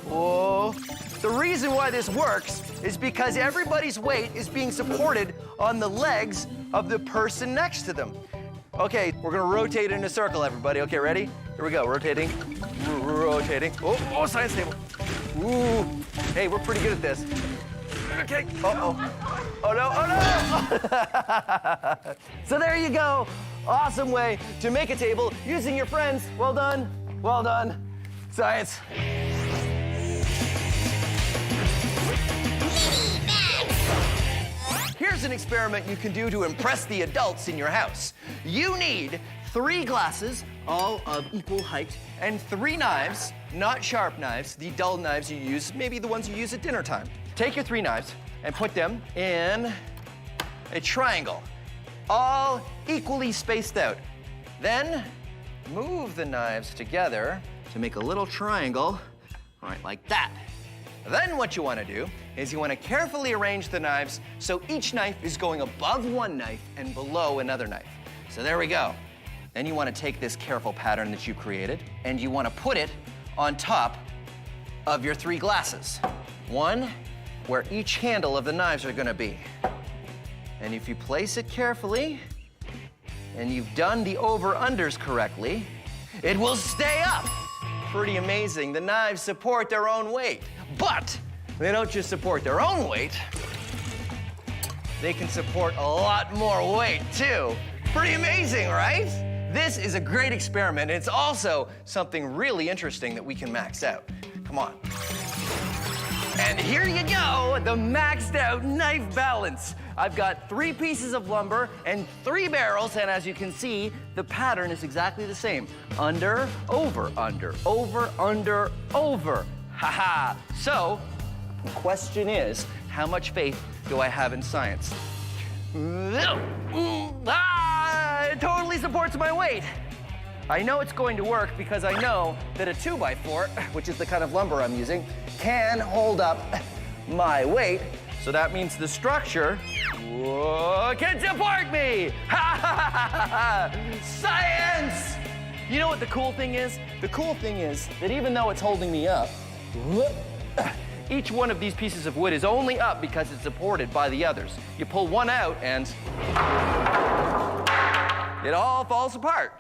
S1: Whoa. The reason why this works is because everybody's weight is being supported on the legs of the person next to them. Okay, we're gonna rotate in a circle, everybody. Okay, ready? Here we go, rotating, rotating. Oh, science table. Ooh, hey, we're pretty good at this. Okay, oh no. So there you go. Awesome way to make a table using your friends. Well done, science. Here's an experiment you can do to impress the adults in your house. You need 3 glasses, all of equal height, and 3 knives, not sharp knives, the dull knives you use, maybe the ones you use at dinner time. Take your 3 knives and put them in a triangle, all equally spaced out. Then move the knives together to make a little triangle, all right, like that. Then what you want to do is you want to carefully arrange the knives so each knife is going above one knife and below another knife. So there we go. Then you want to take this careful pattern that you created and you want to put it on top of your 3 glasses. One where each handle of the knives are going to be. And if you place it carefully and you've done the over-unders correctly, it will stay up. Pretty amazing. The knives support their own weight. But they don't just support their own weight, they can support a lot more weight too. Pretty amazing, right? This is a great experiment. It's also something really interesting that we can max out. Come on. And here you go, the maxed out knife balance. I've got 3 pieces of lumber and 3 barrels, and as you can see, the pattern is exactly the same. Under, over, under, over, under, over. Ha-ha. So, the question is, how much faith do I have in science? It totally supports my weight. I know it's going to work because I know that a 2x4, which is the kind of lumber I'm using, can hold up my weight. So that means the structure can support me. Science! You know what the cool thing is? The cool thing is that even though it's holding me up, each one of these pieces of wood is only up because it's supported by the others. You pull one out and it all falls apart.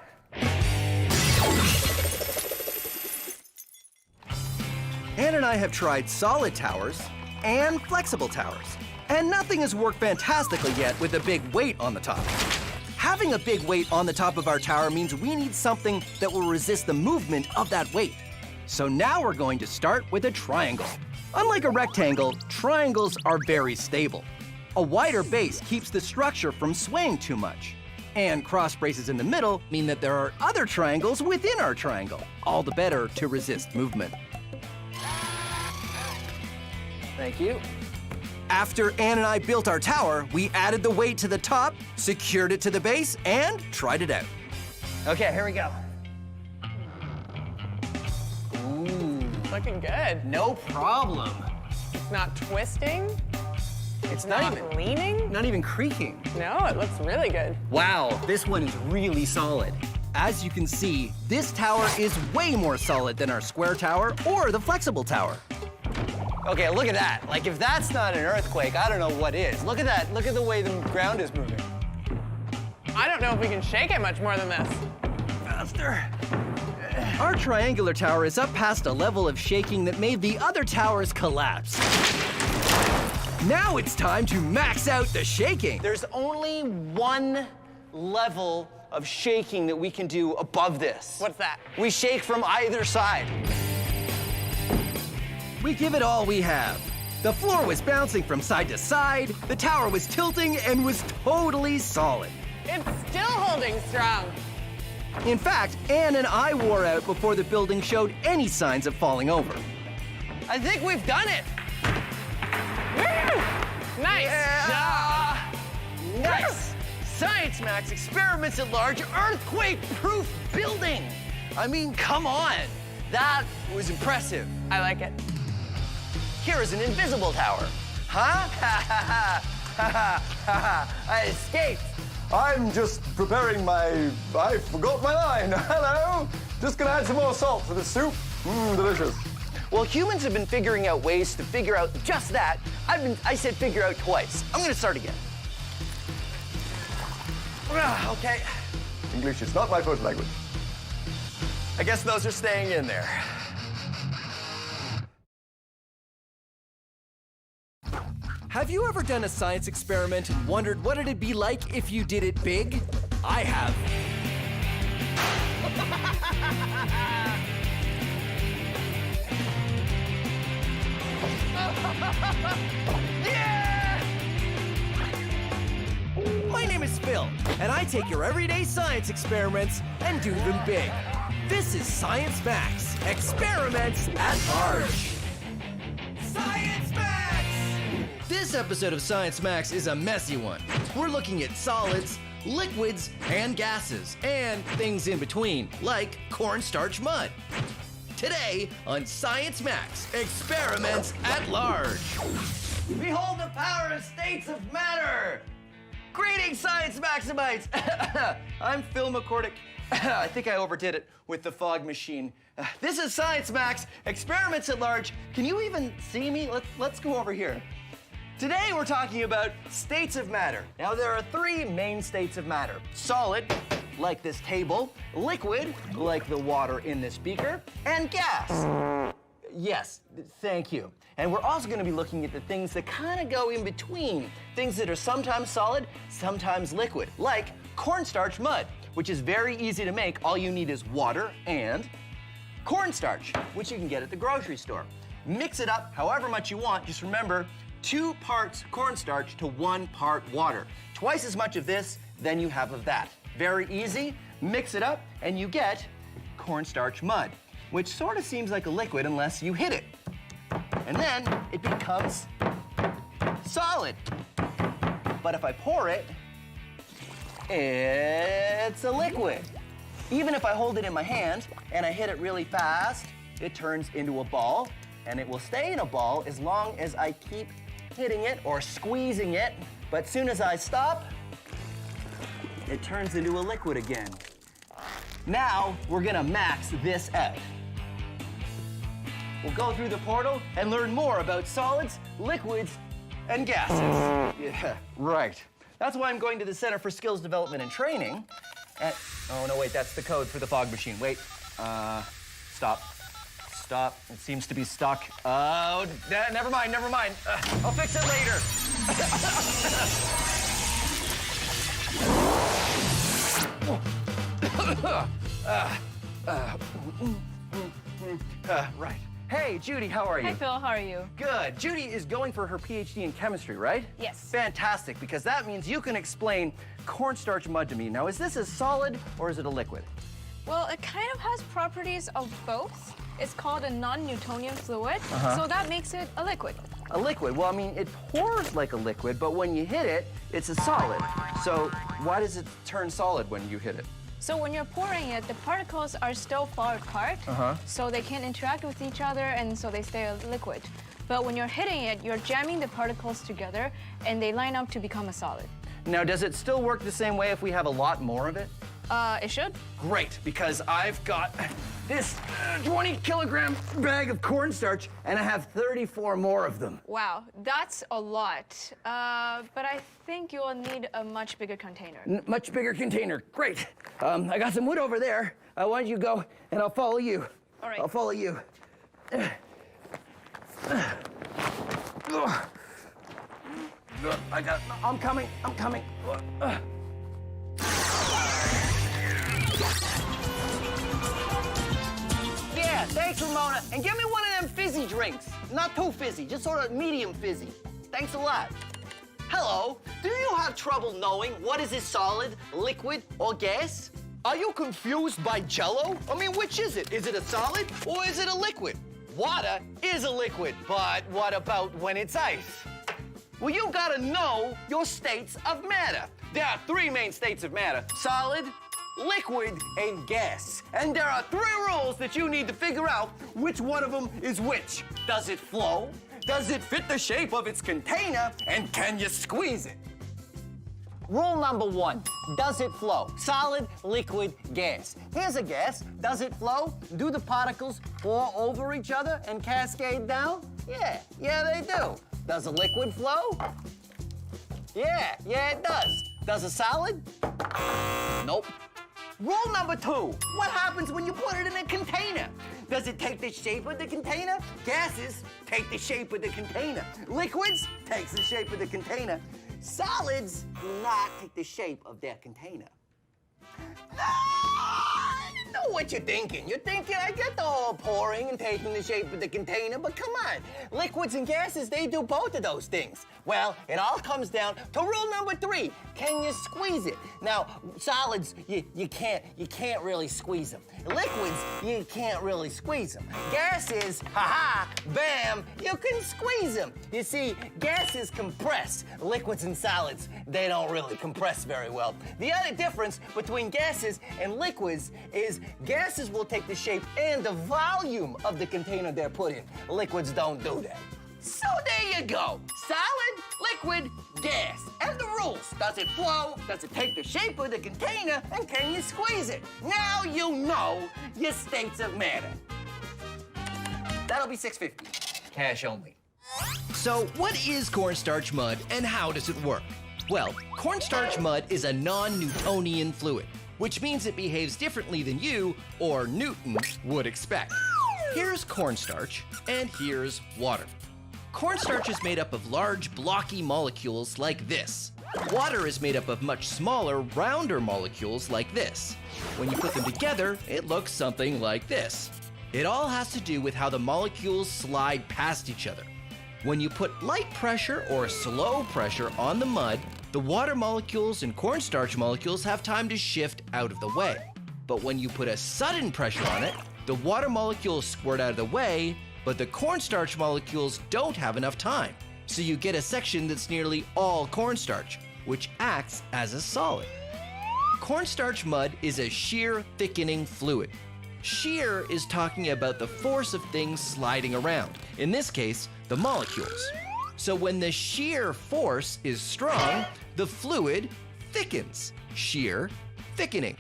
S1: Ann and I have tried solid towers and flexible towers, and nothing has worked fantastically yet with a big weight on the top. Having a big weight on the top of our tower means we need something that will resist the movement of that weight. So now we're going to start with a triangle. Unlike a rectangle, triangles are very stable. A wider base keeps the structure from swaying too much. And cross braces in the middle mean that there are other triangles within our triangle, all the better to resist movement. Thank you. After Ann and I built our tower, we added the weight to the top, secured it to the base, and tried it out. Okay, here we go. Ooh.
S17: Looking good.
S1: No problem.
S17: It's not twisting.
S1: It's not even
S17: leaning.
S1: Not even creaking.
S17: No, it looks really good.
S1: Wow, this one is really solid. As you can see, this tower is way more solid than our square tower or the flexible tower. Okay, look at that. Like, if that's not an earthquake, I don't know what is. Look at that. Look at the way the ground is moving.
S17: I don't know if we can shake it much more than this.
S1: Faster. Our triangular tower is up past a level of shaking that made the other towers collapse. Now it's time to max out the shaking. There's only one level of shaking that we can do above this.
S17: What's that?
S1: We shake from either side. We give it all we have. The floor was bouncing from side to side, the tower was tilting, and was totally solid.
S17: It's still holding strong.
S1: In fact, Ann and I wore out before the building showed any signs of falling over. I think we've done it.
S17: Woo! Nice.
S1: Yeah. Nice. Science Max experiments at large, earthquake-proof building. I mean, come on. That was impressive.
S17: I like it.
S1: Here is an invisible tower. Huh? I escaped.
S15: I'm just preparing my... I forgot my line. Hello. Just gonna add some more salt to the soup. Delicious.
S1: Well, humans have been figuring out ways to figure out just that. I said figure out twice. I'm gonna start again. Okay.
S15: English is not my first language.
S1: I guess those are staying in there.
S4: Have you ever done a science experiment and wondered what it'd be like if you did it big? I have.
S1: Yeah!
S4: My name is Phil, and I take your everyday science experiments and do them big. This is Science Max, experiments at large. Science Max!
S3: This episode of Science Max is a messy one. We're looking at solids, liquids, and gases, and things in between, like cornstarch mud. Today on Science Max, experiments at large.
S1: Behold the power and states of matter! Greetings, Science Maximites! I'm Phil McCordick. I think I overdid it with the fog machine. This is Science Max, experiments at large. Can you even see me? Let's go over here. Today we're talking about states of matter. Now there are three main states of matter. Solid, like this table, liquid, like the water in this beaker, and gas. Yes, thank you. And we're also going to be looking at the things that kind of go in between. Things that are sometimes solid, sometimes liquid, like cornstarch mud, which is very easy to make. All you need is water and cornstarch, which you can get at the grocery store. Mix it up however much you want. Just remember, 2 parts cornstarch to 1 part water. Twice as much of this than you have of that. Very easy. Mix it up and you get cornstarch mud, which sort of seems like a liquid unless you hit it. And then it becomes solid. But if I pour it, it's a liquid. Even if I hold it in my hand and I hit it really fast, it turns into a ball, and it will stay in a ball as long as I keep hitting it or squeezing it. But as soon as I stop, it turns into a liquid again. Now we're gonna max this out. We'll go through the portal and learn more about solids, liquids, and gases. Yeah, right. That's why I'm going to the Center for Skills Development and Training. And, oh, no, wait, that's the code for the fog machine. Wait, stop. Stop, it seems to be stuck. Oh, never mind. I'll fix it later. Right. Hey, Judy, how are you?
S18: Hi, Phil, how are you?
S1: Good. Judy is going for her PhD in chemistry, right?
S18: Yes.
S1: Fantastic, because that means you can explain cornstarch mud to me. Now, is this a solid or is it a liquid?
S18: Well, it kind of has properties of both. It's called a non-Newtonian fluid,
S1: Uh-huh.
S18: so that makes it a liquid.
S1: A liquid? Well, I mean, it pours like a liquid, but when you hit it, it's a solid. So why does it turn solid when you hit it?
S18: So when you're pouring it, the particles are still far apart, so they can't interact with each other, and so they stay a liquid. But when you're hitting it, you're jamming the particles together, and they line up to become a solid.
S1: Now, does it still work the same way if we have a lot more of it?
S18: It should.
S1: Great, because I've got this 20-kilogram bag of cornstarch, and I have 34 more of them.
S18: Wow, that's a lot. But I think you'll need a much bigger container.
S1: Much bigger container. Great. I got some wood over there. Why don't you go, and I'll follow you.
S18: All right.
S1: I'll follow you. I'm coming. Yeah, thanks, Ramona. And give me one of them fizzy drinks. Not too fizzy, just sort of medium fizzy. Thanks a lot. Hello, do you have trouble knowing what is a solid, liquid, or gas? Are you confused by Jell-O? I mean, which is it? Is it a solid or is it a liquid? Water is a liquid, but what about when it's ice? Well, you gotta know your states of matter. There are 3 main states of matter: solid, liquid, and gas. And there are 3 rules that you need to figure out which one of them is which. Does it flow? Does it fit the shape of its container? And can you squeeze it? Rule number 1, does it flow? Solid, liquid, gas. Here's a gas. Does it flow? Do the particles pour over each other and cascade down? Yeah, they do. Does a liquid flow? Yeah, it does. Does a solid? Nope.
S3: Rule number 2, what happens when you put it in a container? Does it take the shape of the container? Gases take the shape of the container. Liquids takes the shape of the container. Solids do not take the shape of their container. I know what you're thinking. You're thinking, I get the whole pouring and taking the shape of the container, but come on. Liquids and gases, they do both of those things. Well, it all comes down to rule number 3. Can you squeeze it? Now, solids, you can't really squeeze them. Liquids, you can't really squeeze them. Gases, ha-ha, bam, you can squeeze them. You see, gases compress. Liquids and solids, they don't really compress very well. The other difference between gases and liquids is gases will take the shape and the volume of the container they're put in. Liquids don't do that. So there you go. Solid, liquid, gas. And the rules. Does it flow? Does it take the shape of the container? And can you squeeze it? Now you know your states of matter. That'll be $6.50. Cash only.
S4: So what is cornstarch mud and how does it work? Well, cornstarch mud is a non-Newtonian fluid, which means it behaves differently than you, or Newton, would expect. Here's cornstarch, and here's water. Cornstarch is made up of large, blocky molecules like this. Water is made up of much smaller, rounder molecules like this. When you put them together, it looks something like this. It all has to do with how the molecules slide past each other. When you put light pressure or slow pressure on the mud, the water molecules and cornstarch molecules have time to shift out of the way. But when you put a sudden pressure on it, the water molecules squirt out of the way, but the cornstarch molecules don't have enough time. So you get a section that's nearly all cornstarch, which acts as a solid. Cornstarch mud is a shear thickening fluid. Shear is talking about the force of things sliding around, in this case, the molecules. So when the shear force is strong, the fluid thickens. Shear thickening.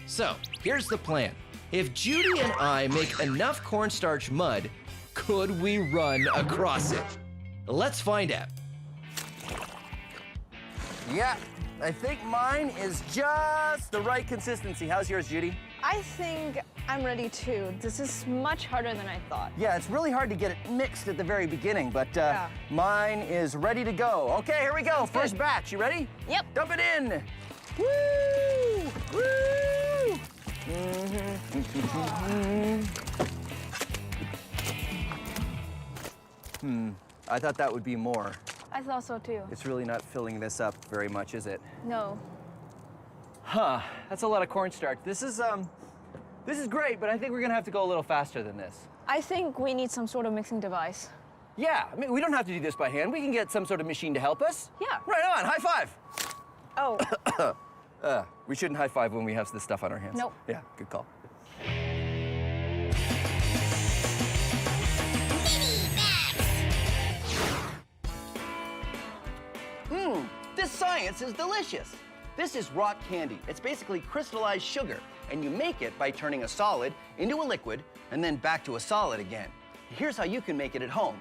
S4: So here's the plan. If Judy and I make enough cornstarch mud, could we run across it? Let's find out.
S1: Yeah, I think mine is just the right consistency. How's yours, Judy?
S18: I think I'm ready too. This is much harder than I thought.
S1: Yeah, it's really hard to get it mixed at the very beginning, but mine is ready to go. Okay, here we go. First batch. You ready?
S18: Yep.
S1: Dump it in. Woo! Woo! I thought that would be more.
S18: I thought so too.
S1: It's really not filling this up very much, is it?
S18: No.
S1: Huh, that's a lot of cornstarch. This is great, but I think we're gonna have to go a little faster than this.
S18: I think we need some sort of mixing device.
S1: Yeah, I mean, we don't have to do this by hand. We can get some sort of machine to help us.
S18: Yeah.
S1: Right on, high five.
S18: Oh.
S1: We shouldn't high five when we have this stuff on our hands.
S18: Nope.
S1: Yeah, good call.
S3: This science is delicious. This is rock candy. It's basically crystallized sugar, and you make it by turning a solid into a liquid and then back to a solid again. Here's how you can make it at home.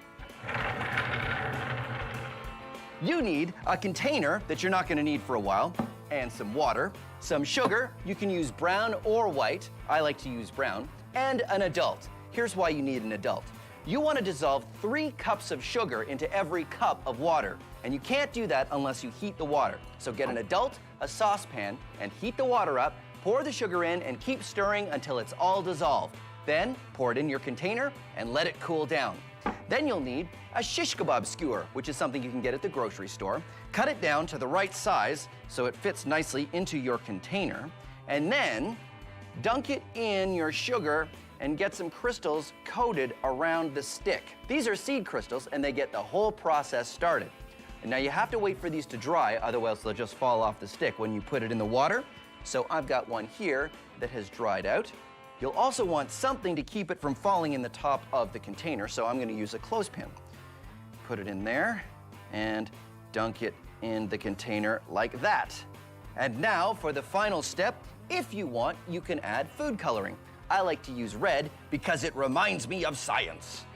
S3: You need a container that you're not gonna need for a while, and some water, some sugar. You can use brown or white. I like to use brown. And an adult. Here's why you need an adult. You want to dissolve 3 cups of sugar into every cup of water. And you can't do that unless you heat the water. So get an adult, a saucepan, and heat the water up, pour the sugar in, and keep stirring until it's all dissolved. Then pour it in your container and let it cool down. Then you'll need a shish kebab skewer, which is something you can get at the grocery store. Cut it down to the right size so it fits nicely into your container. And then dunk it in your sugar and get some crystals coated around the stick. These are seed crystals, and they get the whole process started. And now you have to wait for these to dry, otherwise they'll just fall off the stick when you put it in the water. So I've got one here that has dried out. You'll also want something to keep it from falling in the top of the container, so I'm gonna use a clothespin. Put it in there and dunk it in the container like that. And now for the final step, if you want, you can add food coloring. I like to use red because it reminds me of science.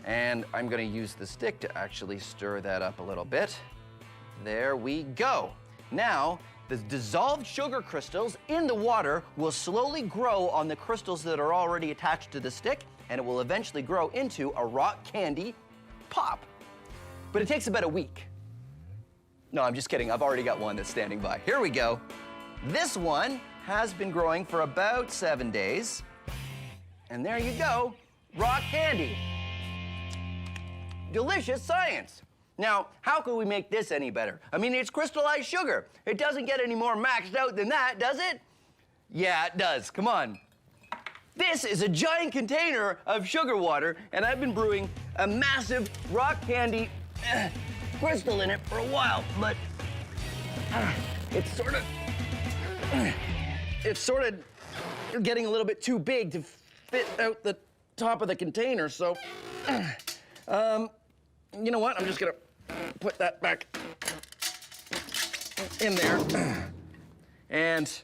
S3: And I'm gonna use the stick to actually stir that up a little bit. There we go. Now,
S1: The dissolved sugar crystals in the water will slowly grow on the crystals that are already attached to the stick, and it will eventually grow into a rock candy pop. But it takes about a week. No, I'm just kidding. I've already got one that's standing by. Here we go. This one has been growing for about 7 days. And there you go, rock candy. Delicious science. Now, how can we make this any better? I mean, it's crystallized sugar. It doesn't get any more maxed out than that, does it? Yeah, it does. Come on. This is a giant container of sugar water, and I've been brewing a massive rock candy crystal in it for a while, but it's sort of getting a little bit too big to fit out the top of the container, so you know what? I'm just gonna put that back in there and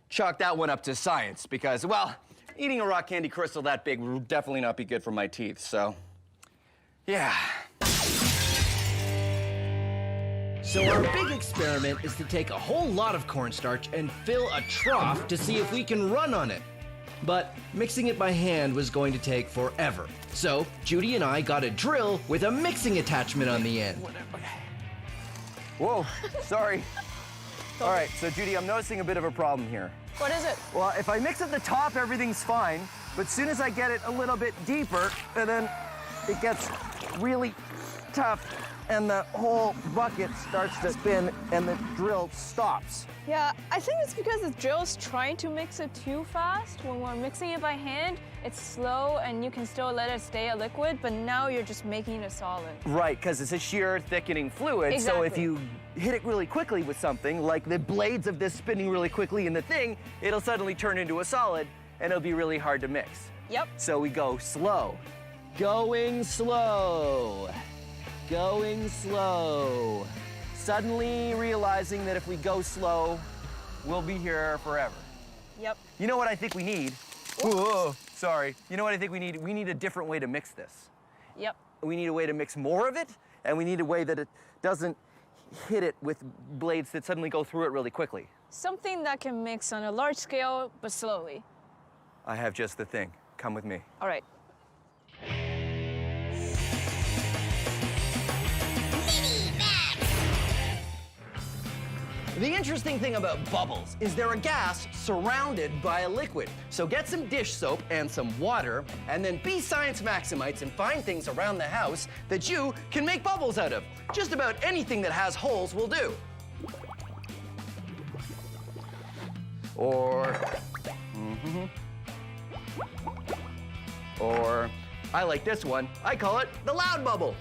S1: chalk that one up to science because, well, eating a rock candy crystal that big would definitely not be good for my teeth, so yeah.
S4: So our big experiment is to take a whole lot of cornstarch and fill a trough to see if we can run on it. But mixing it by hand was going to take forever. So Judy and I got a drill with a mixing attachment on the end.
S1: Whoa, sorry. All right, so Judy, I'm noticing a bit of a problem here.
S17: What is it?
S1: Well, if I mix at the top, everything's fine. But as soon as I get it a little bit deeper, and then it gets really tough, and the whole bucket starts to spin, and the drill stops.
S18: Yeah, I think it's because the drill's trying to mix it too fast. When we're mixing it by hand, it's slow and you can still let it stay a liquid, but now you're just making it a solid.
S1: Right, because it's a shear thickening fluid,
S18: Exactly.
S1: so if you hit it really quickly with something, like the blades of this spinning really quickly in the thing, it'll suddenly turn into a solid, and it'll be really hard to mix.
S18: Yep.
S1: So we go slow. Going slow. Going slow. Suddenly realizing that if we go slow, we'll be here forever.
S18: Yep.
S1: You know what I think we need? Whoa, sorry. You know what I think we need? We need a different way to mix this.
S18: Yep.
S1: We need a way to mix more of it, and we need a way that it doesn't hit it with blades that suddenly go through it really quickly.
S18: Something that can mix on a large scale, but slowly.
S1: I have just the thing. Come with me.
S18: All right.
S1: The interesting thing about bubbles is they're a gas surrounded by a liquid. So get some dish soap and some water, and then be science maximites and find things around the house that you can make bubbles out of. Just about anything that has holes will do. Or I like this one. I call it the loud bubble.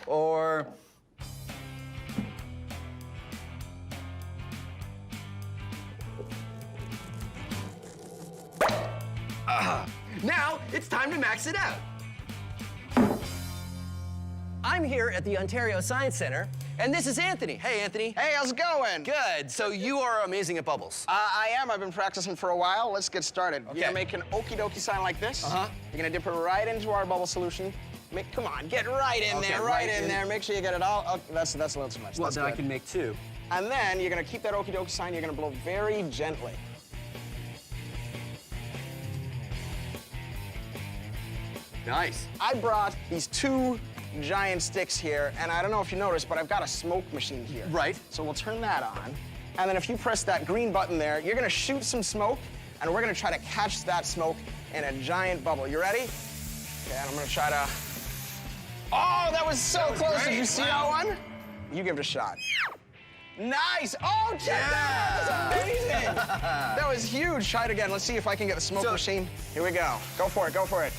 S1: Or now it's time to max it out. I'm here at the Ontario Science Centre, and this is Anthony. Hey, Anthony.
S13: Hey, how's it going?
S1: Good. So you are amazing at bubbles.
S13: I am. I've been practicing for a while. Let's get started.
S1: Okay.
S13: You're gonna make an okie dokie sign like this. You're gonna dip it right into our bubble solution. Come on, get right in there, right in there. Make sure you get it all. Oh, that's a little too much.
S1: Well,
S13: That's
S1: then I
S13: good.
S1: can make two.
S13: And then you're gonna keep that okie dokie sign. You're gonna blow very gently.
S1: Nice.
S13: I brought these two giant sticks here, and I don't know if you noticed, but I've got a smoke machine here.
S1: Right.
S13: So we'll turn that on, and then if you press that green button there, you're gonna shoot some smoke, and we're gonna try to catch that smoke in a giant bubble. You ready? Okay, and I'm gonna try to... Oh, that was so close.
S1: great.
S13: Did you see that one? You give it a shot. Nice! Oh, check that out! That's amazing! That was huge. Try it again. Let's see if I can get the smoke machine. Here we go. Go for it, go for it.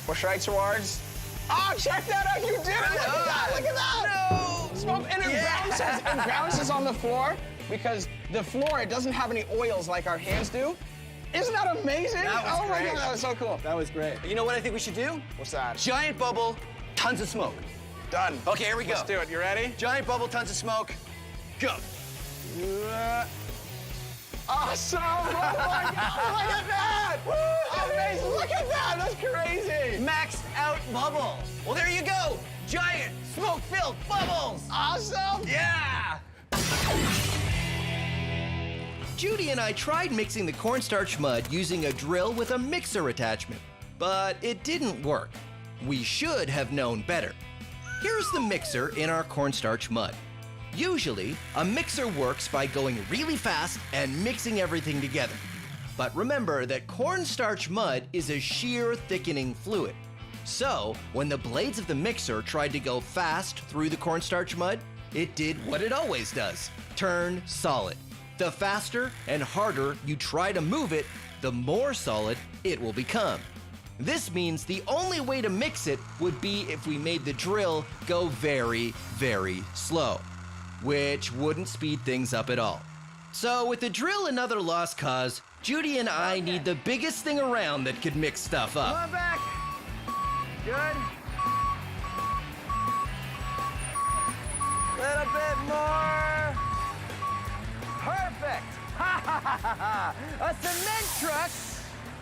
S13: Push right towards. Oh, check that out! You did it! Look at that! Look at that! No! Smoke, and it bounces on the floor because the floor, it doesn't have any oils like our hands do. Isn't that amazing?
S1: That was
S13: oh my
S1: great.
S13: God, that was so cool.
S1: That was great. You know what I think we should do?
S13: What's that?
S1: Giant bubble, tons of smoke.
S13: Done.
S1: Okay, here we go.
S13: Let's do it. You ready?
S1: Giant bubble, tons of smoke. Go.
S13: Awesome! Oh my God! Look at that! Amazing!
S3: bubbles. Well, there you go. Giant smoke-filled bubbles.
S13: Awesome!
S3: Yeah!
S4: Judy and I tried mixing the cornstarch mud using a drill with a mixer attachment, but it didn't work. We should have known better. Here's the mixer in our cornstarch mud. Usually, a mixer works by going really fast and mixing everything together. But remember that cornstarch mud is a shear thickening fluid. So, when the blades of the mixer tried to go fast through the cornstarch mud, it did what it always does, turn solid. The faster and harder you try to move it, the more solid it will become. This means the only way to mix it would be if we made the drill go very, very slow, which wouldn't speed things up at all. So with the drill another lost cause, Judy and I need the biggest thing around that could mix stuff up.
S3: Come on back. Good. Little bit more. Perfect.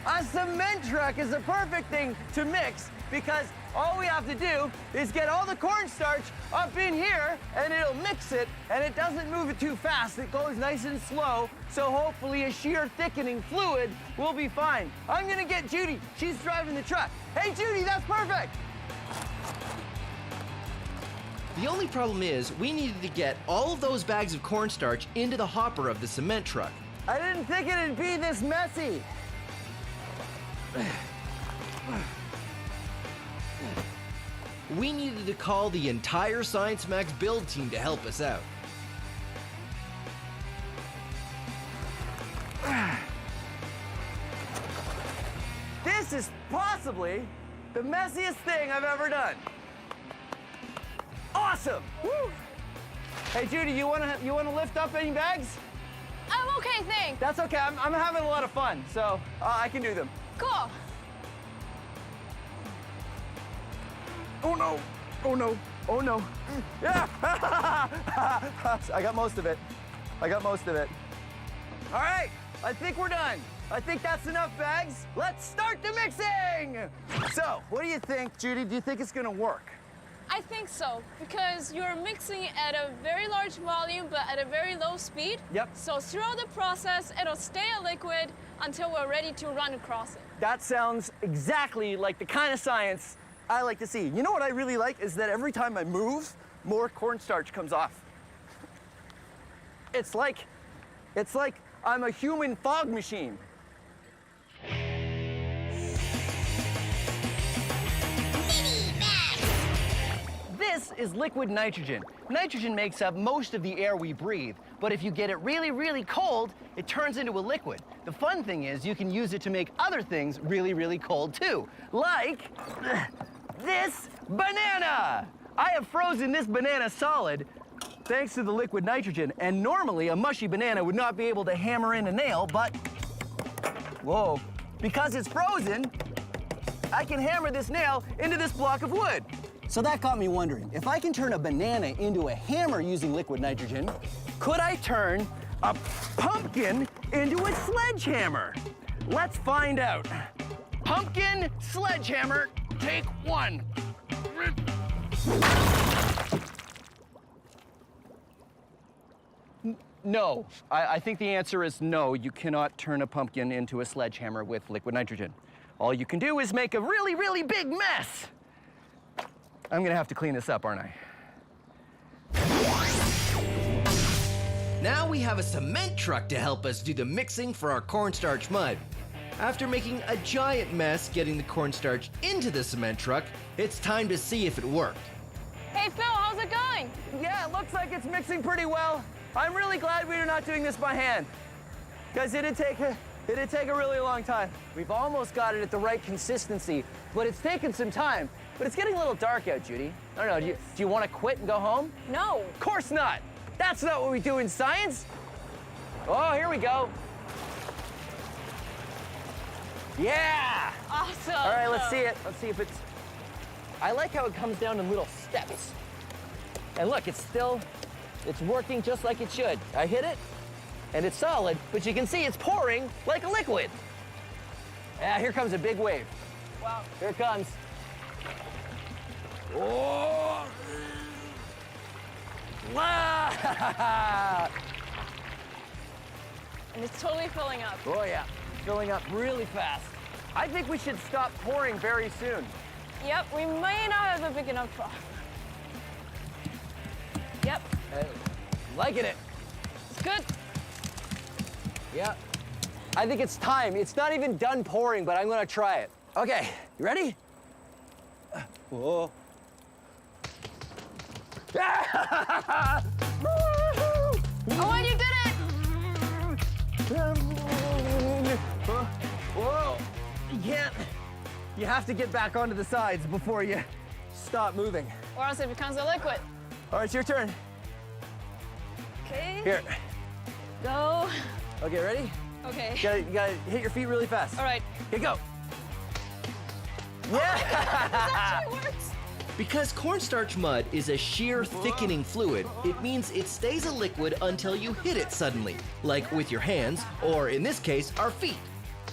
S3: A cement truck is a perfect thing to mix because all we have to do is get all the cornstarch up in here and it'll mix it, and it doesn't move it too fast. It goes nice and slow, so hopefully a shear thickening fluid will be fine. I'm gonna get Judy. She's driving the truck. Hey, Judy, that's perfect.
S4: The only problem is we needed to get all of those bags of cornstarch into the hopper of the cement truck.
S3: I didn't think it'd be this messy.
S4: We needed to call the entire Science Max build team to help us out.
S3: This is possibly the messiest thing I've ever done. Awesome! Woo. Hey, Judy, you wanna lift up any bags?
S18: I'm okay, thanks.
S3: That's okay. I'm having a lot of fun, so I can do them.
S18: Cool.
S3: Oh no! Oh no! Oh no! Yeah! I got most of it. All right, I think we're done. I think that's enough bags. Let's start the mixing! So, what do you think, Judy? Do you think it's gonna work?
S18: I think so, because you're mixing at a very large volume, but at a very low speed.
S3: Yep.
S18: So throughout the process, it'll stay a liquid until we're ready to run across it.
S3: That sounds exactly like the kind of science I like to see. You know what I really like is that every time I move, more cornstarch comes off. It's like I'm a human fog machine. This is liquid nitrogen. Nitrogen makes up most of the air we breathe, but if you get it really, really cold, it turns into a liquid. The fun thing is you can use it to make other things really, really cold too, like this banana. I have frozen this banana solid thanks to the liquid nitrogen, and normally a mushy banana would not be able to hammer in a nail, but whoa, because it's frozen, I can hammer this nail into this block of wood. So that got me wondering, if I can turn a banana into a hammer using liquid nitrogen, could I turn a pumpkin into a sledgehammer? Let's find out. Pumpkin sledgehammer, take one. No, I think the answer is no. You cannot turn a pumpkin into a sledgehammer with liquid nitrogen. All you can do is make a really, really big mess. I'm gonna have to clean this up, aren't I?
S4: Now we have a cement truck to help us do the mixing for our cornstarch mud. After making a giant mess getting the cornstarch into the cement truck, it's time to see if it worked.
S18: Hey, Phil, how's it going?
S3: Yeah, it looks like it's mixing pretty well. I'm really glad we are not doing this by hand, because it'd take a really long time. We've almost got it at the right consistency, but it's taken some time. But it's getting a little dark out, Judy. I don't know, do you want to quit and go home?
S18: No.
S3: Of course not. That's not what we do in science. Oh, here we go. Yeah!
S18: Awesome.
S3: All right, let's see it. Let's see if it's... I like how it comes down in little steps. And look, it's working just like it should. I hit it, and it's solid, but you can see it's pouring like a liquid. Yeah, here comes a big wave. Wow. Here it comes.
S4: Oh! Wow!
S18: And it's totally filling up.
S4: Oh yeah, filling up really fast. I think we should stop pouring very soon.
S18: Yep, we may not have a big enough trough. Yep.
S4: Liking it.
S18: It's good.
S4: Yeah. I think it's time. It's not even done pouring, but I'm gonna try it. Okay, you ready? Whoa.
S18: Oh, and you did it!
S4: Whoa. You can't. You have to get back onto the sides before you stop moving.
S18: Or else it becomes a liquid.
S4: All right, it's your turn.
S18: Okay.
S4: Here.
S18: Go.
S4: Okay, ready?
S18: Okay.
S4: You gotta hit your feet really fast.
S18: All right.
S4: Okay, go.
S18: This actually works.
S3: Because cornstarch mud is a shear thickening fluid, it means it stays a liquid until you hit it suddenly, like with your hands, or in this case, our feet.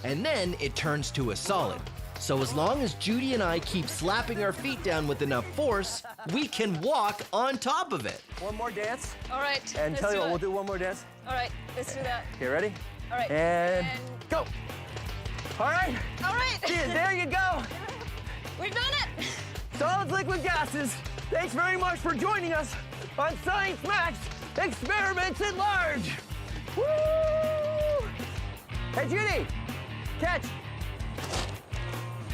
S3: And then it turns to a solid. So as long as Judy and I keep slapping our feet down with enough force, we can walk on top of it.
S4: One more dance.
S18: All right.
S4: And
S18: let's
S4: tell you
S18: do
S4: what,
S18: it.
S4: we'll do one more dance.
S18: All right, let's do that.
S4: Okay, ready?
S18: All right.
S4: And go. All right.
S18: All right.
S4: There you go.
S18: We've done it.
S4: Solids, liquid, gases. Thanks very much for joining us on Science Max Experiments at Large. Woo! Hey, Judy, catch.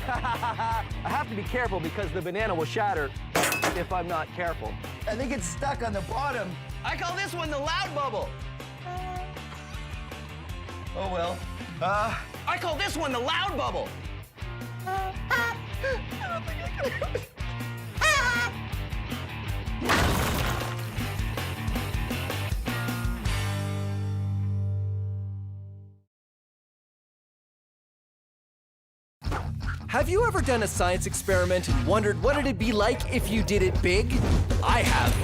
S4: I have to be careful because the banana will shatter if I'm not careful.
S1: I think it's stuck on the bottom.
S3: I call this one the loud bubble.
S1: Oh well.
S3: I call this one the loud bubble.
S4: Have you ever done a science experiment and wondered what it'd be like if you did it big? I have.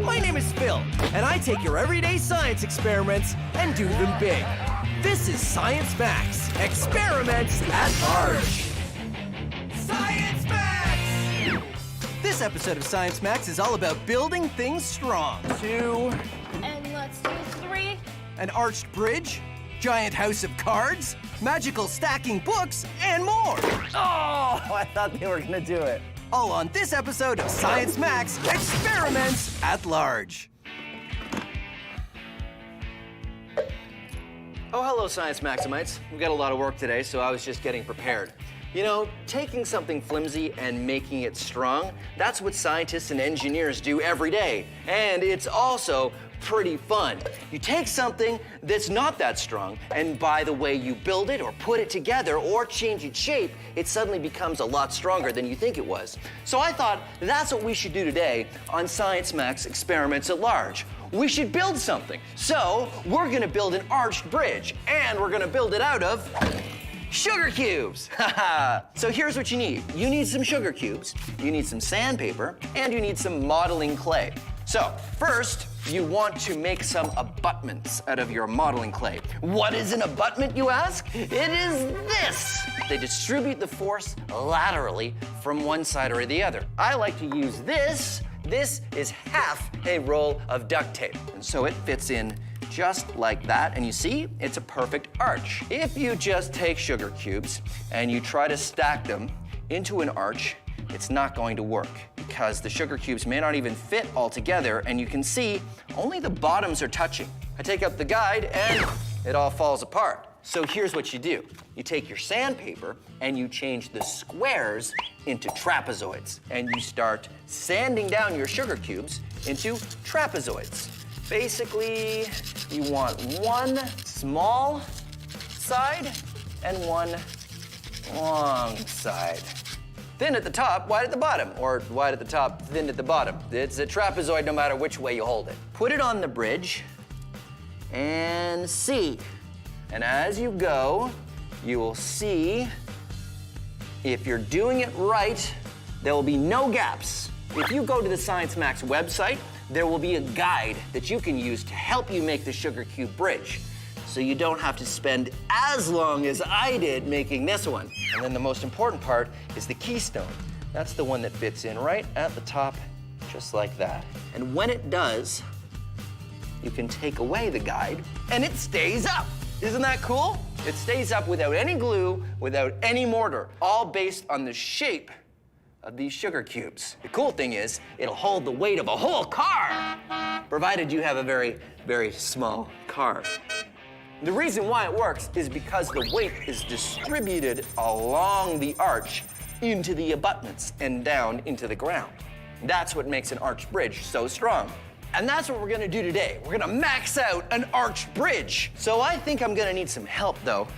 S4: My name is Phil, and I take your everyday science experiments and do them big. This is Science Max Experiments at Large. Science Max! This episode of Science Max is all about building things strong. 2,
S7: And let's do 3.
S4: an arched bridge, giant house of cards, magical stacking books, and more.
S1: Oh, I thought they were gonna do it.
S4: All on this episode of Science Max Experiments at Large.
S1: Oh, hello, Science Maximites. We've got a lot of work today, so I was just getting prepared. You know, taking something flimsy and making it strong, that's what scientists and engineers do every day. And it's also pretty fun. You take something that's not that strong, and by the way you build it or put it together or change its shape, it suddenly becomes a lot stronger than you think it was. So I thought that's what we should do today on Science Max Experiments at Large. We should build something. So we're gonna build an arched bridge, and we're gonna build it out of sugar cubes. So here's what you need. You need some sugar cubes, you need some sandpaper, and you need some modeling clay. So first, you want to make some abutments out of your modeling clay. What is an abutment, you ask? It is this. They distribute the force laterally from one side or the other. I like to use this. This is half a roll of duct tape. And so it fits in just like that, and you see, it's a perfect arch. If you just take sugar cubes and you try to stack them into an arch, it's not going to work because the sugar cubes may not even fit all together, and you can see only the bottoms are touching. I take out the guide and it all falls apart. So here's what you do. You take your sandpaper and you change the squares into trapezoids, and you start sanding down your sugar cubes into trapezoids. Basically, you want one small side and one long side. Thin at the top, wide at the bottom, or wide at the top, thin at the bottom. It's a trapezoid no matter which way you hold it. Put it on the bridge and see. And as you go, you will see if you're doing it right, there will be no gaps. If you go to the Science Max website,
S3: there will be a guide that you can use to help you make the sugar cube bridge. So you don't have to spend as long as I did making this one. And then the most important part is the keystone. That's the one that fits in right at the top, just like that. And when it does, you can take away the guide and it stays up. Isn't that cool? It stays up without any glue, without any mortar, all based on the shape of these sugar cubes. The cool thing is, it'll hold the weight of a whole car, provided you have a very, very small car. The reason why it works is because the weight is distributed along the arch into the abutments and down into the ground. That's what makes an arch bridge so strong. And that's what we're gonna do today. We're gonna max out an arch bridge. So I think I'm gonna need some help though.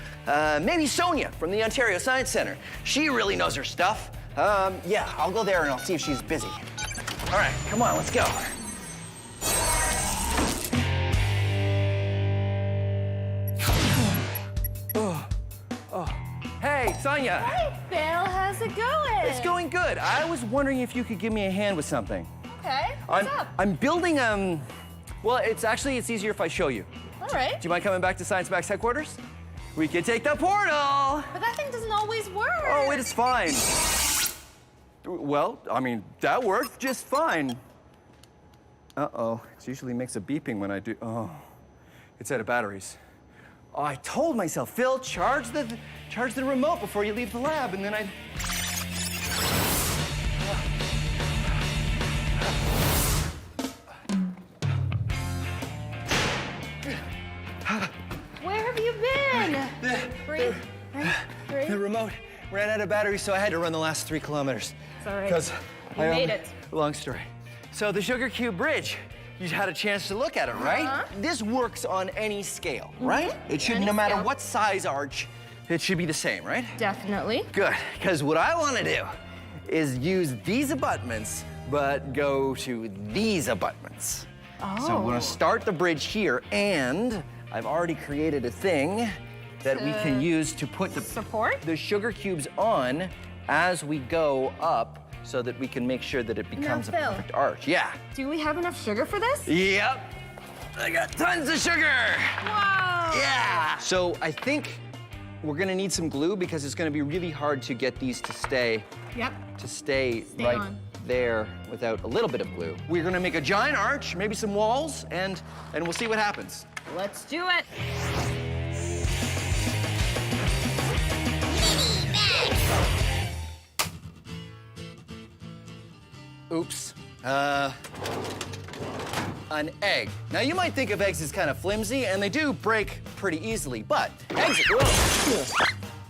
S3: Maybe Sonia from the Ontario Science Center. She really knows her stuff. Yeah, I'll go there and I'll see if she's busy. All right, come on, let's go. Hey, Sonia.
S18: Hey, Bill, how's it going?
S3: It's going good. I was wondering if you could give me a hand with something.
S18: Okay, what's up?
S3: I'm building, well, it's easier if I show you.
S18: All right.
S3: Do you mind coming back to Science Max headquarters? We can take the portal.
S18: But that thing doesn't always work.
S3: Oh, it is fine. Well, I mean, that worked just fine. Uh-oh, it usually makes a beeping when I do, oh, it's out of batteries. Oh, I told myself, Phil, charge the remote before you leave the lab, and then I...
S18: Where have you been? Breathe.
S3: The remote ran out of batteries, so I had to run the last 3 kilometers.
S18: It's all right.
S3: Because
S18: You made it.
S3: Long story. So the sugar cube bridge, you had a chance to look at it, right? This works on any scale, right? It should, no matter what size arch, it should be the same, right?
S18: Definitely.
S3: Good, because what I want to do is use these abutments, but go to these abutments.
S18: Oh.
S3: So I'm going to start the bridge here, and I've already created a thing that we can use to put the sugar cubes on as we go up, so that we can make sure that it becomes a perfect arch. Yeah.
S5: Do we have enough sugar for this?
S3: Yep. I got tons of sugar.
S5: Wow.
S3: Yeah. So I think we're gonna need some glue because it's gonna be really hard to get these to stay.
S5: Yep.
S3: To stay right
S5: on.
S3: there without a little bit of glue. We're gonna make a giant arch, maybe some walls, and we'll see what happens.
S5: Let's do it.
S3: Oops. An egg. Now you might think of eggs as kind of flimsy, and they do break pretty easily, but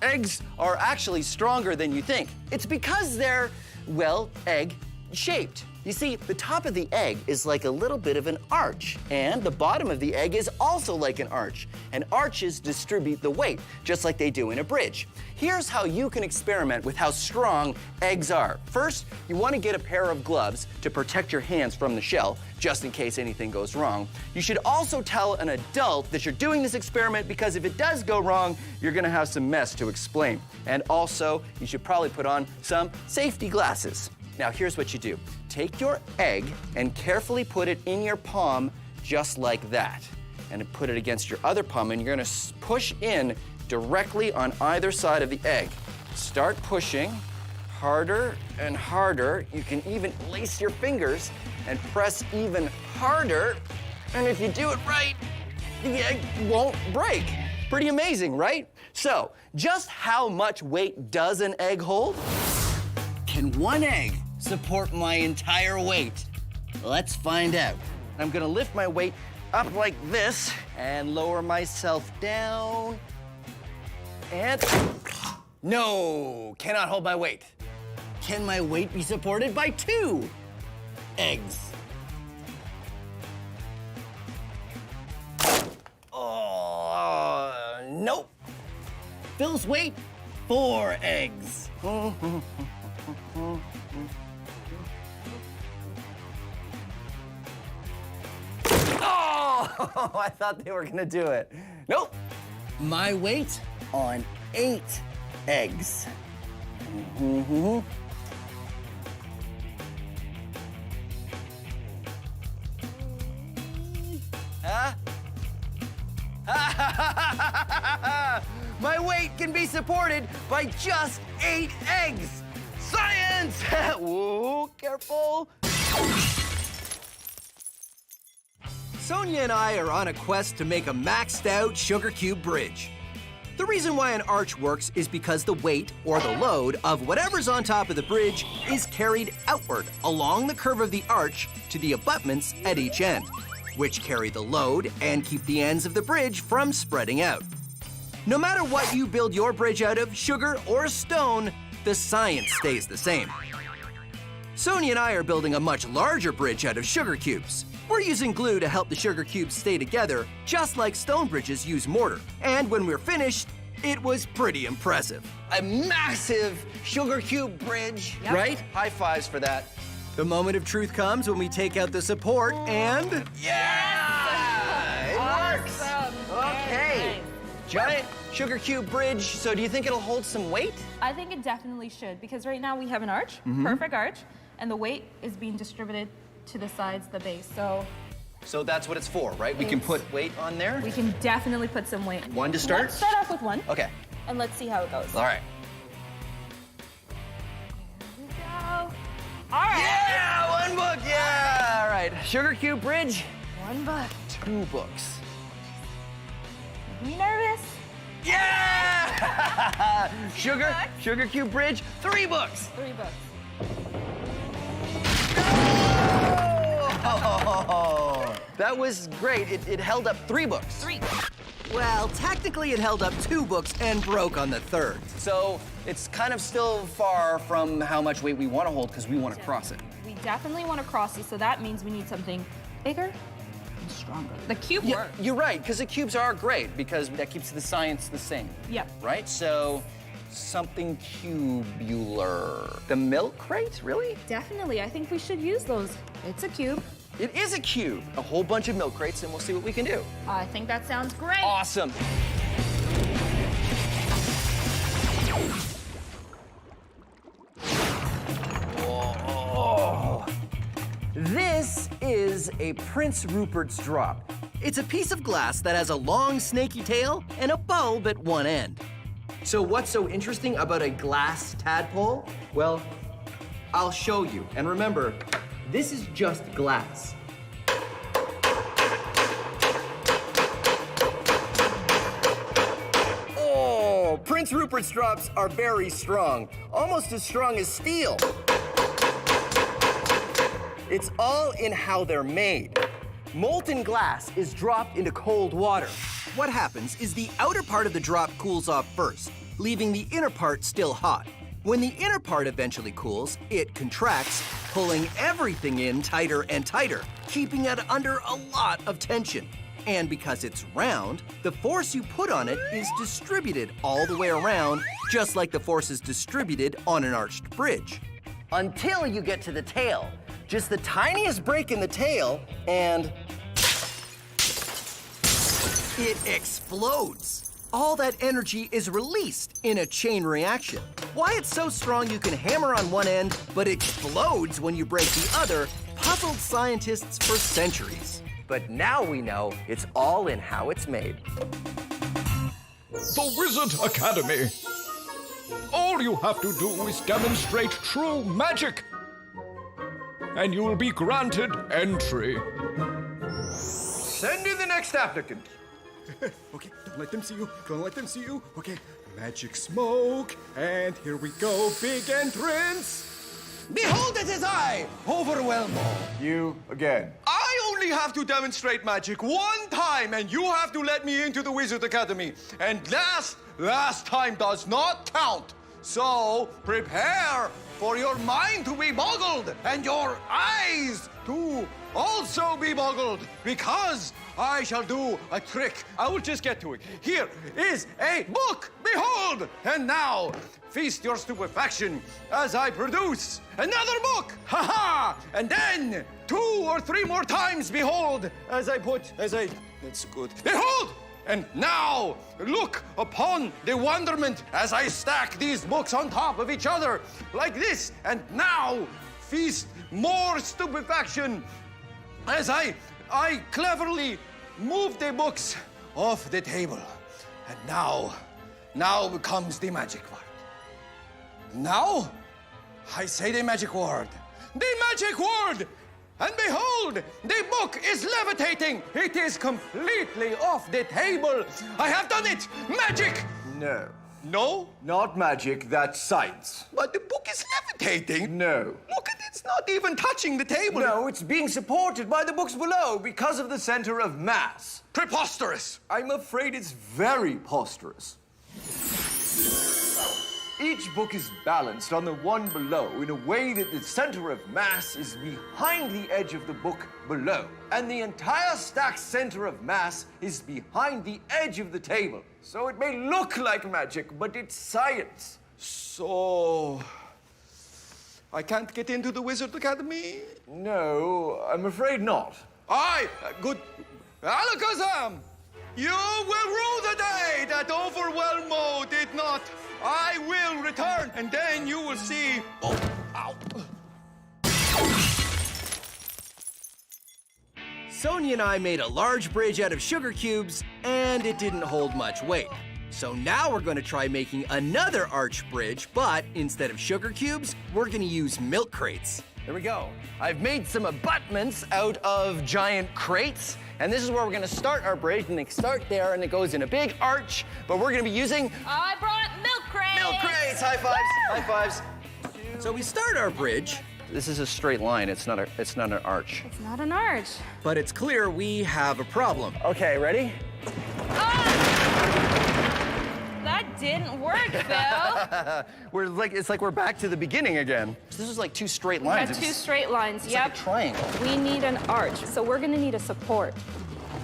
S3: eggs are actually stronger than you think. It's because they're, well, egg-shaped. You see, the top of the egg is like a little bit of an arch, and the bottom of the egg is also like an arch. And arches distribute the weight, just like they do in a bridge. Here's how you can experiment with how strong eggs are. First, you want to get a pair of gloves to protect your hands from the shell, just in case anything goes wrong. You should also tell an adult that you're doing this experiment because if it does go wrong, you're gonna have some mess to explain. And also, you should probably put on some safety glasses. Now, here's what you do. Take your egg and carefully put it in your palm just like that. And put it against your other palm, and you're gonna push in directly on either side of the egg. Start pushing harder and harder. You can even lace your fingers and press even harder. And if you do it right, the egg won't break. Pretty amazing, right? So, just how much weight does an egg hold? Can one egg support my entire weight? Let's find out. I'm gonna lift my weight up like this and lower myself down. And no, cannot hold my weight. Can my weight be supported by 2 eggs? Oh, nope. Phil's weight, 4 eggs. Oh, I thought they were gonna do it. Nope. My weight on 8 eggs.
S1: My weight can be supported by just 8 eggs. Science! Whoa, careful.
S4: Sonia and I are on a quest to make a maxed out sugar cube bridge. The reason why an arch works is because the weight, or the load, of whatever's on top of the bridge is carried outward along the curve of the arch to the abutments at each end, which carry the load and keep the ends of the bridge from spreading out. No matter what you build your bridge out of, sugar or stone, the science stays the same. Sonia and I are building a much larger bridge out of sugar cubes. We're using glue to help the sugar cubes stay together, just like stone bridges use mortar. And when we're finished, it was pretty impressive.
S1: A massive sugar cube bridge, right? High fives for that.
S4: The moment of truth comes when we take out the support and...
S1: Yeah! It works! Okay. Giant sugar cube bridge. So do you think it'll hold some weight?
S19: I think it definitely should, because right now we have an arch, perfect arch, and the weight is being distributed to the sides, the base.
S1: So that's what it's for, right? We can put weight on there?
S19: We can definitely put some weight.
S1: One to start?
S19: Let's start off with one.
S1: Okay.
S19: And let's see how it goes.
S1: All right.
S19: Here we go. All right.
S1: Yeah, 1 book, yeah! All right, sugar cube bridge.
S19: 1 book.
S1: 2 books.
S19: Are you nervous?
S1: Yeah! Sugar cube bridge, 3 books.
S19: 3 books.
S1: Oh, that was great. It held up 3 books.
S19: 3.
S4: Well, technically it held up 2 books and broke on the 3rd.
S1: So it's kind of still far from how much weight we want to hold because we want to cross it.
S19: We definitely want to cross it, so that means we need something bigger and stronger. The cube works.
S1: You're right, because the cubes are great because that keeps the science the same.
S19: Yep.
S1: Right? So something cubular. The milk crate, really?
S19: Definitely. I think we should use those. It's a cube.
S1: It is a cube. A whole bunch of milk crates, and we'll see what we can do.
S19: I think that sounds great.
S1: Awesome. Whoa. This is a Prince Rupert's drop.
S4: It's a piece of glass that has a long snaky tail and a bulb at one end.
S1: So what's so interesting about a glass tadpole? Well, I'll show you. And remember, this is just glass. Oh, Prince Rupert's drops are very strong, almost as strong as steel. It's all in how they're made. Molten glass is dropped into cold water.
S4: What happens is the outer part of the drop cools off first, leaving the inner part still hot. When the inner part eventually cools, it contracts, pulling everything in tighter and tighter, keeping it under a lot of tension. And because it's round, the force you put on it is distributed all the way around, just like the force is distributed on an arched bridge.
S1: Until you get to the tail. Just the tiniest break in the tail, and
S4: it explodes. All that energy is released in a chain reaction. Why it's so strong you can hammer on one end, but explodes when you break the other, puzzled scientists for centuries.
S1: But now we know it's all in how it's made.
S10: The Wizard Academy. All you have to do is demonstrate true magic, and you will be granted entry.
S15: Send in the next applicant. Okay, don't let them see you. Don't let them see you. Okay, magic smoke. And here we go. Big entrance.
S2: Behold, it is I, Overwhelmo.
S15: You again. I only have to demonstrate magic 1 time, and you have to let me into the Wizard Academy. And last time does not count. So prepare for your mind to be boggled and your eyes to also be boggled, because I shall do a trick. I will just get to it. Here is a book. Behold! And now, feast your stupefaction as I produce another book. Ha ha! And then 2 or 3 more times, behold, that's good. Behold! And now, look upon the wonderment as I stack these books on top of each other, like this. And now, feast more stupefaction as I cleverly move the books off the table. And now comes the magic word. Now, I say the magic word. The magic word! And behold, the book is levitating. It is completely off the table. I have done it. Magic!
S1: No.
S15: No?
S1: Not magic, that's science.
S15: But the book is levitating.
S1: No.
S15: Look, it's not even touching the table.
S1: No, it's being supported by the books below because of the center of mass.
S15: Preposterous.
S1: I'm afraid it's very preposterous. Each book is balanced on the one below in a way that the center of mass is behind the edge of the book below. And the entire stack's center of mass is behind the edge of the table. So it may look like magic, but it's science.
S15: So, I can't get into the Wizard Academy?
S1: No, I'm afraid not.
S15: Aye, good. Alakazam! You will rue the day that Overwhelmo did not. I will return, and then you will see. Oh, ow.
S4: Sonia and I made a large bridge out of sugar cubes, and it didn't hold much weight. So now we're going to try making another arch bridge, but instead of sugar cubes, we're going to use milk crates.
S1: There we go. I've made some abutments out of giant crates, and this is where we're gonna start our bridge, and they start there, and it goes in a big arch, but we're gonna be using...
S7: I brought milk crates!
S1: Milk crates! High fives! High fives!
S4: So we start our bridge.
S1: This is a straight line, it's not an arch.
S19: It's not an arch.
S4: But it's clear we have a problem.
S1: Okay, ready?
S19: That didn't work, Phil.
S1: It's like we're back to the beginning again. This is like two straight
S19: We
S1: lines.
S19: have two straight lines,
S1: It's
S19: yep.
S1: like a triangle.
S19: We need an arch, so we're gonna need a support.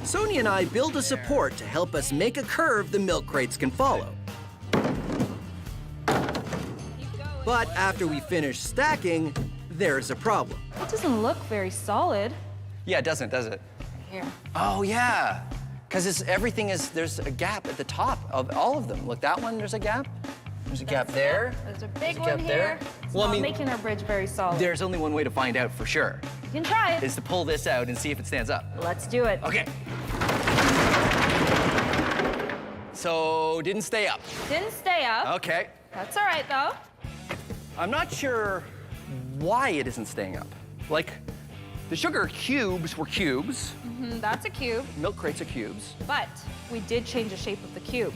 S4: Sonia and I build a support to help us make a curve the milk crates can follow. But after we finish stacking, there's a problem.
S19: It doesn't look very solid.
S1: Yeah, it doesn't, does it?
S19: Here.
S1: Oh, yeah. Because there's a gap at the top of all of them. Look, that one, there's a gap. There's a gap there.
S19: There's a big
S1: There's a
S19: one
S1: gap
S19: here.
S1: there.
S19: It's
S1: Well, I
S19: not
S1: mean,
S19: making our bridge very solid.
S1: There's only one way to find out for sure.
S19: You can try it.
S1: Is to pull this out and see if it stands up.
S19: Let's do it.
S1: Okay. So, didn't stay up.
S19: Didn't stay up.
S1: Okay.
S19: That's all right, though.
S1: I'm not sure why it isn't staying up. Like, the sugar cubes were cubes.
S19: That's a cube.
S1: Milk crates are cubes.
S19: But we did change the shape of the cube.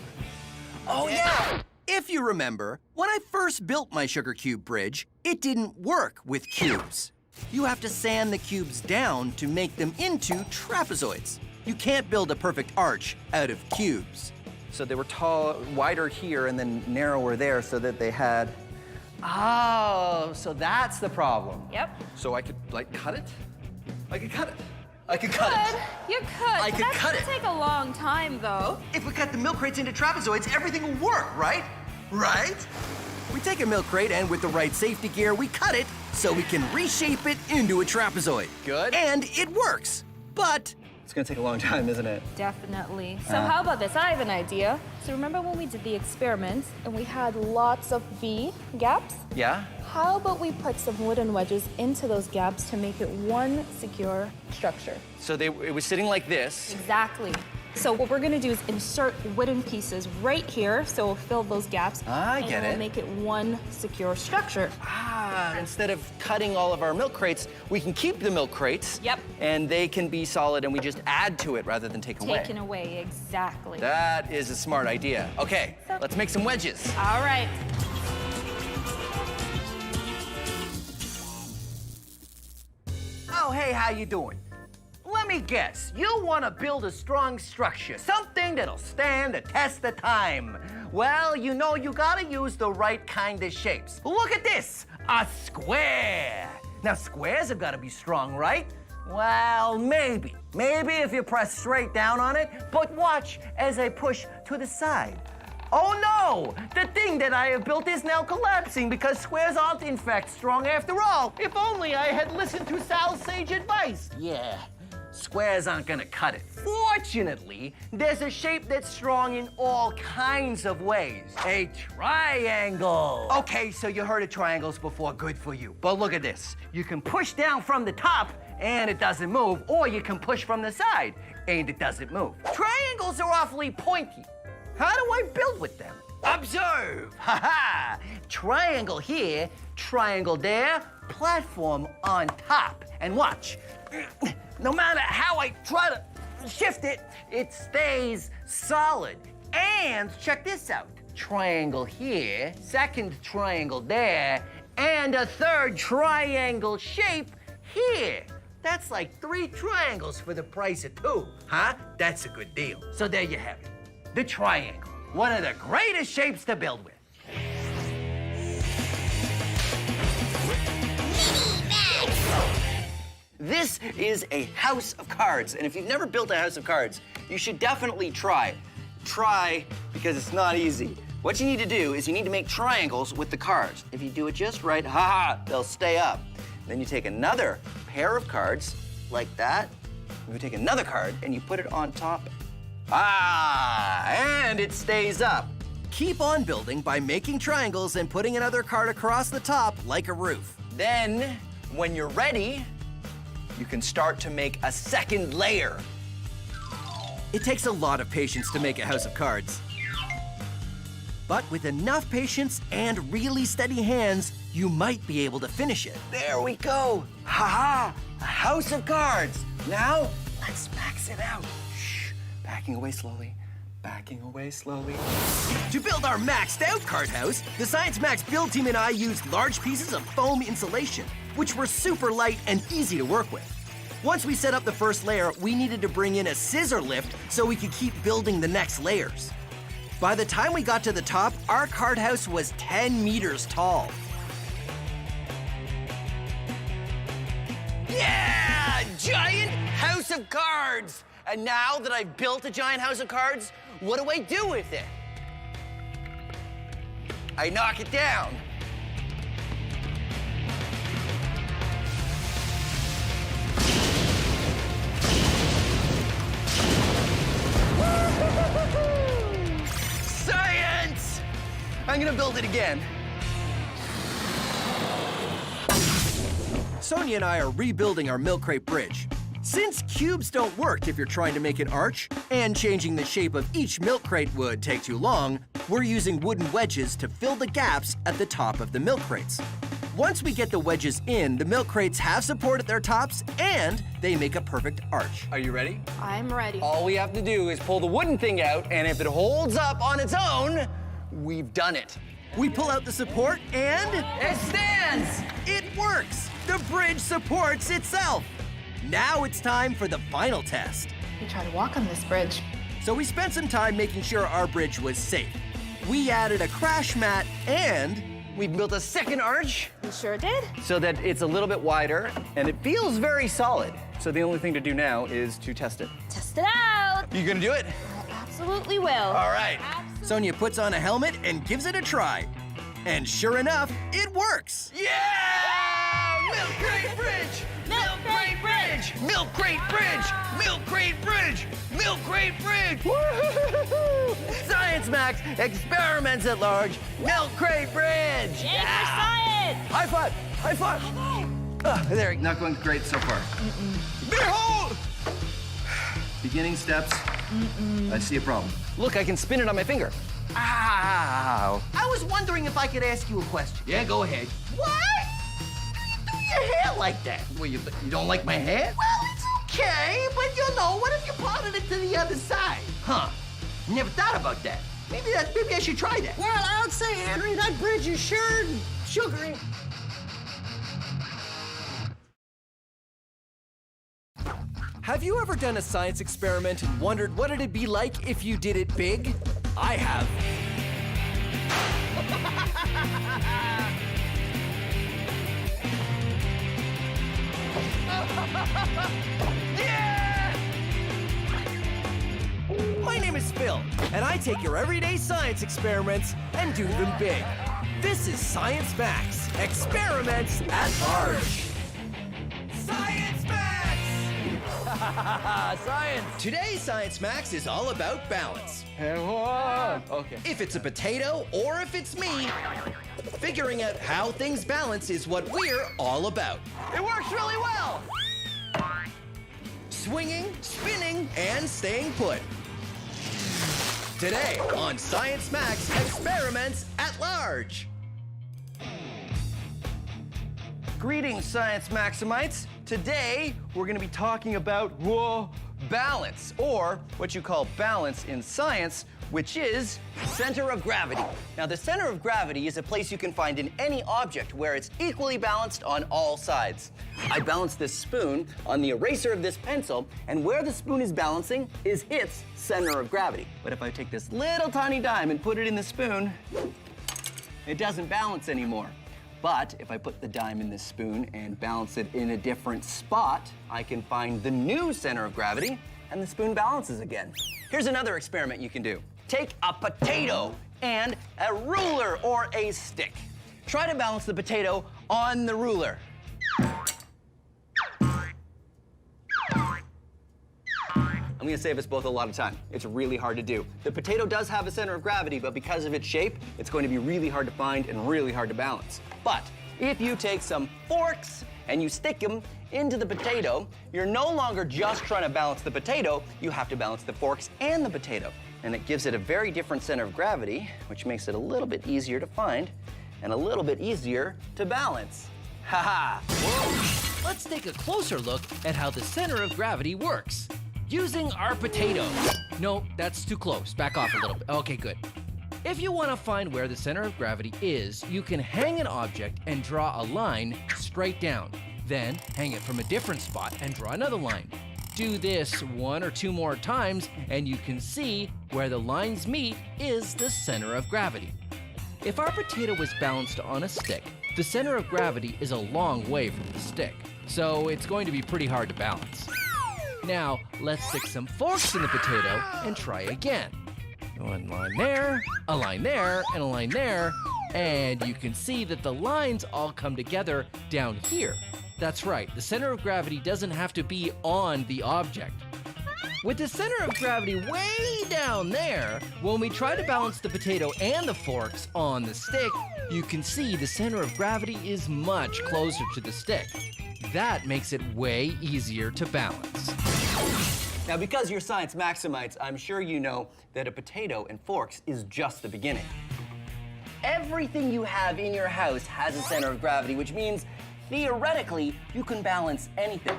S4: Oh, yeah! If you remember, when I first built my sugar cube bridge, it didn't work with cubes. You have to sand the cubes down to make them into trapezoids. You can't build a perfect arch out of cubes.
S1: So they were wider here and then narrower there so that they had... Oh, so that's the problem.
S19: Yep.
S1: So I could, like, cut it? I could cut it. I could cut it.
S19: You could.
S1: I could cut it.
S19: That's gonna take a long time, though.
S4: If we cut the milk crates into trapezoids, everything will work, right? Right? We take a milk crate and with the right safety gear, we cut it so we can reshape it into a trapezoid.
S1: Good.
S4: And it works. But
S1: it's gonna take a long time, isn't it?
S19: Definitely. So how about this? I have an idea. So remember when we did the experiments and we had lots of V gaps?
S1: Yeah?
S19: How about we put some wooden wedges into those gaps to make it one secure structure?
S1: So it was sitting like this.
S19: Exactly. So what we're gonna do is insert wooden pieces right here, so we'll fill those gaps.
S1: I get
S19: and
S1: it.
S19: we'll make it one secure structure.
S1: Instead of cutting all of our milk crates, we can keep the milk crates.
S19: Yep.
S1: And they can be solid and we just add to it rather than take away.
S19: Taken away, exactly.
S1: That is a smart idea. Okay, let's make some wedges.
S19: All right.
S3: Oh, hey, how you doing? Let me guess, you want to build a strong structure, something that'll stand the test of time. Well, you know you gotta use the right kind of shapes. Look at this, a square. Now, squares have gotta be strong, right? Well, maybe. Maybe if you press straight down on it, but watch as I push to the side. Oh no! The thing that I have built is now collapsing because squares aren't in fact strong after all. If only I had listened to Sal's sage advice. Yeah. Squares aren't gonna cut it. Fortunately, there's a shape that's strong in all kinds of ways. A triangle. Okay, so you heard of triangles before, good for you. But look at this. You can push down from the top and it doesn't move, or you can push from the side and it doesn't move. Triangles are awfully pointy. How do I build with them? Observe! Ha-ha! Triangle here, triangle there, platform on top. And watch. No matter how I try to shift it, it stays solid. And check this out. Triangle here, second triangle there, and a third triangle shape here. That's like 3 triangles for the price of 2, huh? That's a good deal. So there you have it. The triangle, one of the greatest shapes to build with. This is a house of cards, and if you've never built a house of cards, you should definitely try. Try, because it's not easy. What you need to do is you need to make triangles with the cards. If you do it just right, they'll stay up. Then you take another pair of cards, like that. You take another card, and you put it on top. And it stays up.
S4: Keep on building by making triangles and putting another card across the top like a roof.
S3: Then, when you're ready, you can start to make a second layer.
S4: It takes a lot of patience to make a house of cards. But with enough patience and really steady hands, you might be able to finish it.
S3: There we go. A house of cards. Now, let's max it out. Shh, backing away slowly. Backing away slowly.
S4: To build our maxed out card house, the Science Max build team and I used large pieces of foam insulation, which were super light and easy to work with. Once we set up the first layer, we needed to bring in a scissor lift so we could keep building the next layers. By the time we got to the top, our card house was 10 meters tall.
S3: Yeah! Giant house of cards! And now that I've built a giant house of cards, what do I do with it? I knock it down. Science! I'm gonna build it again.
S4: Sonia and I are rebuilding our milk crate bridge. Since cubes don't work if you're trying to make an arch, and changing the shape of each milk crate would take too long, we're using wooden wedges to fill the gaps at the top of the milk crates. Once we get the wedges in, the milk crates have support at their tops, and they make a perfect arch.
S1: Are you ready?
S14: I'm ready.
S1: All we have to do is pull the wooden thing out, and if it holds up on its own, we've done it.
S4: We pull out the support, and
S3: it stands!
S4: It works! The bridge supports itself! Now it's time for the final test.
S14: We try to walk on this bridge.
S4: So we spent some time making sure our bridge was safe. We added a crash mat and
S3: we built a second arch.
S14: We sure did.
S1: So that it's a little bit wider, and it feels very solid. So the only thing to do now is to test it.
S14: Test it out.
S1: You gonna do it?
S14: I absolutely will.
S3: All right.
S4: Sonia puts on a helmet and gives it a try. And sure enough, it works.
S3: Yeah! Milk crate bridge! Milk crate bridge! Milk crate bridge! Milk crate bridge! Milk crate bridge! Woo-hoo-hoo-hoo! Science Max experiments at large. Milk crate bridge!
S14: Yay for science!
S3: High five! High five! There.
S1: Not going great so far.
S15: Behold!
S1: Beginning steps. I see a problem. Look, I can spin it on my finger. Ow!
S3: I was wondering if I could ask you a question.
S1: Yeah, go ahead.
S3: What? Do your hair like that?
S1: Well, you don't like my hair?
S3: Well, it's okay, but you know, what if you parted it to the other side?
S1: Huh.
S3: Never thought about that. Maybe I should try that.
S2: Well, I'd say, Henry, that bridge is sure sugary.
S4: Have you ever done a science experiment and wondered what it'd be like if you did it big? I have.
S3: Yeah!
S4: My name is Phil, and I take your everyday science experiments and do them big. This is Science Max, experiments at large.
S3: Science Max!
S4: Science!
S20: Today's Science Max is all about balance.
S1: Okay.
S20: If it's a potato or if it's me, figuring out how things balance is what we're all about.
S1: It works really well!
S20: Swinging, spinning, and staying put. Today on Science Max Experiments at Large.
S1: Greetings, Science Maximites. Today, we're gonna be talking about, balance, or what you call balance in science, which is center of gravity. Now, the center of gravity is a place you can find in any object where it's equally balanced on all sides. I balanced this spoon on the eraser of this pencil, and where the spoon is balancing is its center of gravity. But if I take this little tiny dime and put it in the spoon, it doesn't balance anymore. But if I put the dime in this spoon and balance it in a different spot, I can find the new center of gravity, and the spoon balances again. Here's another experiment you can do. Take a potato and a ruler or a stick. Try to balance the potato on the ruler. I'm gonna save us both a lot of time. It's really hard to do. The potato does have a center of gravity, but because of its shape, it's going to be really hard to find and really hard to balance. But if you take some forks and you stick them into the potato, you're no longer just trying to balance the potato, you have to balance the forks and the potato. And it gives it a very different center of gravity, which makes it a little bit easier to find and a little bit easier to balance. Ha-ha!
S4: Whoa! Let's take a closer look at how the center of gravity works. Using our potato. No, that's too close. Back off a little bit. Okay, good. If you want to find where the center of gravity is, you can hang an object and draw a line straight down. Then hang it from a different spot and draw another line. Do this 1 or 2 more times and you can see where the lines meet is the center of gravity. If our potato was balanced on a stick, the center of gravity is a long way from the stick, so it's going to be pretty hard to balance. Now, let's stick some forks in the potato and try again. One line there, a line there, and a line there, and you can see that the lines all come together down here. That's right, the center of gravity doesn't have to be on the object. With the center of gravity way down there, when we try to balance the potato and the forks on the stick, you can see the center of gravity is much closer to the stick. That makes it way easier to balance.
S1: Now, because you're Science Maximites, I'm sure you know that a potato and forks is just the beginning. Everything you have in your house has a center of gravity, which means, theoretically, you can balance anything.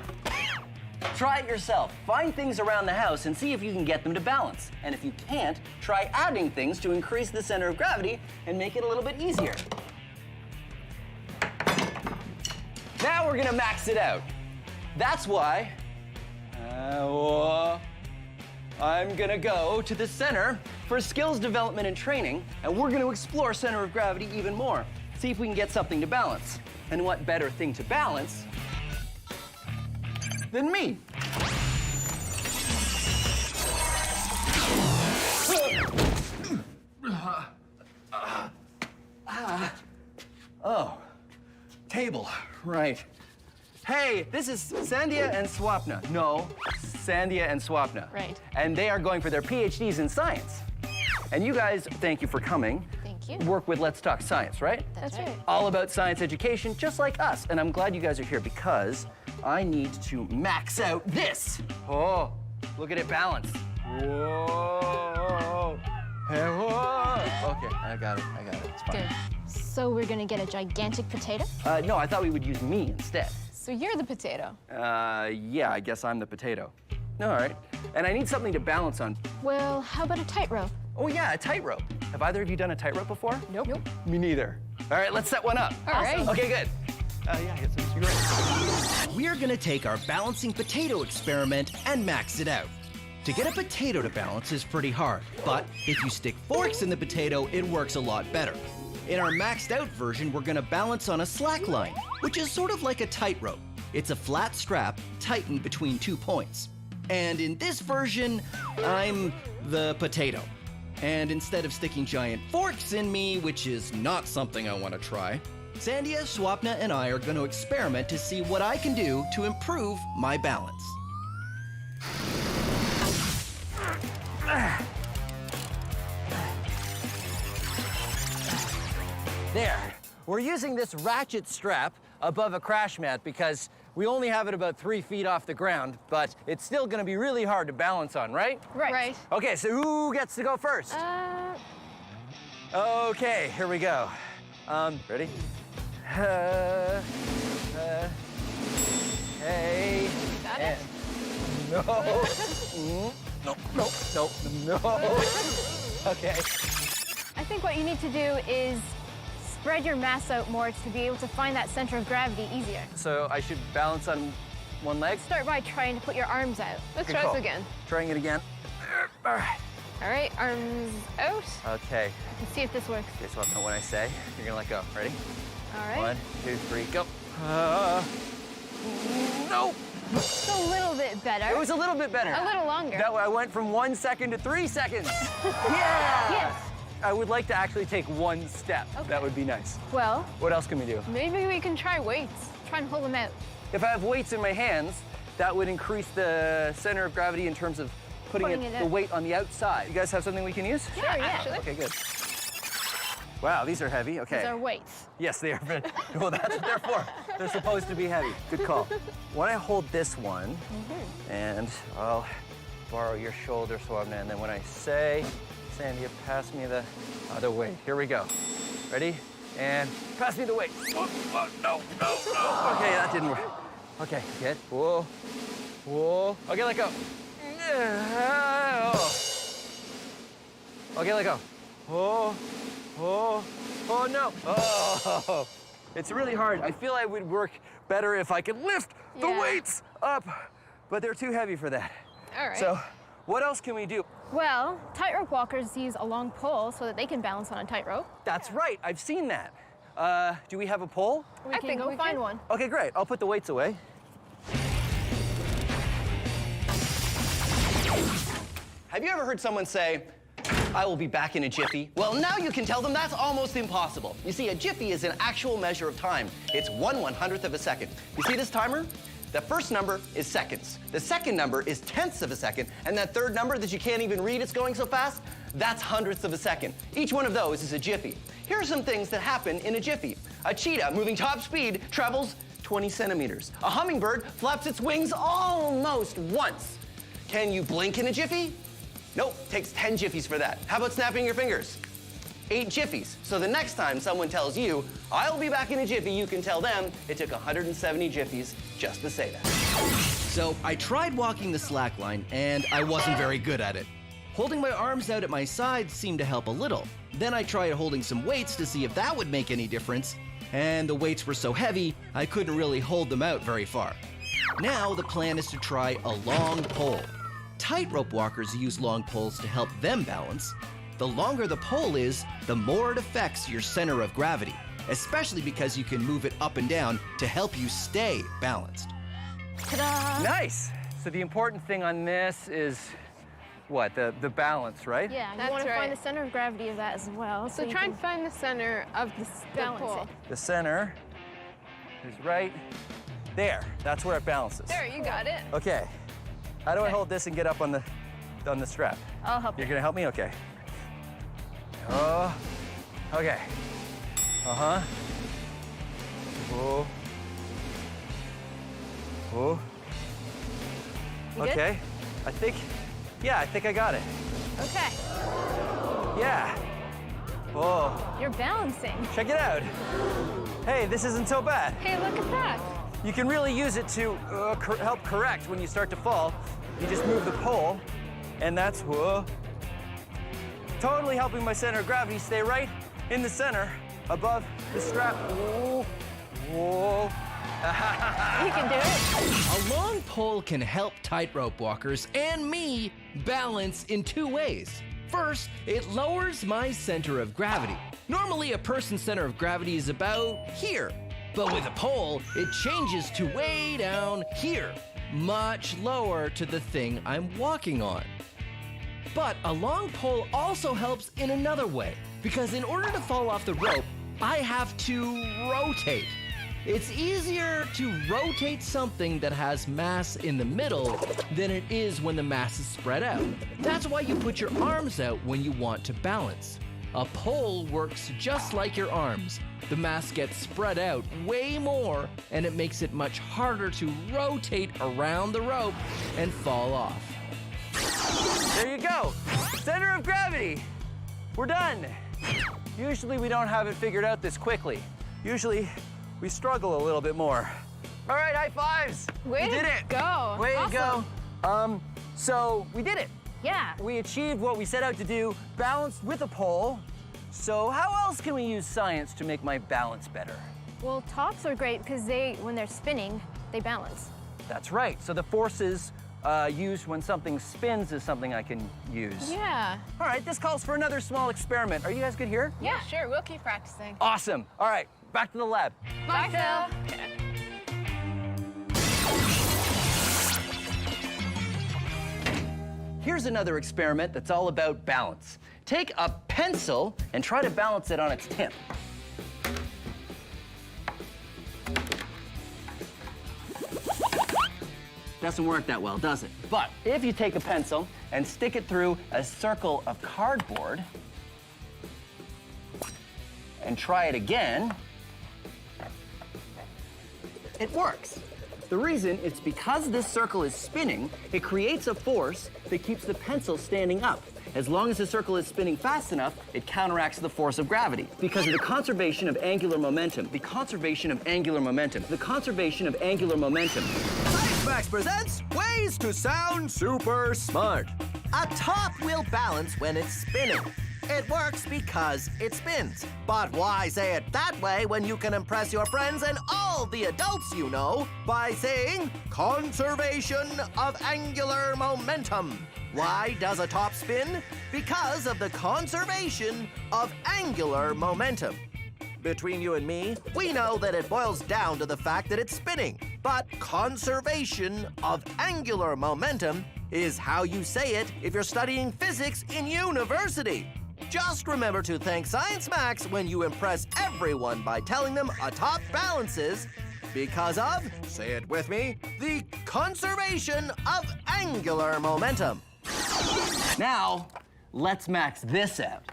S1: Try it yourself. Find things around the house and see if you can get them to balance. And if you can't, try adding things to increase the center of gravity and make it a little bit easier. Now we're gonna max it out. That's why I'm gonna go to the Center for Skills Development and Training, and we're gonna explore center of gravity even more. See if we can get something to balance. And what better thing to balance than me? Oh, table, right. Hey, this is Sandhya and Swapna. No, Sandhya and Swapna.
S7: Right.
S1: And they are going for their PhDs in science. And you guys, thank you for coming.
S7: Thank you.
S1: Work with Let's Talk Science, right?
S7: That's right.
S1: All about science education, just like us. And I'm glad you guys are here because I need to max out this. Oh, look at it balance. Whoa. Hey, whoa. Okay, I got it. It's fine.
S7: Good. So we're gonna get a gigantic potato?
S1: No, I thought we would use me instead.
S18: So you're the potato.
S1: Yeah, I guess I'm the potato. All right. And I need something to balance on.
S18: Well, how about a tightrope?
S1: Oh, yeah, a tightrope. Have either of you done a tightrope before?
S18: Nope.
S1: Me neither. All right, let's set one up.
S18: All right.
S1: Okay, good. Yeah, it's great.
S20: We're gonna take our balancing potato experiment and max it out. To get a potato to balance is pretty hard, but if you stick forks in the potato, it works a lot better. In our maxed out version, we're gonna balance on a slack line, which is sort of like a tightrope. It's a flat strap tightened between 2 points. And in this version, I'm the potato. And instead of sticking giant forks in me, which is not something I want to try, Sandhya, Swapna, and I are going to experiment to see what I can do to improve my balance.
S1: There. We're using this ratchet strap above a crash mat because we only have it about 3 feet off the ground, but it's still gonna be really hard to balance on, right?
S18: Right.
S1: Okay, so who gets to go first? Okay, here we go. Ready? Hey.
S18: Got it?
S1: No. No. Okay.
S18: I think what you need to do is spread your mass out more to be able to find that center of gravity easier.
S1: So I should balance on one leg?
S18: Start by trying to put your arms out.
S1: Let's try this again. Trying it again. All right.
S18: All right, arms out.
S1: Okay.
S18: Let's see if this works.
S1: Okay, so when I say, you're gonna let go. Ready?
S18: All right.
S1: 1, 2, 3, go. No.
S18: It's a little bit better.
S1: It was a little bit better.
S18: A little longer.
S1: That I went from 1 second to 3 seconds. Yeah.
S18: Yes.
S1: I would like to actually take one step.
S18: Okay.
S1: That would be nice.
S18: Well,
S1: What else can we do?
S18: maybe we can try weights. Try and hold them out.
S1: If I have weights in my hands, that would increase the center of gravity in terms of putting
S18: it
S1: the
S18: out.
S1: weight on the outside. You guys have something we can use?
S18: Sure, yeah. Actually.
S1: Okay, good. Wow, these are heavy. Okay.
S18: These are weights.
S1: Yes, they are. Well, that's what they're for. They're supposed to be heavy. Good call. When I hold this one, and I'll borrow your shoulder swab, and then when I say, Sandy, pass me the other weight. Here we go. Ready? And pass me the weight. Oh, no. Okay, that didn't work. Okay, good. Whoa. Okay, let go. Okay, let go. Oh, no. Oh, it's really hard. I feel I would work better if I could lift the weights up, but they're too heavy for that.
S18: All right.
S1: So, what else can we do?
S18: Well, tightrope walkers use a long pole so that they can balance on a tightrope.
S1: That's right, I've seen that. Do we have a pole?
S18: I think go find one.
S1: Okay, great. I'll put the weights away. Have you ever heard someone say, I will be back in a jiffy? Well, now you can tell them that's almost impossible. You see, a jiffy is an actual measure of time. It's 1/100th of a second. You see this timer? The first number is seconds. The second number is tenths of a second. And that third number that you can't even read, it's going so fast, that's hundredths of a second. Each one of those is a jiffy. Here are some things that happen in a jiffy. A cheetah moving top speed travels 20 centimeters. A hummingbird flaps its wings almost once. Can you blink in a jiffy? Nope, takes 10 jiffies for that. How about snapping your fingers? 8 jiffies. So the next time someone tells you, I'll be back in a jiffy, you can tell them it took 170 jiffies just to say that.
S20: So I tried walking the slack line, and I wasn't very good at it. Holding my arms out at my sides seemed to help a little. Then I tried holding some weights to see if that would make any difference, and the weights were so heavy, I couldn't really hold them out very far. Now the plan is to try a long pole. Tightrope walkers use long poles to help them balance. The longer the pole is, the more it affects your center of gravity, especially because you can move it up and down to help you stay balanced.
S18: Ta-da!
S1: Nice. So the important thing on this is what? The balance, right?
S18: Yeah, you
S9: That's
S18: want to
S9: right.
S18: find the center of gravity of that as well.
S9: So
S18: you
S9: try
S18: can
S9: and find the center of the
S18: balance
S9: pole.
S18: it.
S1: The center is right there. That's where it balances.
S9: There, you got it.
S1: Okay. How do I hold this and get up on the strap?
S18: I'll help you.
S1: You're gonna help me? Okay. Oh, okay. Uh-huh. Whoa. Whoa.
S18: You good?
S1: Okay. I think I got it.
S18: Okay.
S1: Yeah. Whoa.
S18: You're balancing.
S1: Check it out. Hey, this isn't so bad.
S18: Hey, look at that.
S1: You can really use it to help correct when you start to fall. You just move the pole, and that's totally helping my center of gravity stay right in the center above the strap. Whoa. Whoa.
S18: You can do it.
S20: A long pole can help tightrope walkers and me balance in 2 ways. First, it lowers my center of gravity. Normally, a person's center of gravity is about here. But with a pole, it changes to way down here, much lower to the thing I'm walking on. But a long pole also helps in another way, because in order to fall off the rope, I have to rotate. It's easier to rotate something that has mass in the middle than it is when the mass is spread out. That's why you put your arms out when you want to balance. A pole works just like your arms. The mass gets spread out way more, and it makes it much harder to rotate around the rope and fall off.
S1: There you go. Center of gravity. We're done. Usually we don't have it figured out this quickly. Usually we struggle a little bit more. All right, high fives.
S18: Way
S1: we did
S18: to
S1: it.
S18: go.
S1: Way
S18: Awesome.
S1: to go. So we did it.
S18: Yeah.
S1: We achieved what we set out to do, balanced with a pole. So how else can we use science to make my balance better?
S18: Well, tops are great because when they're spinning, they balance.
S1: That's right. So the forces used when something spins is something I can use.
S18: Yeah.
S1: All right, this calls for another small experiment. Are you guys good here?
S18: Yeah, sure. We'll keep practicing.
S1: Awesome. All right, back to the lab.
S18: Bye, Phil.
S1: Here's another experiment that's all about balance. Take a pencil and try to balance it on its tip. Doesn't work that well, does it? But if you take a pencil and stick it through a circle of cardboard and try it again, it works. The reason is because this circle is spinning, it creates a force that keeps the pencil standing up. As long as the circle is spinning fast enough, it counteracts the force of gravity because of the conservation of angular momentum. The conservation of angular momentum. The conservation of angular momentum.
S2: Science Max presents Ways to Sound Super Smart. A top will balance when it's spinning. It works because it spins. But why say it that way when you can impress your friends and all the adults you know by saying conservation of angular momentum? Why does a top spin? Because of the conservation of angular momentum. Between you and me, we know that it boils down to the fact that it's spinning. But conservation of angular momentum is how you say it if you're studying physics in university. Just remember to thank Science Max when you impress everyone by telling them a top balances because of, say it with me, the conservation of angular momentum.
S1: Now, let's max this out.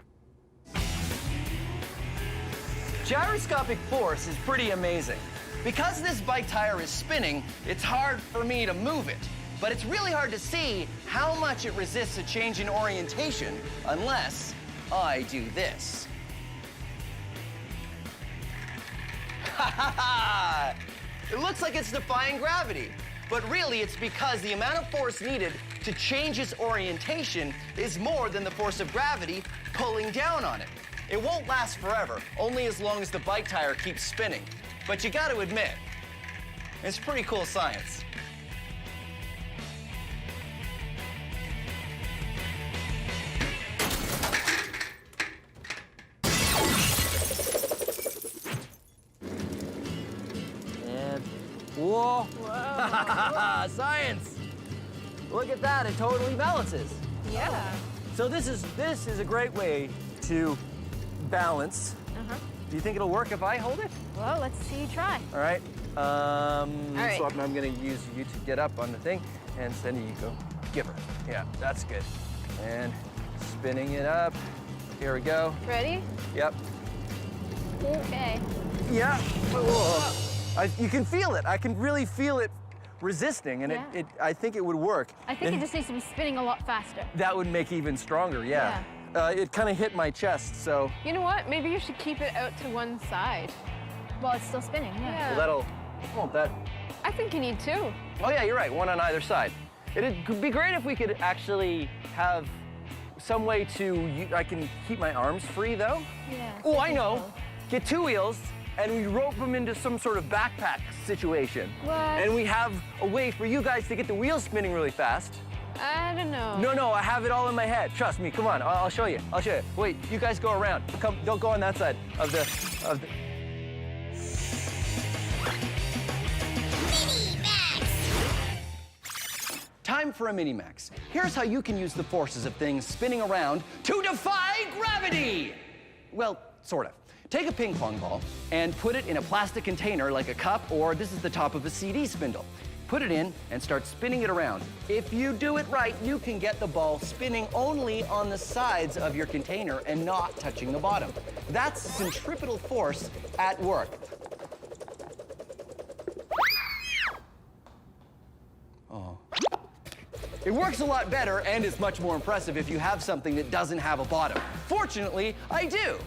S1: Gyroscopic force is pretty amazing. Because this bike tire is spinning, it's hard for me to move it. But it's really hard to see how much it resists a change in orientation unless I do this. Ha ha ha! It looks like it's defying gravity, but really it's because the amount of force needed to change its orientation is more than the force of gravity pulling down on it. It won't last forever, only as long as the bike tire keeps spinning. But you gotta admit, it's pretty cool science. And whoa! Science! Look at that, it totally balances.
S18: Yeah.
S1: So this is a great way to balance. Do you think it'll work if I hold it?
S18: Well, let's see you try.
S1: All right.
S18: right.
S1: So I'm gonna use you to get up on the thing, and then you go give her. Yeah, that's good. And spinning it up. Here we go.
S18: Ready?
S1: Yep.
S18: Okay.
S1: Yeah. Whoa. You can feel it. I can really feel it resisting, and
S18: Yeah.
S1: I think it would work.
S18: I think it just needs to be spinning a lot faster.
S1: That would make it even stronger, yeah. It kind of hit my chest, so.
S18: You know what? Maybe you should keep it out to one side. While it's still spinning, yeah.
S1: Well, won't that?
S18: I think you need two.
S1: Oh yeah, you're right, one on either side. It'd be great if we could actually have some way I can keep my arms free though.
S18: Yeah.
S1: Oh, I know. Get two wheels and we rope them into some sort of backpack situation.
S18: What?
S1: And we have a way for you guys to get the wheels spinning really fast.
S18: I don't know.
S1: No, I have it all in my head. Trust me, come on, I'll show you. I'll show you. Wait, you guys go around. Come, don't go on that side of the. Time for a mini-max. Here's how you can use the forces of things spinning around to defy gravity. Well, sort of. Take a ping pong ball and put it in a plastic container like a cup, or this is the top of a CD spindle. Put it in and start spinning it around. If you do it right, you can get the ball spinning only on the sides of your container and not touching the bottom. That's centripetal force at work. Oh. It works a lot better and is much more impressive if you have something that doesn't have a bottom. Fortunately, I do.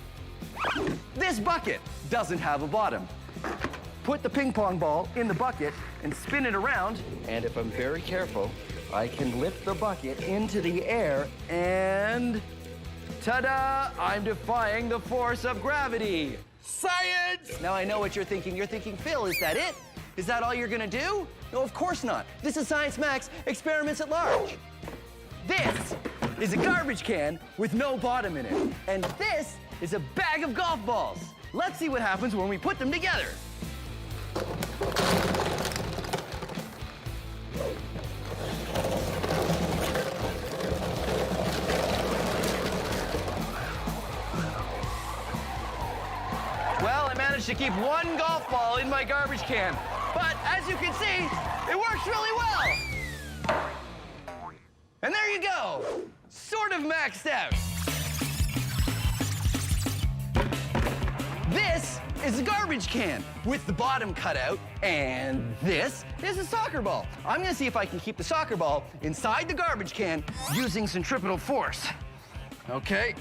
S1: This bucket doesn't have a bottom. Put the ping pong ball in the bucket and spin it around, and if I'm very careful, I can lift the bucket into the air and ta-da! I'm defying the force of gravity. Science! Now I know what you're thinking. You're thinking, Phil, is that it? Is that all you're gonna do? No, of course not. This is Science Max Experiments at Large. This is a garbage can with no bottom in it. And this is a bag of golf balls. Let's see what happens when we put them together. Well, I managed to keep one golf ball in my garbage can. But as you can see, it works really well. And there you go, sort of maxed out. This is a garbage can with the bottom cut out, and this is a soccer ball. I'm gonna see if I can keep the soccer ball inside the garbage can using centripetal force. Okay.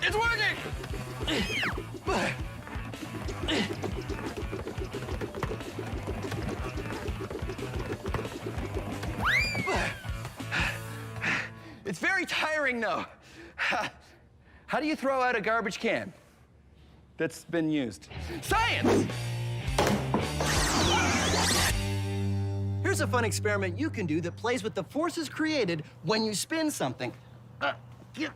S1: It's working! It's very tiring, though. How do you throw out a garbage can that's been used? Science! Here's a fun experiment you can do that plays with the forces created when you spin something. Get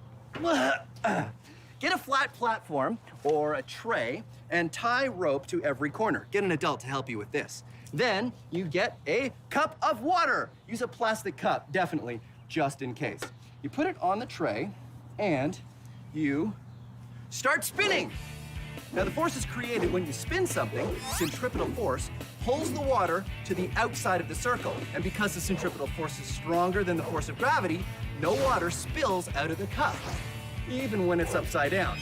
S1: a flat platform or a tray and tie rope to every corner. Get an adult to help you with this. Then you get a cup of water. Use a plastic cup, definitely, just in case. You put it on the tray and you start spinning. Now, the force is created when you spin something. Centripetal force pulls the water to the outside of the circle. And because the centripetal force is stronger than the force of gravity, no water spills out of the cup, even when it's upside down.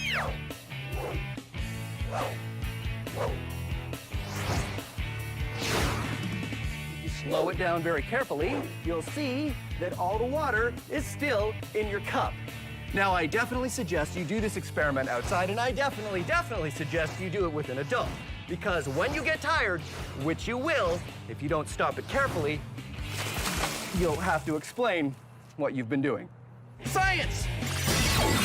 S1: If you slow it down very carefully, you'll see that all the water is still in your cup. Now, I definitely suggest you do this experiment outside, and I definitely suggest you do it with an adult. Because when you get tired, which you will, if you don't stop it carefully, you'll have to explain what you've been doing. Science!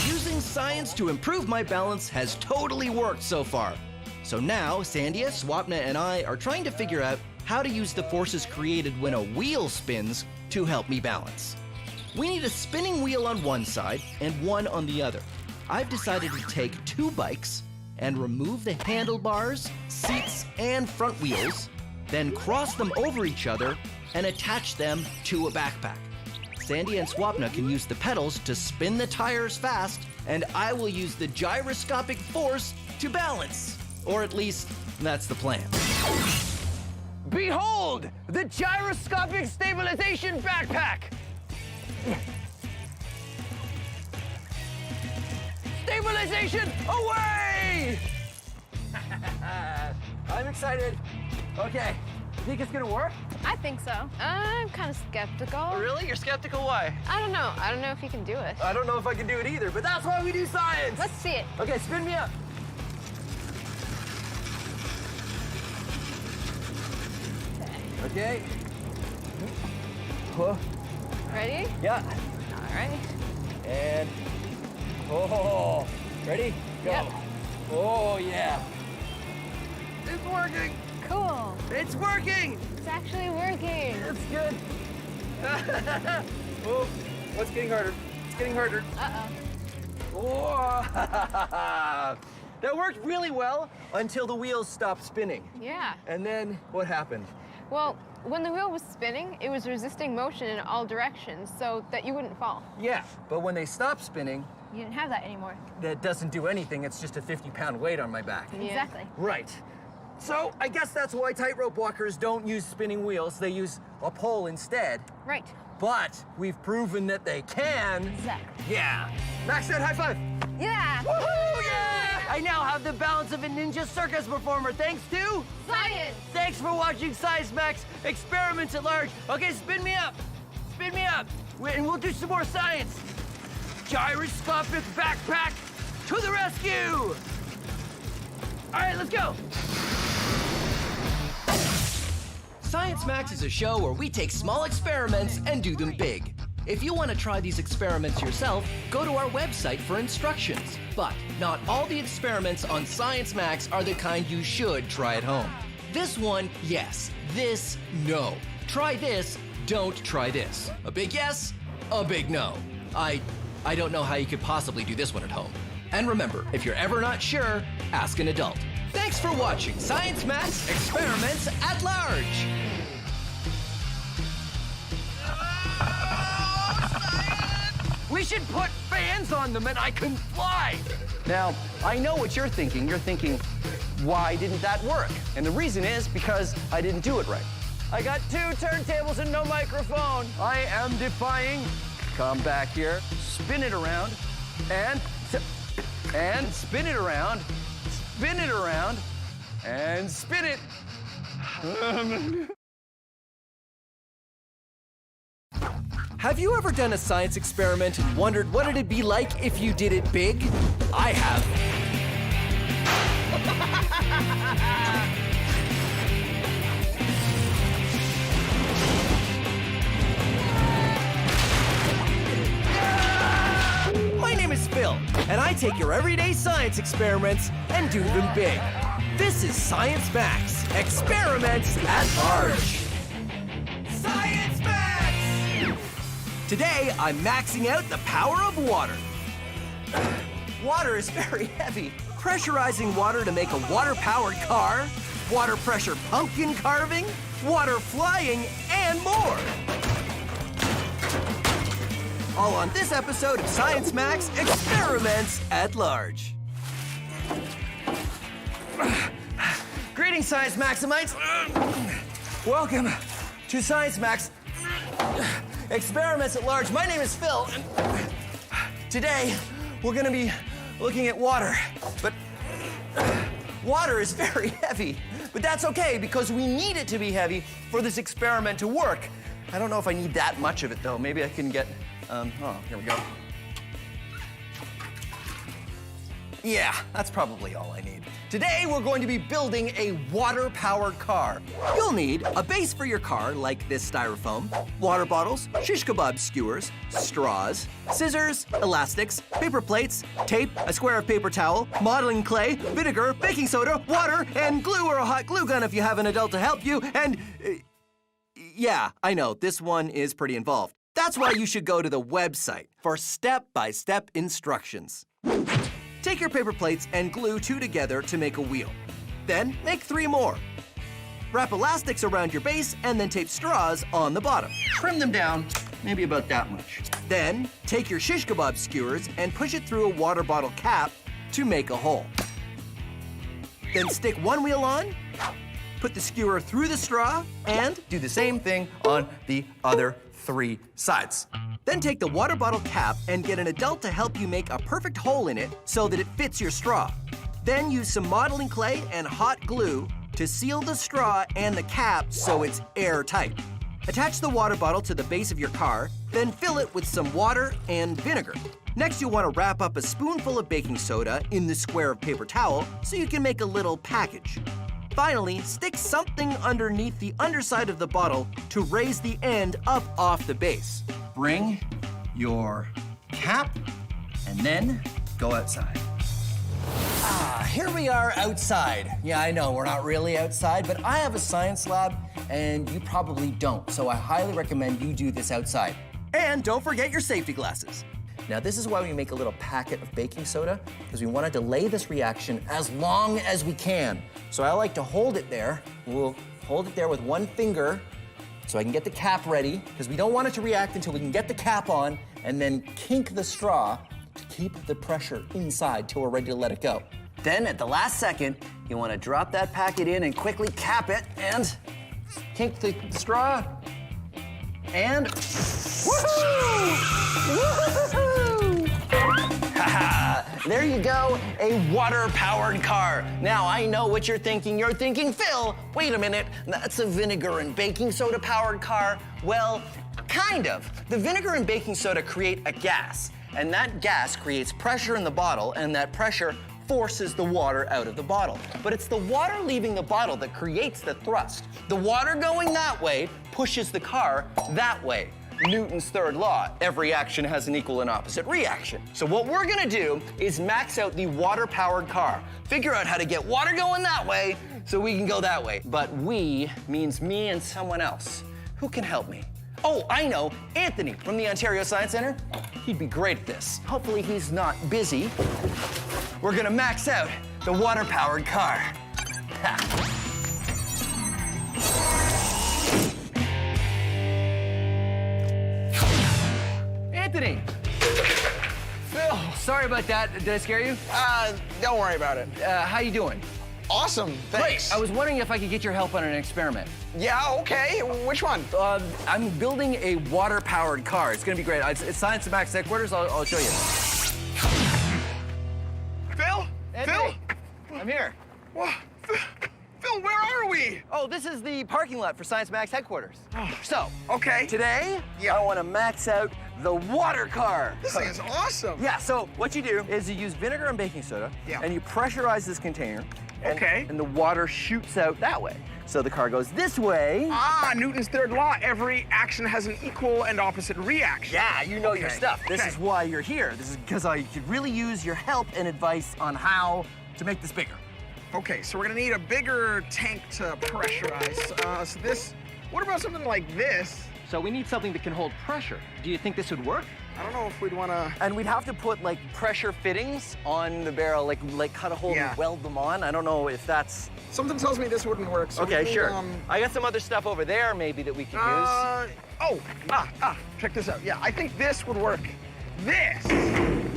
S20: Using science to improve my balance has totally worked so far. So now, Sandia, Swapna, and I are trying to figure out how to use the forces created when a wheel spins to help me balance. We need a spinning wheel on one side and one on the other. I've decided to take 2 bikes and remove the handlebars, seats, and front wheels, then cross them over each other and attach them to a backpack. Sandy and Swapna can use the pedals to spin the tires fast, and I will use the gyroscopic force to balance. Or at least, that's the plan.
S1: Behold, the gyroscopic stabilization backpack! Stabilization away! I'm excited. Okay, think it's gonna work?
S18: I think so. I'm kind of skeptical.
S1: Really? You're skeptical? Why?
S18: I don't know. I don't know if you can do it.
S1: I don't know if I can do it either, but that's why we do science!
S18: Let's see it.
S1: Okay, spin me up. Okay. Huh.
S18: Ready?
S1: Yeah.
S18: All right.
S1: And, oh, ready? Go.
S18: Yep.
S1: Oh, yeah. It's working.
S18: Cool.
S1: It's working.
S18: It's actually working.
S1: It's good. Oh, what's getting harder? It's getting harder.
S18: Uh-oh.
S1: Oh. That worked really well until the wheels stopped spinning.
S18: Yeah.
S1: And then what happened?
S18: Well, when the wheel was spinning, it was resisting motion in all directions so that you wouldn't fall.
S1: Yeah, but when they stopped spinning,
S18: You didn't have that anymore.
S4: That doesn't do anything. It's just a 50-pound weight on my back.
S18: Exactly.
S4: Right. So I guess that's why tightrope walkers don't use spinning wheels. They use a pole instead.
S18: Right.
S4: But we've proven that they can.
S18: Exactly.
S4: Yeah. Maxed out high five.
S18: Yeah.
S4: Woohoo! Yeah!
S3: I now have the balance of a ninja circus performer thanks to
S18: Science.
S3: Thanks for watching Science Max Experiments at Large. Okay, spin me up. Spin me up. And we'll do some more science. Gyroscopic backpack to the rescue. All right, let's go.
S20: Science Max is a show where we take small experiments and do them big. If you want to try these experiments yourself, go to our website for instructions. But not all the experiments on Science Max are the kind you should try at home. This one, yes. This, no. Try this, don't try this. A big yes, a big no. I don't know how you could possibly do this one at home. And remember, if you're ever not sure, ask an adult. Thanks for watching Science Max Experiments at Large.
S3: We should put fans on them and I can fly.
S1: Now, I know what you're thinking. You're thinking, why didn't that work? And the reason is because I didn't do it right.
S3: I got 2 turntables and no microphone.
S1: I am defying. Come back here, spin it around, and spin it around, spin it around, and spin it.
S4: Have you ever done a science experiment and wondered what it'd be like if you did it big? I have. My name is Phil, and I take your everyday science experiments and do them big. This is Science Max, Experiments at Large. Science Max! Today, I'm maxing out the power of water. Water is very heavy. Pressurizing water to make a water-powered car, water pressure pumpkin carving, water flying, and more. All on this episode of Science Max Experiments at Large. Greetings, Science Maximites. Welcome to Science Max Experiments at Large. My name is Phil, and today we're going to be looking at water. But water is very heavy. But that's okay, because we need it to be heavy for this experiment to work. I don't know if I need that much of it, though. Maybe I can get... here we go. Yeah, that's probably all I need. Today, we're going to be building a water-powered car. You'll need a base for your car, like this styrofoam, water bottles, shish kebab skewers, straws, scissors, elastics, paper plates, tape, a square of paper towel, modeling clay, vinegar, baking soda, water, and glue or a hot glue gun if you have an adult to help you, and... yeah, I know, this one is pretty involved. That's why you should go to the website for step-by-step instructions. Take your paper plates and glue 2 together to make a wheel. Then make 3 more. Wrap elastics around your base and then tape straws on the bottom.
S1: Trim them down, maybe about that much.
S4: Then take your shish kebab skewers and push it through a water bottle cap to make a hole. Then stick one wheel on, put the skewer through the straw, and
S1: do the same thing on the other 3 sides.
S4: Then take the water bottle cap and get an adult to help you make a perfect hole in it so that it fits your straw. Then use some modeling clay and hot glue to seal the straw and the cap so it's airtight. Attach the water bottle to the base of your car, then fill it with some water and vinegar. Next, you'll want to wrap up a spoonful of baking soda in the square of paper towel so you can make a little package. Finally, stick something underneath the underside of the bottle to raise the end up off the base.
S1: Bring your cap and then go outside.
S4: Here we are outside. Yeah, I know, we're not really outside, but I have a science lab and you probably don't, so I highly recommend you do this outside. And don't forget your safety glasses. Now, this is why we make a little packet of baking soda, because we want to delay this reaction as long as we can. So I like to hold it there. We'll hold it there with one finger so I can get the cap ready, because we don't want it to react until we can get the cap on and then kink the straw to
S1: keep the pressure inside till we're ready to let it go. Then at the last second, you want to drop that packet in and quickly cap it and kink the straw. And woohoo! Woohoo! There you go, a water-powered car. Now, I know what you're thinking. You're thinking, Phil, wait a minute, that's a vinegar and baking soda-powered car. Well, kind of. The vinegar and baking soda create a gas, and that gas creates pressure in the bottle, and that pressure forces the water out of the bottle. But it's the water leaving the bottle that creates the thrust. The water going that way pushes the car that way. Newton's third law, every action has an equal and opposite reaction. So what we're gonna do is max out the water-powered car. Figure out how to get water going that way so we can go that way. But we means me and someone else. Who can help me? Oh, I know, Anthony from the Ontario Science Centre. He'd be great at this. Hopefully he's not busy. We're gonna max out the water-powered car. Ha. Anthony! Phil, sorry about that. Did I scare you?
S13: Don't worry about it.
S1: How you doing?
S13: Awesome, thanks.
S1: Great. I was wondering if I could get your help on an experiment.
S13: Yeah, okay. Which one?
S1: I'm building a water-powered car. It's gonna be great. It's Science Max headquarters. I'll show you.
S13: Phil?
S1: Anthony, I'm here.
S13: Whoa. Phil, where are we?
S1: Oh, this is the parking lot for Science Max headquarters. So,
S13: okay.
S1: Today, I want to max out the water car.
S13: This thing is awesome.
S1: Yeah, so what you do is you use vinegar and baking soda, and you pressurize this container, and the water shoots out that way. So the car goes this way.
S13: Ah, Newton's third law, every action has an equal and opposite reaction.
S1: Yeah, you know your stuff. This is why you're here. This is because I could really use your help and advice on how to make this bigger.
S13: Okay, so we're gonna need a bigger tank to pressurize. So this, what about something like this?
S1: So we need something that can hold pressure. Do you think this would work?
S13: I don't know if we'd wanna...
S1: And we'd have to put like pressure fittings on the barrel, like cut a hole and weld them on. I don't know if that's...
S13: Something tells me this wouldn't work, so
S1: okay,
S13: we need,
S1: sure. I got some other stuff over there maybe that we could use.
S13: Check this out. Yeah, I think this would work. This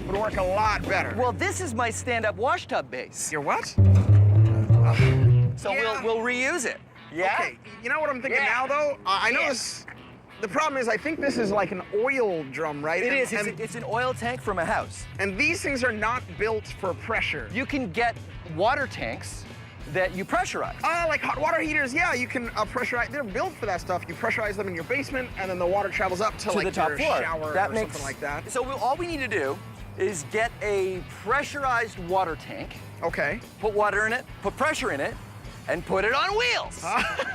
S13: would work a lot better.
S1: Well, this is my stand-up wash tub base.
S13: Your what?
S1: So we'll reuse it. Yeah?
S13: Okay, you know what I'm thinking now, though? I know this... The problem is, I think this is like an oil drum, right?
S1: It is. It's an oil tank from a house.
S13: And these things are not built for pressure.
S1: You can get water tanks that you pressurize.
S13: Like hot water heaters, yeah, you can pressurize. They're built for that stuff. You pressurize them in your basement, and then the water travels up to like
S1: the top
S13: your
S1: floor.
S13: shower or something like that.
S1: So all we need to do is get a pressurized water tank.
S13: Okay.
S1: Put water in it, put pressure in it, and put it on wheels.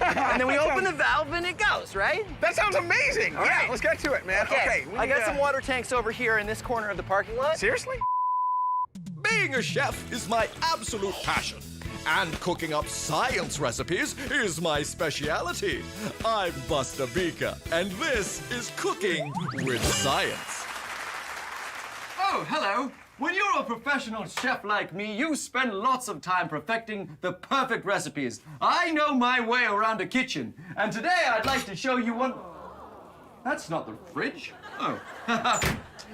S1: And then we open the valve and it goes, right?
S13: That sounds amazing.
S1: All right.
S13: Let's get to it, man. Okay.
S1: I got some water tanks over here in this corner of the parking lot.
S13: Seriously?
S10: Being a chef is my absolute passion. And cooking up science recipes is my speciality. I'm Buster Beaker, and this is Cooking with Science.
S1: Oh, hello. When you're a professional chef like me, you spend lots of time perfecting the perfect recipes. I know my way around a kitchen, and today I'd like to show you one... That's not the fridge. Oh.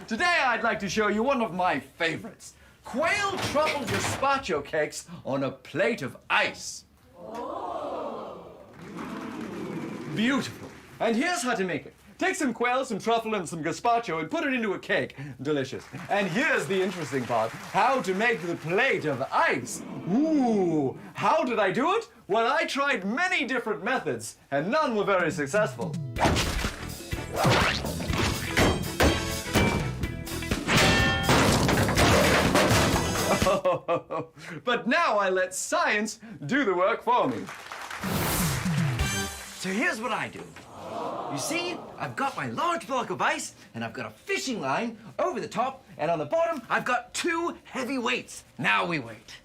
S1: Today I'd like to show you one of my favorites. Quail truffle gazpacho cakes on a plate of ice. Beautiful. And here's how to make it. Take some quail, some truffle, and some gazpacho and put it into a cake. Delicious. And here's the interesting part. How to make the plate of ice. Ooh, how did I do it? Well, I tried many different methods, and none were very successful. But now I let science do the work for me. So here's what I do. You see, I've got my large block of ice, and I've got a fishing line over the top, and on the bottom, I've got 2 heavy weights. Now we wait.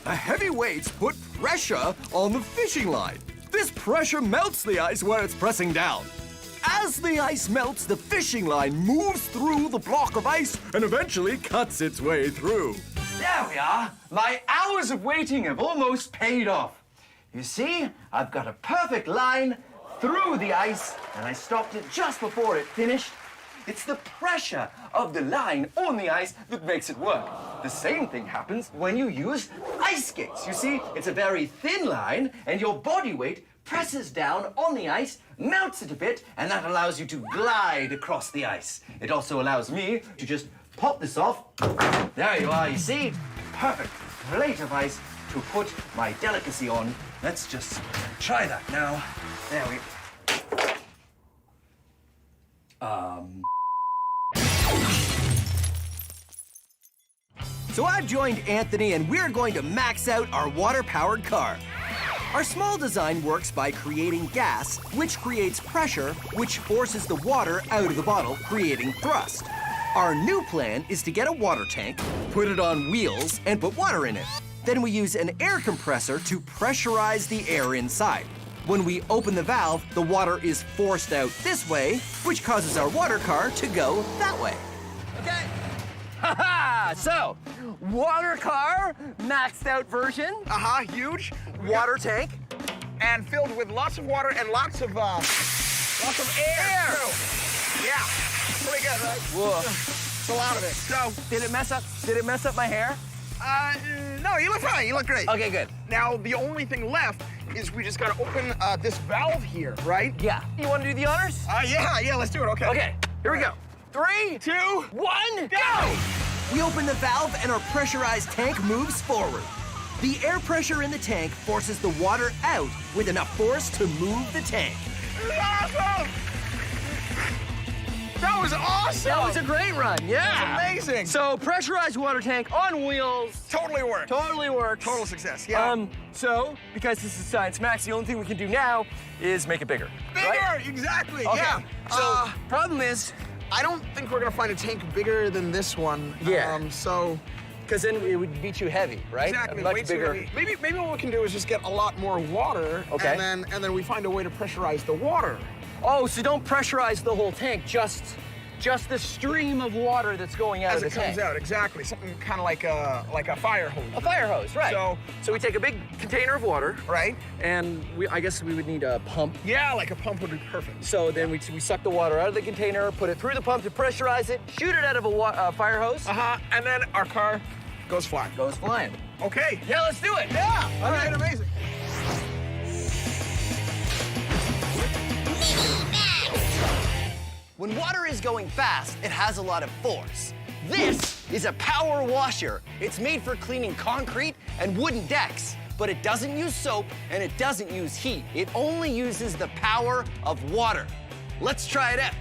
S10: The heavy weights put pressure on the fishing line. This pressure melts the ice where it's pressing down. As the ice melts, the fishing line moves through the block of ice and eventually cuts its way through.
S1: There we are. My hours of waiting have almost paid off. You see, I've got a perfect line through the ice, and I stopped it just before it finished. It's the pressure of the line on the ice that makes it work. The same thing happens when you use ice skates. You see, it's a very thin line, and your body weight presses down on the ice, melts it a bit, and that allows you to glide across the ice. It also allows me to just pop this off. There you are, you see? Perfect plate of ice to put my delicacy on. Let's just try that now. There we
S4: So I've joined Anthony, and we're going to max out our water-powered car. Our small design works by creating gas, which creates pressure, which forces the water out of the bottle, creating thrust. Our new plan is to get a water tank, put it on wheels, and put water in it. Then we use an air compressor to pressurize the air inside. When we open the valve, the water is forced out this way, which causes our water car to go that way.
S1: Okay. Ha-ha! So, water car, maxed out version.
S13: Huge.
S1: Water tank.
S13: And filled with lots of water and lots of air. Too. Yeah. Pretty good, right?
S1: Whoa.
S13: It's a lot of it. So,
S1: Did it mess up my hair?
S13: no, you look fine. You look great.
S1: Okay, good.
S13: Now, the only thing left is we just gotta open this valve here, right?
S1: Yeah. You want to do the honors?
S13: Yeah, let's do it. Okay.
S1: Okay, here we go. 3,
S13: 2,
S1: 1, go!
S4: We open the valve, and our pressurized tank moves forward. The air pressure in the tank forces the water out with enough force to move the tank.
S13: Awesome! That was awesome!
S1: That was a great run, yeah.
S13: That's amazing.
S1: So, pressurized water tank on wheels.
S13: Totally worked.
S1: Totally works.
S13: Total success, yeah.
S1: So, because this is Science Max, the only thing we can do now is make it bigger.
S13: Bigger,
S1: right?
S13: exactly,
S1: Okay.
S13: yeah.
S1: So, problem is,
S13: I don't think we're gonna find a tank bigger than this one.
S1: Yeah.
S13: So,
S1: because then it would be too heavy, right?
S13: exactly,
S1: Much
S13: way too
S1: bigger.
S13: heavy. Maybe what we can do is just get a lot more water,
S1: Okay.
S13: and then we find a way to pressurize the water.
S1: Oh, so don't pressurize the whole tank, just the stream of water that's going out
S13: As
S1: of
S13: it
S1: the
S13: comes
S1: tank.
S13: out, exactly. Something kind of like a fire hose.
S1: A fire hose, right.
S13: So
S1: we take a big container of water,
S13: right?
S1: and I guess we would need a pump.
S13: Yeah, like a pump would be perfect.
S1: So then we suck the water out of the container, put it through the pump to pressurize it, shoot it out of a fire hose.
S13: And then our car goes flying.
S1: Goes flying.
S13: Okay.
S1: Yeah, let's do it.
S13: Yeah. All right. Amazing.
S1: When water is going fast, it has a lot of force. This is a power washer. It's made for cleaning concrete and wooden decks, but it doesn't use soap and it doesn't use heat. It only uses the power of water. Let's try it out.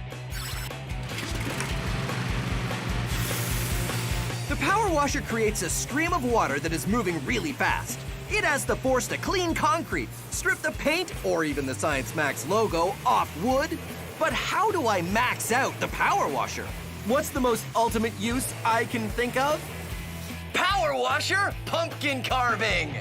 S4: The power washer creates a stream of water that is moving really fast. It has the force to clean concrete, strip the paint, or even the Science Max logo off wood. But how do I max out the power washer? What's the most ultimate use I can think of?
S1: Power washer pumpkin carving.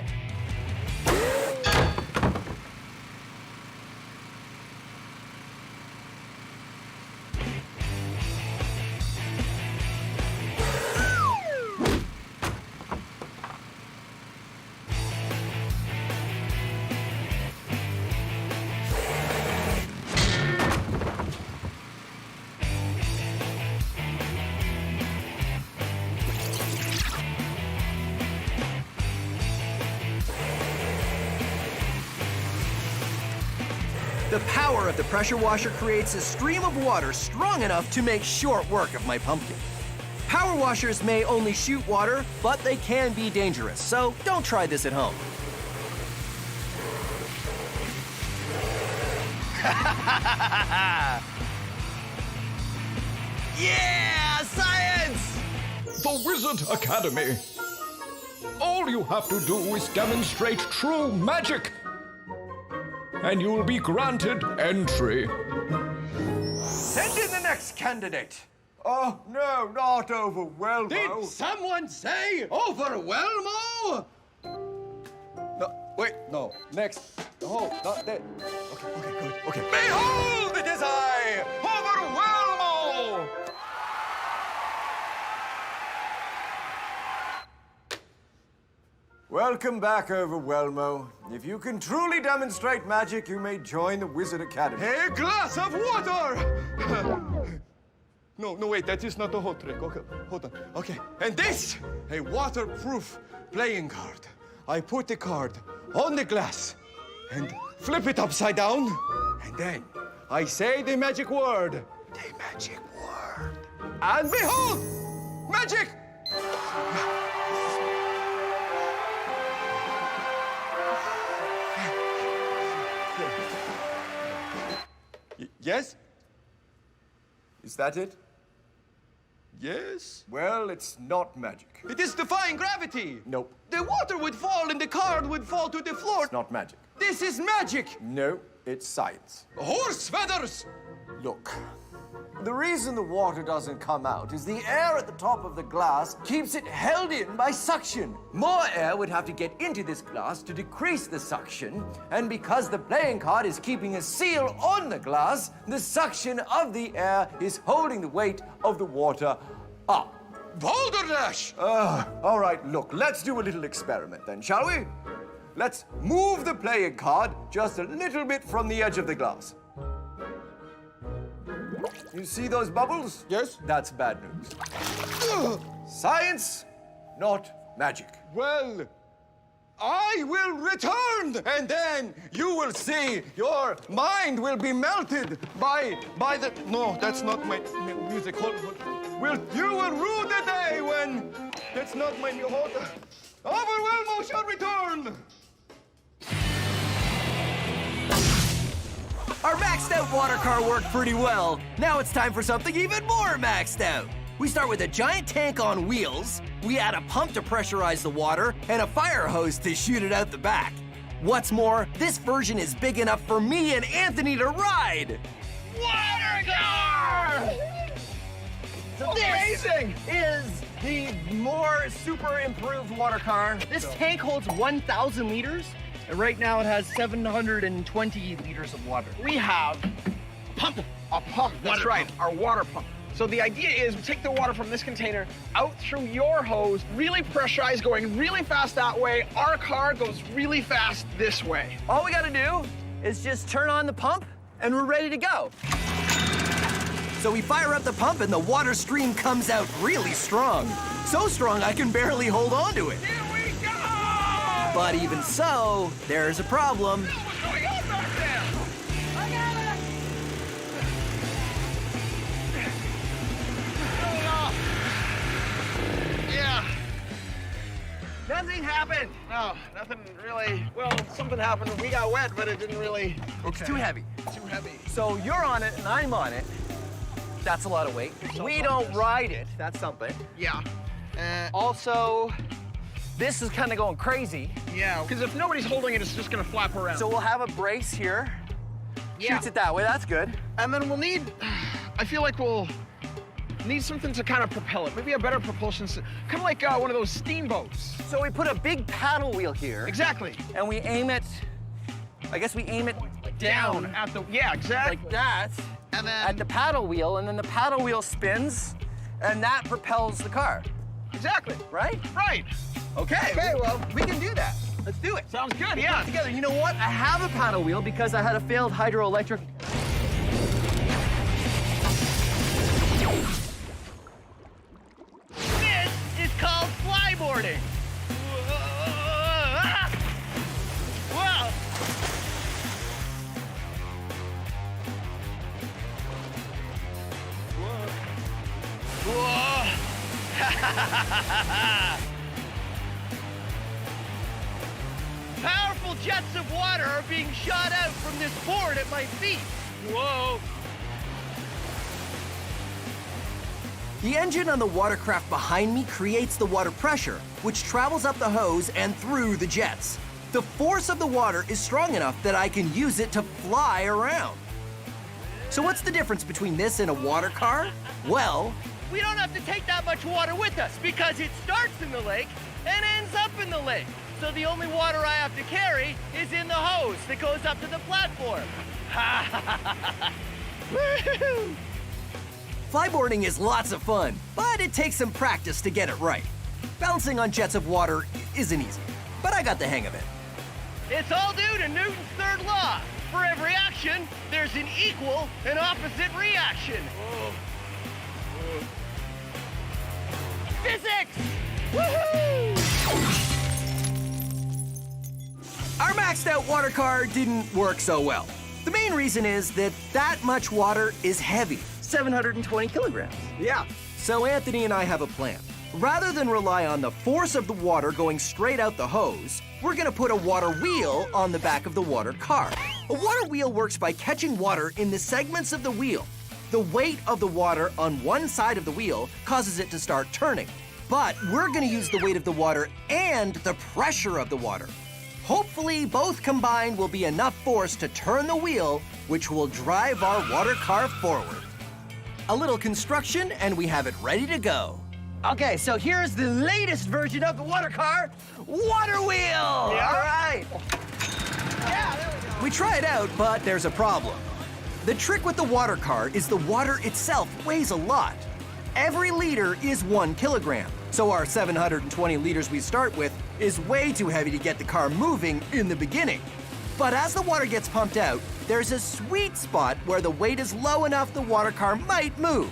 S4: The power of the pressure washer creates a stream of water strong enough to make short work of my pumpkin. Power washers may only shoot water, but they can be dangerous, so don't try this at home.
S1: Yeah, science!
S10: The Wizard Academy. All you have to do is demonstrate true magic, and you'll be granted entry.
S1: Send in the next candidate.
S15: Oh, no, not Overwhelmo.
S1: Did someone say Overwhelmo?
S15: No, wait, no. Next. Oh, not that. Okay, good. Okay.
S1: Behold, it is I, Overwhelmo!
S15: Welcome back, Overwhelmo. If you can truly demonstrate magic, you may join the Wizard Academy.
S10: A glass of water!
S15: No, wait, that is not the whole trick. Okay, hold on. Okay, and this, a waterproof playing card. I put the card on the glass and flip it upside down, and then I say the magic word. The magic word. And behold, magic! Yes? Is that it? Yes? Well, it's not magic. It is defying gravity! Nope. The water would fall and the card would fall to the floor. It's not magic. This is magic! No, it's science. Horse feathers! Look. The reason the water doesn't come out is the air at the top of the glass keeps it held in by suction. More air would have to get into this glass to decrease the suction, and because the playing card is keeping a seal on the glass, the suction of the air is holding the weight of the water up. Balderdash! All right, look, let's do a little experiment then, shall we? Let's move the playing card just a little bit from the edge of the glass. You see those bubbles? Yes. That's bad news. Science, not magic. Well, I will return, and then you will see your mind will be melted by the... No, that's not my music. Hold. You will rue the day when... That's not my... Hold. Overwhelmo shall return.
S4: Our maxed out water car worked pretty well. Now it's time for something even more maxed out. We start with a giant tank on wheels, we add a pump to pressurize the water, and a fire hose to shoot it out the back. What's more, this version is big enough for me and Anthony to ride.
S3: Water car! So
S4: Amazing!
S3: This is the more super improved water car. This tank holds 1,000 liters. And right now it has 720 liters of water.
S13: We have a pump. That's right, our water pump. So the idea is we take the water from this container out through your hose, really pressurized, going really fast that way. Our car goes really fast this way.
S3: All we gotta do is just turn on the pump and we're ready to go.
S4: So we fire up the pump and the water stream comes out really strong. So strong I can barely hold on to it. But even so, there's a problem.
S13: What's going on back there? I got it! Yeah.
S3: Nothing happened.
S13: No, nothing really. Well, something happened. We got wet, but it didn't really.
S3: It's too heavy.
S13: Too heavy.
S3: So you're on it and I'm on it. That's a lot of weight. We don't ride it. That's something.
S13: Yeah.
S3: Also, this is kind of going crazy.
S13: Yeah, because if nobody's holding it, it's just going to flap around.
S3: So we'll have a brace here.
S13: Yeah.
S3: Shoots it that way. That's good.
S13: And then we'll need, I feel like we'll need something to kind of propel it. Maybe a better propulsion system. Kind of like one of those steamboats.
S3: So we put a big paddle wheel here.
S13: Exactly.
S3: And we aim it, I guess we aim it down.
S13: At the, yeah, exactly.
S3: Like that.
S13: And then
S3: at the paddle wheel, and then the paddle wheel spins, and that propels the car.
S13: Exactly.
S3: Right?
S13: Right.
S3: Okay.
S13: Okay, well,
S3: we can do that. Let's do it.
S13: Sounds good,
S3: We'll
S13: yeah.
S3: put it together. You know what? I have a paddle wheel because I had a failed hydroelectric. This is called flyboarding. Whoa. Whoa. Powerful jets of water are being shot out from this board at my feet. Whoa.
S4: The engine on the watercraft behind me creates the water pressure, which travels up the hose and through the jets. The force of the water is strong enough that I can use it to fly around. So what's the difference between this and a water car? Well,
S3: We don't have to take that much water with us because it starts in the lake and ends up in the lake. So the only water I have to carry is in the hose that goes up to the platform.
S4: flyboarding is lots of fun, but it takes some practice to get it right. Balancing on jets of water isn't easy, but I got the hang of it.
S3: It's all due to Newton's third law. For every action, there's an equal and opposite reaction. Physics! Woohoo!
S4: Our maxed out water car didn't work so well. The main reason is that much water is heavy.
S1: 720 kilograms.
S4: Yeah. So Anthony and I have a plan. Rather than rely on the force of the water going straight out the hose, we're gonna put a water wheel on the back of the water car. A water wheel works by catching water in the segments of the wheel. The weight of the water on one side of the wheel causes it to start turning. But we're gonna use the weight of the water and the pressure of the water. Hopefully, both combined will be enough force to turn the wheel, which will drive our water car forward. A little construction, and we have it ready to go.
S3: Okay, so here's the latest version of the water car, water wheel!
S4: Yeah.
S3: All right.
S4: We try it out, but there's a problem. The trick with the water car is the water itself weighs a lot. Every liter is 1 kilogram, so our 720 liters we start with is way too heavy to get the car moving in the beginning. But as the water gets pumped out, there's a sweet spot where the weight is low enough the water car might move.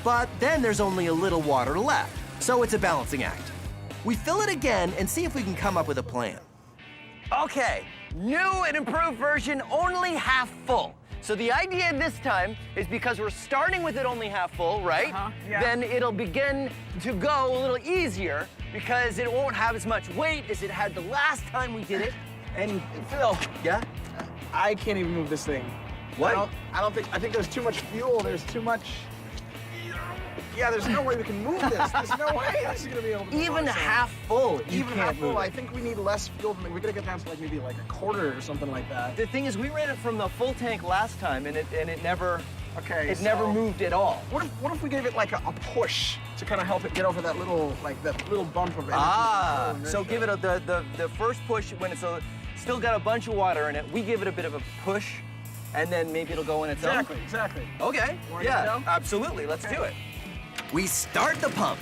S4: But then there's only a little water left, so it's a balancing act. We fill it again and see if we can come up with a plan.
S3: Okay, new and improved version, only half full. So the idea this time is because we're starting with it only half full, right?
S17: Yeah.
S3: Then it'll begin to go a little easier because it won't have as much weight as it had the last time we did it.
S13: And Phil,
S3: Yeah?
S13: I can't even move this thing.
S3: What?
S13: I think there's too much fuel. There's too much. Yeah, there's no way we can move this. There's no way this is gonna be able to.
S3: Even half full, you
S13: Even
S3: can't
S13: half full,
S3: move
S13: I
S3: it.
S13: think we need less fuel. We gotta get down to like maybe like a quarter or something like that.
S1: The thing is, we ran it from the full tank last time, and it never
S13: never
S1: moved at all.
S13: What if we gave it like a push to kind of help it get over that little bump of energy?
S1: So give it the first push when it's still got a bunch of water in it. We give it a bit of a push, and then maybe it'll go in its own.
S13: Exactly.
S1: Okay.
S13: Wanna
S1: Yeah.
S13: get it
S1: Absolutely. Let's do it.
S4: We start the pump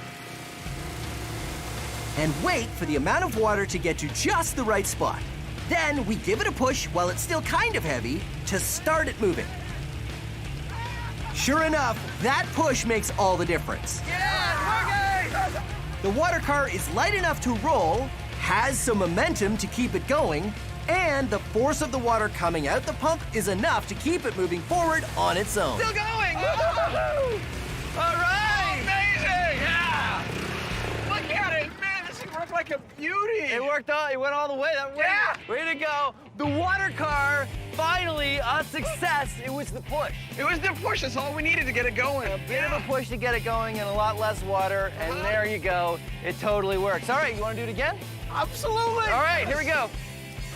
S4: and wait for the amount of water to get to just the right spot. Then we give it a push while it's still kind of heavy to start it moving. Sure enough, that push makes all the difference. The water car is light enough to roll, has some momentum to keep it going, and the force of the water coming out the pump is enough to keep it moving forward on its own.
S3: Still going! All right!
S13: Amazing! Yeah! Look at it, man! This thing worked like a beauty.
S3: It worked all. It went all the way.
S13: Yeah!
S3: Way to go! The water car, finally a success. It was the push.
S13: It was the push. That's all we needed to get it going.
S3: A bit of a push to get it going, and a lot less water. And there you go. It totally works. All right, you want to do it again?
S13: Absolutely.
S3: All right, here we go.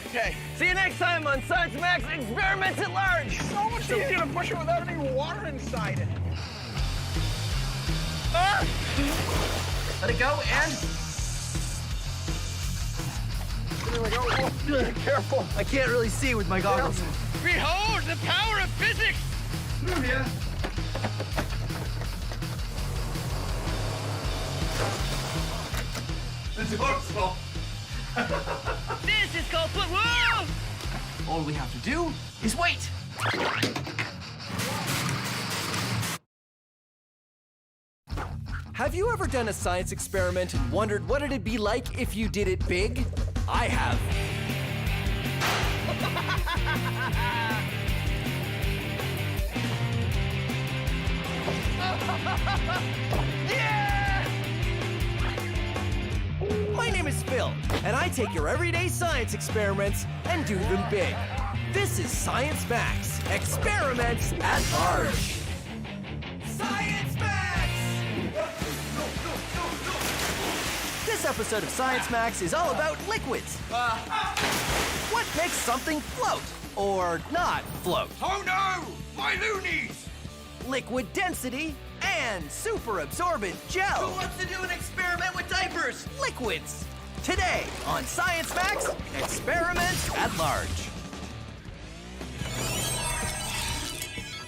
S13: Okay.
S3: See you next time on Science Max Experiments at Large.
S13: So much easier to push it without any water inside it.
S3: Let it go and.
S13: There we go. Oh, careful.
S3: I can't really see with my goggles.
S13: Behold the power of physics. Yeah.
S15: This works well.
S3: This is called whoa!
S1: All we have to do is wait.
S4: Have you ever done a science experiment and wondered what it'd be like if you did it big? I have. My name is Phil, and I take your everyday science experiments and do them big. This is Science Max, Experiments at Large. Science Max! This episode of Science Max is all about liquids. What makes something float or not float?
S15: Oh no! My loonies!
S4: Liquid density and super absorbent gel.
S3: Who wants to do an experiment with diapers?
S4: Liquids. Today on Science Max, Experiments at Large.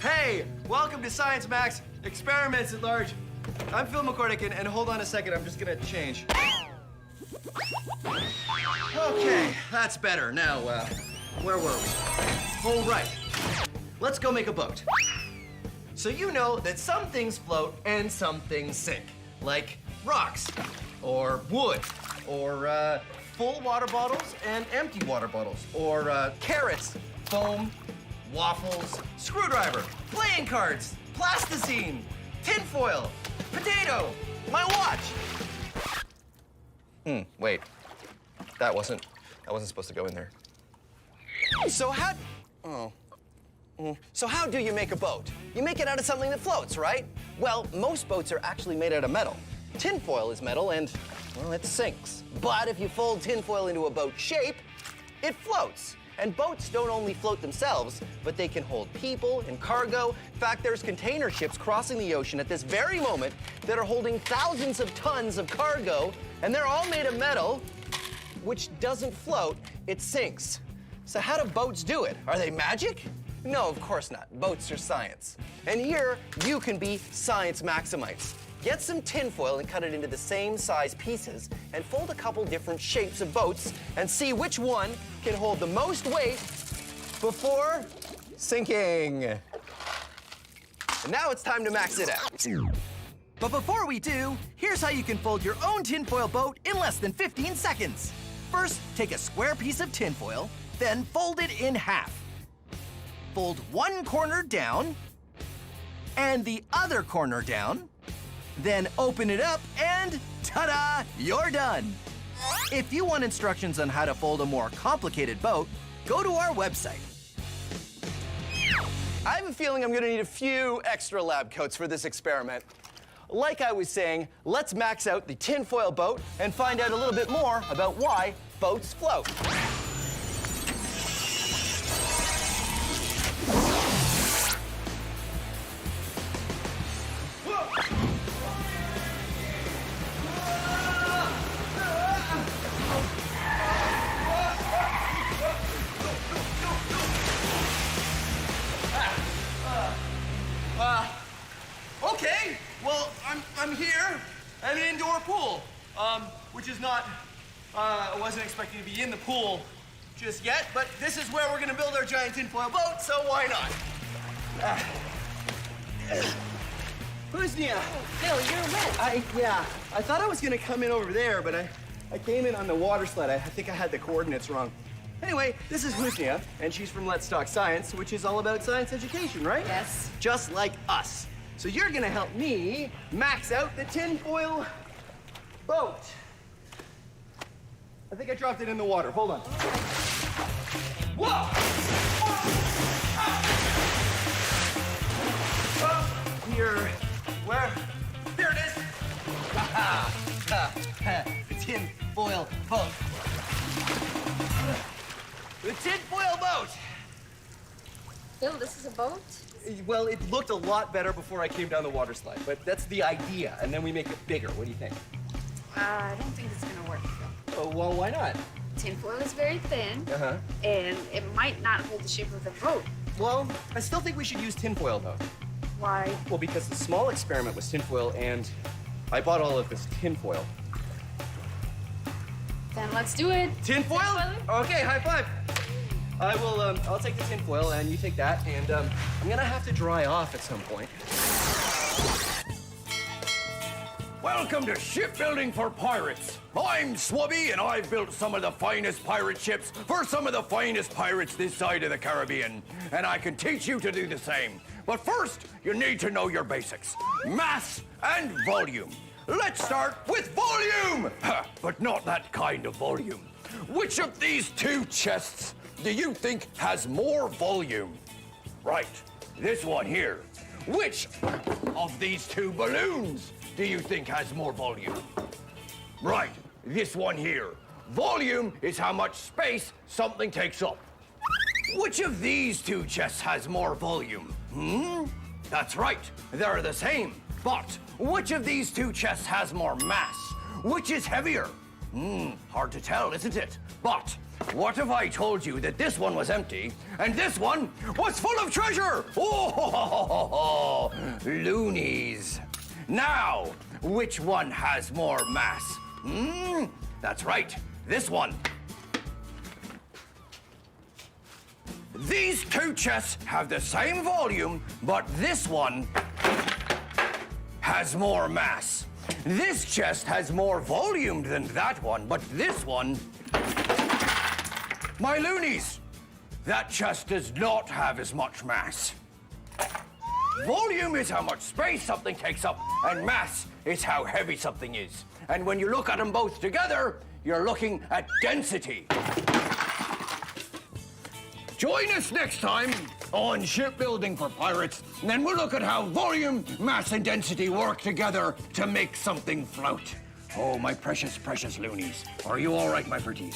S1: Hey, welcome to Science Max Experiments at Large. I'm Phil McCordick, and hold on a second, I'm just gonna change. Okay, that's better. Now, where were we? Oh, right. Let's go make a boat.
S20: So you know that some things float and some things sink, like rocks, or wood, or full water bottles and empty water bottles, or carrots, foam, waffles, screwdriver, playing cards, plasticine, tinfoil, potato, my watch.
S1: Wait. That wasn't supposed to go in there. So how do you make a boat? You make it out of something that floats, right? Well, most boats are actually made out of metal. Tinfoil is metal and, well, it sinks. But if you fold tinfoil into a boat shape, it floats. And boats don't only float themselves, but they can hold people and cargo. In fact, there's container ships crossing the ocean at this very moment that are holding thousands of tons of cargo, and they're all made of metal, which doesn't float, it sinks. So how do boats do it? Are they magic? No, of course not. Boats are science. And here, you can be science maximites. Get some tinfoil and cut it into the same size pieces and fold a couple different shapes of boats and see which one can hold the most weight before sinking. And now it's time to max it out.
S20: But before we do, here's how you can fold your own tinfoil boat in less than 15 seconds. First, take a square piece of tinfoil, then fold it in half. Fold one corner down and the other corner down. Then open it up and ta-da, you're done. If you want instructions on how to fold a more complicated boat, go to our website.
S1: I have a feeling I'm gonna need a few extra lab coats for this experiment. Like I was saying, let's max out the tinfoil boat and find out a little bit more about why boats float.
S20: Okay, well, I'm here at an indoor pool, which is not, I wasn't expecting to be in the pool just yet, but this is where we're gonna build our giant tinfoil boat, so why not? Huznia.
S1: Phil, you're wet.
S20: I thought I was gonna come in over there, but I came in on the water sled. I think I had the coordinates wrong. Anyway, this is Huznia, and she's from Let's Talk Science, which is all about science education, right?
S19: Yes.
S20: Just like us. So you're gonna help me max out the tinfoil boat. I think I dropped it in the water. Hold on. Whoa! Here, where? There it is. The tinfoil boat. The tinfoil boat.
S19: Phil, this is a boat?
S20: Well, it looked a lot better before I came down the water slide, but that's the idea, and then we make it bigger. What do you think?
S19: I don't think it's gonna work, Phil.
S20: Oh, well, why not?
S19: Tinfoil is very thin, and it might not hold the shape of the boat.
S20: Well, I still think we should use tinfoil, though.
S19: Why?
S20: Well, because the small experiment was tinfoil, and I bought all of this tinfoil.
S19: Then let's do it.
S20: Tinfoil? Okay, high five. I will, I'll take the tinfoil, and you take that, and I'm gonna have to dry off at some point.
S21: Welcome to Shipbuilding for Pirates. I'm Swubby, and I've built some of the finest pirate ships for some of the finest pirates this side of the Caribbean, and I can teach you to do the same. But first, you need to know your basics. Mass and volume. Let's start with volume! But not that kind of volume. Which of these two chests do you think has more volume? Right, this one here. Which of these two balloons do you think has more volume? Right, this one here. Volume is how much space something takes up. Which of these two chests has more volume? That's right, they're the same. But which of these two chests has more mass? Which is heavier? Hard to tell, isn't it? But what if I told you that this one was empty and this one was full of treasure? Oh, loonies. Now, which one has more mass? That's right, this one. The These two chests have the same volume, but this one has more mass. This chest has more volume than that one, but this one... My loonies! That chest does not have as much mass. Volume is how much space something takes up, and mass is how heavy something is. And when you look at them both together, you're looking at density. Join us next time on Shipbuilding for Pirates, and then we'll look at how volume, mass, and density work together to make something float. Oh, my precious, precious loonies. Are you all right, my pretties?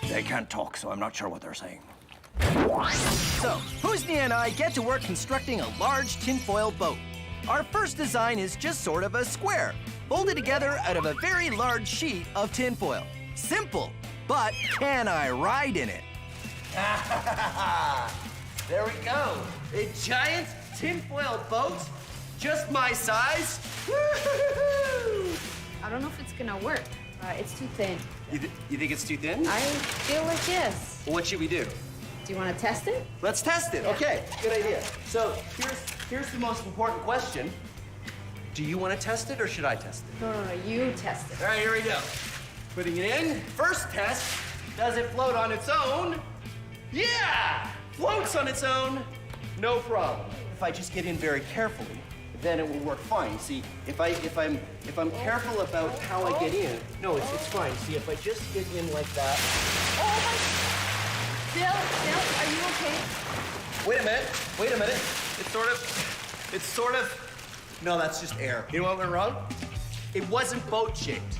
S21: They can't talk, so I'm not sure what they're saying.
S4: So, Husni and I get to work constructing a large tinfoil boat. Our first design is just sort of a square, folded together out of a very large sheet of tinfoil. Simple, but can I ride in it?
S1: There we go. A giant tinfoil boat, just my size. Woo-hoo-hoo-hoo.
S6: I don't know if it's gonna work. It's too thin.
S1: You think it's too thin?
S6: I feel like yes.
S1: What should we do?
S6: Do you want to test it?
S1: Let's test it. Okay, good idea. So here's the most important question. Do you want to test it or should I test it?
S6: No, you test it.
S1: All right, here we go. Putting it in. First test, does it float on its own? Yeah! Floats on its own, no problem. If I just get in very carefully, then it will work fine. See, if I'm careful about how I get in, no, it's fine. See, if I just get in like that.
S6: Oh my! Bill, are you okay?
S1: Wait a minute. It's sort of, no, that's just air. You know what went wrong? It wasn't boat shaped.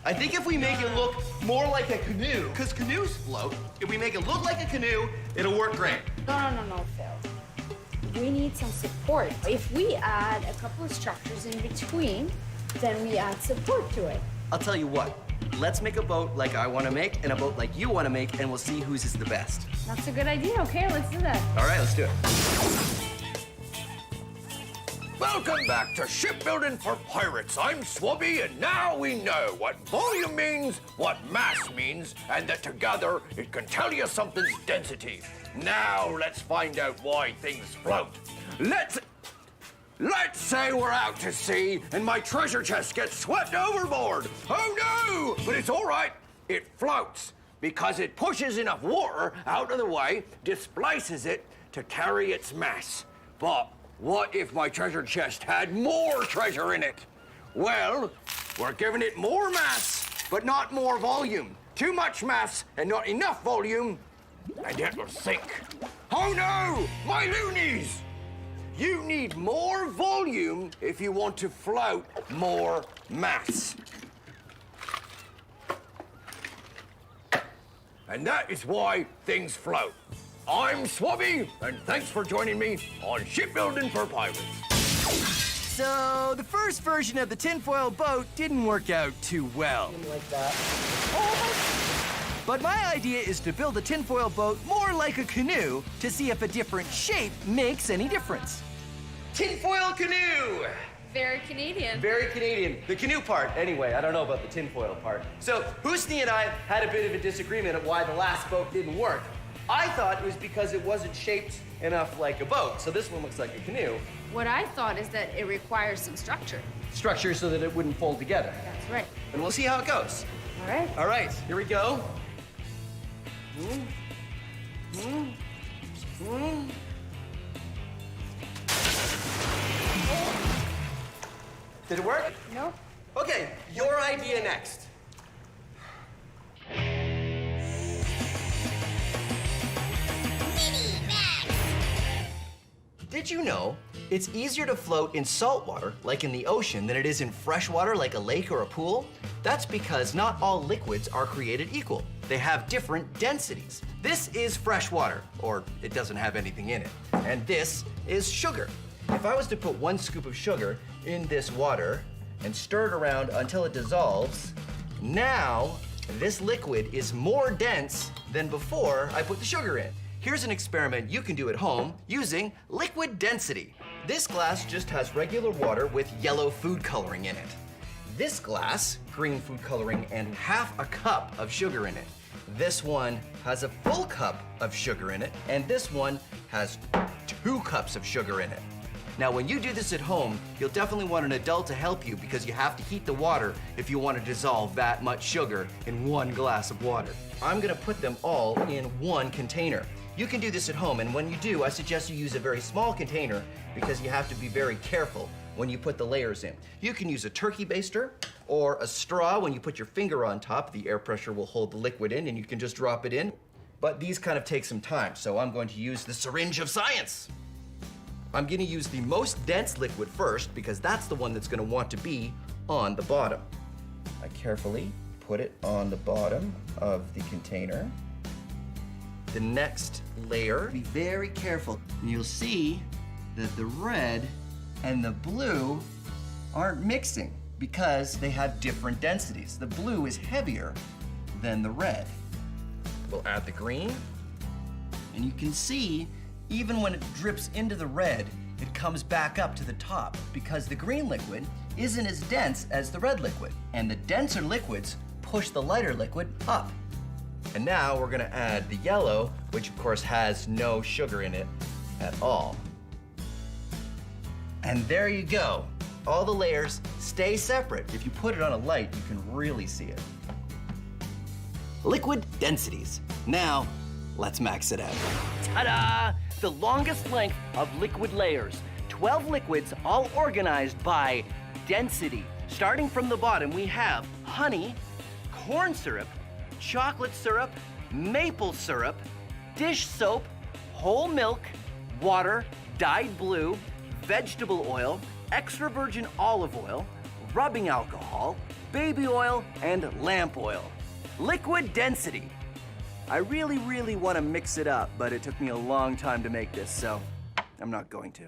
S1: I think if we make it look more like a canoe, because canoes float, if we make it look like a canoe, it'll work great.
S6: No, Phil. We need some support. If we add a couple of structures in between, then we add support to it.
S1: I'll tell you what, let's make a boat like I want to make and a boat like you want to make, and we'll see whose is the best.
S6: That's a good idea. Okay, let's do that.
S1: All right, let's do it.
S21: Welcome back to Shipbuilding for Pirates. I'm Swubby, and now we know what volume means, what mass means, and that together it can tell you something's density. Now let's find out why things float. Let's say we're out to sea and my treasure chest gets swept overboard. Oh no! But it's all right. It floats because it pushes enough water out of the way, displaces it to carry its mass. But what if my treasure chest had more treasure in it? Well, we're giving it more mass, but not more volume. Too much mass and not enough volume, and it will sink. Oh no, my loonies! You need more volume if you want to float more mass. And that is why things float. I'm Swubby, and thanks for joining me on Shipbuilding for Pirates.
S4: So, the first version of the tinfoil boat didn't work out too well.
S1: Like that.
S4: But my idea is to build a tinfoil boat more like a canoe to see if a different shape makes any difference.
S1: Tinfoil canoe!
S6: Very Canadian.
S1: Very Canadian. The canoe part, anyway. I don't know about the tinfoil part. So, Husni and I had a bit of a disagreement of why the last boat didn't work. I thought it was because it wasn't shaped enough like a boat, so this one looks like a canoe.
S6: What I thought is that it requires some structure.
S1: Structure so that it wouldn't fold together.
S6: That's right.
S1: And we'll see how it goes.
S6: All right.
S1: All right, here we go. Did it work?
S6: No.
S1: Okay, your idea next. Did you know it's easier to float in salt water, like in the ocean, than it is in fresh water, like a lake or a pool? That's because not all liquids are created equal. They have different densities. This is fresh water, or it doesn't have anything in it. And this is sugar. If I was to put 1 scoop of sugar in this water and stir it around until it dissolves, now this liquid is more dense than before I put the sugar in. Here's an experiment you can do at home using liquid density. This glass just has regular water with yellow food coloring in it. This glass, green food coloring and 1/2 cup of sugar in it.
S20: This one has a full cup of sugar in it, and this one has 2 cups of sugar in it. Now, when you do this at home, you'll definitely want an adult to help you because you have to heat the water if you want to dissolve that much sugar in 1 glass of water. I'm gonna put them all in 1 container. You can do this at home, and when you do, I suggest you use a very small container because you have to be very careful when you put the layers in. You can use a turkey baster or a straw. When you put your finger on top, the air pressure will hold the liquid in and you can just drop it in. But these kind of take some time, so I'm going to use the syringe of science. I'm gonna use the most dense liquid first because that's the one that's gonna want to be on the bottom. I carefully put it on the bottom of the container. The next layer, be very careful. And you'll see that the red and the blue aren't mixing because they have different densities. The blue is heavier than the red. We'll add the green, and you can see even when it drips into the red, it comes back up to the top because the green liquid isn't as dense as the red liquid, and the denser liquids push the lighter liquid up. And now we're gonna add the yellow, which of course has no sugar in it at all. And there you go. All the layers stay separate. If you put it on a light, you can really see it. Liquid densities. Now, let's max it out. Ta-da! The longest length of liquid layers. 12 liquids, all organized by density. Starting from the bottom, we have honey, corn syrup, chocolate syrup, maple syrup, dish soap, whole milk, water, dyed blue, vegetable oil, extra virgin olive oil, rubbing alcohol, baby oil, and lamp oil. Liquid density. I really, really want to mix it up, but it took me a long time to make this, so I'm not going to.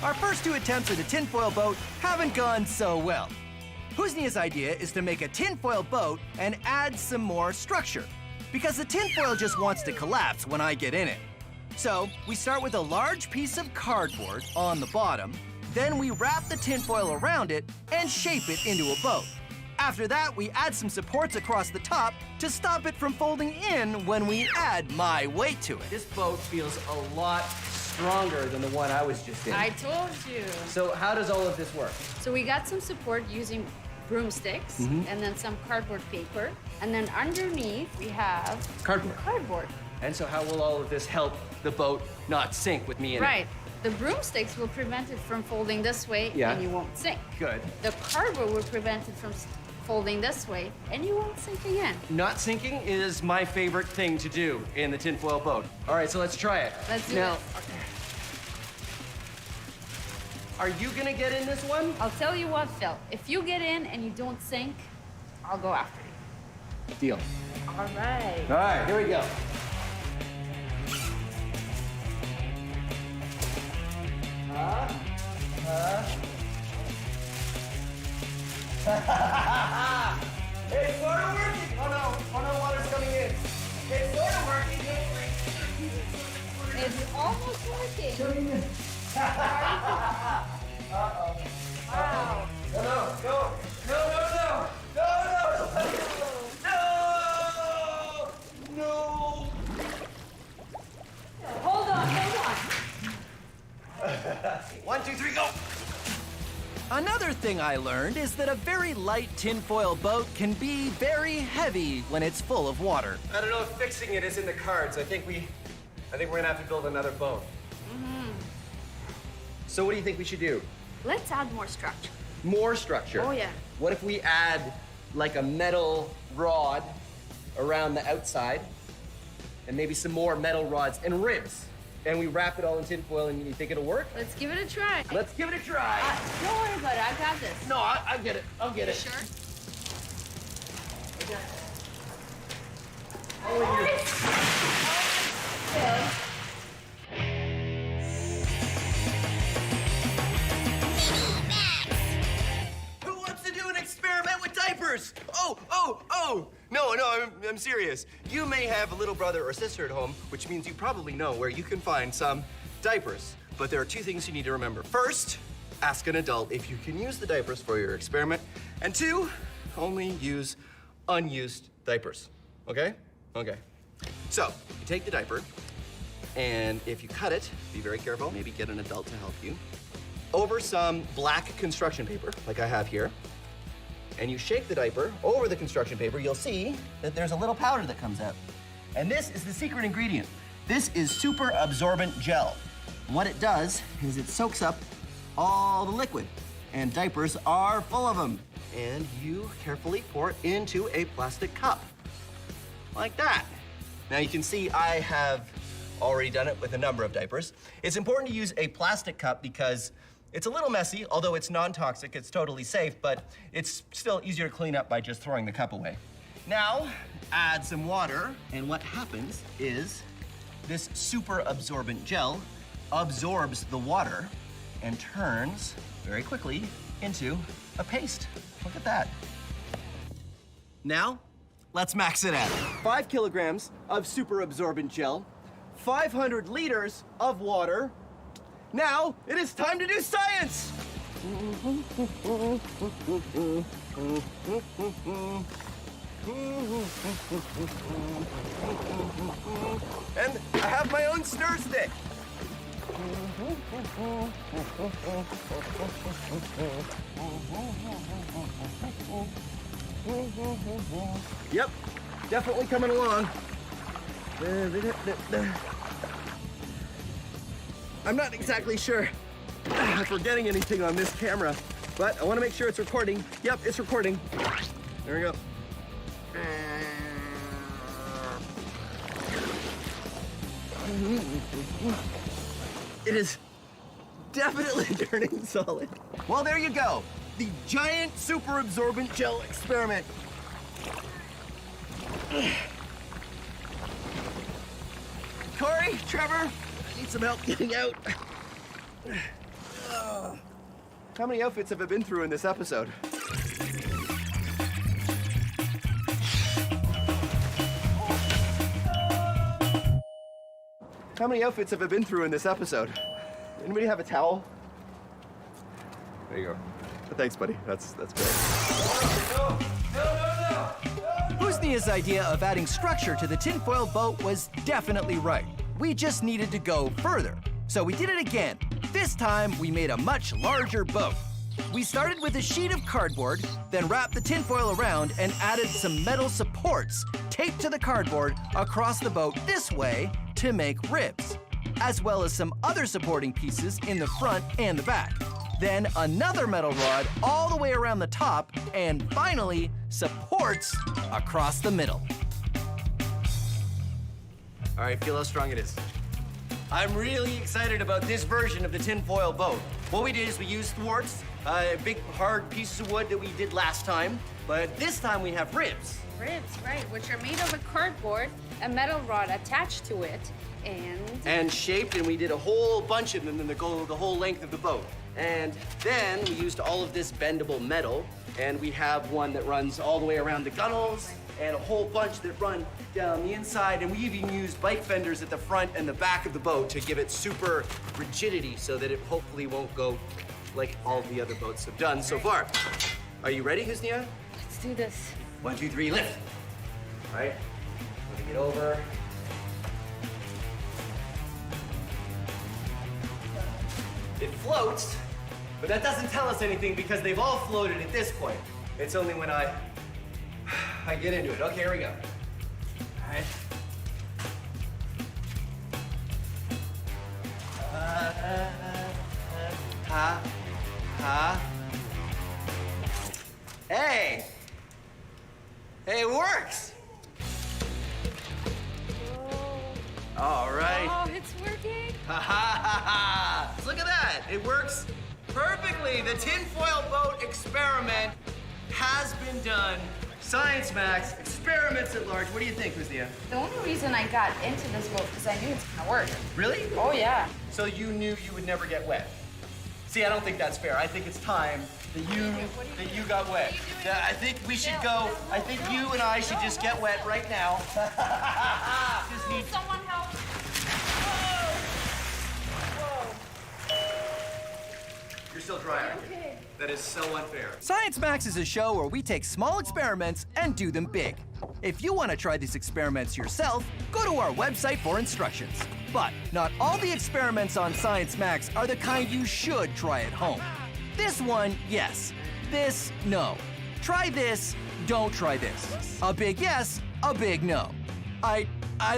S20: Our first 2 attempts at a tinfoil boat haven't gone so well. Husnia's idea is to make a tinfoil boat and add some more structure, because the tinfoil just wants to collapse when I get in it. So we start with a large piece of cardboard on the bottom, then we wrap the tinfoil around it and shape it into a boat. After that, we add some supports across the top to stop it from folding in when we add my weight to it. This boat feels a lot stronger than the one I was just in.
S6: I told you.
S20: So how does all of this work?
S6: So we got some support using broomsticks and then some cardboard paper. And then underneath we have cardboard.
S20: And so how will all of this help the boat not sink with me in it?
S6: Right. The broomsticks will prevent it from folding this way and you won't sink.
S20: Good.
S6: The cardboard will prevent it from folding this way and you won't sink again.
S20: Not sinking is my favorite thing to do in the tinfoil boat. All right, so let's try it.
S6: Let's do
S20: now,
S6: it.
S20: Are you gonna get in this one?
S6: I'll tell you what, Phil. If you get in and you don't sink, I'll go after you.
S20: Deal.
S6: All right.
S20: All right, here we go. It's sort of working. Oh no, water's coming in. It's sort of working.
S6: It's almost working.
S20: Uh-oh.
S6: Wow.
S20: No.
S6: Hold on.
S20: 1, 2, 3, go. Another thing I learned is that a very light tinfoil boat can be very heavy when it's full of water. I don't know if fixing it is in the cards. I think we're gonna have to build another boat. So what do you think we should do?
S6: Let's add more structure.
S20: More structure?
S6: Oh, yeah.
S20: What if we add like a metal rod around the outside and maybe some more metal rods and ribs? And we wrap it all in tinfoil, and you think it'll work?
S6: Let's give it a try.
S20: Let's give it a try.
S6: Don't worry about it. I got this.
S20: No, I'll get it. I'll get it.
S6: Sure?
S20: Who wants to do an experiment with diapers? Oh! No, I'm serious. You may have a little brother or sister at home, which means you probably know where you can find some diapers. But there are 2 things you need to remember. First, ask an adult if you can use the diapers for your experiment. And 2, only use unused diapers.
S1: Okay? Okay. So, you take the diaper, and if you cut it, be very careful, maybe get an adult to help you, over some black construction paper, like I have here, and you shake the diaper over the construction paper, you'll see that there's a little powder that comes out. And this is the secret ingredient. This is super absorbent gel. What it does is it soaks up all the liquid, and diapers are full of them. And you carefully pour it into a plastic cup, like that. Now you can see I have already done it with a number of diapers. It's important to use a plastic cup because it's a little messy, although it's non-toxic, it's totally safe, but it's still easier to clean up by just throwing the cup away. Now, add some water, and what happens is this super absorbent gel absorbs the water and turns very quickly into a paste. Look at that. Now, let's max it out. 5 kilograms of super absorbent gel, 500 liters of water. Now, it is time to do science! And I have my own stir stick. Yep, definitely coming along. I'm not exactly sure if we're getting anything on this camera, but I want to make sure it's recording. Yep, it's recording. There we go. It is definitely turning solid. Well, there you go. The giant super absorbent gel experiment. Corey, Trevor, I need some help getting out. How many outfits have I been through in this episode? How many outfits have I been through in this episode? Anybody have a towel? There you go. Thanks, buddy. That's great.
S4: Husnia's idea of adding structure to the tinfoil boat was definitely right. We just needed to go further. So we did it again. This time, we made a much larger boat. We started with a sheet of cardboard, then wrapped the tinfoil around and added some metal supports taped to the cardboard across the boat this way to make ribs, as well as some other supporting pieces in the front and the back. Then another metal rod all the way around the top, and finally, supports across the middle.
S1: All right, feel how strong it is. I'm really excited about this version of the tinfoil boat. What we did is we used thwarts, big hard pieces of wood that we did last time, but this time we have ribs.
S6: Ribs, right, which are made of a cardboard, a metal rod attached to it,
S1: and shaped, and we did a whole bunch of them that go the whole length of the boat. And then we used all of this bendable metal, and we have one that runs all the way around the gunnels, and a whole bunch that run down the inside, and we even used bike fenders at the front and the back of the boat to give it super rigidity so that it hopefully won't go like all the other boats have done so far. Are you ready, Husnia?
S6: Let's do this.
S1: 1, 2, 3, lift. All right, let me get over. It floats, but that doesn't tell us anything because they've all floated at this point. It's only when I get into it. Okay, here we go. All right. Hey! Hey, it works! All right.
S6: Oh, it's working.
S1: Ha ha ha ha! Look at that! It works perfectly. The tinfoil boat experiment has been done. Science Max, experiments at large. What do you think, Husnia?
S6: The only reason I got into this boat because I knew it's gonna work.
S1: Really?
S6: Oh, yeah.
S1: So you knew you would never get wet? See, I don't think that's fair. I think it's time that you got wet. I think we should go. I think you and I should just get wet right now. Just need
S6: someone help.
S1: You're still dry, aren't you? That is so unfair.
S4: Science Max is a show where we take small experiments and do them big. If you want to try these experiments yourself, go to our website for instructions. But not all the experiments on Science Max are the kind you should try at home. This one, yes. This, no. Try this, don't try this. A big yes, a big no. I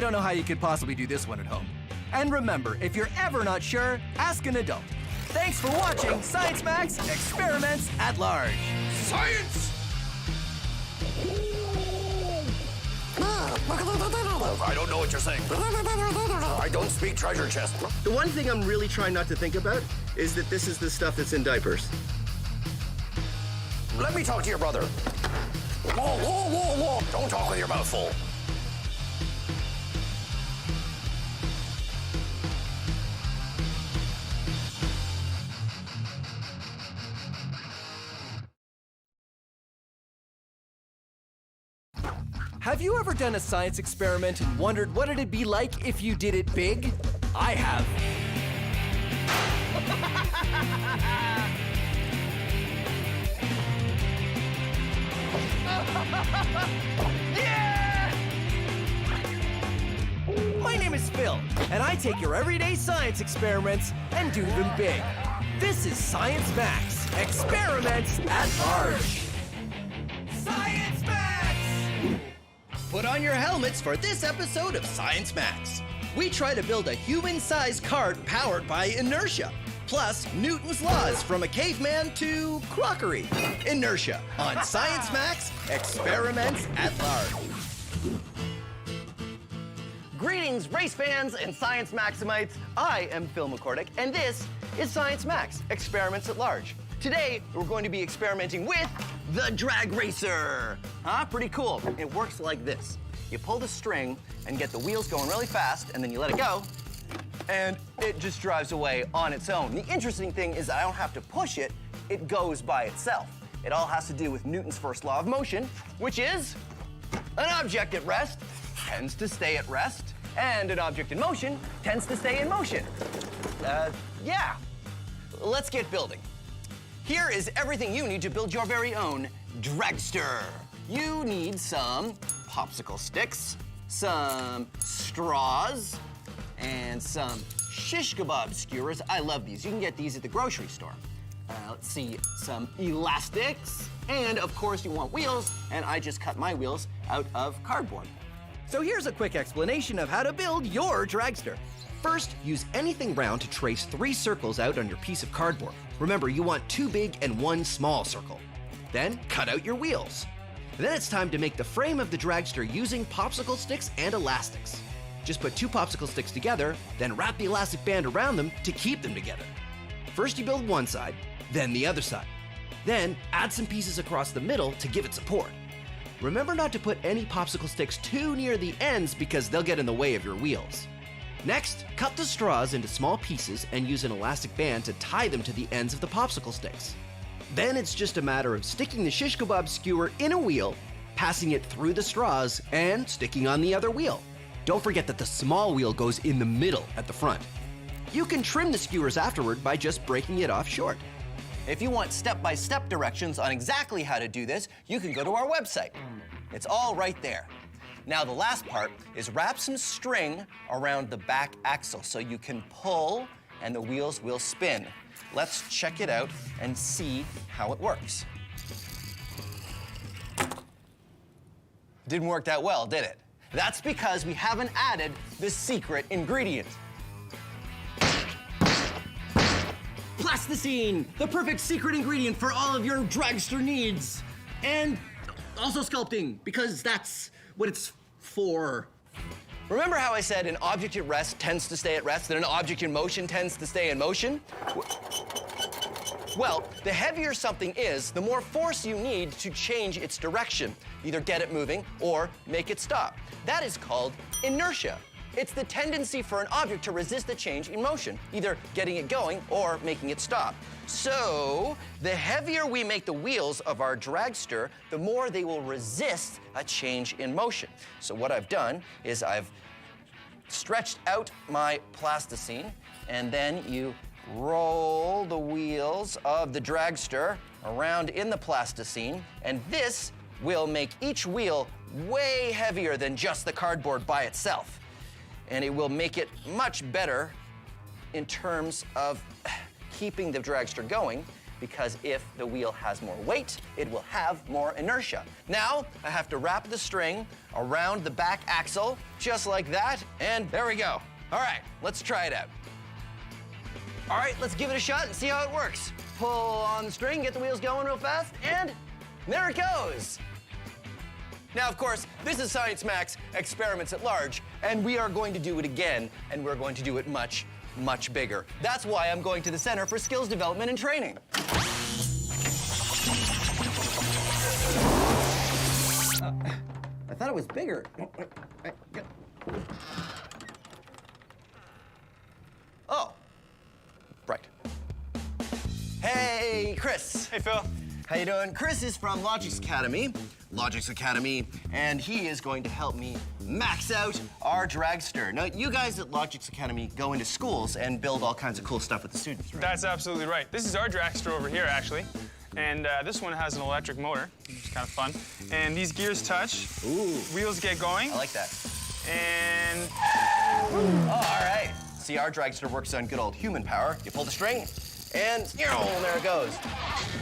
S4: don't know how you could possibly do this one at home. And remember, if you're ever not sure, ask an adult. Thanks for watching Science Max Experiments at Large.
S21: Science! I don't know what you're saying. I don't speak treasure chest.
S1: The one thing I'm really trying not to think about is that this is the stuff that's in diapers.
S21: Let me talk to your brother. Whoa, whoa, whoa, whoa. Don't talk with your mouth full.
S4: Have you ever done a science experiment and wondered what it'd be like if you did it big? I have. Yeah! My name is Phil, and I take your everyday science experiments and do them big. This is Science Max, Experiments at Large. Science Max!
S20: Put on your helmets for this episode of Science Max. We try to build a human-sized cart powered by inertia, plus Newton's laws from a caveman to crockery. Inertia on Science Max Experiments at Large.
S1: Greetings, race fans and Science Maximites. I am Phil McCordick, and this is Science Max Experiments at Large. Today, we're going to be experimenting with the drag racer. Huh? Pretty cool. It works like this. You pull the string and get the wheels going really fast, and then you let it go, and it just drives away on its own. The interesting thing is I don't have to push it, it goes by itself. It all has to do with Newton's first law of motion, which is an object at rest tends to stay at rest, and an object in motion tends to stay in motion. Yeah. Let's get building. Here is everything you need to build your very own dragster. You need some popsicle sticks, some straws, and some shish kebab skewers. I love these. You can get these at the grocery store. Let's see, some elastics, and of course you want wheels, and I just cut my wheels out of cardboard.
S4: So here's a quick explanation of how to build your dragster.
S20: First, use anything round to trace 3 circles out on your piece of cardboard. Remember, you want 2 big and 1 small circle. Then, cut out your wheels. Then it's time to make the frame of the dragster using popsicle sticks and elastics. Just put 2 popsicle sticks together, then wrap the elastic band around them to keep them together. First you build one side, then the other side. Then, add some pieces across the middle to give it support. Remember not to put any popsicle sticks too near the ends because they'll get in the way of your wheels. Next, cut the straws into small pieces and use an elastic band to tie them to the ends of the popsicle sticks. Then it's just a matter of sticking the shish kebab skewer in a wheel, passing it through the straws, and sticking on the other wheel. Don't forget that the small wheel goes in the middle at the front. You can trim the skewers afterward by just breaking it off short.
S1: If you want step-by-step directions on exactly how to do this, you can go to our website. It's all right there. Now the last part is wrap some string around the back axle so you can pull and the wheels will spin. Let's check it out and see how it works. Didn't work that well, did it? That's because we haven't added the secret ingredient. Plasticine, the perfect secret ingredient for all of your dragster needs. And also sculpting, because that's what it's for. Remember how I said an object at rest tends to stay at rest and an object in motion tends to stay in motion? Well, the heavier something is, the more force you need to change its direction. Either get it moving or make it stop. That is called inertia. It's the tendency for an object to resist a change in motion, either getting it going or making it stop. So, the heavier we make the wheels of our dragster, the more they will resist a change in motion. So what I've done is I've stretched out my plasticine, and then you roll the wheels of the dragster around in the plasticine, and this will make each wheel way heavier than just the cardboard by itself. And it will make it much better in terms of keeping the dragster going, because if the wheel has more weight, it will have more inertia. Now, I have to wrap the string around the back axle, just like that, and there we go. All right, let's try it out. All right, let's give it a shot and see how it works. Pull on the string, get the wheels going real fast, and there it goes. Now, of course, this is Science Max Experiments at Large, and we are going to do it again, and we're going to do it much, much bigger. That's why I'm going to the Center for Skills Development and Training. I thought it was bigger. Oh, right. Hey, Chris.
S12: Hey, Phil.
S1: How you doing? Chris is from Logix Academy, and he is going to help me max out our dragster. Now, you guys at Logix Academy go into schools and build all kinds of cool stuff with the students, right?
S12: That's absolutely right. This is our dragster over here, actually. And this one has an electric motor, which is kind of fun. And these gears touch.
S1: Ooh.
S12: Wheels get going.
S1: I like that.
S12: And...
S1: Oh, all right. See, our dragster works on good old human power. You pull the string, and there it goes.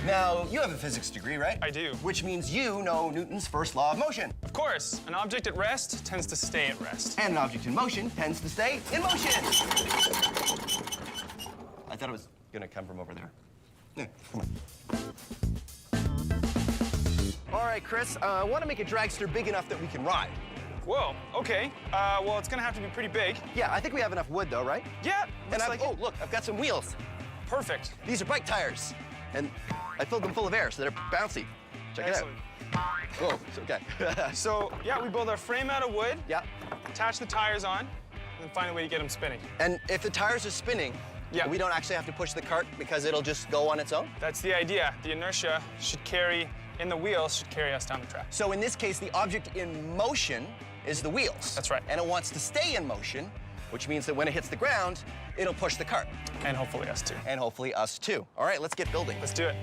S1: Now, you have a physics degree, right?
S12: I do.
S1: Which means you know Newton's first law of motion.
S12: Of course, an object at rest tends to stay at rest.
S1: And an object in motion tends to stay in motion. I thought it was gonna come from over there. Yeah, come on. All right, Chris, I want to make a dragster big enough that we can ride.
S12: Whoa, okay. Well, it's gonna have to be pretty big.
S1: Yeah, I think we have enough wood, though, right?
S12: Yeah,
S1: And oh, look, I've got some wheels.
S12: Perfect.
S1: These are bike tires, and I filled them full of air, so they're bouncy. Check
S12: Excellent.
S1: it out. Whoa, it's okay.
S12: So, yeah, we build our frame out of wood.
S1: Yeah.
S12: Attach the tires on, and then find a way to get them spinning.
S1: And if the tires are spinning,
S12: yeah,
S1: we don't actually have to push the cart because it'll just go on its own?
S12: That's the idea. The inertia should carry, in the wheels, should carry us down the track.
S1: So in this case, the object in motion is the wheels.
S12: That's right.
S1: And it wants to stay in motion, which means that when it hits the ground, it'll push the cart.
S12: And hopefully us too.
S1: And hopefully us too. All right, let's get building.
S12: Let's do it.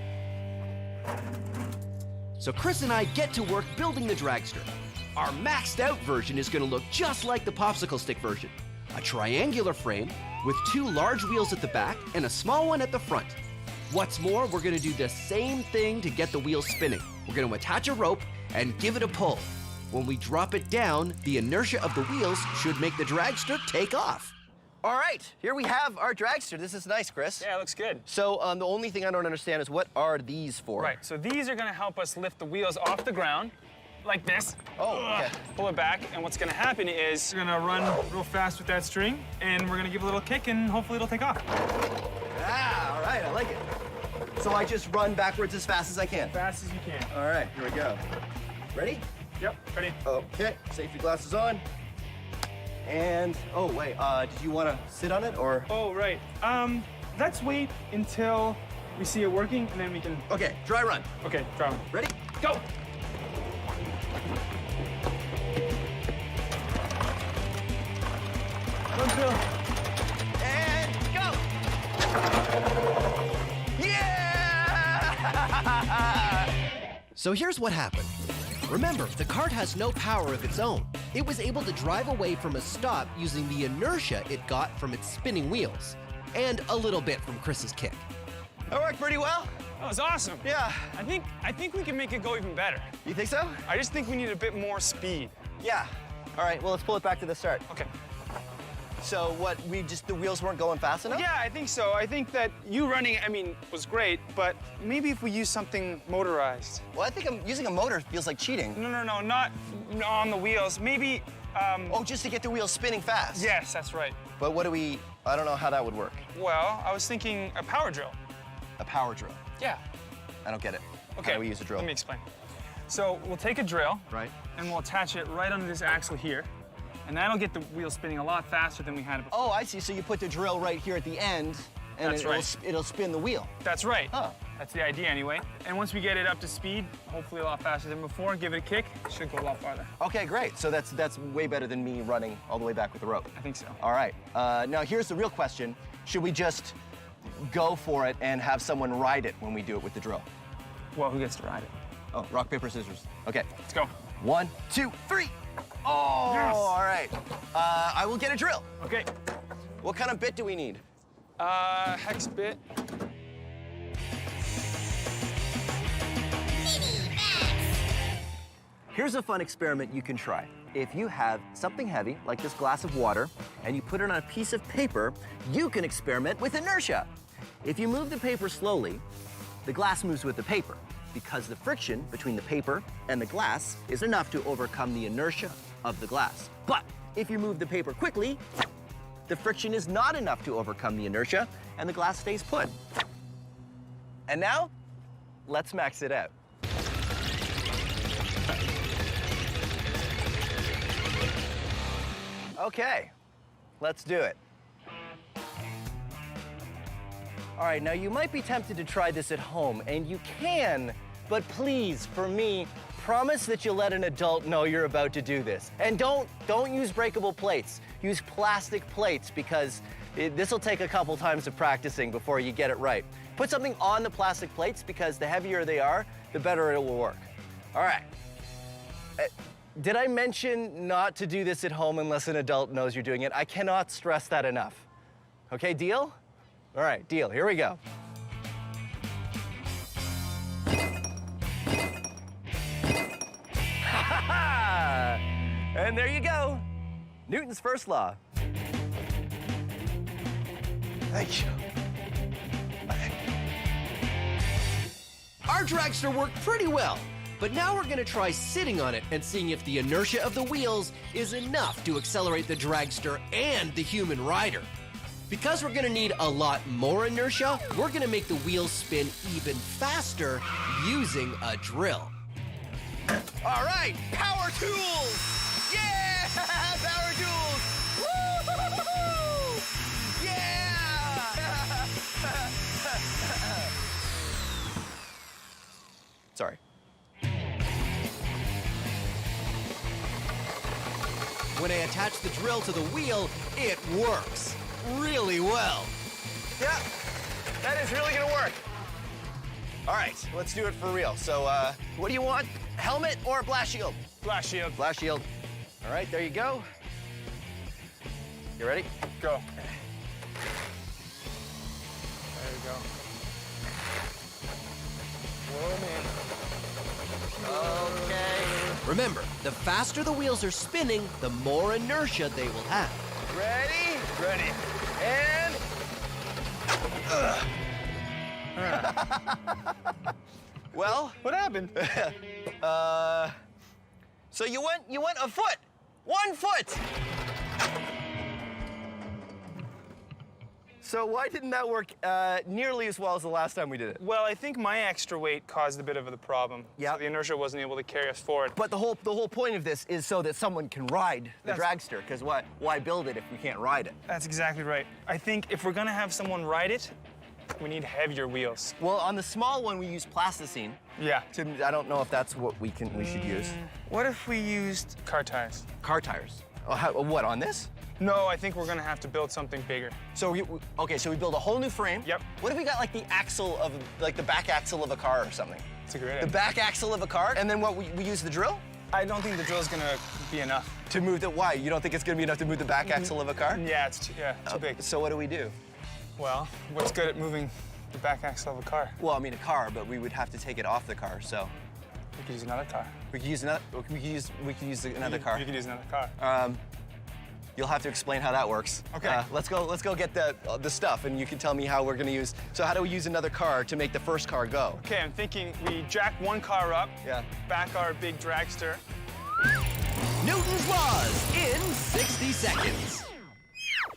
S20: So Chris and I get to work building the dragster. Our maxed out version is gonna look just like the popsicle stick version. A triangular frame with 2 large wheels at the back and a small one at the front. What's more, we're gonna do the same thing to get the wheels spinning. We're gonna attach a rope and give it a pull. When we drop it down, the inertia of the wheels should make the dragster take off.
S1: All right, here we have our dragster. This is nice, Chris.
S12: Yeah, it looks good.
S1: So the only thing I don't understand is what are these for?
S12: Right, so these are gonna help us lift the wheels off the ground, like this.
S1: Oh, okay.
S12: Pull it back, and what's gonna happen is we're gonna run real fast with that string, and we're gonna give it a little kick, and hopefully it'll take off.
S1: Ah, all right, I like it. So I just run backwards as fast as I can?
S12: As fast as you can.
S1: All right, here we go. Ready?
S12: Yep, ready.
S1: Okay, safety glasses on. And, oh, wait, did you want to sit on it, or?
S12: Oh, right. Let's wait until we see it working, and then we can...
S1: Okay, dry run.
S12: Okay, dry run.
S1: Ready?
S12: Go! Run, Phil.
S1: And go! Yeah!
S20: So here's what happened. Remember, the cart has no power of its own. It was able to drive away from a stop using the inertia it got from its spinning wheels, and a little bit from Chris's kick.
S1: That worked pretty well.
S12: That was awesome.
S1: Yeah.
S12: I think we can make it go even better.
S1: You think so?
S12: I just think we need a bit more speed.
S1: Yeah. All right, well, let's pull it back to the start.
S12: Okay.
S1: So what, the wheels weren't going fast enough?
S12: Yeah, I think so. I think that you running, was great, but maybe if we use something motorized.
S1: Well, I think using a motor feels like cheating.
S12: No, not on the wheels. Maybe,
S1: Oh, just to get the wheels spinning fast?
S12: Yes, that's right.
S1: But I don't know how that would work.
S12: Well, I was thinking a power drill.
S1: A power drill?
S12: Yeah.
S1: I don't get it.
S12: Okay.
S1: How do we use a drill?
S12: Let me explain. So we'll take a drill.
S1: Right.
S12: And we'll attach it right under this axle here. And that'll get the wheel spinning a lot faster than we had it before.
S1: Oh, I see. So you put the drill right here at the end, and it'll spin the wheel.
S12: That's right.
S1: Huh.
S12: That's the idea anyway. And once we get it up to speed, hopefully a lot faster than before, give it a kick, it should go a lot farther.
S1: Okay, great. So that's way better than me running all the way back with the rope.
S12: I think so.
S1: All right. Now here's the real question. Should we just go for it and have someone ride it when we do it with the drill?
S12: Well, who gets to ride it?
S1: Oh, rock, paper, scissors. Okay.
S12: Let's go.
S1: 1, 2, 3. Oh,
S12: Yes.
S1: all right. I will get a drill.
S12: Okay.
S1: What kind of bit do we need?
S12: Hex bit.
S1: Here's a fun experiment you can try. If you have something heavy, like this glass of water, and you put it on a piece of paper, you can experiment with inertia. If you move the paper slowly, the glass moves with the paper, because the friction between the paper and the glass is enough to overcome the inertia of the glass. But if you move the paper quickly, the friction is not enough to overcome the inertia, and the glass stays put. And now, let's max it out. Okay, let's do it. All right, now you might be tempted to try this at home, and you can, but please, for me, promise that you'll let an adult know you're about to do this. And don't use breakable plates. Use plastic plates, because this will take a couple times of practicing before you get it right. Put something on the plastic plates, because the heavier they are, the better it will work. All right. Did I mention not to do this at home unless an adult knows you're doing it? I cannot stress that enough. Okay, deal? All right, deal. Here we go. And there you go. Newton's first law. Thank you.
S4: Our dragster worked pretty well, but now we're gonna try sitting on it and seeing if the inertia of the wheels is enough to accelerate the dragster and the human rider. Because we're gonna need a lot more inertia, we're gonna make the wheels spin even faster using a drill.
S1: All right, power tools! Yeah! Power tools! Woo! Yeah! Sorry.
S4: When I attach the drill to the wheel, it works really well.
S1: Yeah, that is really gonna work. All right, let's do it for real. So, what do you want? Helmet or blast shield?
S12: Blast shield.
S1: Blast shield. All right, there you go. You ready?
S12: Go. There you go. Whoa, man.
S1: Okay.
S4: Remember, the faster the wheels are spinning, the more inertia they will have.
S1: Ready? Ready. And... Well,
S12: what happened?
S1: So you went a foot. 1 foot. So why didn't that work nearly as well as the last time we did it?
S12: Well, I think my extra weight caused a bit of the problem.
S1: Yeah.
S12: So the inertia wasn't able to carry us forward.
S1: But the whole point of this is so that someone can ride the dragster, because why build it if we can't ride it?
S12: That's exactly right. I think if we're gonna have someone ride it, we need heavier wheels.
S1: Well, on the small one, we use plasticine.
S12: Yeah.
S1: I don't know if that's what we should use.
S12: What if we used car tires?
S1: Car tires? Oh, what, on this?
S12: No, I think we're gonna have to build something bigger.
S1: So so we build a whole new frame.
S12: Yep.
S1: What if we got like the axle of, like the back axle of a car or something?
S12: That's a great
S1: The
S12: idea.
S1: back axle of a car, and then what, we use the drill?
S12: I don't think the drill's gonna be enough.
S1: To move the, why? You don't think it's gonna be enough to move the back axle of a car?
S12: Yeah, it's too big.
S1: So what do we do?
S12: Well, what's good at moving the back axle of a car?
S1: Well, I mean a car, but we would have to take it off the car, so.
S12: We could use another car.
S1: We could use another, we could use another car.
S12: You could use another car.
S1: You'll have to explain how that works.
S12: Okay.
S1: Let's go get the stuff, and you can tell me how we're gonna use. So how do we use another car to make the first car go?
S12: Okay, I'm thinking we jack one car up,
S1: yeah,
S12: back our big dragster.
S4: Newton's laws in 60 seconds.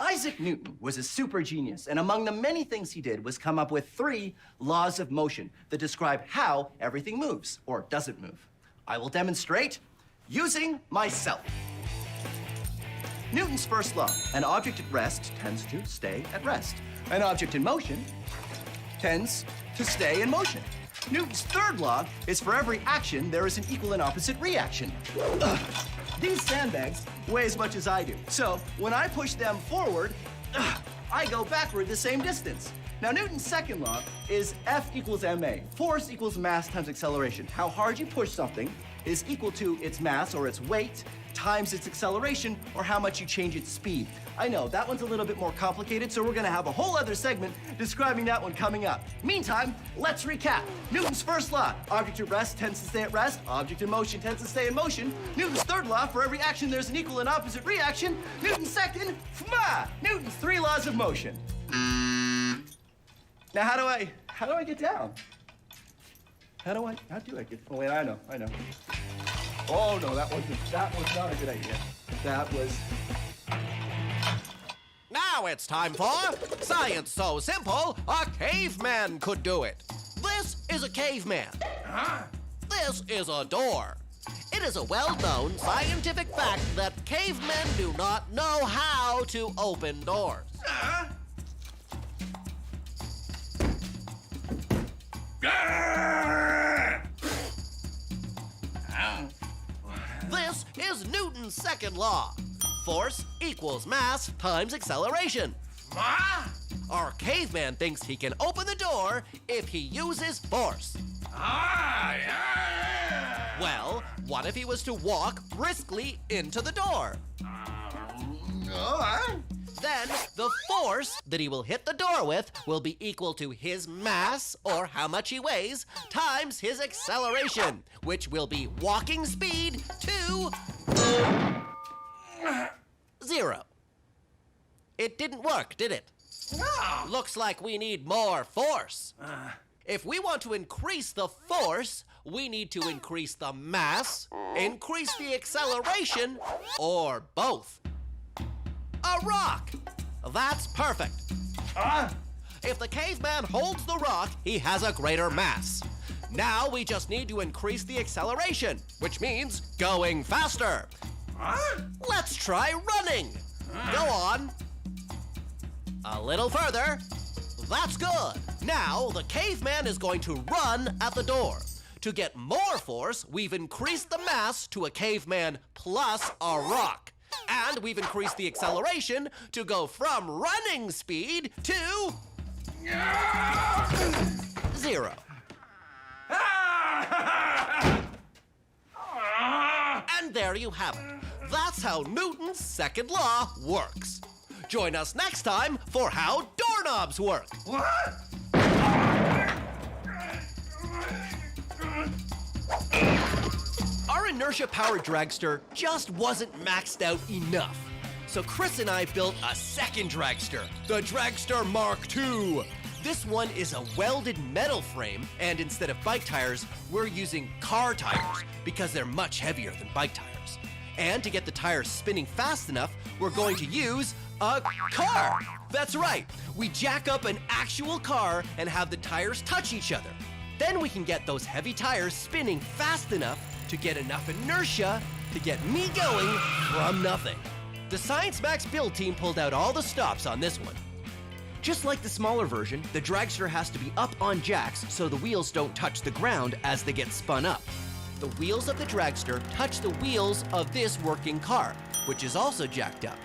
S20: Isaac Newton was a super genius, and among the many things he did was come up with 3 laws of motion that describe how everything moves, or doesn't move. I will demonstrate using myself. Newton's first law: an object at rest tends to stay at rest. An object in motion tends to stay in motion. Newton's third law is for every action, there is an equal and opposite reaction. These sandbags weigh as much as I do. So when I push them forward, I go backward the same distance. Now, Newton's second law is F equals ma. Force equals mass times acceleration. How hard you push something
S1: is equal to its mass, or its weight, times its acceleration, or how much you change its speed. I know, that one's a little bit more complicated, so we're gonna have a whole other segment describing that one coming up. Meantime, let's recap. Newton's first law, object at rest tends to stay at rest, object in motion tends to stay in motion. Newton's third law, for every action there's an equal and opposite reaction. Newton's second, Newton's 3 laws of motion. Now how do I get down? How do I get, oh wait, I know. Oh no, that was not a good idea. That was...
S11: Now it's time for Science So Simple, a caveman could do it. This is a caveman. This is a door. It is a well-known scientific fact that cavemen do not know how to open doors. This is Newton's second law. Force equals mass times acceleration. Our caveman thinks he can open the door if he uses force. Well, what if he was to walk briskly into the door? Then the force that he will hit the door with will be equal to his mass, or how much he weighs, times his acceleration, which will be walking speed to 0. It didn't work, did it? No. Looks like we need more force. If we want to increase the force, we need to increase the mass, increase the acceleration, or both. A rock! That's perfect. If the caveman holds the rock, he has a greater mass. Now we just need to increase the acceleration, which means going faster. Let's try running. Go on. A little further. That's good. Now the caveman is going to run at the door. To get more force, we've increased the mass to a caveman plus a rock. And we've increased the acceleration to go from running speed to 0. And there you have it. That's how Newton's second law works. Join us next time for how doorknobs work. What? Our inertia-powered dragster just wasn't maxed out enough. So Chris and I built a second dragster, the Dragster Mark II. This one is a welded metal frame, and instead of bike tires, we're using car tires because they're much heavier than bike tires. And to get the tires spinning fast enough, we're going to use a car. That's right. We jack up an actual car and have the tires touch each other. Then we can get those heavy tires spinning fast enough to get enough inertia to get me going from nothing. The Science Max build team pulled out all the stops on this one.
S4: Just like the smaller version, the dragster has to be up on jacks so the wheels don't touch the ground as they get spun up. The wheels of the dragster touch the wheels of this working car, which is also jacked up.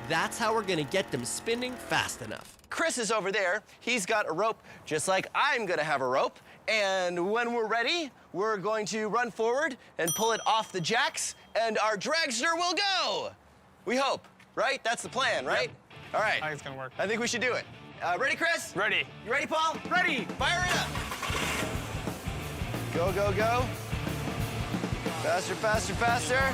S4: That's how we're gonna get them spinning fast enough.
S1: Chris is over there. He's got a rope, just like I'm gonna have a rope. And when we're ready, we're going to run forward and pull it off the jacks, and our dragster will go. We hope, right? That's the plan, right?
S12: Yep.
S1: All right.
S12: I think it's gonna work.
S1: I think we should do it. Ready, Chris?
S12: Ready.
S1: You ready, Paul? Ready. Fire it up. Go, go, go. Faster, faster, faster.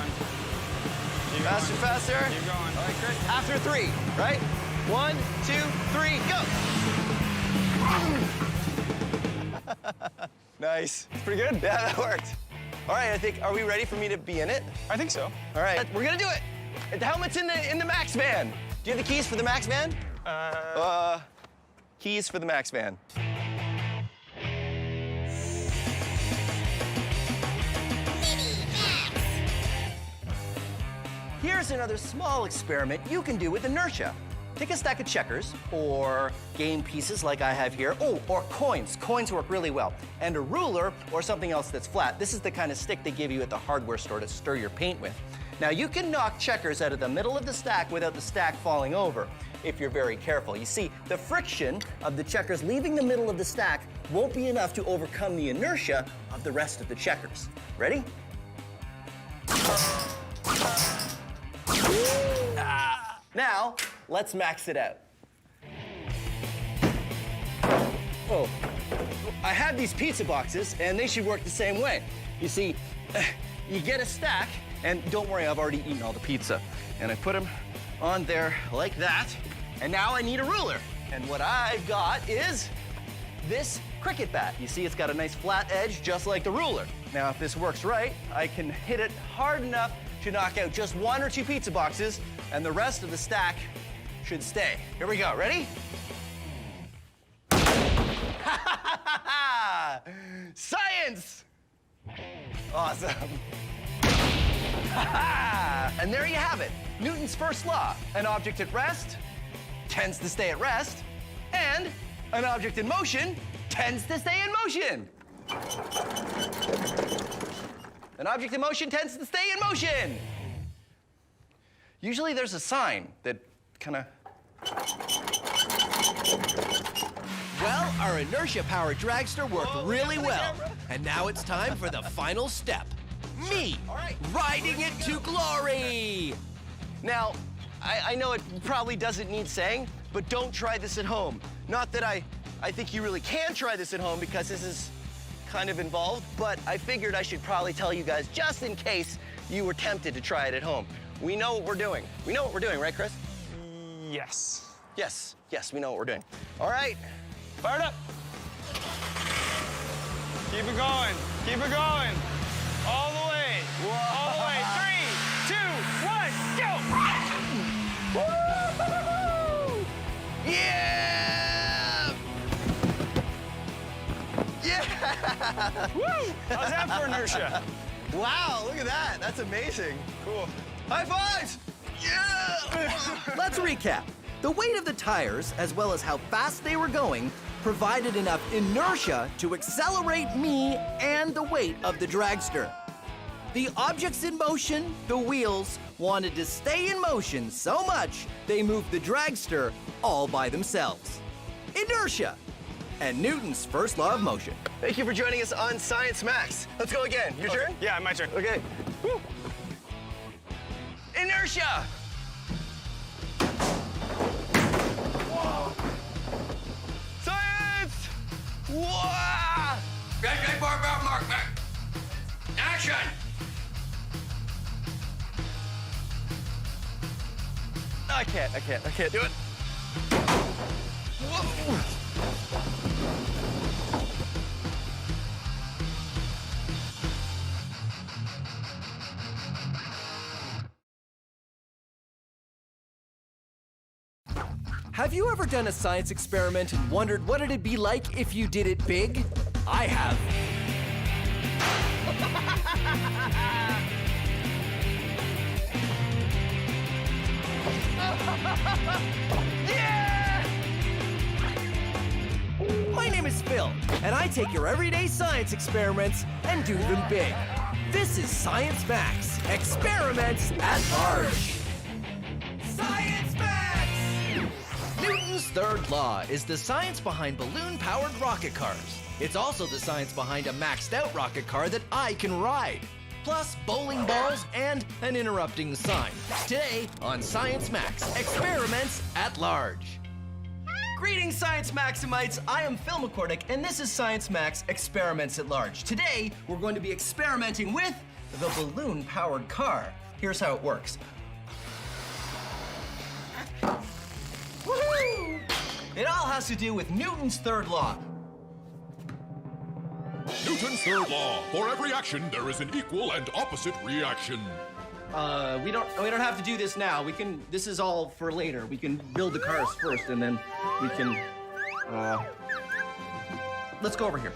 S1: Faster, faster.
S12: Keep going.
S1: All right, Chris. After 3, right? 1, 2, 3, go. Nice. It's pretty good. Yeah, that worked. All right, are we ready for me to be in it?
S12: I think so.
S1: All right, we're gonna do it. The helmet's in the Max van. Do you have the keys for the Max van? Keys for the Max van. Here's another small experiment you can do with inertia. Take a stack of checkers, or game pieces like I have here. Oh, or coins. Coins work really well. And a ruler, or something else that's flat. This is the kind of stick they give you at the hardware store to stir your paint with. Now, you can knock checkers out of the middle of the stack without the stack falling over, if you're very careful. You see, the friction of the checkers leaving the middle of the stack won't be enough to overcome the inertia of the rest of the checkers. Ready? Now, let's max it out. Oh, I have these pizza boxes, and they should work the same way. You see, you get a stack, and don't worry, I've already eaten all the pizza. And I put them on there like that, and now I need a ruler. And what I've got is this cricket bat. You see, it's got a nice flat edge, just like the ruler. Now, if this works right, I can hit it hard enough to knock out just 1 or 2 pizza boxes, and the rest of the stack should stay. Here we go, ready? Science! Awesome. And there you have it. Newton's first law. An object at rest tends to stay at rest, and an object in motion tends to stay in motion. An object in motion tends to stay in motion. Usually there's a sign that kind of...
S20: Well, our inertia-powered dragster worked really well. And now it's time for the final step. Me, riding it to glory!
S1: Now, I know it probably doesn't need saying, but don't try this at home. Not that I think you really can try this at home because this is kind of involved, but I figured I should probably tell you guys just in case you were tempted to try it at home. We know what we're doing. We know what we're doing, right, Chris?
S12: Yes.
S1: Yes, we know what we're doing. All right,
S12: fire it up. Keep it going. Keep it going. All the way. Whoa. All the way. 3, 2, 1, go!
S1: Woo! Yeah! Yeah!
S12: Woo! How's that for inertia?
S1: Wow, look at that. That's amazing.
S12: Cool.
S1: High fives! Yeah!
S4: Let's recap. The weight of the tires, as well as how fast they were going, provided enough inertia to accelerate me and the weight of the dragster. The objects in motion, the wheels, wanted to stay in motion so much they moved the dragster all by themselves. Inertia, and Newton's first law of motion.
S1: Thank you for joining us on Science Max. Let's go again. Your turn?
S12: Yeah, my turn.
S1: Okay. Woo. Inertia! Whoa. Science! Whoa!
S21: Red barbell mark. Action!
S1: I can't do it. Whoa.
S4: Have you ever done a science experiment and wondered what it'd be like if you did it big? I have.
S1: Yeah!
S4: My name is Phil, and I take your everyday science experiments and do them big. This is Science Max, experiments at large. Science Max!
S20: Newton's third law is the science behind balloon-powered rocket cars. It's also the science behind a maxed-out rocket car that I can ride. Plus bowling balls and an interrupting sign. Today on Science Max, experiments at large.
S4: Greetings, Science Maximites. I am Phil McCordick, and this is Science Max Experiments at Large. Today, we're going to be experimenting with the balloon-powered car. Here's how it works. Woohoo! It all has to do with Newton's third law.
S8: Newton's third law. For every action, there is an equal and opposite reaction.
S1: We don't have to do this now. This is all for later. We can build the cars first, and then we can, let's go over here.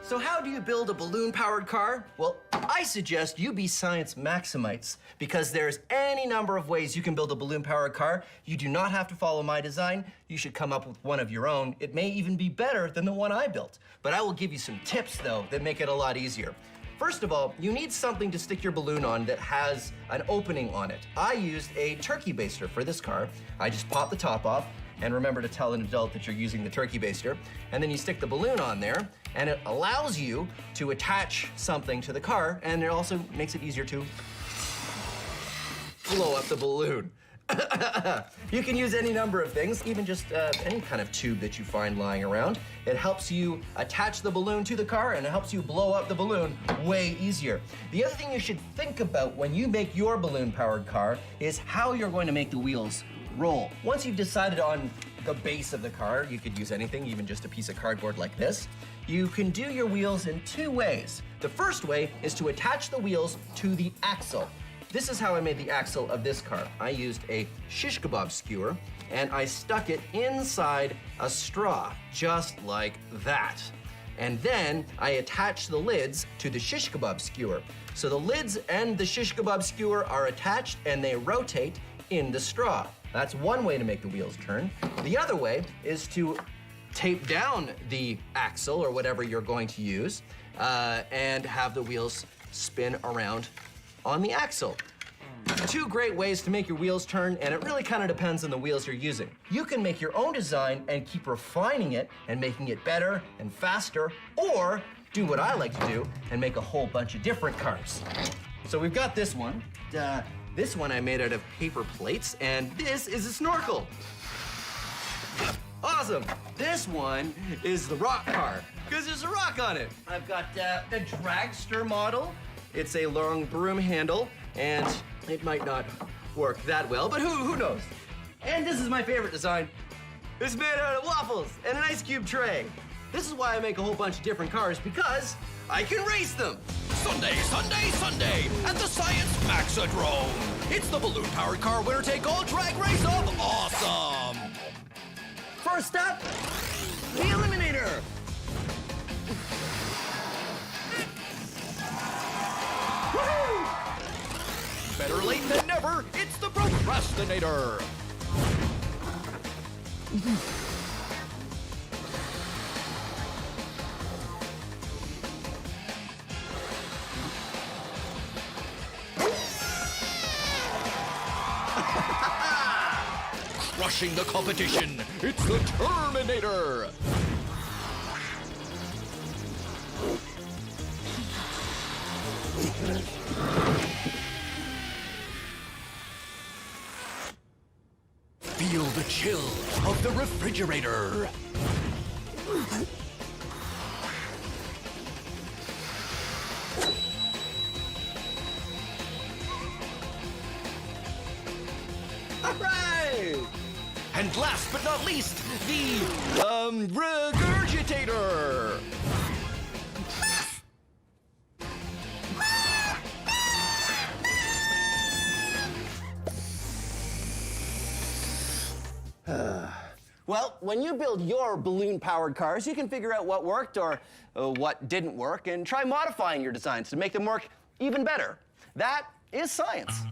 S1: So how do you build a balloon-powered car? Well, I suggest you be Science Maximites, because there's any number of ways you can build a balloon-powered car. You do not have to follow my design. You should come up with one of your own. It may even be better than the one I built. But I will give you some tips, though, that make it a lot easier. First of all, you need something to stick your balloon on that has an opening on it. I used a turkey baster for this car. I just pop the top off, and remember to tell an adult that you're using the turkey baster. And then you stick the balloon on there, and it allows you to attach something to the car, and it also makes it easier to
S4: blow up the balloon. You can use any number of things, even just any kind of tube that you find lying around. It helps you attach the balloon to the car, and it helps you blow up the balloon way easier. The other thing you should think about when you make your balloon-powered car is how you're going to make the wheels roll. Once you've decided on the base of the car, you could use anything, even just a piece of cardboard like this. You can do your wheels in two ways. The first way is to attach the wheels to the axle. This is how I made the axle of this car. I used a shish kebab skewer, and I stuck it inside a straw, just like that. And then I attached the lids to the shish kebab skewer. So the lids and the shish kebab skewer are attached, and they rotate in the straw. That's one way to make the wheels turn. The other way is to tape down the axle, or whatever you're going to use, and have the wheels spin around on the axle. Two great ways to make your wheels turn, and it really kind of depends on the wheels you're using. You can make your own design and keep refining it and making it better and faster, or do what I like to do and make a whole bunch of different cars. So we've got this one. This one I made out of paper plates, and this is a snorkel. Awesome. This one is the rock car, because there's a rock on it. I've got the dragster model. It's a long broom handle, and it might not work that well, but who knows? And this is my favorite design. It's made out of waffles and an ice cube tray. This is why I make a whole bunch of different cars, because I can race them.
S10: Sunday, Sunday, Sunday at the Science Maxidrome. It's the balloon-powered car winner-take-all drag race of awesome.
S4: First up, the Eliminator.
S10: Woohoo! Better late than never, it's the Procrastinator. Crushing the competition, it's the Terminator. Feel the chill of the refrigerator.
S4: All right!
S10: And last but not least, the regurgitator.
S1: Well, when you build your balloon-powered cars, you can figure out what worked or what didn't work and try modifying your designs to make them work even better. That is science.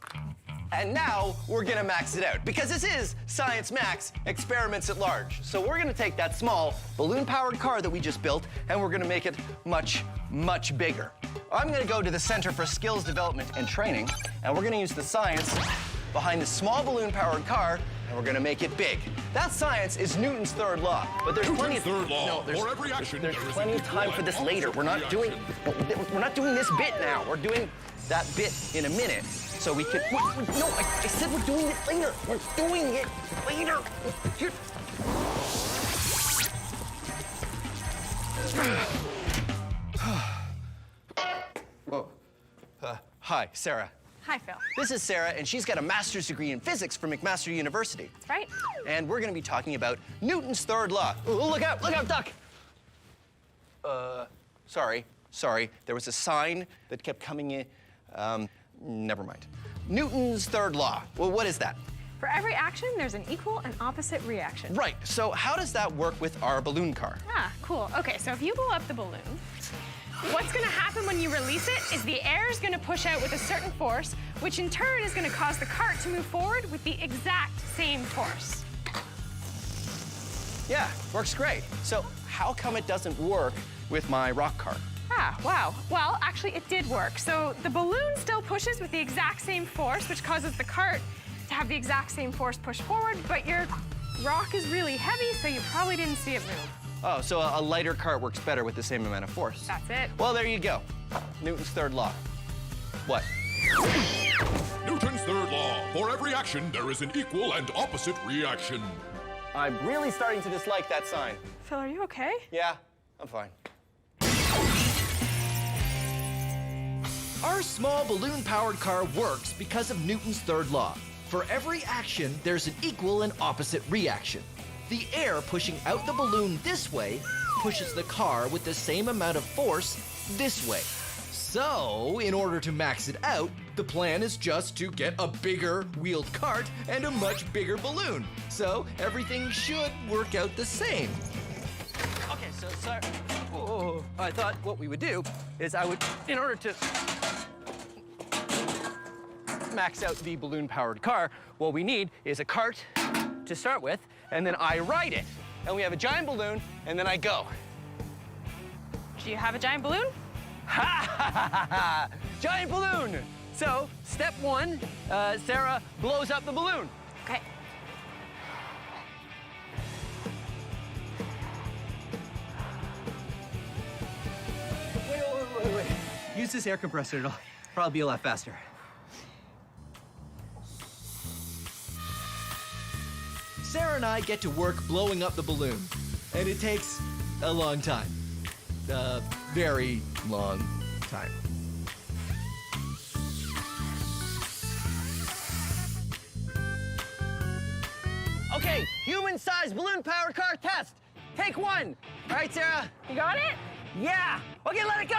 S1: And now we're gonna max it out, because this is Science Max Experiments at Large. So we're gonna take that small balloon-powered car that we just built, and we're gonna make it much, much bigger. I'm gonna go to the Center for Skills Development and Training, and we're gonna use the science behind the small balloon-powered car, and we're gonna make it big. That science is Newton's third law, but there's plenty of there's plenty of time for this later. We're not doing this bit now. We're doing that bit in a minute, so we can. No, I said we're doing it later. We're doing it later. Whoa. Hi, Sarah.
S14: Hi, Phil.
S1: This is Sarah, and she's got a master's degree in physics from McMaster University.
S14: That's right.
S1: And we're gonna be talking about Newton's third law. Oh, look out, duck! Sorry. There was a sign that kept coming in. Never mind. Newton's third law. Well, what is that?
S9: For every action, there's an equal and opposite reaction.
S1: Right, so how does that work with our balloon car?
S9: Ah, cool. Okay, so if you blow up the balloon, what's gonna happen when you release it is the air is gonna push out with a certain force, which in turn is gonna cause the cart to move forward with the exact same force.
S1: Yeah, works great. So how come it doesn't work with my rock car?
S9: Ah, wow. Well, actually, it did work. So the balloon still pushes with the exact same force, which causes the cart to have the exact same force push forward, but your rock is really heavy, so you probably didn't see it move.
S1: Oh, so a lighter cart works better with the same amount of force.
S9: That's it.
S1: Well, there you go. Newton's third law. What?
S8: Newton's third law. For every action, there is an equal and opposite reaction.
S1: I'm really starting to dislike that sign.
S9: Phil, are you okay?
S1: Yeah, I'm fine.
S20: Our small balloon-powered car works because of Newton's third law. For every action, there's an equal and opposite reaction. The air pushing out the balloon this way pushes the car with the same amount of force this way. So, in order to max it out, the plan is just to get a bigger wheeled cart and a much bigger balloon. So, everything should work out the same.
S1: Okay, so I thought what we would do is in order to max out the balloon-powered car, what we need is a cart to start with, and then I ride it. And we have a giant balloon, and then I go.
S9: Do you have a giant balloon?
S1: Ha ha ha ha! Giant balloon! So, step one, Sarah blows up the balloon.
S9: Okay.
S1: Wait. Use this air compressor, it'll probably be a lot faster.
S20: Sarah and I get to work blowing up the balloon, and it takes a long time. A very long time.
S1: Okay, human-sized balloon-powered car test. Take one. All right, Sarah.
S9: You got it?
S1: Yeah. Okay, let it go.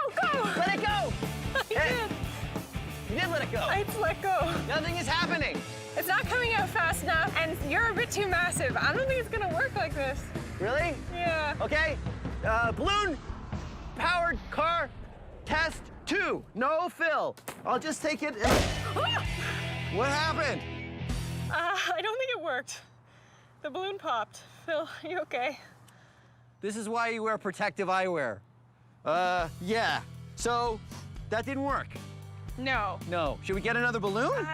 S9: Okay, go.
S1: Let it go.
S9: You did.
S1: You did let it go.
S9: It's let go.
S1: Nothing is happening.
S9: It's not coming out fast enough, and you're a bit too massive. I don't think it's gonna work like this.
S1: Really?
S9: Yeah.
S1: Okay. Balloon-powered car test 2. No fill. I'll just take it. What happened?
S9: I don't think it worked. The balloon popped. Phil, are you okay?
S1: This is why you wear protective eyewear. Yeah. So, that didn't work.
S9: No.
S1: No. Should we get another balloon?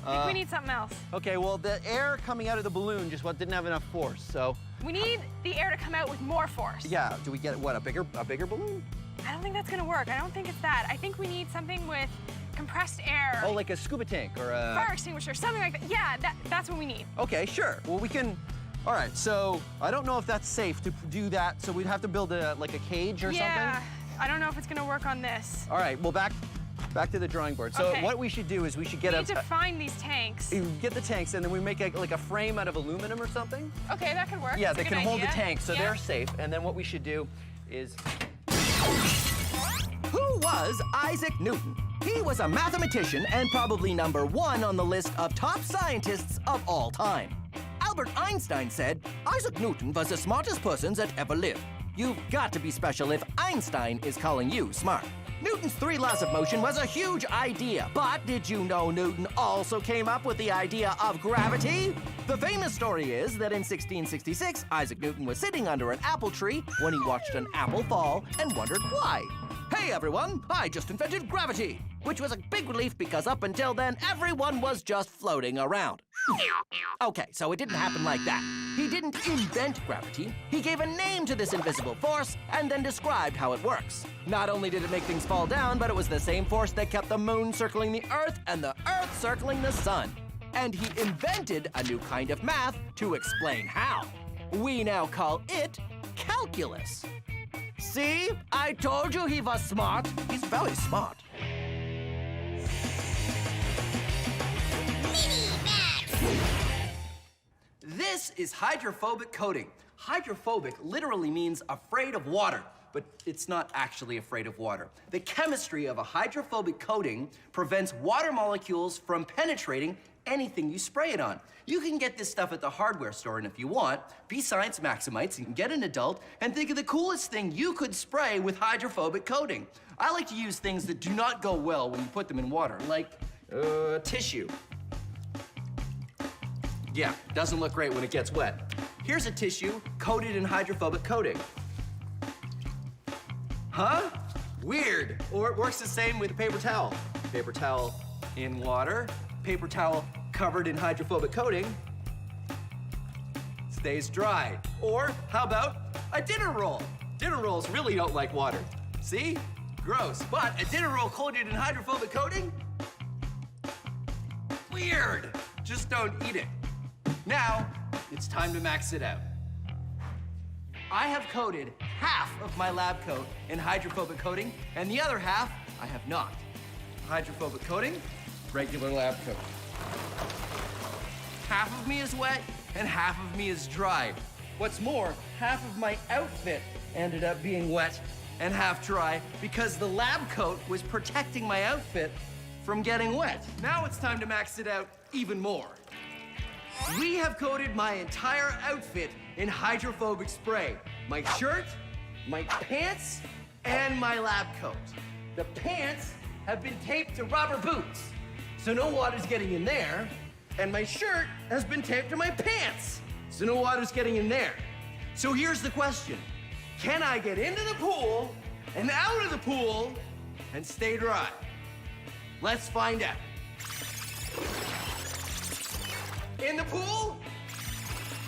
S9: I think we need something else.
S1: Okay, well, the air coming out of the balloon just didn't have enough force, so.
S9: We need the air to come out with more force.
S1: Yeah, do we get, what, a bigger balloon?
S9: I don't think that's gonna work. I don't think it's that. I think we need something with compressed air.
S1: Oh, like a scuba tank or a...
S9: Fire extinguisher, something like that. Yeah, that's what we need.
S1: Okay, sure. Well, we can, all right, so I don't know if that's safe to do that, so we'd have to build like a cage or something?
S9: Yeah, I don't know if it's gonna work on this.
S1: All right, well, back to the drawing board. So
S9: Okay.
S1: what we should do is we should get
S9: We need to find these tanks.
S1: Get the tanks, and then we make like a frame out of aluminum or something.
S9: Okay, that could work.
S1: Yeah,
S9: That's a
S1: they
S9: good
S1: can hold the
S9: idea.
S1: tanks, so
S9: Yeah.
S1: they're safe. And then what we should do is...
S4: Who was Isaac Newton? He was a mathematician and probably #1 on the list of top scientists of all time. Albert Einstein said, Isaac Newton was the smartest person that ever lived. You've got to be special if Einstein is calling you smart. Newton's 3 laws of motion was a huge idea, but did you know Newton also came up with the idea of gravity? The famous story is that in 1666, Isaac Newton was sitting under an apple tree when he watched an apple fall and wondered why. Hey everyone, I just invented gravity, which was a big relief because up until then, everyone was just floating around. Okay, so it didn't happen like that. He didn't invent gravity. He gave a name to this invisible force and then described how it works. Not only did it make things fall down, but it was the same force that kept the moon circling the Earth and the Earth circling the sun. And he invented a new kind of math to explain how. We now call it calculus. See? I told you he was smart. He's very smart. This is hydrophobic coating. Hydrophobic literally means afraid of water, but it's not actually afraid of water. The chemistry of a hydrophobic coating prevents water molecules from penetrating anything you spray it on. You can get this stuff at the hardware store, and if you want, be Science Maximites and get an adult and think of the coolest thing you could spray with hydrophobic coating. I like to use things that do not go well when you put them in water, like tissue. Yeah, doesn't look great when it gets wet. Here's a tissue coated in hydrophobic coating. Huh? Weird. Or it works the same with a paper towel. Paper towel in water, paper towel covered in hydrophobic coating, stays dry. Or how about a dinner roll? Dinner rolls really don't like water. See? Gross. But a dinner roll coated in hydrophobic coating? weird. Just don't eat it. Now, it's time to max it out. I have coated half of my lab coat in hydrophobic coating, and the other half I have not. Hydrophobic coating, regular lab coat. Half of me is wet, and half of me is dry. What's more, half of my outfit ended up being wet and half dry because the lab coat was protecting my outfit from getting wet. Now it's time to max it out even more. We have coated my entire outfit in hydrophobic spray. My shirt, my pants, and my lab coat. The pants have been taped to rubber boots, so no water's getting in there. And my shirt has been taped to my pants, so no water's getting in there. So here's the question. Can I get into the pool and out of the pool and stay dry? Let's find out. In the pool,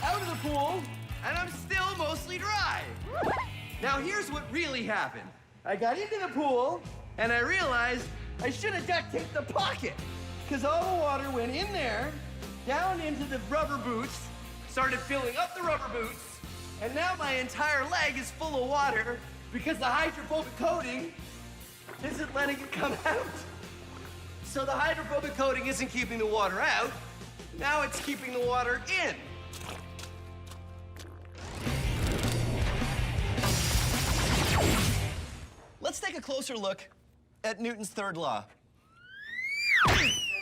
S4: out of the pool, and I'm still mostly dry. Now here's what really happened. I got into the pool and I realized I should have duct taped the pocket because all the water went in there, down into the rubber boots, started filling up the rubber boots, and now my entire leg is full of water because the hydrophobic coating isn't letting it come out. So the hydrophobic coating isn't keeping the water out, now it's keeping the water in. Let's take a closer look at Newton's third law.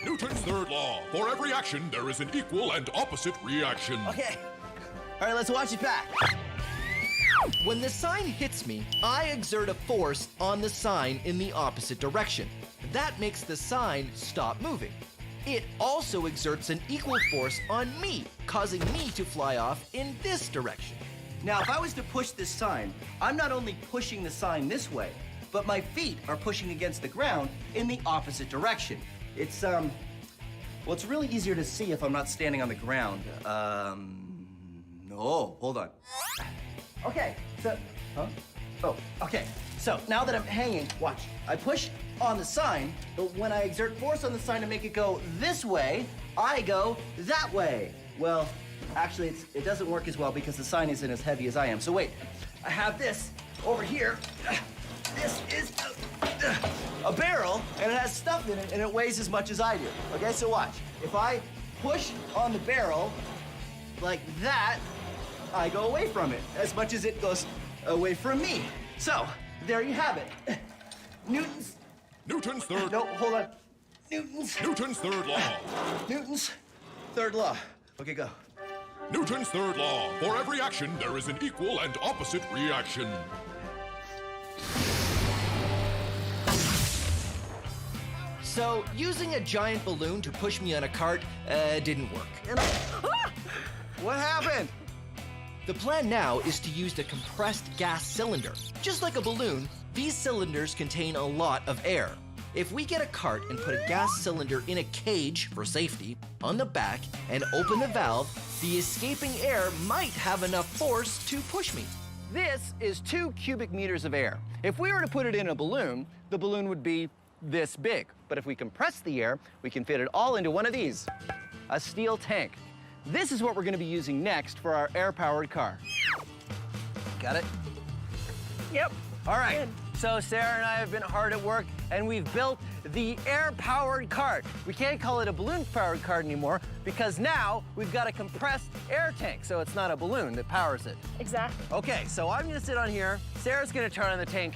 S8: Newton's third law. For every action, there is an equal and opposite reaction.
S4: Okay. All right, let's watch it back.
S20: When the sign hits me, I exert a force on the sign in the opposite direction. That makes the sign stop moving. It also exerts an equal force on me, causing me to fly off in this direction.
S4: Now, if I was to push this sign, I'm not only pushing the sign this way, but my feet are pushing against the ground in the opposite direction. It's, well, it's really easier to see if I'm not standing on the ground. No, hold on. Okay, so, huh? Oh, okay. So now that I'm hanging, watch. I push on the sign, but when I exert force on the sign to make it go this way, I go that way. Well, actually, it doesn't work as well because the sign isn't as heavy as I am. So wait, I have this over here. This is a barrel, and it has stuff in it, and it weighs as much as I do. Okay, so watch. If I push on the barrel like that, I go away from it as much as it goes away from me. So, there you have it. Newton's
S8: third...
S4: No, hold on. Newton's
S8: third law.
S4: Newton's third law. Okay, go.
S8: Newton's third law. For every action, there is an equal and opposite reaction.
S20: So, using a giant balloon to push me on a cart didn't work.
S4: What happened?
S20: The plan now is to use the compressed gas cylinder. Just like a balloon, these cylinders contain a lot of air. If we get a cart and put a gas cylinder in a cage for safety on the back and open the valve, the escaping air might have enough force to push me.
S4: This is 2 cubic meters of air. If we were to put it in a balloon, the balloon would be this big. But if we compress the air, we can fit it all into one of these, a steel tank. This is what we're going to be using next for our air-powered car. Got it?
S17: Yep.
S4: All right. So Sarah and I have been hard at work, and we've built the air-powered cart. We can't call it a balloon-powered cart anymore because now we've got a compressed air tank, so it's not a balloon that powers it.
S17: Exactly.
S4: Okay, so I'm going to sit on here. Sarah's going to turn on the tank,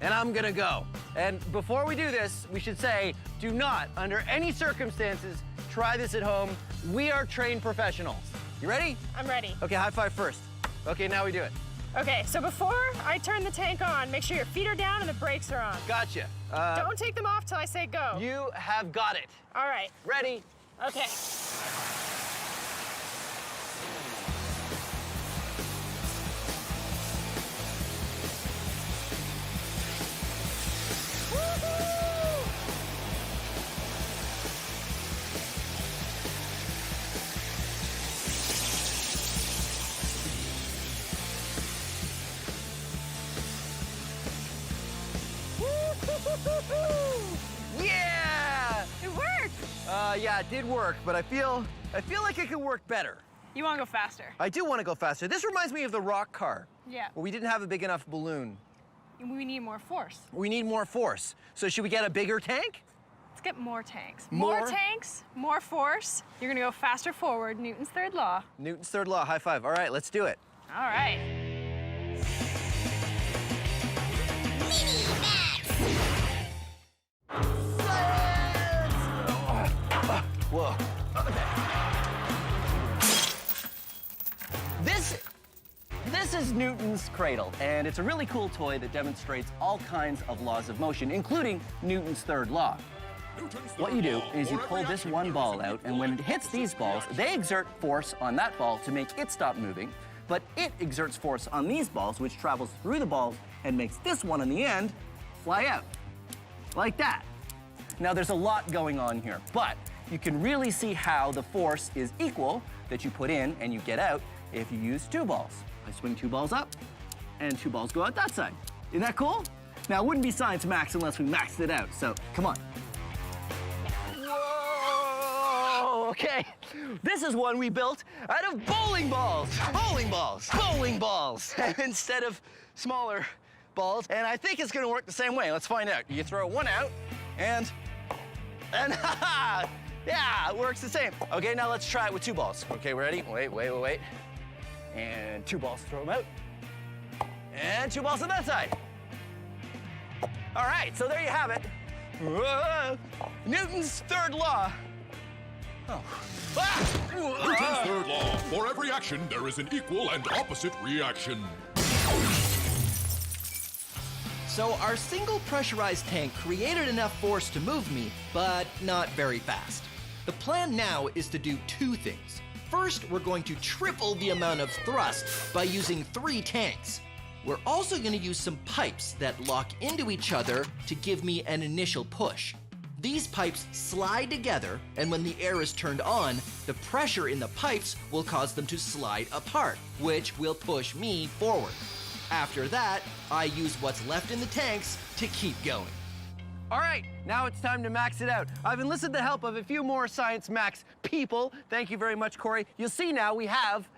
S4: and I'm going to go. And before we do this, we should say, do not, under any circumstances, try this at home. We are trained professionals. You ready?
S17: I'm ready.
S4: Okay, high five first. Okay, now we do it.
S17: Okay, so before I turn the tank on, make sure your feet are down and the brakes are on.
S4: Gotcha.
S17: Don't take them off till I say go.
S4: You have got it.
S17: All right.
S4: Ready?
S17: Okay.
S4: Yeah!
S17: It worked!
S1: Yeah, it did work, but I feel like it could work better.
S14: You want to go faster?
S1: I do want to go faster. This reminds me of the rock car.
S14: Yeah.
S1: Where we didn't have a big enough balloon.
S14: We need more force.
S1: We need more force. So should we get a bigger tank?
S14: Let's get more tanks.
S1: More?
S14: Tanks, more force. You're gonna go faster forward, Newton's third law.
S1: Newton's third law, high five. All right, let's do it.
S14: All right.
S1: Whoa. This is Newton's cradle, and it's a really cool toy that demonstrates all kinds of laws of motion, including Newton's third law. What you do is you pull this one ball out, and when it hits these balls, they exert force on that ball to make it stop moving, but it exerts force on these balls, which travels through the balls and makes this one in the end fly out, like that. Now, there's a lot going on here, but you can really see how the force is equal that you put in and you get out if you use two balls. I swing two balls up, and two balls go out that side. Isn't that cool? Now, it wouldn't be Science Max unless we maxed it out, so come on. Whoa, okay. This is one we built out of bowling balls. Bowling balls. Bowling balls. Instead of smaller balls, and I think it's gonna work the same way. Let's find out. You throw one out, and yeah, it works the same. Okay, now let's try it with two balls. Okay, ready? Wait. And two balls, throw them out. And two balls on that side. All right, so there you have it. Whoa. Newton's third law. Oh.
S8: Newton's third law. For every action, there is an equal and opposite reaction.
S20: So our single pressurized tank created enough force to move me, but not very fast. The plan now is to do two things. First, we're going to triple the amount of thrust by using 3 tanks. We're also going to use some pipes that lock into each other to give me an initial push. These pipes slide together, and when the air is turned on, the pressure in the pipes will cause them to slide apart, which will push me forward. After that, I use what's left in the tanks to keep going.
S1: All right, now it's time to max it out. I've enlisted the help of a few more Science Max people. Thank you very much, Corey. You'll see now we have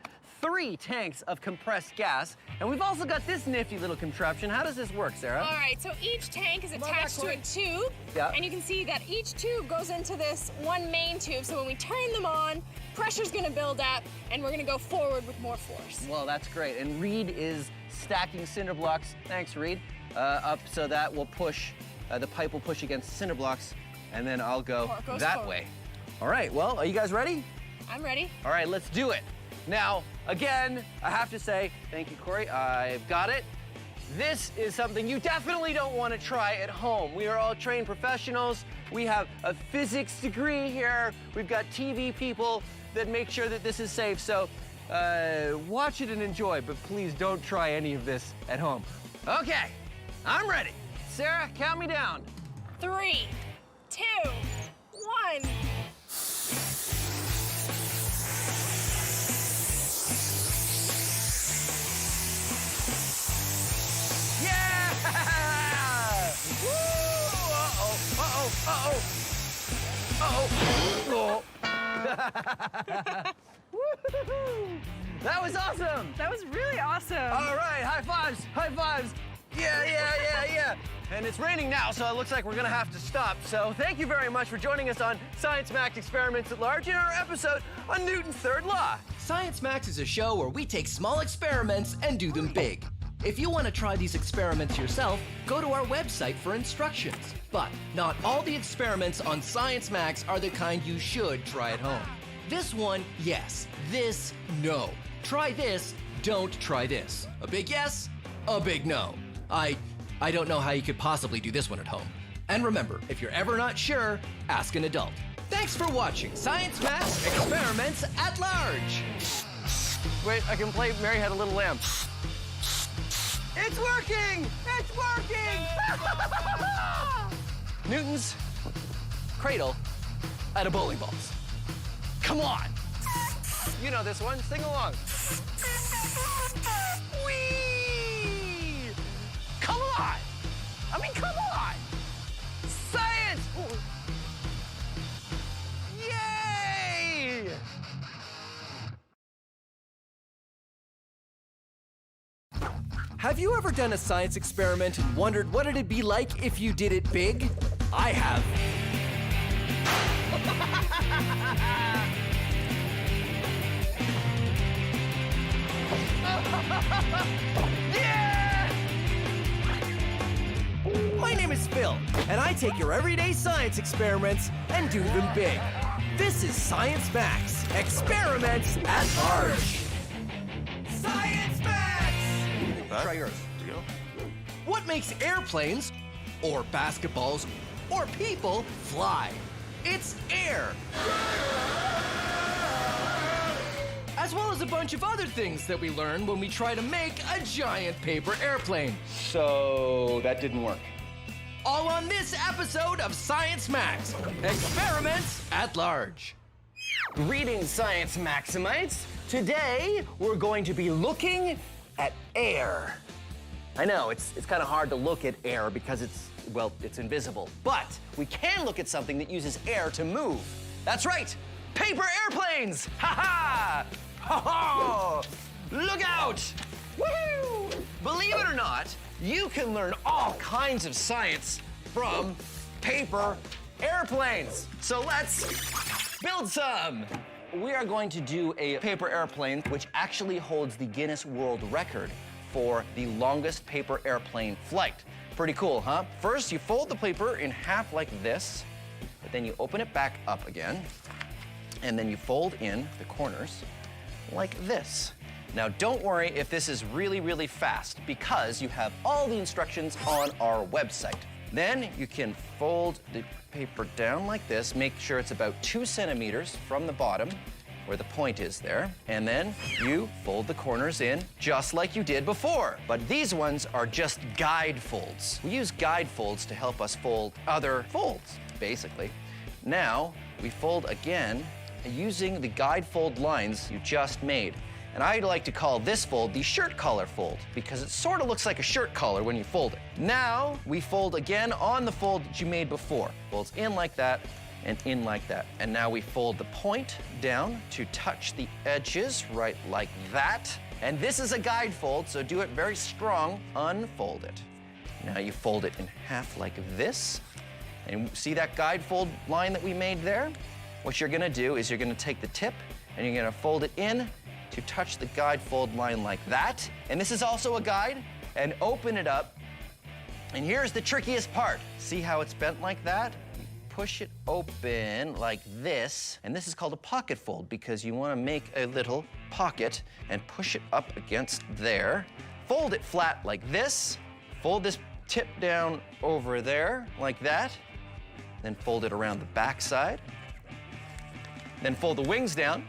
S1: 3 tanks of compressed gas, and we've also got this nifty little contraption. How does this work, Sarah?
S9: All right, so each tank is attached to a tube, and you can see that each tube goes into this one main tube, so when we turn them on, pressure's gonna build up, and we're gonna go forward with more force.
S1: Well, that's great. And Reed is stacking cinder blocks, thanks Reed, up so that will push, the pipe will push against cinder blocks, and then I'll go that way. All right, well, are you guys ready?
S9: I'm ready.
S1: All right, let's do it. Now, again, I have to say, thank you, Corey, I've got it. This is something you definitely don't want to try at home. We are all trained professionals. We have a physics degree here. We've got TV people that make sure that this is safe. So watch it and enjoy, but please don't try any of this at home. Okay, I'm ready. Sarah, count me down.
S9: 3, 2, 1.
S1: Yeah! Woo! That was awesome!
S14: That was really awesome.
S1: All right, high fives, high fives. Yeah. And it's raining now, so it looks like we're gonna have to stop. So thank you very much for joining us on Science Max Experiments at Large in our episode on Newton's third law.
S20: Science Max is a show where we take small experiments and do them big. If you want to try these experiments yourself, go to our website for instructions. But not all the experiments on Science Max are the kind you should try at home. This one, yes. This, no. Try this, don't try this. A big yes, a big no. I don't know how you could possibly do this one at home. And remember, if you're ever not sure, ask an adult. Thanks for watching Science Max Experiments at Large.
S1: Wait, I can play Mary Had a Little Lamb. It's working! It's working! Newton's cradle out of bowling balls. Come on! You know this one, sing along. Whee! Come on! Come on! Science! Ooh. Yeah!
S4: Have you ever done a science experiment and wondered what it'd be like if you did it big? I have. My name is Phil, and I take your everyday science experiments and do them big. This is Science Max, Experiments at Large. Science Max!
S1: Try yours.
S4: What makes airplanes, or basketballs, or people fly? It's air. As well as a bunch of other things that we learn when we try to make a giant paper airplane.
S1: So that didn't work.
S4: All on this episode of Science Max, Experiments at Large.
S3: Greetings, Science Maximites. Today, we're going to be looking at air. I know, it's kind of hard to look at air because it's invisible. But we can look at something that uses air to move. That's right, paper airplanes! Ha-ha! Ha-ha! Look out! Woohoo! Believe it or not, you can learn all kinds of science from paper airplanes. So let's build some. We are going to do a paper airplane which actually holds the Guinness World Record for the longest paper airplane flight. Pretty cool, huh? First, you fold the paper in half like this, but then you open it back up again, and then you fold in the corners like this. Now, don't worry if this is really, really fast, because you have all the instructions on our website. Then you can fold the paper down like this, make sure it's about 2 centimeters from the bottom, where the point is there, and then you fold the corners in just like you did before. But these ones are just guide folds. We use guide folds to help us fold other folds, basically. Now, we fold again using the guide fold lines you just made. And I like to call this fold the shirt collar fold because it sort of looks like a shirt collar when you fold it. Now, we fold again on the fold that you made before. Folds in like that and in like that. And now we fold the point down to touch the edges right like that. And this is a guide fold, so do it very strong. Unfold it. Now you fold it in half like this. And see that guide fold line that we made there? What you're gonna do is you're gonna take the tip and you're gonna fold it in to touch the guide fold line like that. And this is also a guide. And open it up. And here's the trickiest part. See how it's bent like that? You push it open like this. And this is called a pocket fold because you want to make a little pocket and push it up against there. Fold it flat like this. Fold this tip down over there like that. Then fold it around the back side. Then fold the wings down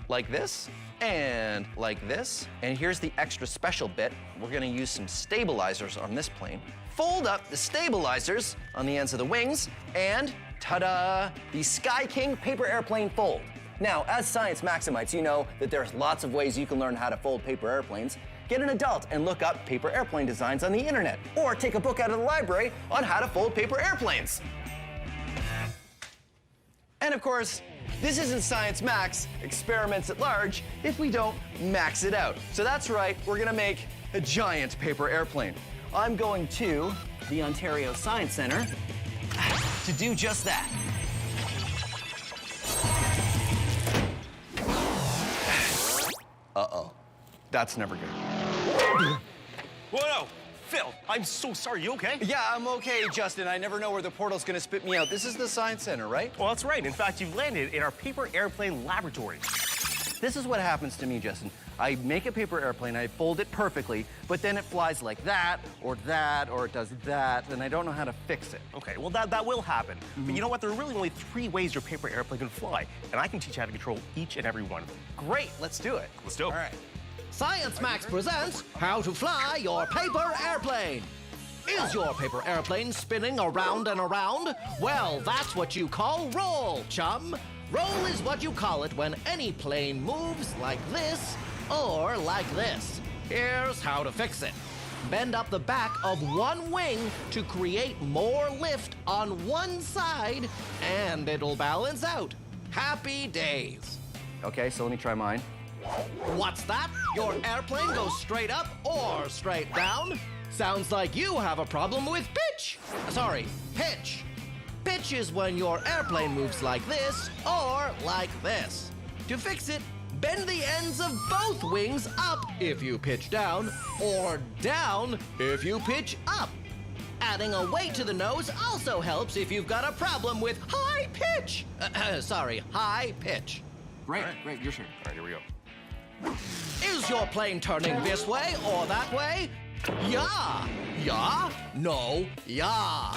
S3: like this and like this. And here's the extra special bit. We're gonna use some stabilizers on this plane. Fold up the stabilizers on the ends of the wings and ta-da, the Sky King paper airplane fold. Now, as Science Maximites, you know that there's lots of ways you can learn how to fold paper airplanes. Get an adult and look up paper airplane designs on the internet, or take a book out of the library on how to fold paper airplanes. And of course, this isn't Science Max, Experiments at Large, if we don't max it out. So that's right, we're gonna make a giant paper airplane. I'm going to the Ontario Science Centre to do just that. Uh-oh, that's never good.
S16: Whoa, Phil, I'm so sorry, you okay?
S1: Yeah, I'm okay, Justin. I never know where the portal's gonna spit me out. This is the Science Center, right?
S16: Well, that's right. In fact, you've landed in our paper airplane laboratory.
S1: This is what happens to me, Justin. I make a paper airplane, I fold it perfectly, but then it flies like that, or it does that, and I don't know how to fix it.
S16: Okay, well, that will happen. But you know what? There are really only 3 ways your paper airplane can fly, and I can teach you how to control each and every one of them.
S1: Great, let's do it.
S16: Let's do it.
S1: All right.
S4: Science Max presents How to Fly Your Paper Airplane. Is your paper airplane spinning around and around? Well, that's what you call roll, chum. Roll is what you call it when any plane moves like this or like this. Here's how to fix it. Bend up the back of one wing to create more lift on one side, and it'll balance out. Happy days.
S1: Okay, so let me try mine.
S11: What's that? Your airplane goes straight up or straight down? Sounds like you have a problem with pitch. Sorry, pitch. Pitch is when your airplane moves like this or like this. To fix it, bend the ends of both wings up if you pitch down, or down if you pitch up. Adding a weight to the nose also helps if you've got a problem with high pitch. Sorry, high pitch.
S1: Great, great, your turn.
S16: All right, here we go.
S11: Is your plane turning this way or that way? Yeah. Yeah? No, yeah.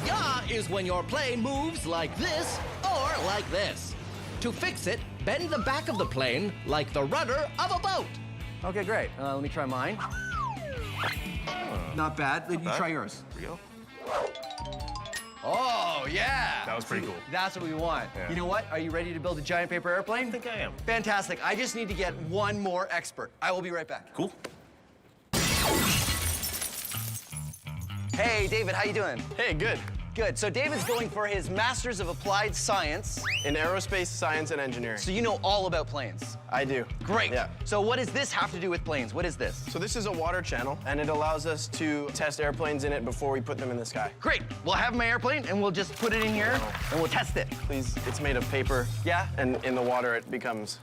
S11: Yeah is when your plane moves like this or like this. To fix it, bend the back of the plane like the rudder of a boat.
S1: Okay, great. Let me try mine. Not bad. You try yours.
S16: Here we go.
S1: Oh, yeah.
S16: That was pretty cool.
S1: That's what we want.
S16: Yeah.
S1: You know what? Are you ready to build a giant paper airplane?
S16: I think I am.
S1: Fantastic. I just need to get one more expert. I will be right back.
S16: Cool.
S1: Hey, David, how you doing?
S5: Hey, good.
S1: Good. So David's going for his Masters of Applied Science.
S5: In aerospace science and engineering.
S1: So you know all about planes.
S5: I do.
S1: Great.
S5: Yeah.
S1: So what does this have to do with planes? What is this?
S5: So this is a water channel, and it allows us to test airplanes in it before we put them in the sky.
S1: Great. We'll have my airplane, and we'll just put it in here, and we'll test it.
S5: Please, it's made of paper.
S1: Yeah?
S5: And in the water, it becomes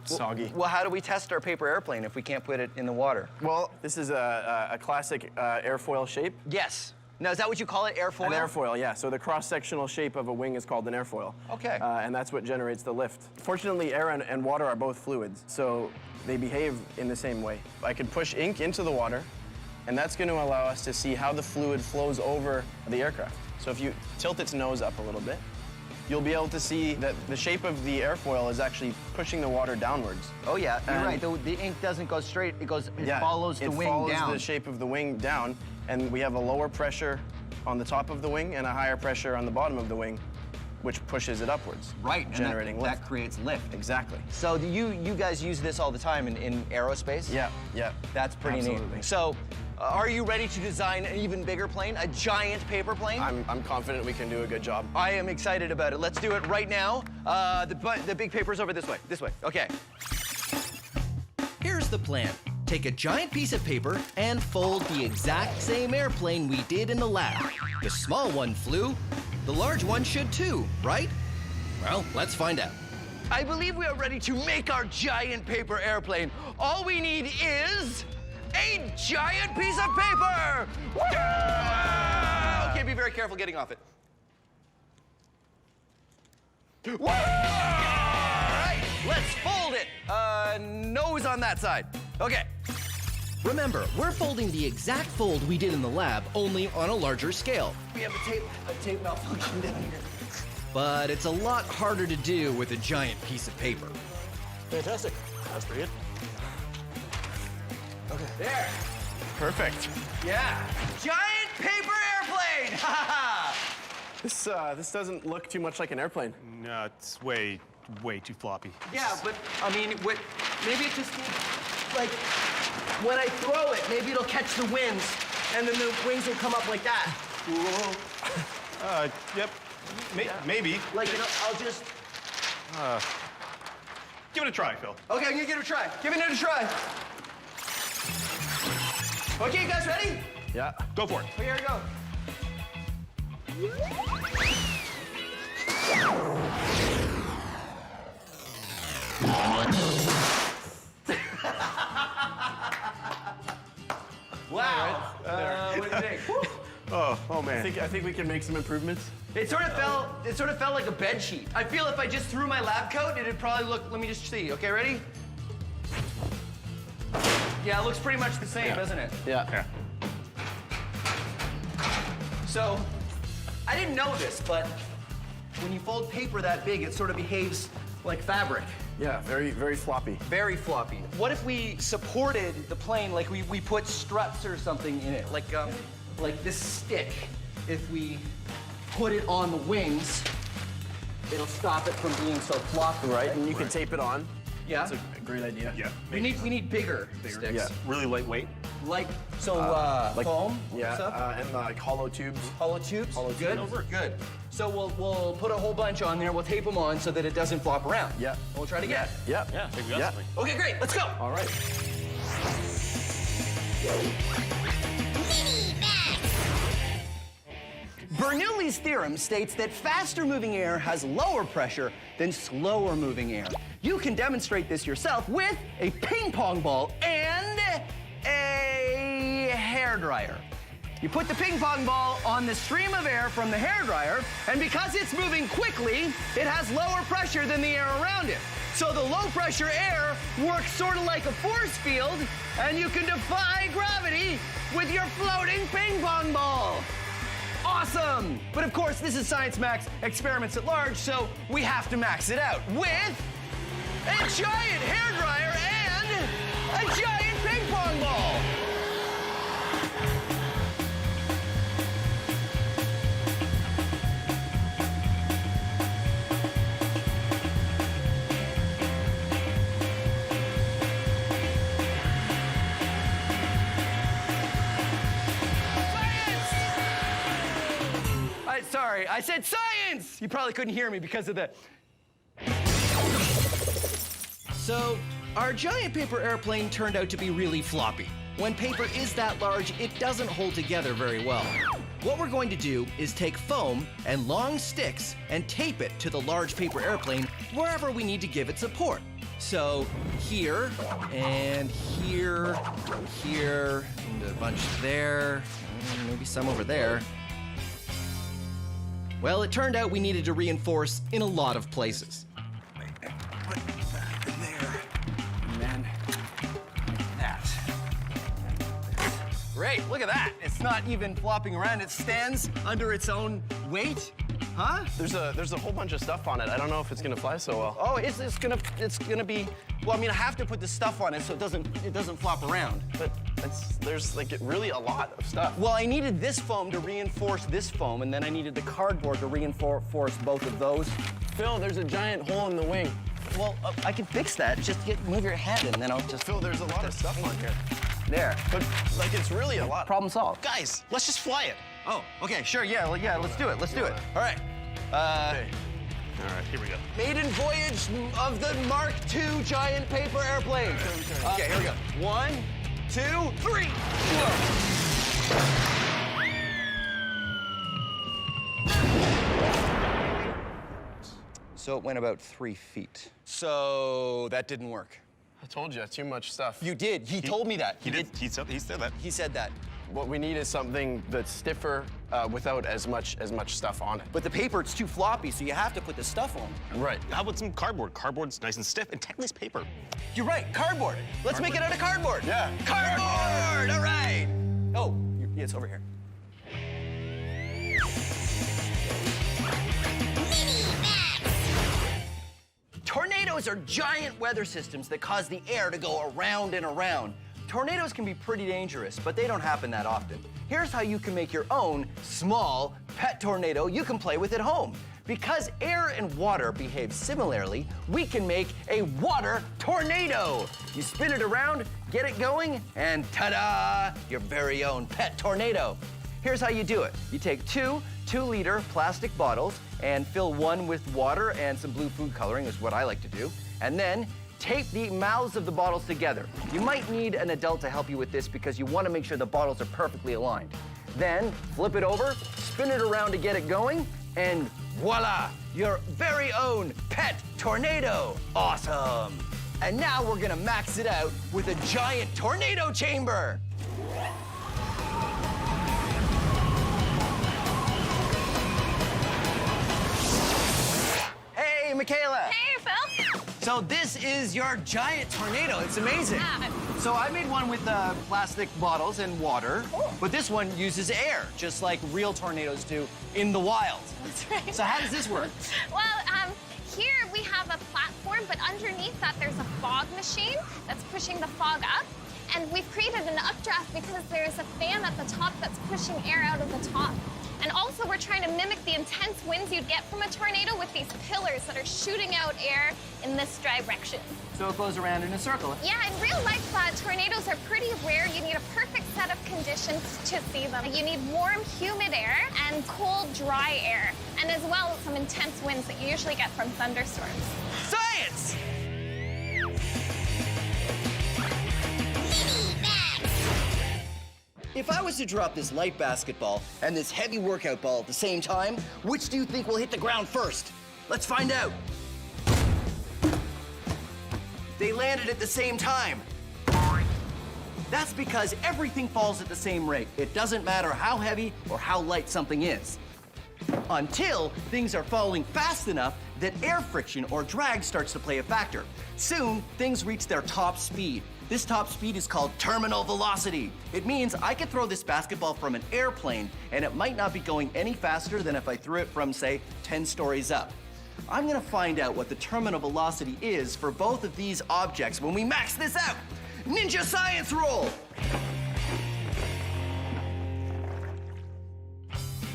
S5: soggy.
S1: Well, how do we test our paper airplane if we can't put it in the water?
S5: Well, this is a classic airfoil shape.
S1: Yes. Now, is that what you call it, airfoil?
S5: An airfoil, yeah. So the cross-sectional shape of a wing is called an airfoil.
S1: Okay.
S5: And that's what generates the lift. Fortunately, air and water are both fluids, so they behave in the same way. I could push ink into the water, and that's going to allow us to see how the fluid flows over the aircraft. So if you tilt its nose up a little bit, you'll be able to see that the shape of the airfoil is actually pushing the water downwards.
S1: Oh, yeah, you're right. The ink doesn't go straight. It follows the wing down.
S5: It follows the shape of the wing down, and we have a lower pressure on the top of the wing and a higher pressure on the bottom of the wing, which pushes it upwards.
S1: Right,
S5: generating lift.
S1: That creates lift.
S5: Exactly.
S1: So you guys use this all the time in aerospace?
S5: Yeah, yeah.
S1: That's pretty
S5: Absolutely.
S1: neat. So, are you ready to design an even bigger plane, a giant paper plane?
S5: I'm confident we can do a good job.
S1: I am excited about it. Let's do it right now. The big paper's over this way. This way. Okay.
S20: Here's the plan. Take a giant piece of paper and fold the exact same airplane we did in the lab. The small one flew. The large one should too, right? Well, let's find out.
S1: I believe we are ready to make our giant paper airplane. All we need is a giant piece of paper! Okay, be very careful getting off it. All right, let's fold it. Nose on that side. Okay.
S20: Remember, we're folding the exact fold we did in the lab, only on a larger scale.
S1: We have a tape malfunction down here.
S20: But it's a lot harder to do with a giant piece of paper.
S5: Fantastic. That's pretty good.
S1: Okay. There.
S5: Perfect.
S1: Yeah. Giant paper airplane!
S5: This doesn't look too much like an airplane.
S16: No, it's way too floppy.
S1: Yeah, but I mean, maybe it just like when I throw it, maybe it'll catch the winds, and then the wings will come up like that.
S16: Yep. Maybe.
S1: Like, you know, I'll just.
S16: Give it a try, Phil.
S1: Okay, I'm gonna give it a try. Giving it a try. Okay, you guys ready?
S5: Yeah.
S16: Go for it.
S1: Okay, here we go. Wow. What do you think?
S5: Oh man. I think we can make some improvements.
S1: It sort of felt like a bed sheet. I feel if I just threw my lab coat, it'd probably look. Let me just see. Okay, ready? Yeah, it looks pretty much the same, doesn't it?
S5: Yeah.
S1: So, I didn't know this, but when you fold paper that big, it sort of behaves like fabric.
S5: Yeah, very floppy.
S1: Very floppy. What if we supported the plane, like we put struts or something in it, like this stick? If we put it on the wings, it'll stop it from being so floppy.
S5: Right, and you can tape it on.
S1: Yeah.
S5: That's a great idea.
S16: Yeah.
S1: We need bigger sticks.
S5: Yeah.
S16: Really lightweight.
S1: Like, so
S5: like
S1: foam?
S5: Yeah,
S1: stuff?
S5: and like hollow tubes.
S1: Hollow tubes?
S5: Hollow
S1: Good.
S5: tubes.
S1: Good. So we'll put a whole bunch on there. We'll tape them on so that it doesn't flop around.
S5: Yeah.
S1: And we'll try it again.
S5: Yeah.
S16: Yeah, I think we got something.
S1: Okay, great. Let's go.
S5: All right.
S1: Bernoulli's theorem states that faster moving air has lower pressure than slower moving air. You can demonstrate this yourself with a ping pong ball and a hairdryer. You put the ping pong ball on the stream of air from the hairdryer, and because it's moving quickly, it has lower pressure than the air around it. So the low pressure air works sort of like a force field, and you can defy gravity with your floating ping pong ball. Awesome! But of course, this is Science Max Experiments at Large, so we have to max it out with a giant hairdryer and a giant ping pong ball. Sorry, I said science! You probably couldn't hear me because of the...
S20: So, our giant paper airplane turned out to be really floppy. When paper is that large, it doesn't hold together very well. What we're going to do is take foam and long sticks and tape it to the large paper airplane wherever we need to give it support. So, here, and here, here, and a bunch there, and maybe some over there. Well, it turned out we needed to reinforce in a lot of places.
S1: Put that there, and then that. Great, look at that. It's not even flopping around. It stands under its own weight. Huh?
S5: There's a whole bunch of stuff on it. I don't know if it's gonna fly so well.
S1: Oh, it's gonna be. Well, I mean, I have to put the stuff on it so it doesn't flop around.
S5: But there's like really a lot of stuff.
S1: Well, I needed this foam to reinforce this foam, and then I needed the cardboard to reinforce both of those.
S5: Phil, there's a giant hole in the wing.
S1: Well, I can fix that. Just move your head, and then I'll just.
S5: Phil, there's a lot of stuff on here.
S1: There.
S5: But like it's really a lot.
S1: Problem solved.
S16: Guys, let's just fly it.
S1: Oh, okay, sure, yeah, well, yeah, let's do it. Let's do it. All right.
S16: Okay. All right, here we go.
S1: Maiden voyage of the Mark II giant paper airplane. Okay, here we go. 1, 2, 3. So it went about 3 feet. So that didn't work.
S5: I told you, too much stuff.
S1: You did. He told me that.
S16: He said that.
S1: He said that.
S5: What we need is something that's stiffer without as much stuff on it.
S1: But the paper, it's too floppy, so you have to put the stuff on.
S5: Right.
S16: How about some cardboard? Cardboard's nice and stiff, and technically it's paper.
S1: You're right, cardboard. Let's make it out of cardboard.
S5: Yeah.
S1: Cardboard, all right. Oh, yeah, it's over here. Tornadoes are giant weather systems that cause the air to go around and around. Tornadoes can be pretty dangerous, but they don't happen that often. Here's how you can make your own small pet tornado you can play with at home. Because air and water behave similarly, we can make a water tornado. You spin it around, get it going, and ta-da, your very own pet tornado. Here's how you do it. You take two 2-liter plastic bottles and fill one with water and some blue food coloring, is what I like to do. And then tape the mouths of the bottles together. You might need an adult to help you with this because you want to make sure the bottles are perfectly aligned. Then flip it over, spin it around to get it going, and voila, your very own pet tornado. Awesome. And now we're gonna max it out with a giant tornado chamber. Hey, Michaela.
S9: Hey, Phil.
S1: So this is your giant tornado. It's amazing.
S9: Yeah.
S1: So I made one with plastic bottles and water, but this one uses air, just like real tornadoes do in the wild.
S9: That's right.
S1: So how does this work?
S9: Well, here we have a platform, but underneath that there's a fog machine that's pushing the fog up. And we've created an updraft because there's a fan at the top that's pushing air out of the top. And also, we're trying to mimic the intense winds you'd get from a tornado with these pillars that are shooting out air in this direction.
S1: So it goes around in a circle.
S9: Yeah, in real life, tornadoes are pretty rare. You need a perfect set of conditions to see them. You need warm, humid air and cold, dry air. And as well, some intense winds that you usually get from thunderstorms.
S1: Science! If I was to drop this light basketball and this heavy workout ball at the same time, which do you think will hit the ground first? Let's find out. They landed at the same time. That's because everything falls at the same rate. It doesn't matter how heavy or how light something is. Until things are falling fast enough that air friction or drag starts to play a factor. Soon, things reach their top speed. This top speed is called terminal velocity. It means I could throw this basketball from an airplane and it might not be going any faster than if I threw it from, say, 10 stories up. I'm gonna find out what the terminal velocity is for both of these objects when we max this out. Ninja science roll!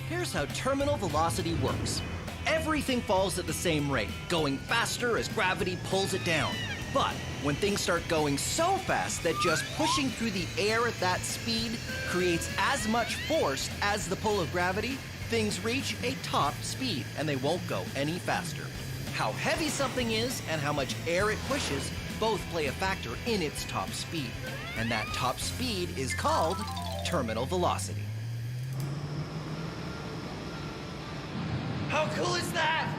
S20: Here's how terminal velocity works. Everything falls at the same rate, going faster as gravity pulls it down. But when things start going so fast that just pushing through the air at that speed creates as much force as the pull of gravity, things reach a top speed and they won't go any faster. How heavy something is and how much air it pushes both play a factor in its top speed. And that top speed is called terminal velocity.
S1: How cool is that?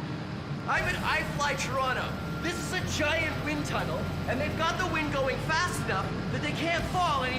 S1: I'm in iFly Toronto. This is a giant wind tunnel, and they've got the wind going fast enough that they can't fall any